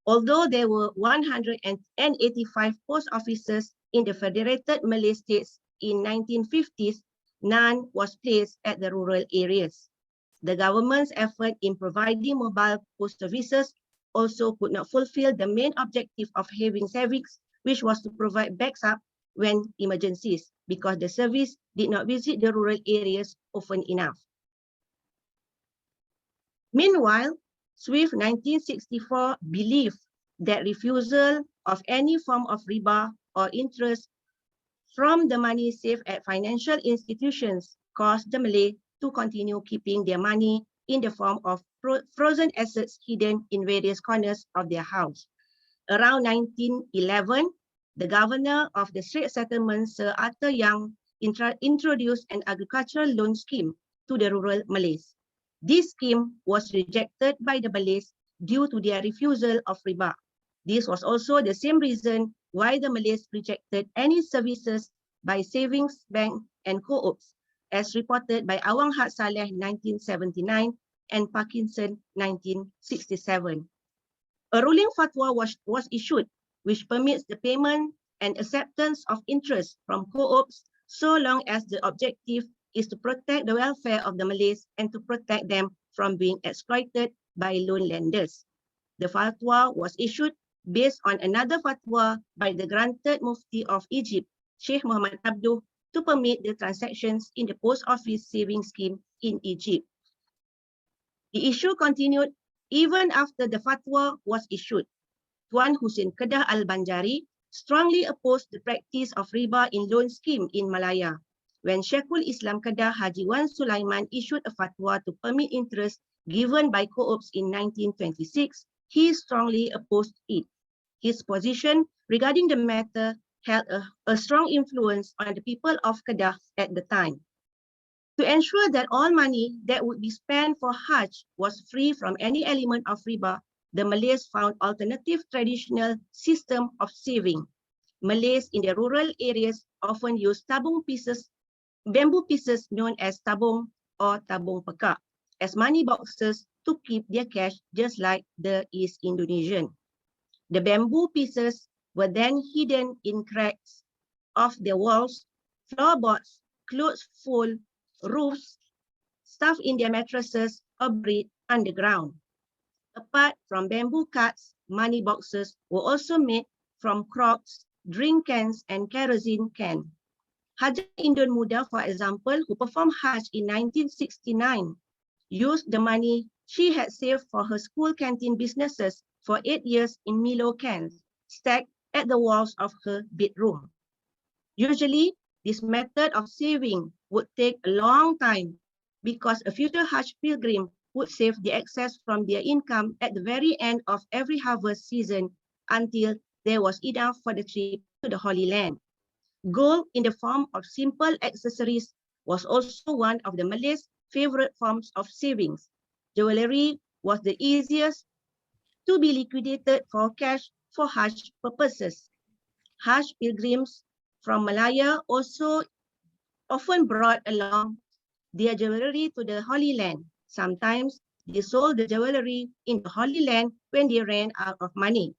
Although there were 185 post offices in the Federated Malay States in 1950s, none was placed at the rural areas. The government's effort in providing mobile post offices also could not fulfill the main objective of having savings, which was to provide backup when emergencies, because the service did not visit the rural areas often enough. Meanwhile, Swift 1964 believed that refusal of any form of riba or interest from the money saved at financial institutions caused the Malay to continue keeping their money in the form of frozen assets hidden in various corners of their house. Around 1911, the governor of the Strait Settlement, Sir Arthur Young, introduced an agricultural loan scheme to the rural Malays. This scheme was rejected by the Malays due to their refusal of riba. This was also the same reason why the Malays rejected any services by savings bank and co-ops, as reported by Awang Had Saleh 1979 and Parkinson 1967. A ruling fatwa was issued which permits the payment and acceptance of interest from co-ops so long as the objective is to protect the welfare of the Malays and to protect them from being exploited by loan lenders. The fatwa was issued based on another fatwa by the granted Mufti of Egypt, Sheikh Muhammad Abduh, to permit the transactions in the post office savings scheme in Egypt. The issue continued even after the fatwa was issued. Tuan Hussein Kedah Al-Banjari strongly opposed the practice of riba in loan scheme in Malaya. When Sheikhul Islam Kedah Haji Wan Sulaiman issued a fatwa to permit interest, given by co-ops in 1926, he strongly opposed it. His position regarding the matter had a strong influence on the people of Kedah at the time. To ensure that all money that would be spent for Hajj was free from any element of riba, the Malays found alternative traditional system of saving. Malays in the rural areas often use bamboo pieces known as tabung or tabung pekak as money boxes to keep their cash, just like the East Indonesian. The bamboo pieces were then hidden in cracks of the walls, floorboards, clothes full, roofs, stuffed in their mattresses, or buried underground. Apart from bamboo carts, money boxes were also made from crocs, drink cans, and kerosene can. Haja Indon Muda, for example, who performed Hajj in 1969, used the money she had saved for her school canteen businesses for 8 years in Milo cans, stacked at the walls of her bedroom. Usually, this method of saving would take a long time because a future Hajj pilgrim would save the excess from their income at the very end of every harvest season until there was enough for the trip to the Holy Land. Gold in the form of simple accessories was also one of the Malays' favorite forms of savings. Jewelry was the easiest to be liquidated for cash for Hajj purposes. Hajj pilgrims from Malaya also often brought along their jewelry to the Holy Land. Sometimes they sold the jewelry in the Holy Land when they ran out of money.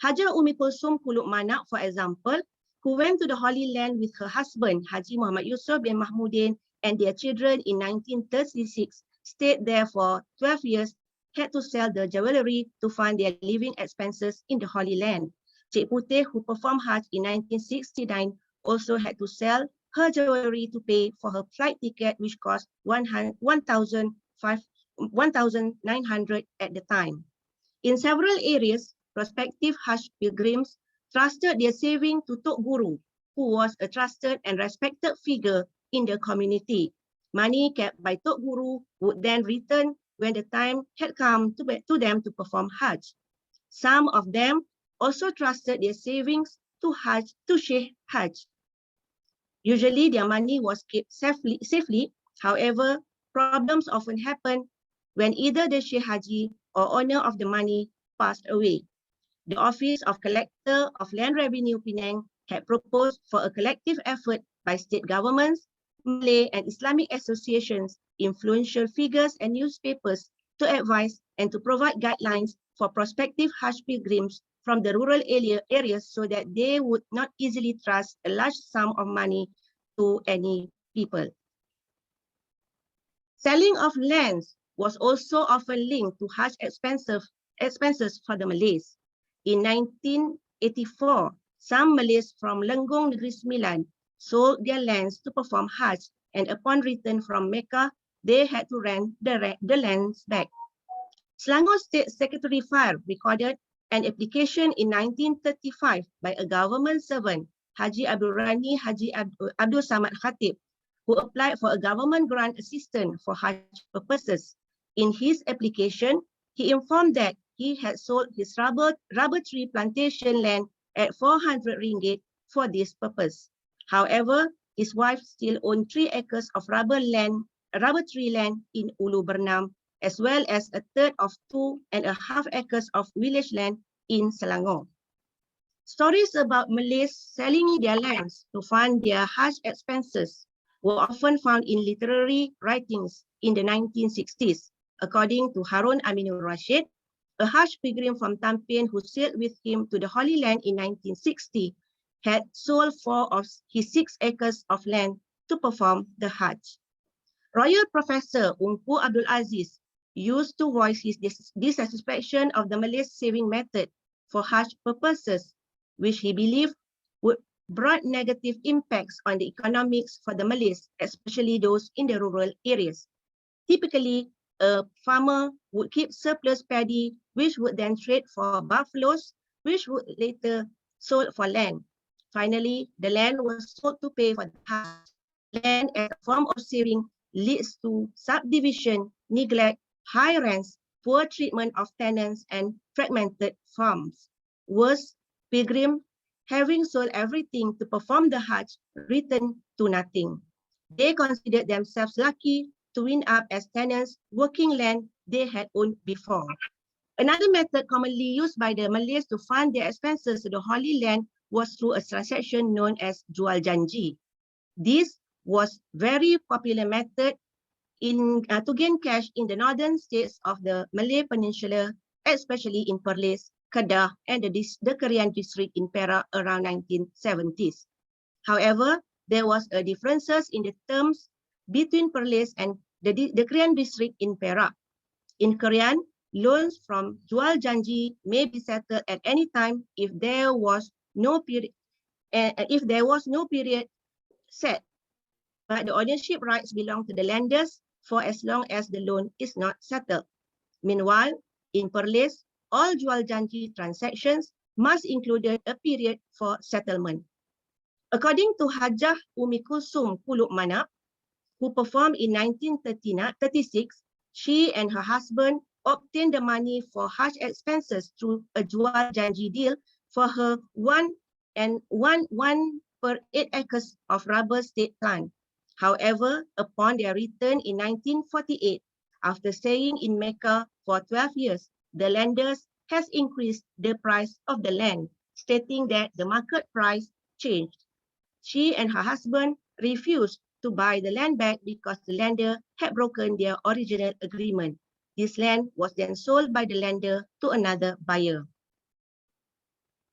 Haja Umi Kulsum Kuluk Manak, for example, who went to the Holy Land with her husband, Haji Muhammad Yusuf bin Mahmudin, and their children in 1936, stayed there for 12 years, had to sell the jewelry to fund their living expenses in the Holy Land. Cik Putih, who performed Hajj in 1969, also had to sell her jewelry to pay for her flight ticket, which cost 1,900 at the time. In several areas, prospective Hajj pilgrims trusted their saving to Tok Guru, who was a trusted and respected figure in the community. Money kept by Tok Guru would then return when the time had come to them to perform Hajj. Some of them also trusted their savings to Sheikh Hajj. Usually their money was kept safely. However, problems often happen when either the Sheikh Haji or owner of the money passed away. The Office of Collector of Land Revenue Penang had proposed for a collective effort by state governments, Malay and Islamic associations, influential figures and newspapers to advise and to provide guidelines for prospective Hajj pilgrims from the rural areas so that they would not easily trust a large sum of money to any people. Selling of lands was also often linked to Hajj expenses for the Malays. In 1984, some Malays from Lenggong Negeri Sembilan sold their lands to perform Hajj, and upon return from Mecca, they had to rent the lands back. Selangor State Secretary Fire recorded an application in 1935 by a government servant, Haji Abdul Rani Haji Abdul Samad Khatib, who applied for a government grant assistance for Hajj purposes. In his application, he informed that he had sold his rubber tree plantation land at 400 ringgit for this purpose. However, his wife still owned 3 acres of rubber tree land in Ulu Bernam, as well as a third of 2.5 acres of village land in Selangor. Stories about Malays selling their lands to fund their Hajj expenses were often found in literary writings in the 1960s. According to Harun Aminur Rashid, a Hajj pilgrim from Tampin who sailed with him to the Holy Land in 1960 had sold 4 of his 6 acres of land to perform the Hajj. Royal Professor Unku Abdul Aziz used to voice his dissatisfaction of the Malay saving method for Hajj purposes, which he believed would brought negative impacts on the economics for the Malays, especially those in the rural areas. Typically, a farmer would keep surplus paddy, which would then trade for buffaloes, which would later sold for land. Finally, the land was sold to pay for the Hajj. Land as a form of saving leads to subdivision, neglect, high rents, poor treatment of tenants, and fragmented farms. Worse, pilgrims, having sold everything to perform the Hajj, returned to nothing. They considered themselves lucky to win up as tenants working land they had owned before. Another method commonly used by the Malays to fund their expenses to the Holy Land was through a transaction known as jual janji. This was very popular method to gain cash in the northern states of the Malay Peninsula, especially in Perlis, Kedah, and the Korean district in Perak around 1970s. However, there was a differences in the terms between Perlis and the Korean district in Perak. In Korean, loans from jual janji may be settled at any time if there was no period set, but the ownership rights belong to the lenders for as long as the loan is not settled. Meanwhile, in Perlis, all jual janji transactions must include a period for settlement. According to Hajjah Umi Kulsum Puluk Manap, who performed in 1936, she and her husband obtained the money for Hajj expenses through a jual janji deal for her 1 per 8 acres of rubber state plant. However, upon their return in 1948, after staying in Mecca for 12 years, the lenders has increased the price of the land, stating that the market price changed. She and her husband refused to buy the land back because the lender had broken their original agreement. This land was then sold by the lender to another buyer.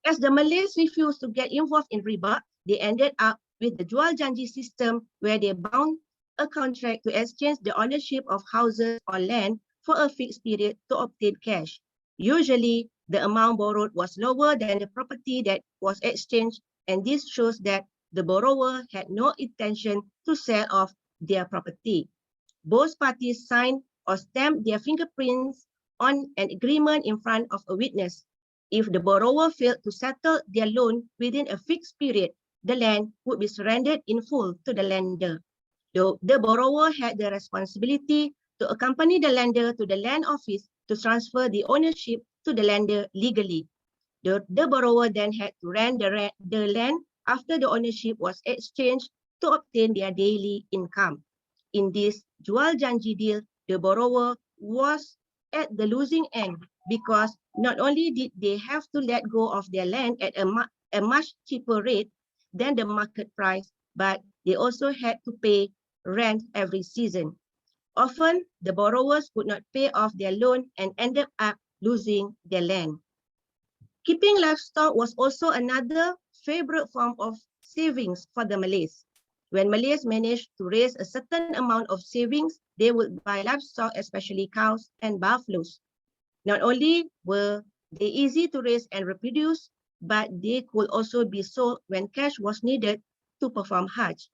As the Malays refused to get involved in riba, they ended up with the jual janji system where they bound a contract to exchange the ownership of houses or land for a fixed period to obtain cash. Usually, the amount borrowed was lower than the property that was exchanged, and this shows that the borrower had no intention to sell off their property. Both parties signed or stamped their fingerprints on an agreement in front of a witness. If the borrower failed to settle their loan within a fixed period, the land would be surrendered in full to the lender. The borrower had the responsibility to accompany the lender to the land office to transfer the ownership to the lender legally. The borrower then had to rent the land after the ownership was exchanged to obtain their daily income. In this jual janji deal, the borrower was at the losing end because not only did they have to let go of their land at a much cheaper rate than the market price, but they also had to pay rent every season. Often, the borrowers could not pay off their loan and ended up losing their land. Keeping livestock was also another favorite form of savings for the Malays. When Malays managed to raise a certain amount of savings, they would buy livestock, especially cows and buffaloes. Not only were they easy to raise and reproduce, but they could also be sold when cash was needed to perform Hajj.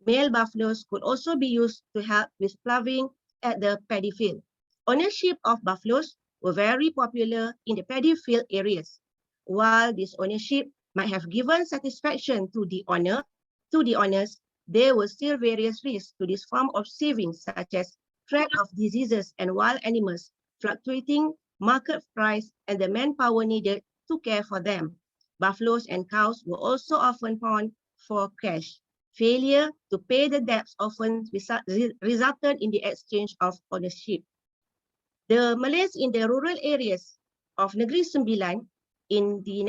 Male buffaloes could also be used to help with ploughing at the paddy field. Ownership of buffaloes were very popular in the paddy field areas. While this ownership might have given satisfaction to the owners, there were still various risks to this form of savings, such as threat of diseases and wild animals, fluctuating market price, and the manpower needed to care for them. Buffaloes and cows were also often pawned for cash. Failure to pay the debts often resulted in the exchange of ownership. The Malays in the rural areas of Negeri Sembilan in the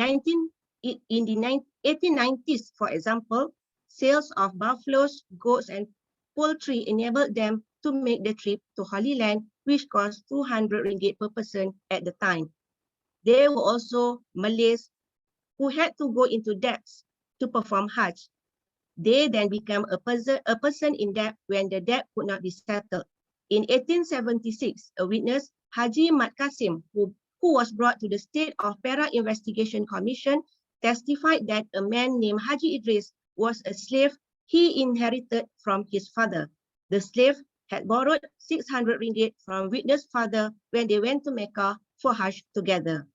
1890s, for example, sales of buffaloes, goats, and poultry enabled them to make the trip to Holy Land, which cost 200 ringgit per person at the time. There were also Malays who had to go into debts to perform Hajj. They then became a person in debt when the debt could not be settled. In 1876, a witness, Haji Mat Kasim, who was brought to the State of Perak Investigation Commission, testified that a man named Haji Idris was a slave he inherited from his father. The slave had borrowed 600 ringgit from witness' father when they went to Mecca for Hajj together.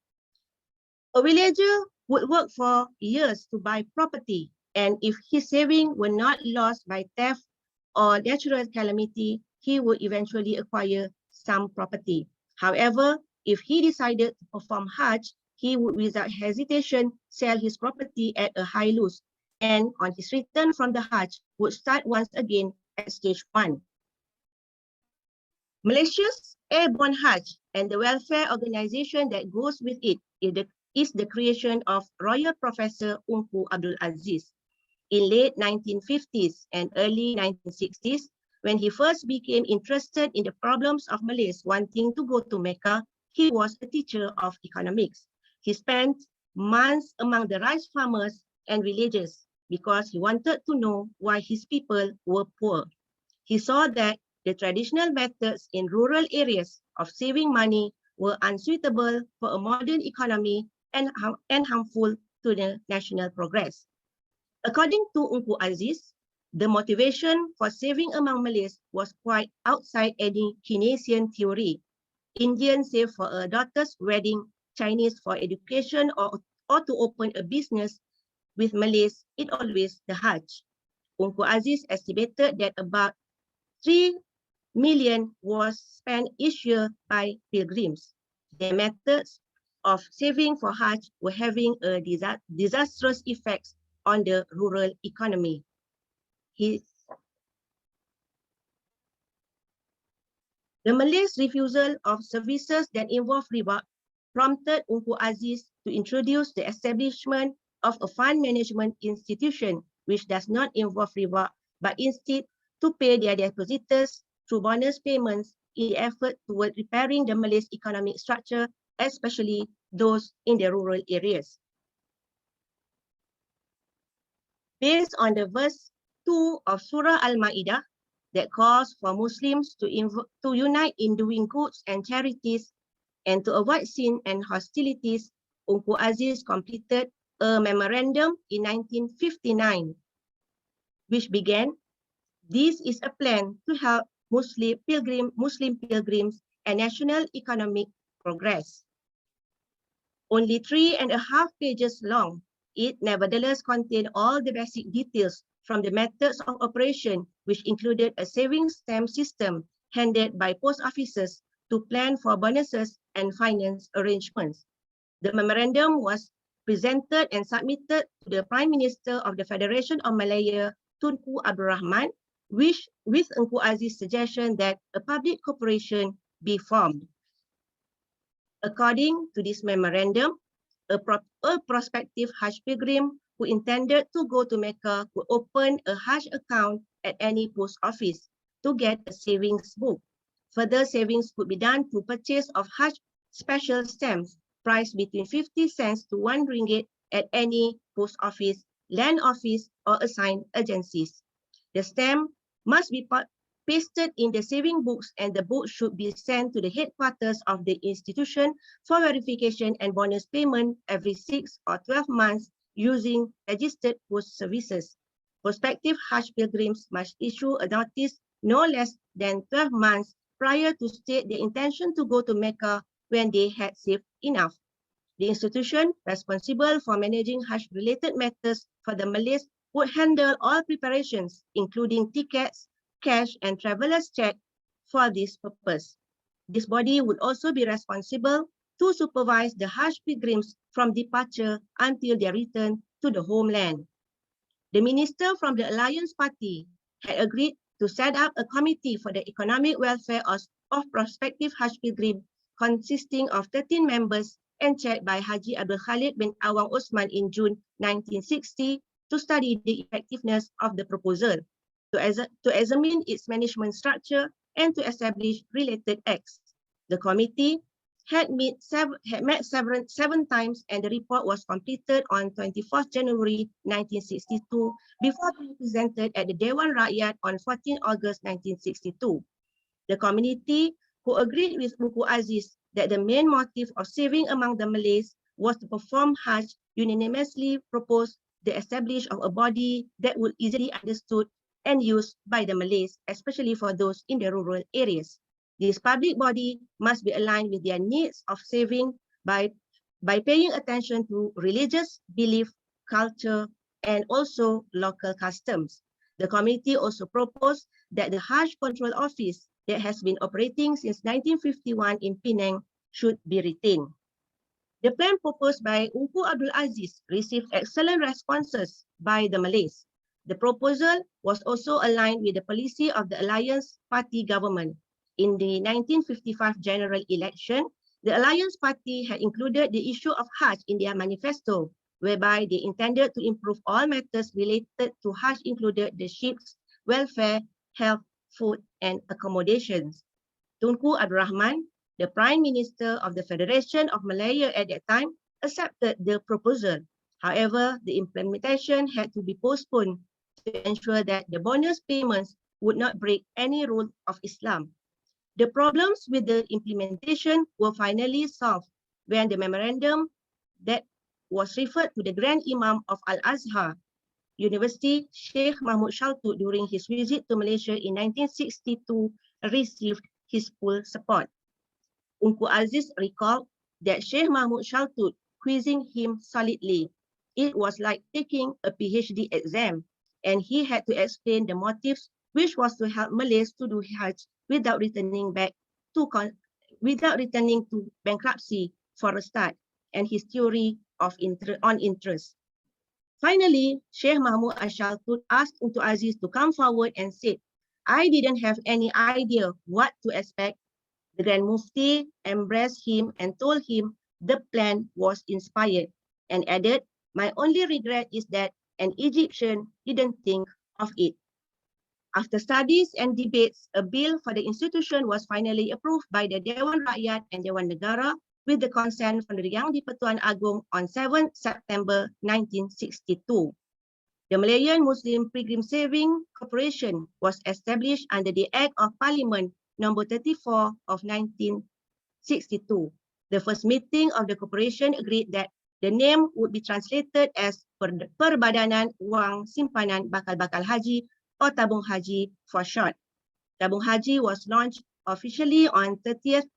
A villager would work for years to buy property, and if his savings were not lost by theft or natural calamity, he would eventually acquire some property. However, if he decided to perform Hajj, he would without hesitation sell his property at a high loss, and on his return from the Hajj would start once again at stage 1. Malaysia's Airborne Hajj and the welfare organization that goes with it is the creation of Royal Professor Tunku Abdul Aziz in late 1950s and early 1960s. When he first became interested in the problems of Malays wanting to go to Mecca, he was a teacher of economics. He spent months among the rice farmers and villagers because he wanted to know why his people were poor. He saw that the traditional methods in rural areas of saving money were unsuitable for a modern economy and harmful to the national progress. According to Tunku Aziz, the motivation for saving among Malays was quite outside any Keynesian theory. Indians save for a daughter's wedding, Chinese for education, or to open a business. With Malays, it always the Hajj. Tunku Aziz estimated that about 3 million was spent each year by pilgrims. Their methods of saving for Hajj were having a disastrous effects on the rural economy. The Malays' refusal of services that involve riba prompted Tunku Aziz to introduce the establishment of a fund management institution which does not involve riba, but instead to pay their depositors through bonus payments in the effort toward repairing the Malays' economic structure, especially those in the rural areas. Based on the verse 2 of Surah Al-Ma'idah that calls for Muslims to unite in doing goods and charities and to avoid sin and hostilities, Tunku Aziz completed a memorandum in 1959, which began, "This is a plan to help Muslim pilgrims and national economic progress." Only 3.5 pages long, it nevertheless contained all the basic details from the methods of operation, which included a savings stamp system handed by post offices to plan for bonuses and finance arrangements. The memorandum was presented and submitted to the Prime Minister of the Federation of Malaya, Tunku Abdul Rahman, with Tunku Aziz's suggestion that a public corporation be formed. According to this memorandum, a prospective Hajj pilgrim who intended to go to Mecca could open a Hajj account at any post office to get a savings book. Further savings could be done through purchase of Hajj special stamps priced between 50 cents to 1 ringgit at any post office, land office, or assigned agencies. The stamp must be pasted in the saving books, and the book should be sent to the headquarters of the institution for verification and bonus payment every 6 or 12 months using registered post services. Prospective Hajj pilgrims must issue a notice no less than 12 months prior to state their intention to go to Mecca when they had saved enough. The institution responsible for managing Hajj-related matters for the Malays would handle all preparations, including tickets, cash, and traveler's check for this purpose. This body would also be responsible to supervise the Hajj pilgrims from departure until their return to the homeland. The minister from the Alliance Party had agreed to set up a committee for the economic welfare of prospective Hajj pilgrims consisting of 13 members and chaired by Haji Abdul Khalid bin Awang Osman in June 1960 to study the effectiveness of the proposal, to examine its management structure, and to establish related acts. The committee had met seven times, and the report was completed on 24th January 1962 before being presented at the Dewan Rakyat on 14 August 1962. The committee, who agreed with Tunku Aziz that the main motive of saving among the Malays was to perform Hajj, unanimously proposed the establishment of a body that would easily understood and used by the Malays, especially for those in the rural areas. This public body must be aligned with their needs of saving by paying attention to religious belief, culture, and also local customs. The committee also proposed that the Hajj Control Office that has been operating since 1951 in Penang should be retained. The plan proposed by Unku Abdul Aziz received excellent responses by the Malays. The proposal was also aligned with the policy of the Alliance Party government. In the 1955 general election, the Alliance Party had included the issue of Hajj in their manifesto, whereby they intended to improve all matters related to Hajj, included the sheikh's welfare, health, food, and accommodations. Tunku Abdul Rahman, the Prime Minister of the Federation of Malaya at that time, accepted the proposal. However, the implementation had to be postponed to ensure that the bonus payments would not break any rule of Islam. The problems with the implementation were finally solved when the memorandum that was referred to the Grand Imam of Al-Azhar University, Sheikh Mahmud Shaltut, during his visit to Malaysia in 1962, received his full support. Unku Aziz recalled that Sheikh Mahmud Shaltut quizzing him solidly. It was like taking a PhD exam, and he had to explain the motives, which was to help Malays to do Hajj without returning to bankruptcy for a start, and his theory of interest. Finally, Sheikh Mahmud Shaltut asked Unku Aziz to come forward and said, "I didn't have any idea what to expect." The Grand Mufti embraced him and told him the plan was inspired, and added, "My only regret is that an Egyptian didn't think of it." After studies and debates, a bill for the institution was finally approved by the Dewan Rakyat and Dewan Negara with the consent from the Yang di-Pertuan Agong on 7 September 1962. The Malayan Muslim Pilgrim Saving Corporation was established under the Act of Parliament number 34 of 1962. The first meeting of the corporation agreed that the name would be translated as Perbadanan Wang Simpanan Bakal-Bakal Haji, or Tabung Haji for short. Tabung Haji was launched officially on 30th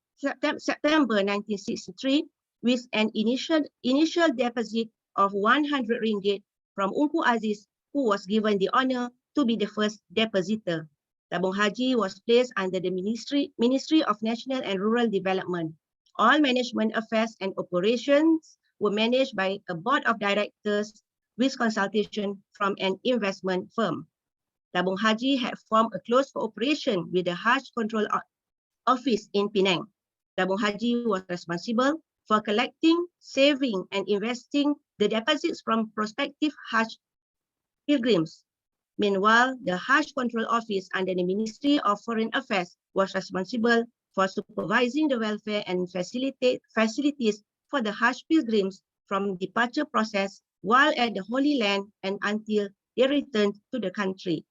September 1963 with an initial deposit of 100 ringgit from Unku Aziz, who was given the honor to be the first depositor. Tabung Haji was placed under the Ministry of National and Rural Development. All management affairs and operations were managed by a board of directors with consultation from an investment firm. Tabung Haji had formed a close cooperation with the Hajj Control Office in Penang. Tabung Haji was responsible for collecting, saving, and investing the deposits from prospective Hajj pilgrims. Meanwhile, the Hajj Control Office under the Ministry of Foreign Affairs was responsible for supervising the welfare and facilities for the Hajj pilgrims from departure process while at the Holy Land and until they returned to the country.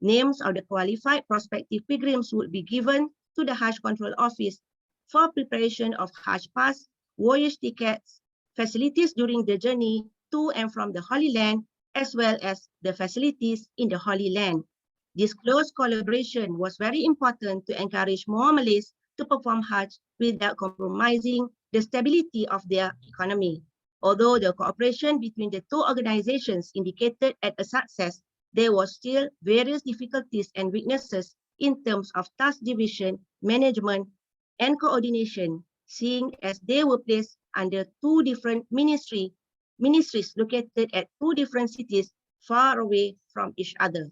Names of the qualified prospective pilgrims would be given to the Hajj Control Office for preparation of Hajj pass, voyage tickets, facilities during the journey to and from the Holy Land, as well as the facilities in the Holy Land. This close collaboration was very important to encourage more Malays to perform Hajj without compromising the stability of their economy. Although the cooperation between the two organizations indicated at a success, there was still various difficulties and weaknesses in terms of task division, management, and coordination, seeing as they were placed under two different ministries located at two different cities far away from each other.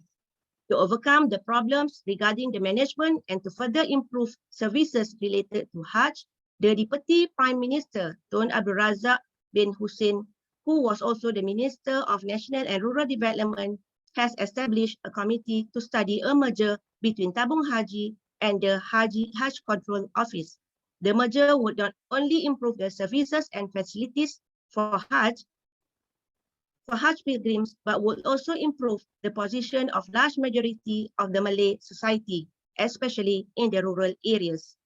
To overcome the problems regarding the management and to further improve services related to Hajj, the Deputy Prime Minister, Tun Abdul Razak bin Hussein, who was also the Minister of National and Rural Development, has established a committee to study a merger between Tabung Haji and the Hajj Control Office. The merger would not only improve the services and facilities for Hajj pilgrims, but would also improve the position of large majority of the Malay society, especially in the rural areas.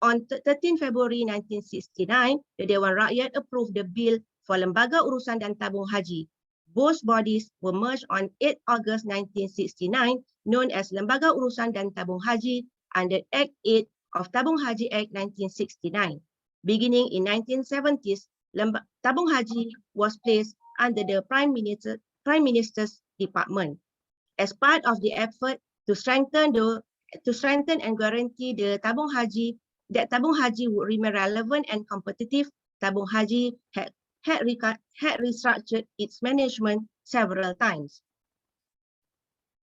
On 13 February 1969, the Dewan Rakyat approved the bill for Lembaga Urusan dan Tabung Haji. Both bodies were merged on 8 August 1969, known as Lembaga Urusan dan Tabung Haji under Act 8 of Tabung Haji Act 1969. Beginning in 1970s, Tabung Haji was placed under the Prime Minister's Department. As part of the effort to strengthen the to strengthen and guarantee the tabung haji, that tabung haji would remain relevant and competitive, tabung haji had restructured its management several times.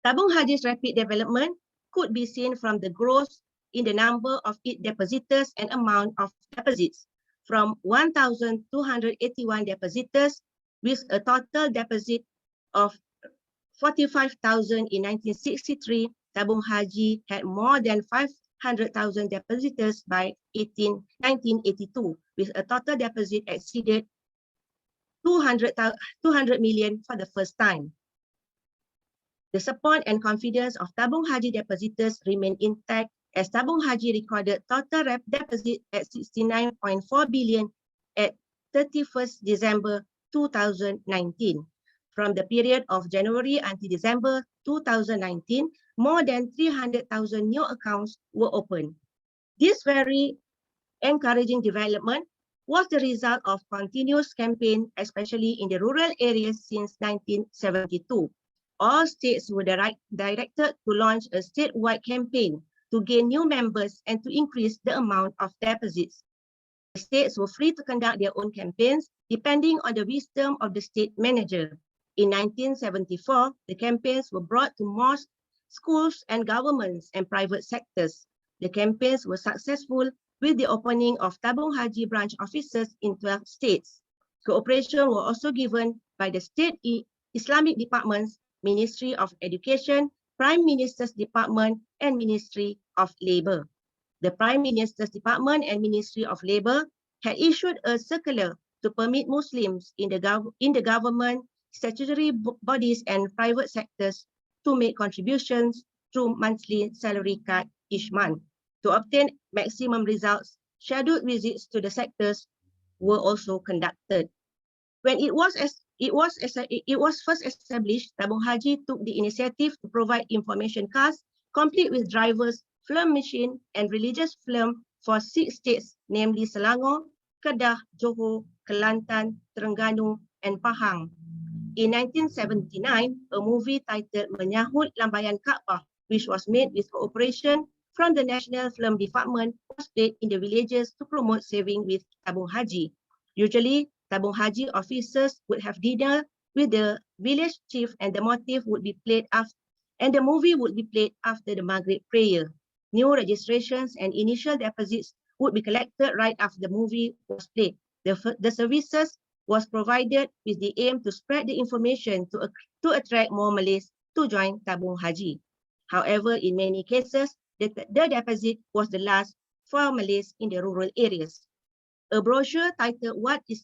Tabung haji's rapid development could be seen from the growth in the number of its depositors and amount of deposits, from 1,281 depositors with a total deposit of 45,000 in 1963, tabung haji had more than 500,000 depositors by 1982, with a total deposit exceeded 200 million for the first time. The support and confidence of tabung haji depositors remain intact as tabung haji recorded total deposit at 69.4 billion at 31st December 2019. From the period of January until December 2019, more than 300,000 new accounts were opened. This very encouraging development was the result of continuous campaign, especially in the rural areas since 1972. All states were directed to launch a statewide campaign to gain new members and to increase the amount of deposits. The states were free to conduct their own campaigns depending on the wisdom of the state manager. In 1974, the campaigns were brought to mosques, schools, and governments and private sectors. The campaigns were successful with the opening of tabung haji branch offices in 12 states. Cooperation were also given by the state Islamic departments, Ministry of Education, Prime Minister's Department, and Ministry of Labour. The Prime Minister's Department and Ministry of Labour had issued a circular to permit Muslims in the government, statutory bodies, and private sectors to make contributions through monthly salary card each month. To obtain maximum results, scheduled visits to the sectors were also conducted. When it was first established, tabung haji took the initiative to provide information cards complete with drivers, film machine, and religious film for 6 states, namely Selangor, Kedah, Johor, Kelantan, Terengganu, and Pahang. In 1979, a movie titled Menyahut Lambaian Kaabah, which was made with cooperation from the National Film Department, was played in the villages to promote saving with tabung haji. Usually, tabung haji officers would have dinner with the village chief, and the motif would be played after, and the movie would be played after the Maghrib prayer. New registrations and initial deposits would be collected right after the movie was played. The services was provided with the aim to spread the information to attract more Malays to join tabung haji. However, in many cases, the deposit was the last for Malays in the rural areas. A brochure titled What is